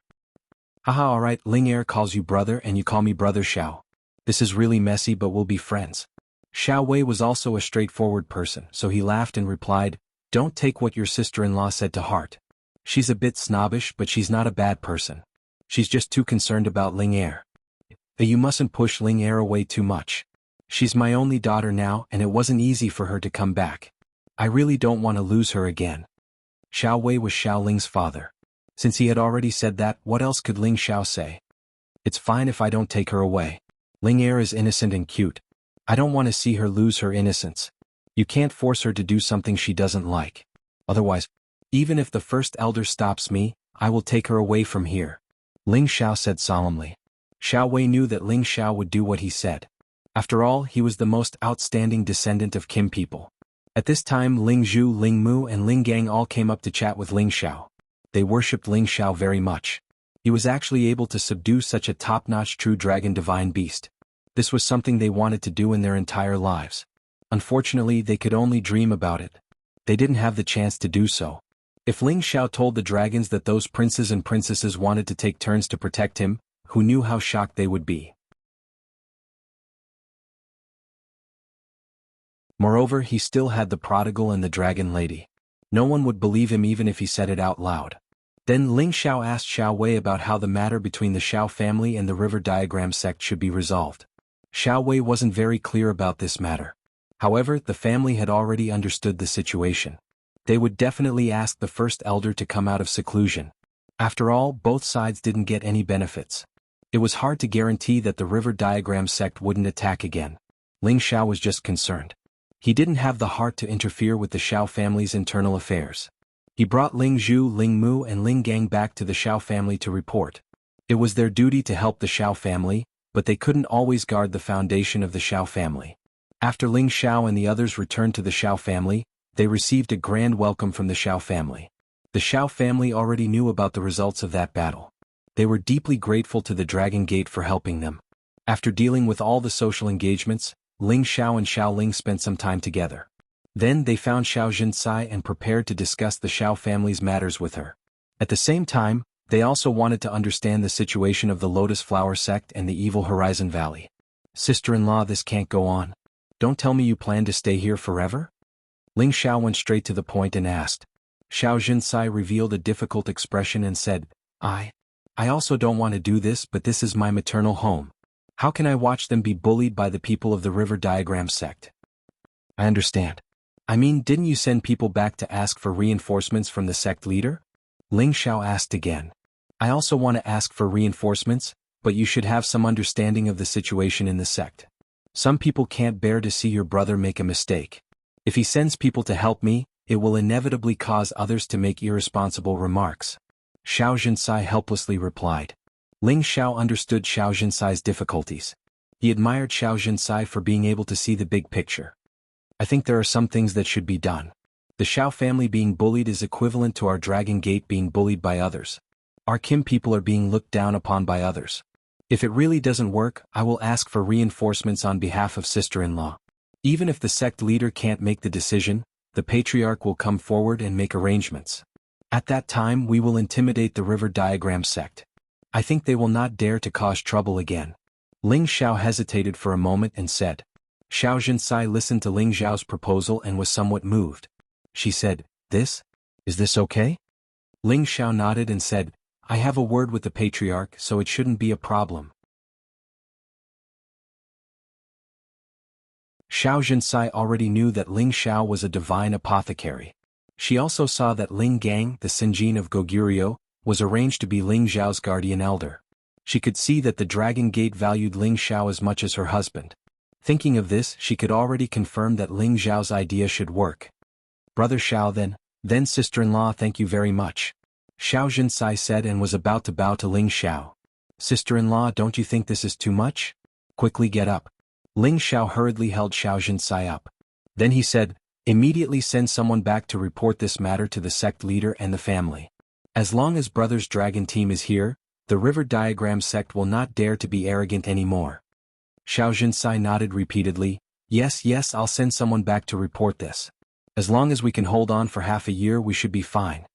"Haha, alright, Ling Er calls you brother and you call me Brother Xiao. This is really messy, but we'll be friends." Xiao Wei was also a straightforward person, so he laughed and replied, "Don't take what your sister-in-law said to heart. She's a bit snobbish, but she's not a bad person. She's just too concerned about Ling Er. You mustn't push Ling Er away too much. She's my only daughter now and it wasn't easy for her to come back. I really don't want to lose her again." Xiao Wei was Xiao Ling's father. Since he had already said that, what else could Ling Xiao say? "It's fine if I don't take her away. Ling Er is innocent and cute. I don't want to see her lose her innocence. You can't force her to do something she doesn't like. Otherwise, even if the first elder stops me, I will take her away from here," Ling Xiao said solemnly. Xiao Wei knew that Ling Xiao would do what he said. After all, he was the most outstanding descendant of Kim people. At this time, Ling Zhu, Ling Mu, and Ling Gang all came up to chat with Ling Xiao. They worshipped Ling Xiao very much. He was actually able to subdue such a top-notch true dragon divine beast. This was something they wanted to do in their entire lives. Unfortunately, they could only dream about it. They didn't have the chance to do so. If Ling Xiao told the dragons that those princes and princesses wanted to take turns to protect him, who knew how shocked they would be? Moreover, he still had the prodigal and the dragon lady. No one would believe him even if he said it out loud. Then Ling Xiao asked Xiao Wei about how the matter between the Xiao family and the river diagram sect should be resolved. Xiao Wei wasn't very clear about this matter. However, the family had already understood the situation. They would definitely ask the first elder to come out of seclusion. After all, both sides didn't get any benefits. It was hard to guarantee that the river diagram sect wouldn't attack again. Ling Xiao was just concerned. He didn't have the heart to interfere with the Xiao family's internal affairs. He brought Ling Zhu, Ling Mu and Ling Gang back to the Xiao family to report. It was their duty to help the Xiao family, but they couldn't always guard the foundation of the Xiao family. After Ling Xiao and the others returned to the Xiao family, they received a grand welcome from the Xiao family. The Xiao family already knew about the results of that battle. They were deeply grateful to the Dragon Gate for helping them. After dealing with all the social engagements, Ling Xiao and Xiao Ling spent some time together. Then they found Xiao Jinsai and prepared to discuss the Xiao family's matters with her. At the same time, they also wanted to understand the situation of the Lotus Flower sect and the Evil Horizon Valley. Sister-in-law, this can't go on. Don't tell me you plan to stay here forever? Ling Xiao went straight to the point and asked. Xiao Jinsai revealed a difficult expression and said, I also don't want to do this, but this is my maternal home. How can I watch them be bullied by the people of the River Diagram sect? I understand. I mean, didn't you send people back to ask for reinforcements from the sect leader? Ling Xiao asked again. I also want to ask for reinforcements, but you should have some understanding of the situation in the sect. Some people can't bear to see your brother make a mistake. If he sends people to help me, it will inevitably cause others to make irresponsible remarks. Xiao Jinsai helplessly replied. Ling Xiao understood Xiao Jinsai's difficulties. He admired Xiao Jinsai for being able to see the big picture. I think there are some things that should be done. The Xiao family being bullied is equivalent to our Dragon Gate being bullied by others. Our Kim people are being looked down upon by others. If it really doesn't work, I will ask for reinforcements on behalf of sister-in-law. Even if the sect leader can't make the decision, the patriarch will come forward and make arrangements. At that time we will intimidate the River Diagram sect. I think they will not dare to cause trouble again. Ling Xiao hesitated for a moment and said. Xiao Jinsai listened to Ling Xiao's proposal and was somewhat moved. She said, Is this okay? Ling Xiao nodded and said, I have a word with the patriarch, so it shouldn't be a problem. Xiao Jinsai already knew that Ling Xiao was a divine apothecary. She also saw that Ling Gang, the Senjin of Goguryeo, was arranged to be Ling Xiao's guardian elder. She could see that the Dragon Gate valued Ling Xiao as much as her husband. Thinking of this, she could already confirm that Ling Xiao's idea should work. Brother Xiao then sister-in-law, thank you very much. Xiao Jinsai said and was about to bow to Ling Xiao. Sister-in-law, don't you think this is too much? Quickly get up. Ling Xiao hurriedly held Xiao Jinsai up. Then he said, immediately send someone back to report this matter to the sect leader and the family. As long as Brothers Dragon Team is here, the River Diagram sect will not dare to be arrogant anymore. Xiao Jinsai nodded repeatedly, yes, I'll send someone back to report this. As long as we can hold on for half a year we should be fine.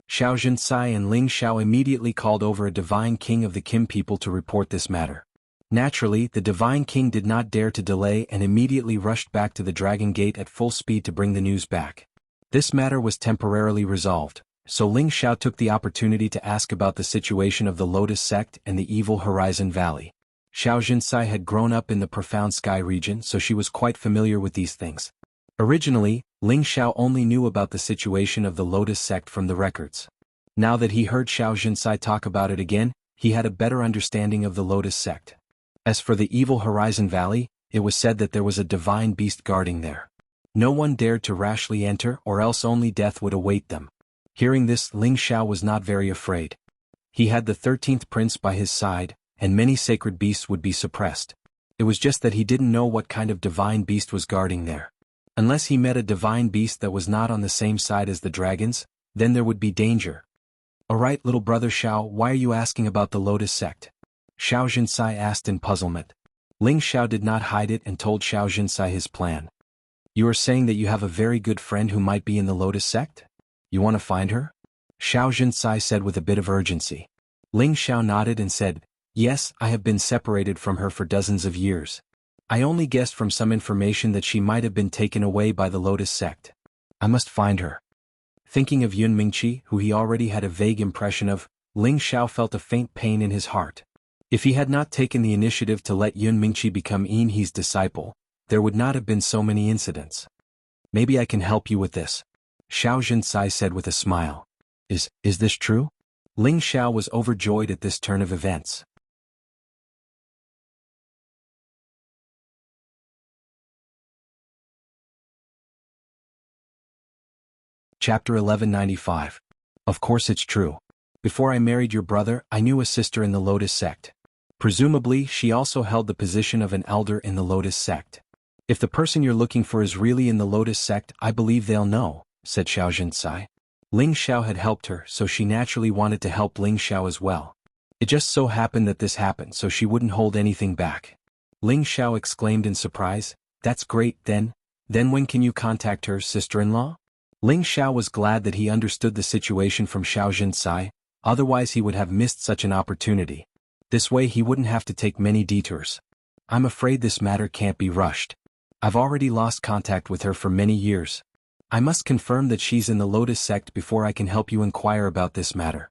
Xiao Jinsai and Ling Xiao immediately called over a divine king of the Kim people to report this matter. Naturally, the divine king did not dare to delay and immediately rushed back to the Dragon Gate at full speed to bring the news back. This matter was temporarily resolved, so Ling Xiao took the opportunity to ask about the situation of the Lotus sect and the Evil Horizon Valley. Xiao Jinsai had grown up in the Profound Sky region, so she was quite familiar with these things. Originally, Ling Xiao only knew about the situation of the Lotus sect from the records. Now that he heard Xiao Jinsai talk about it again, he had a better understanding of the Lotus sect. As for the Evil Horizon Valley, it was said that there was a divine beast guarding there. No one dared to rashly enter, or else only death would await them. Hearing this, Ling Xiao was not very afraid. He had the 13th prince by his side, and many sacred beasts would be suppressed. It was just that he didn't know what kind of divine beast was guarding there. Unless he met a divine beast that was not on the same side as the dragons, then there would be danger. Alright, little brother Xiao, why are you asking about the Lotus sect? Xiao Jinsai asked in puzzlement. Ling Xiao did not hide it and told Xiao Jinsai his plan. You are saying that you have a very good friend who might be in the Lotus sect? You want to find her? Xiao Jinsai said with a bit of urgency. Ling Xiao nodded and said, Yes, I have been separated from her for dozens of years. I only guessed from some information that she might have been taken away by the Lotus sect. I must find her. Thinking of Yun Mingqi, who he already had a vague impression of, Ling Xiao felt a faint pain in his heart. If he had not taken the initiative to let Yun Mingqi become Yin He's disciple, there would not have been so many incidents. Maybe I can help you with this, Xiao Zhenxai said with a smile. Is this true? Ling Xiao was overjoyed at this turn of events. Chapter 1195. Of course it's true. Before I married your brother, I knew a sister in the Lotus sect. Presumably, she also held the position of an elder in the Lotus sect. If the person you're looking for is really in the Lotus sect, I believe they'll know, said Xiao Zhenxai. Ling Xiao had helped her, so she naturally wanted to help Ling Xiao as well. It just so happened that this happened, so she wouldn't hold anything back. Ling Xiao exclaimed in surprise, "That's great, then when can you contact her sister-in-law?" Ling Xiao was glad that he understood the situation from Xiao Zhenxai, otherwise he would have missed such an opportunity. This way he wouldn't have to take many detours. I'm afraid this matter can't be rushed. I've already lost contact with her for many years. I must confirm that she's in the Lotus sect before I can help you inquire about this matter.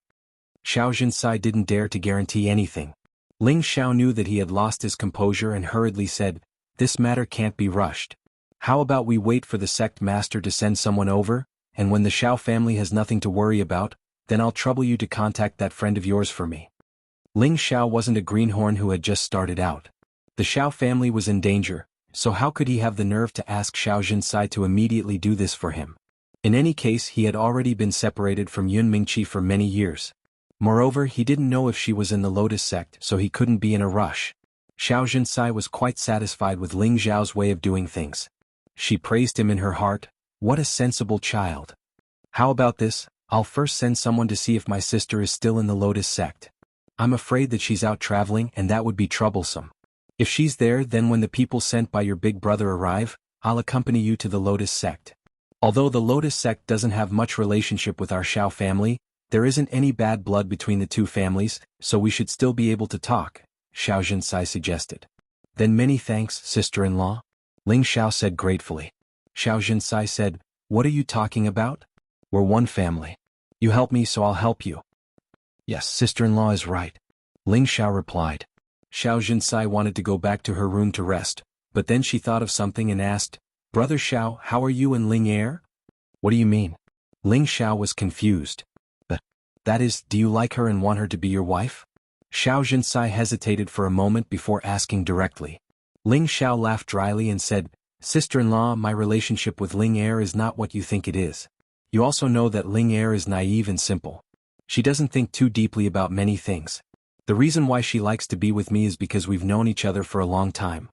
Xiao Zhenxai didn't dare to guarantee anything. Ling Xiao knew that he had lost his composure and hurriedly said, "This matter can't be rushed. How about we wait for the sect master to send someone over, and when the Xiao family has nothing to worry about, then I'll trouble you to contact that friend of yours for me." Ling Xiao wasn't a greenhorn who had just started out. The Xiao family was in danger, so how could he have the nerve to ask Xiao Zhenxai to immediately do this for him? In any case, he had already been separated from Yun Mingqi for many years. Moreover, he didn't know if she was in the Lotus sect, so he couldn't be in a rush. Xiao Zhenxai was quite satisfied with Ling Xiao's way of doing things. She praised him in her heart. What a sensible child. How about this? I'll first send someone to see if my sister is still in the Lotus sect. I'm afraid that she's out traveling and that would be troublesome. If she's there, then when the people sent by your big brother arrive, I'll accompany you to the Lotus sect. Although the Lotus sect doesn't have much relationship with our Xiao family, there isn't any bad blood between the two families, so we should still be able to talk, Xiao Zhenxai suggested. Then many thanks, sister-in-law, Ling Xiao said gratefully. Xiao Zhenxai said, "What are you talking about? We're one family. You help me, so I'll help you." "Yes, sister-in-law is right," Ling Xiao replied. Xiao Zhenxai wanted to go back to her room to rest, but then she thought of something and asked, "Brother Xiao, how are you and Ling Er?" "What do you mean?" Ling Xiao was confused. That is, do you like her and want her to be your wife?" Xiao Zhenxai hesitated for a moment before asking directly. Ling Xiao laughed dryly and said, "Sister-in-law, my relationship with Ling Er is not what you think it is. You also know that Ling Er is naive and simple. She doesn't think too deeply about many things. The reason why she likes to be with me is because we've known each other for a long time.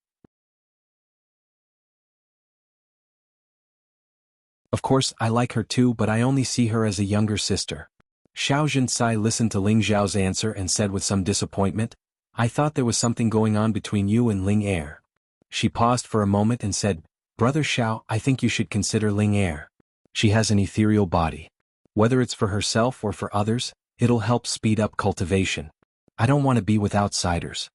Of course, I like her too, but I only see her as a younger sister." Xiao Zhenxai listened to Ling Xiao's answer and said with some disappointment, "I thought there was something going on between you and Ling Er." She paused for a moment and said, "Brother Xiao, I think you should consider Ling Er. She has an ethereal body. Whether it's for herself or for others, it'll help speed up cultivation. I don't want to be with outsiders."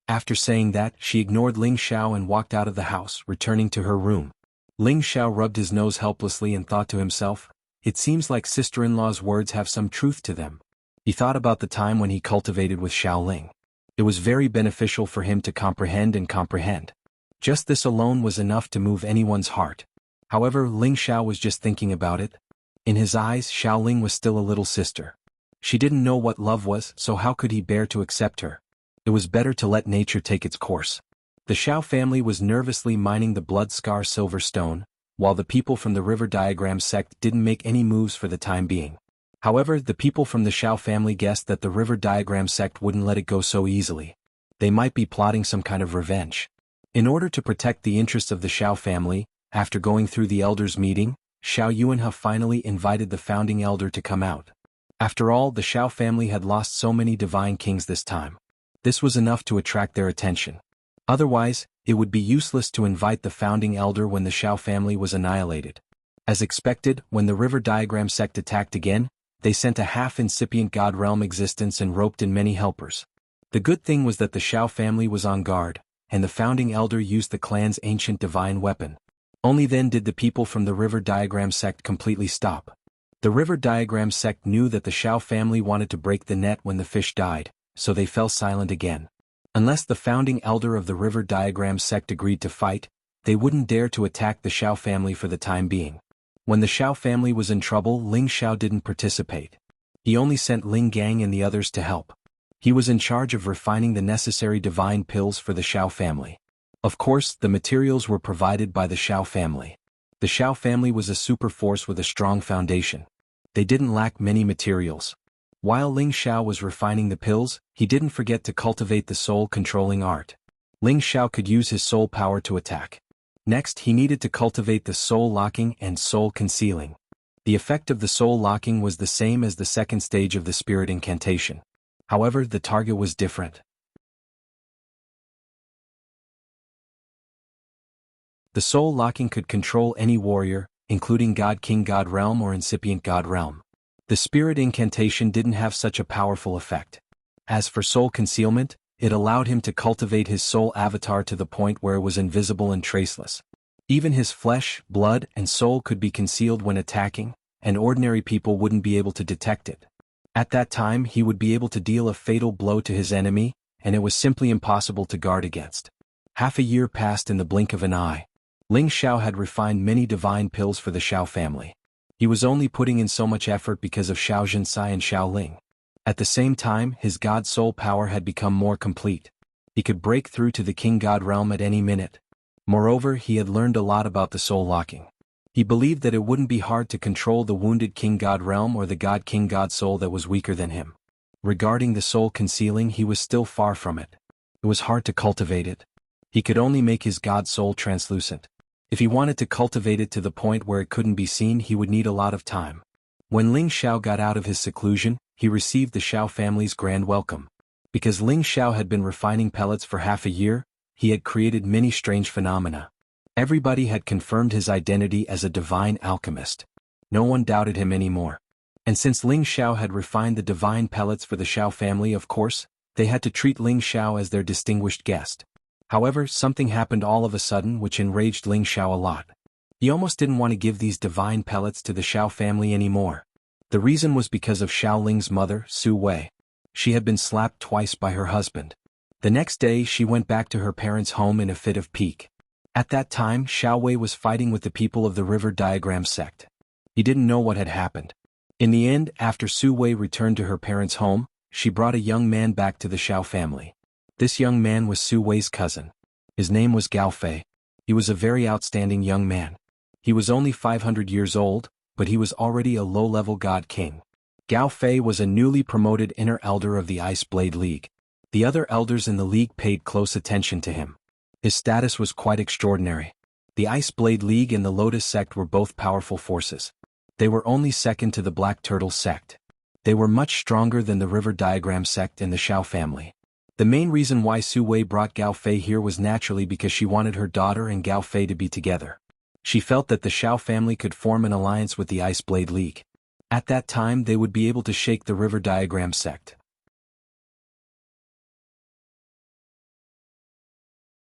After saying that, she ignored Ling Xiao and walked out of the house, returning to her room. Ling Xiao rubbed his nose helplessly and thought to himself, "It seems like sister-in-law's words have some truth to them." He thought about the time when he cultivated with Xiaoling. It was very beneficial for him to comprehend. Just this alone was enough to move anyone's heart. However, Ling Xiao was just thinking about it. In his eyes, Xiaoling was still a little sister. She didn't know what love was, so how could he bear to accept her? It was better to let nature take its course. The Xiao family was nervously mining the blood scar silver stone, while the people from the River Diagram sect didn't make any moves for the time being. However, the people from the Xiao family guessed that the River Diagram sect wouldn't let it go so easily. They might be plotting some kind of revenge. In order to protect the interests of the Xiao family, after going through the elders' meeting, Xiao Yuanhe finally invited the founding elder to come out. After all, the Xiao family had lost so many divine kings this time. This was enough to attract their attention. Otherwise, it would be useless to invite the founding elder when the Xiao family was annihilated. As expected, when the River Diagram sect attacked again, they sent a half-incipient god realm existence and roped in many helpers. The good thing was that the Xiao family was on guard, and the founding elder used the clan's ancient divine weapon. Only then did the people from the River Diagram sect completely stop. The river diagram sect knew that the Shao family wanted to break the net when the fish died, so they fell silent again. Unless the founding elder of the river diagram sect agreed to fight, they wouldn't dare to attack the Shao family for the time being. When the Shao family was in trouble, Ling Shao didn't participate. He only sent Ling Gang and the others to help. He was in charge of refining the necessary divine pills for the Shao family. Of course, the materials were provided by the Shao family. The Shao family was a super force with a strong foundation. They didn't lack many materials. While Ling Shao was refining the pills, he didn't forget to cultivate the soul-controlling art. Ling Shao could use his soul power to attack. Next, he needed to cultivate the soul-locking and soul-concealing. The effect of the soul-locking was the same as the second stage of the spirit incantation. However, the target was different. The soul-locking could control any warrior, including God King God Realm or incipient God Realm. The spirit incantation didn't have such a powerful effect. As for soul concealment, it allowed him to cultivate his soul avatar to the point where it was invisible and traceless. Even his flesh, blood, and soul could be concealed when attacking, and ordinary people wouldn't be able to detect it. At that time, he would be able to deal a fatal blow to his enemy, and it was simply impossible to guard against. Half a year passed in the blink of an eye. Ling Shao had refined many divine pills for the Shao family. He was only putting in so much effort because of Shao Jinsai and Shao Ling. At the same time, his God soul power had become more complete. He could break through to the King God realm at any minute. Moreover, he had learned a lot about the soul locking. He believed that it wouldn't be hard to control the wounded King God realm or the God King God soul that was weaker than him. Regarding the soul concealing, he was still far from it. It was hard to cultivate it. He could only make his God soul translucent. If he wanted to cultivate it to the point where it couldn't be seen, he would need a lot of time. When Ling Shao got out of his seclusion, he received the Shao family's grand welcome. Because Ling Shao had been refining pellets for half a year, he had created many strange phenomena. Everybody had confirmed his identity as a divine alchemist. No one doubted him anymore. And since Ling Shao had refined the divine pellets for the Shao family, of course, they had to treat Ling Shao as their distinguished guest. However, something happened all of a sudden which enraged Ling Shao a lot. He almost didn't want to give these divine pellets to the Shao family anymore. The reason was because of Shao Ling's mother, Su Wei. She had been slapped twice by her husband. The next day she went back to her parents' home in a fit of pique. At that time, Shao Wei was fighting with the people of the river diagram sect. He didn't know what had happened. In the end, after Su Wei returned to her parents' home, she brought a young man back to the Shao family. This young man was Su Wei's cousin. His name was Gao Fei. He was a very outstanding young man. He was only 500 years old, but he was already a low-level god king. Gao Fei was a newly promoted inner elder of the Ice Blade League. The other elders in the league paid close attention to him. His status was quite extraordinary. The Ice Blade League and the Lotus sect were both powerful forces. They were only second to the Black Turtle sect. They were much stronger than the River Diagram sect and the Shao family. The main reason why Su Wei brought Gao Fei here was naturally because she wanted her daughter and Gao Fei to be together. She felt that the Shao family could form an alliance with the Ice Blade League. At that time they would be able to shake the River Diagram sect.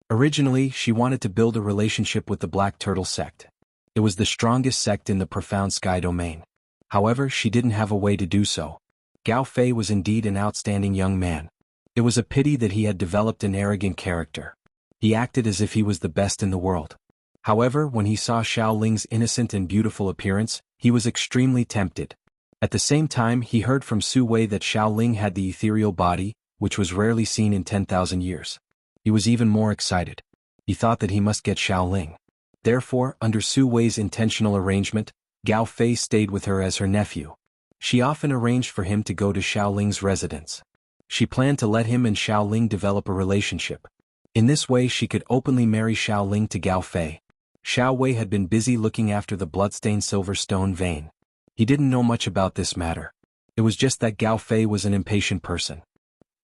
Originally, she wanted to build a relationship with the Black Turtle sect. It was the strongest sect in the Profound Sky domain. However, she didn't have a way to do so. Gao Fei was indeed an outstanding young man. It was a pity that he had developed an arrogant character. He acted as if he was the best in the world. However, when he saw Shao Ling's innocent and beautiful appearance, he was extremely tempted. At the same time, he heard from Su Wei that Shao Ling had the ethereal body, which was rarely seen in 10,000 years. He was even more excited. He thought that he must get Shao Ling. Therefore, under Su Wei's intentional arrangement, Gao Fei stayed with her as her nephew. She often arranged for him to go to Shao Ling's residence. She planned to let him and Shao Ling develop a relationship. In this way she could openly marry Shao Ling to Gao Fei. Shao Wei had been busy looking after the bloodstained silver stone vein. He didn't know much about this matter. It was just that Gao Fei was an impatient person.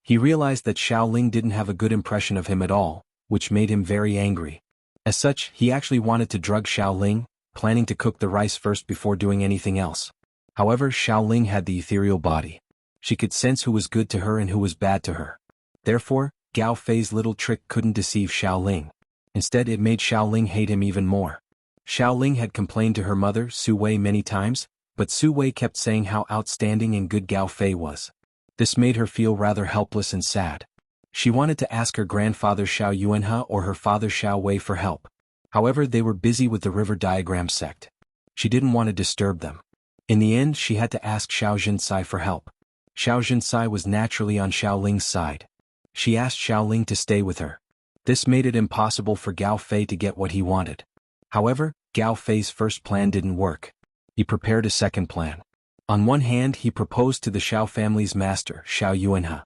He realized that Shao Ling didn't have a good impression of him at all, which made him very angry. As such, he actually wanted to drug Shao Ling, planning to cook the rice first before doing anything else. However, Shao Ling had the ethereal body. She could sense who was good to her and who was bad to her. Therefore, Gao Fei's little trick couldn't deceive Shao Ling. Instead, it made Shao Ling hate him even more. Shao Ling had complained to her mother, Su Wei, many times, but Su Wei kept saying how outstanding and good Gao Fei was. This made her feel rather helpless and sad. She wanted to ask her grandfather Xiao Yuanhe or her father Xiao Wei for help. However, they were busy with the river diagram sect. She didn't want to disturb them. In the end, she had to ask Xiao Jinsai for help. Xiao Jinsai was naturally on Xiao Ling's side. She asked Xiao Ling to stay with her. This made it impossible for Gao Fei to get what he wanted. However, Gao Fei's first plan didn't work. He prepared a second plan. On one hand, he proposed to the Xiao family's master, Xiao Yuanhe.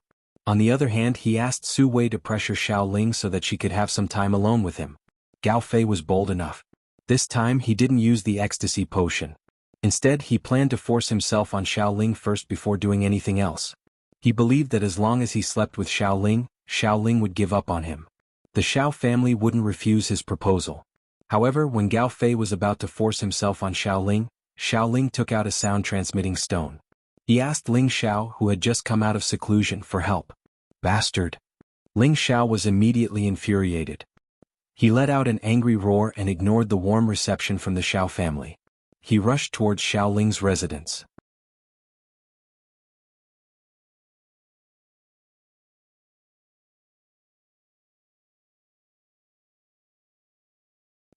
On the other hand, he asked Su Wei to pressure Xiao Ling so that she could have some time alone with him. Gao Fei was bold enough. This time he didn't use the ecstasy potion. Instead, he planned to force himself on Xiao Ling first before doing anything else. He believed that as long as he slept with Xiao Ling would give up on him. The Xiao family wouldn't refuse his proposal. However, when Gao Fei was about to force himself on Xiao Ling took out a sound-transmitting stone. He asked Ling Xiao, who had just come out of seclusion, for help. Bastard! Ling Xiao was immediately infuriated. He let out an angry roar and ignored the warm reception from the Xiao family. He rushed towards Xiao Ling's residence.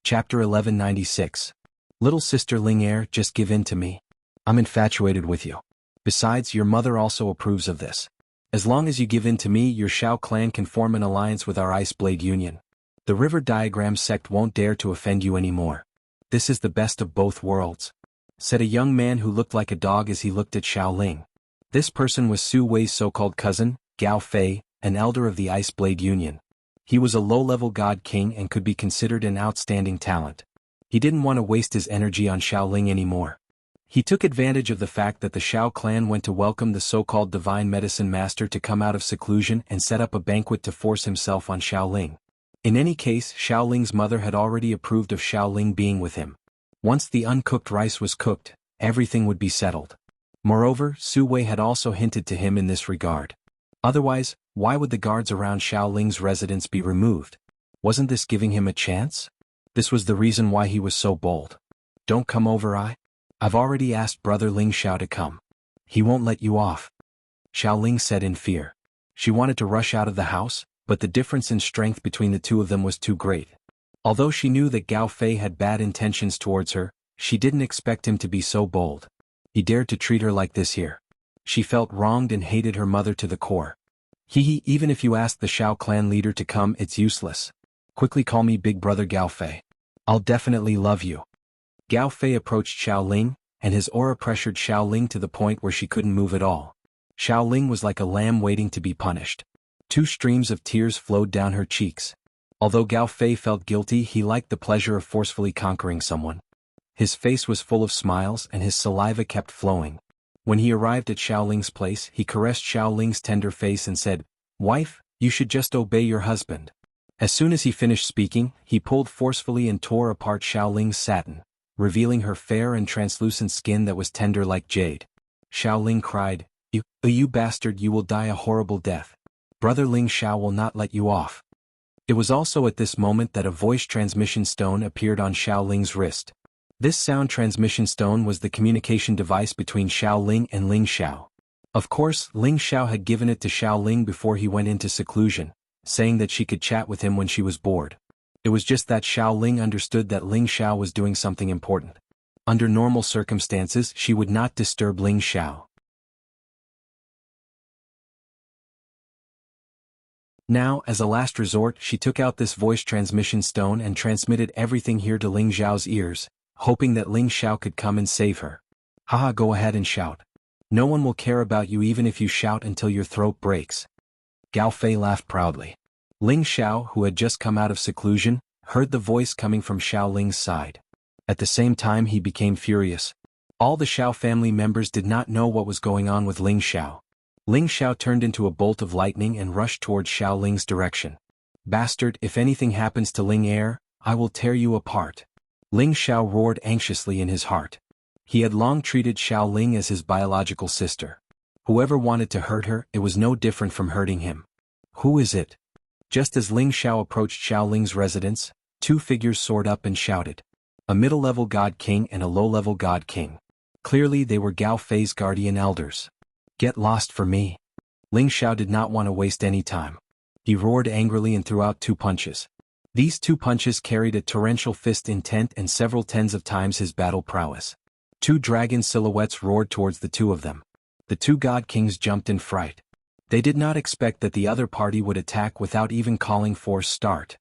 Chapter 1196. Little sister Ling just give in to me. I'm infatuated with you. Besides, your mother also approves of this. As long as you give in to me, your Xiao clan can form an alliance with our Ice Blade Union. The river diagram sect won't dare to offend you anymore. This is the best of both worlds," said a young man who looked like a dog as he looked at Xiao Ling. This person was Su Wei's so-called cousin, Gao Fei, an elder of the Ice Blade Union. He was a low-level god king and could be considered an outstanding talent. He didn't want to waste his energy on Xiao Ling anymore. He took advantage of the fact that the Xiao clan went to welcome the so-called divine medicine master to come out of seclusion and set up a banquet to force himself on Xiao Ling. In any case, Xiao Ling's mother had already approved of Xiao Ling being with him. Once the uncooked rice was cooked, everything would be settled. Moreover, Su Wei had also hinted to him in this regard. Otherwise, why would the guards around Xiao Ling's residence be removed? Wasn't this giving him a chance? This was the reason why he was so bold. "Don't come over, I've already asked brother Ling Xiao to come. He won't let you off," Xiao Ling said in fear. She wanted to rush out of the house, but the difference in strength between the two of them was too great. Although she knew that Gao Fei had bad intentions towards her, she didn't expect him to be so bold. He dared to treat her like this here. She felt wronged and hated her mother to the core. Even if you ask the Xiao clan leader to come, it's useless. Quickly call me big brother Gao Fei. I'll definitely love you." Gao Fei approached Xiao Ling, and his aura pressured Xiao Ling to the point where she couldn't move at all. Xiao Ling was like a lamb waiting to be punished. 2 streams of tears flowed down her cheeks. Although Gao Fei felt guilty, he liked the pleasure of forcefully conquering someone. His face was full of smiles and his saliva kept flowing. When he arrived at Xiao Ling's place, he caressed Xiao Ling's tender face and said, "Wife, you should just obey your husband." As soon as he finished speaking, he pulled forcefully and tore apart Xiao Ling's satin, revealing her fair and translucent skin that was tender like jade. Xiao Ling cried, You bastard, you will die a horrible death. Brother Ling Xiao will not let you off." It was also at this moment that a voice transmission stone appeared on Xiao Ling's wrist. This sound transmission stone was the communication device between Xiao Ling and Ling Xiao. Of course, Ling Xiao had given it to Xiao Ling before he went into seclusion, saying that she could chat with him when she was bored. It was just that Xiao Ling understood that Ling Xiao was doing something important. Under normal circumstances, she would not disturb Ling Xiao. Now, as a last resort, she took out this voice transmission stone and transmitted everything here to Ling Xiao's ears, hoping that Ling Xiao could come and save her. "Haha, go ahead and shout. No one will care about you even if you shout until your throat breaks." Gao Fei laughed proudly. Ling Xiao, who had just come out of seclusion, heard the voice coming from Xiao Ling's side. At the same time he became furious. All the Xiao family members did not know what was going on with Ling Xiao. Ling Xiao turned into a bolt of lightning and rushed towards Xiao Ling's direction. "Bastard, if anything happens to Ling Heir, I will tear you apart." Ling Xiao roared anxiously in his heart. He had long treated Xiao Ling as his biological sister. Whoever wanted to hurt her, it was no different from hurting him. "Who is it?" Just as Ling Xiao approached Xiao Ling's residence, 2 figures soared up and shouted. A middle-level god king and a low-level god king. Clearly they were Gao Fei's guardian elders. Get lost for me. Ling Xiao did not want to waste any time. He roared angrily and threw out 2 punches. These 2 punches carried a torrential fist intent and several tens of times his battle prowess. 2 dragon silhouettes roared towards the 2 of them. The 2 god kings jumped in fright. They did not expect that the other party would attack without even calling for start.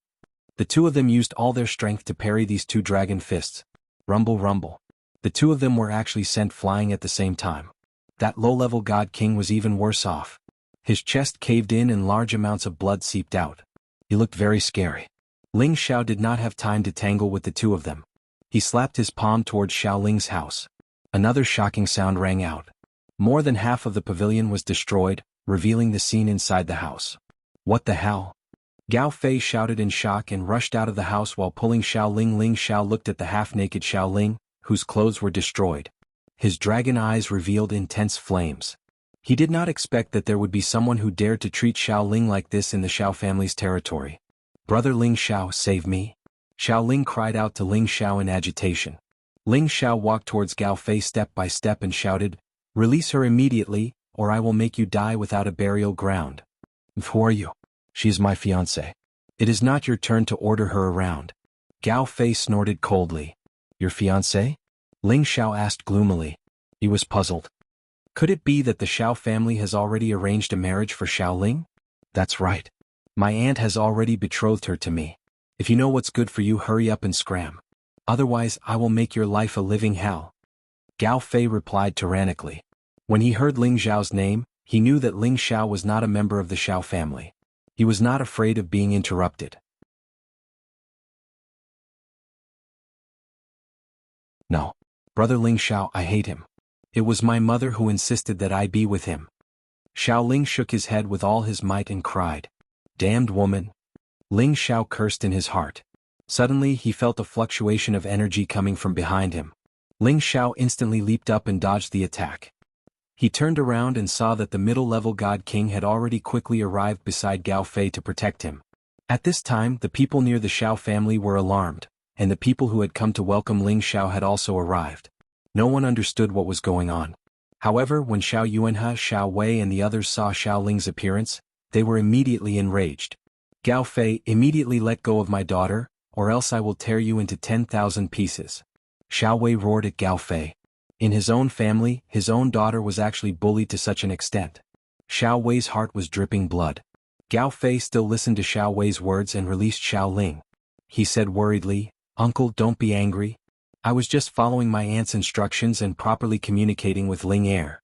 The 2 of them used all their strength to parry these 2 dragon fists. Rumble rumble. The 2 of them were actually sent flying at the same time. That low-level god king was even worse off. His chest caved in and large amounts of blood seeped out. He looked very scary. Ling Xiao did not have time to tangle with the 2 of them. He slapped his palm towards Xiao Ling's house. Another shocking sound rang out. More than half of the pavilion was destroyed, revealing the scene inside the house. What the hell? Gao Fei shouted in shock and rushed out of the house while pulling Xiao Ling. Ling Xiao looked at the half-naked Xiao Ling, whose clothes were destroyed. His dragon eyes revealed intense flames. He did not expect that there would be someone who dared to treat Xiao Ling like this in the Xiao family's territory. Brother Ling Xiao, save me. Xiao Ling cried out to Ling Xiao in agitation. Ling Xiao walked towards Gao Fei step by step and shouted, "Release her immediately, or I will make you die without a burial ground." "Who are you?" "She is my fiancée." "It is not your turn to order her around." Gao Fei snorted coldly. "Your fiancée?" Ling Xiao asked gloomily. He was puzzled. Could it be that the Xiao family has already arranged a marriage for Xiao Ling? That's right. My aunt has already betrothed her to me. If you know what's good for you, hurry up and scram. Otherwise, I will make your life a living hell. Gao Fei replied tyrannically. When he heard Ling Xiao's name, he knew that Ling Xiao was not a member of the Xiao family. He was not afraid of being interrupted. No. Brother Ling Xiao, I hate him. It was my mother who insisted that I be with him. Xiao Ling shook his head with all his might and cried. Damned woman. Ling Xiao cursed in his heart. Suddenly he felt a fluctuation of energy coming from behind him. Ling Xiao instantly leaped up and dodged the attack. He turned around and saw that the middle-level God King had already quickly arrived beside Gao Fei to protect him. At this time, the people near the Xiao family were alarmed, and the people who had come to welcome Ling Xiao had also arrived. No one understood what was going on. However, when Xiao Yuanhe, Xiao Wei and the others saw Xiao Ling's appearance, they were immediately enraged. Gao Fei, immediately let go of my daughter, or else I will tear you into 10,000 pieces. Xiao Wei roared at Gao Fei. In his own family, his own daughter was actually bullied to such an extent. Xiao Wei's heart was dripping blood. Gao Fei still listened to Xiao Wei's words and released Xiao Ling. He said worriedly, "Uncle, don't be angry. I was just following my aunt's instructions and properly communicating with Ling Er."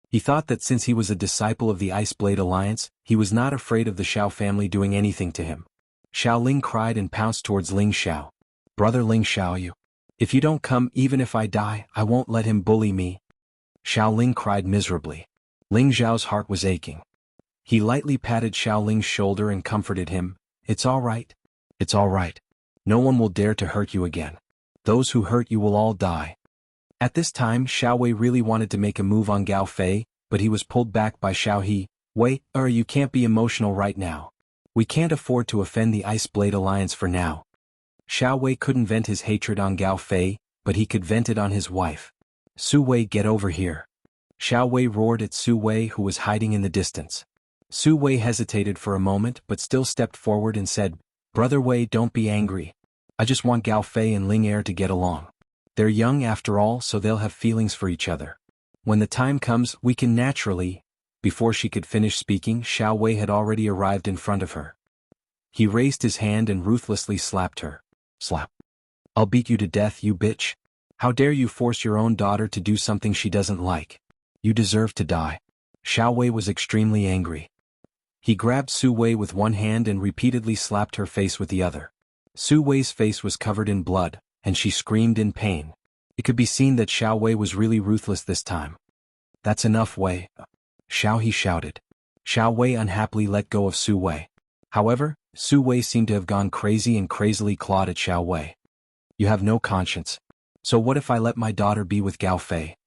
He thought that since he was a disciple of the Ice Blade Alliance, he was not afraid of the Xiao family doing anything to him. Xiao Ling cried and pounced towards Ling Xiao. "Brother Ling Xiao, if you don't come, even if I die, I won't let him bully me." Xiao Ling cried miserably. Ling Xiao's heart was aching. He lightly patted Xiao Ling's shoulder and comforted him. "It's all right. It's all right. No one will dare to hurt you again. Those who hurt you will all die." At this time, Xiao Wei really wanted to make a move on Gao Fei, but he was pulled back by Xiao He. "Wait, you can't be emotional right now. We can't afford to offend the Ice Blade Alliance for now." Xiao Wei couldn't vent his hatred on Gao Fei, but he could vent it on his wife. "Su Wei, get over here." Xiao Wei roared at Su Wei, who was hiding in the distance. Su Wei hesitated for a moment but still stepped forward and said, "Brother Wei, don't be angry. I just want Gao Fei and Ling Er to get along. They're young after all, so they'll have feelings for each other. When the time comes, we can naturally—" Before she could finish speaking, Xiao Wei had already arrived in front of her. He raised his hand and ruthlessly slapped her. Slap. "I'll beat you to death, you bitch. How dare you force your own daughter to do something she doesn't like? You deserve to die." Xiao Wei was extremely angry. He grabbed Su Wei with one hand and repeatedly slapped her face with the other. Su Wei's face was covered in blood, and she screamed in pain. It could be seen that Xiao Wei was really ruthless this time. "That's enough, Wei." Xiao He shouted. Xiao Wei unhappily let go of Su Wei. However, Su Wei seemed to have gone crazy and crazily clawed at Xiao Wei. "You have no conscience. So what if I let my daughter be with Gao Fei?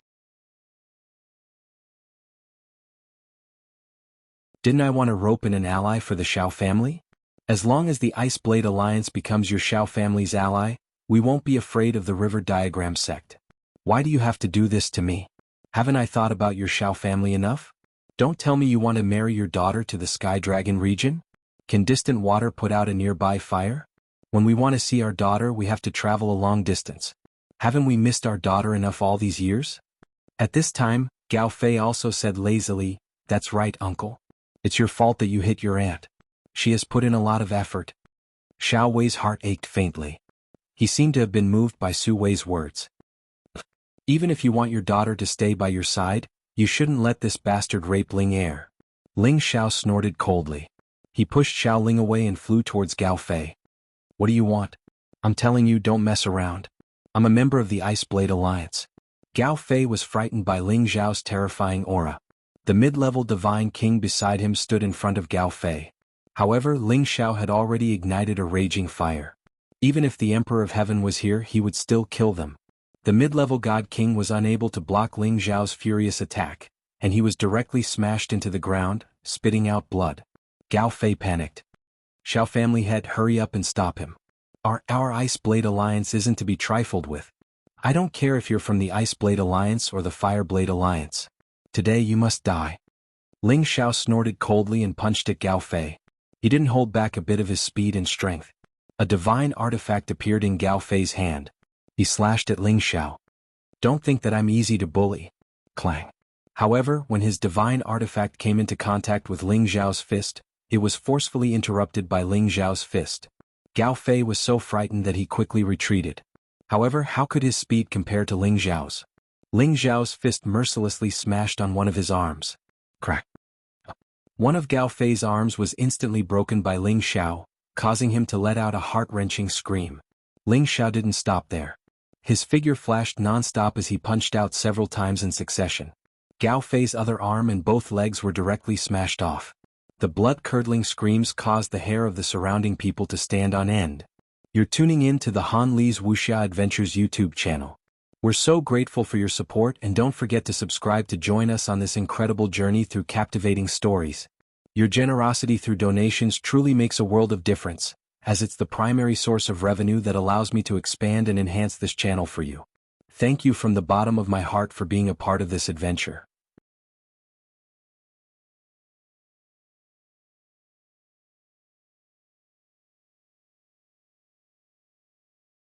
Didn't I want to rope in an ally for the Xiao family? As long as the Ice Blade Alliance becomes your Xiao family's ally, we won't be afraid of the River Diagram sect. Why do you have to do this to me? Haven't I thought about your Xiao family enough? Don't tell me you want to marry your daughter to the Sky Dragon region? Can distant water put out a nearby fire? When we want to see our daughter, we have to travel a long distance. Haven't we missed our daughter enough all these years? At this time, Gao Fei also said lazily, "That's right, uncle. It's your fault that you hit your aunt. She has put in a lot of effort." Xiao Wei's heart ached faintly. He seemed to have been moved by Su Wei's words. "Even if you want your daughter to stay by your side, you shouldn't let this bastard rape Ling Er." Ling Xiao snorted coldly. He pushed Xiao Ling away and flew towards Gao Fei. "What do you want? I'm telling you, don't mess around. I'm a member of the Ice Blade Alliance." Gao Fei was frightened by Ling Xiao's terrifying aura. The mid-level divine king beside him stood in front of Gao Fei. However, Ling Xiao had already ignited a raging fire. Even if the Emperor of Heaven was here, he would still kill them. The mid-level God King was unable to block Ling Xiao's furious attack, and he was directly smashed into the ground, spitting out blood. Gao Fei panicked. "Xiao family head, hurry up and stop him. Our Ice Blade Alliance isn't to be trifled with. I don't care if you're from the Ice Blade Alliance or the Fire Blade Alliance. Today you must die." Ling Xiao snorted coldly and punched at Gao Fei. He didn't hold back a bit of his speed and strength. A divine artifact appeared in Gao Fei's hand. He slashed at Ling Xiao. "Don't think that I'm easy to bully." Clang. However, when his divine artifact came into contact with Ling Xiao's fist, it was forcefully interrupted by Ling Xiao's fist. Gao Fei was so frightened that he quickly retreated. However, how could his speed compare to Ling Xiao's? Ling Xiao's fist mercilessly smashed on one of his arms. Crack. One of Gao Fei's arms was instantly broken by Ling Xiao, causing him to let out a heart-wrenching scream. Ling Xiao didn't stop there. His figure flashed non-stop as he punched out several times in succession. Gao Fei's other arm and both legs were directly smashed off. The blood-curdling screams caused the hair of the surrounding people to stand on end. You're tuning in to the Han Li's Wuxia Adventures YouTube channel. We're so grateful for your support, and don't forget to subscribe to join us on this incredible journey through captivating stories. Your generosity through donations truly makes a world of difference, as it's the primary source of revenue that allows me to expand and enhance this channel for you. Thank you from the bottom of my heart for being a part of this adventure.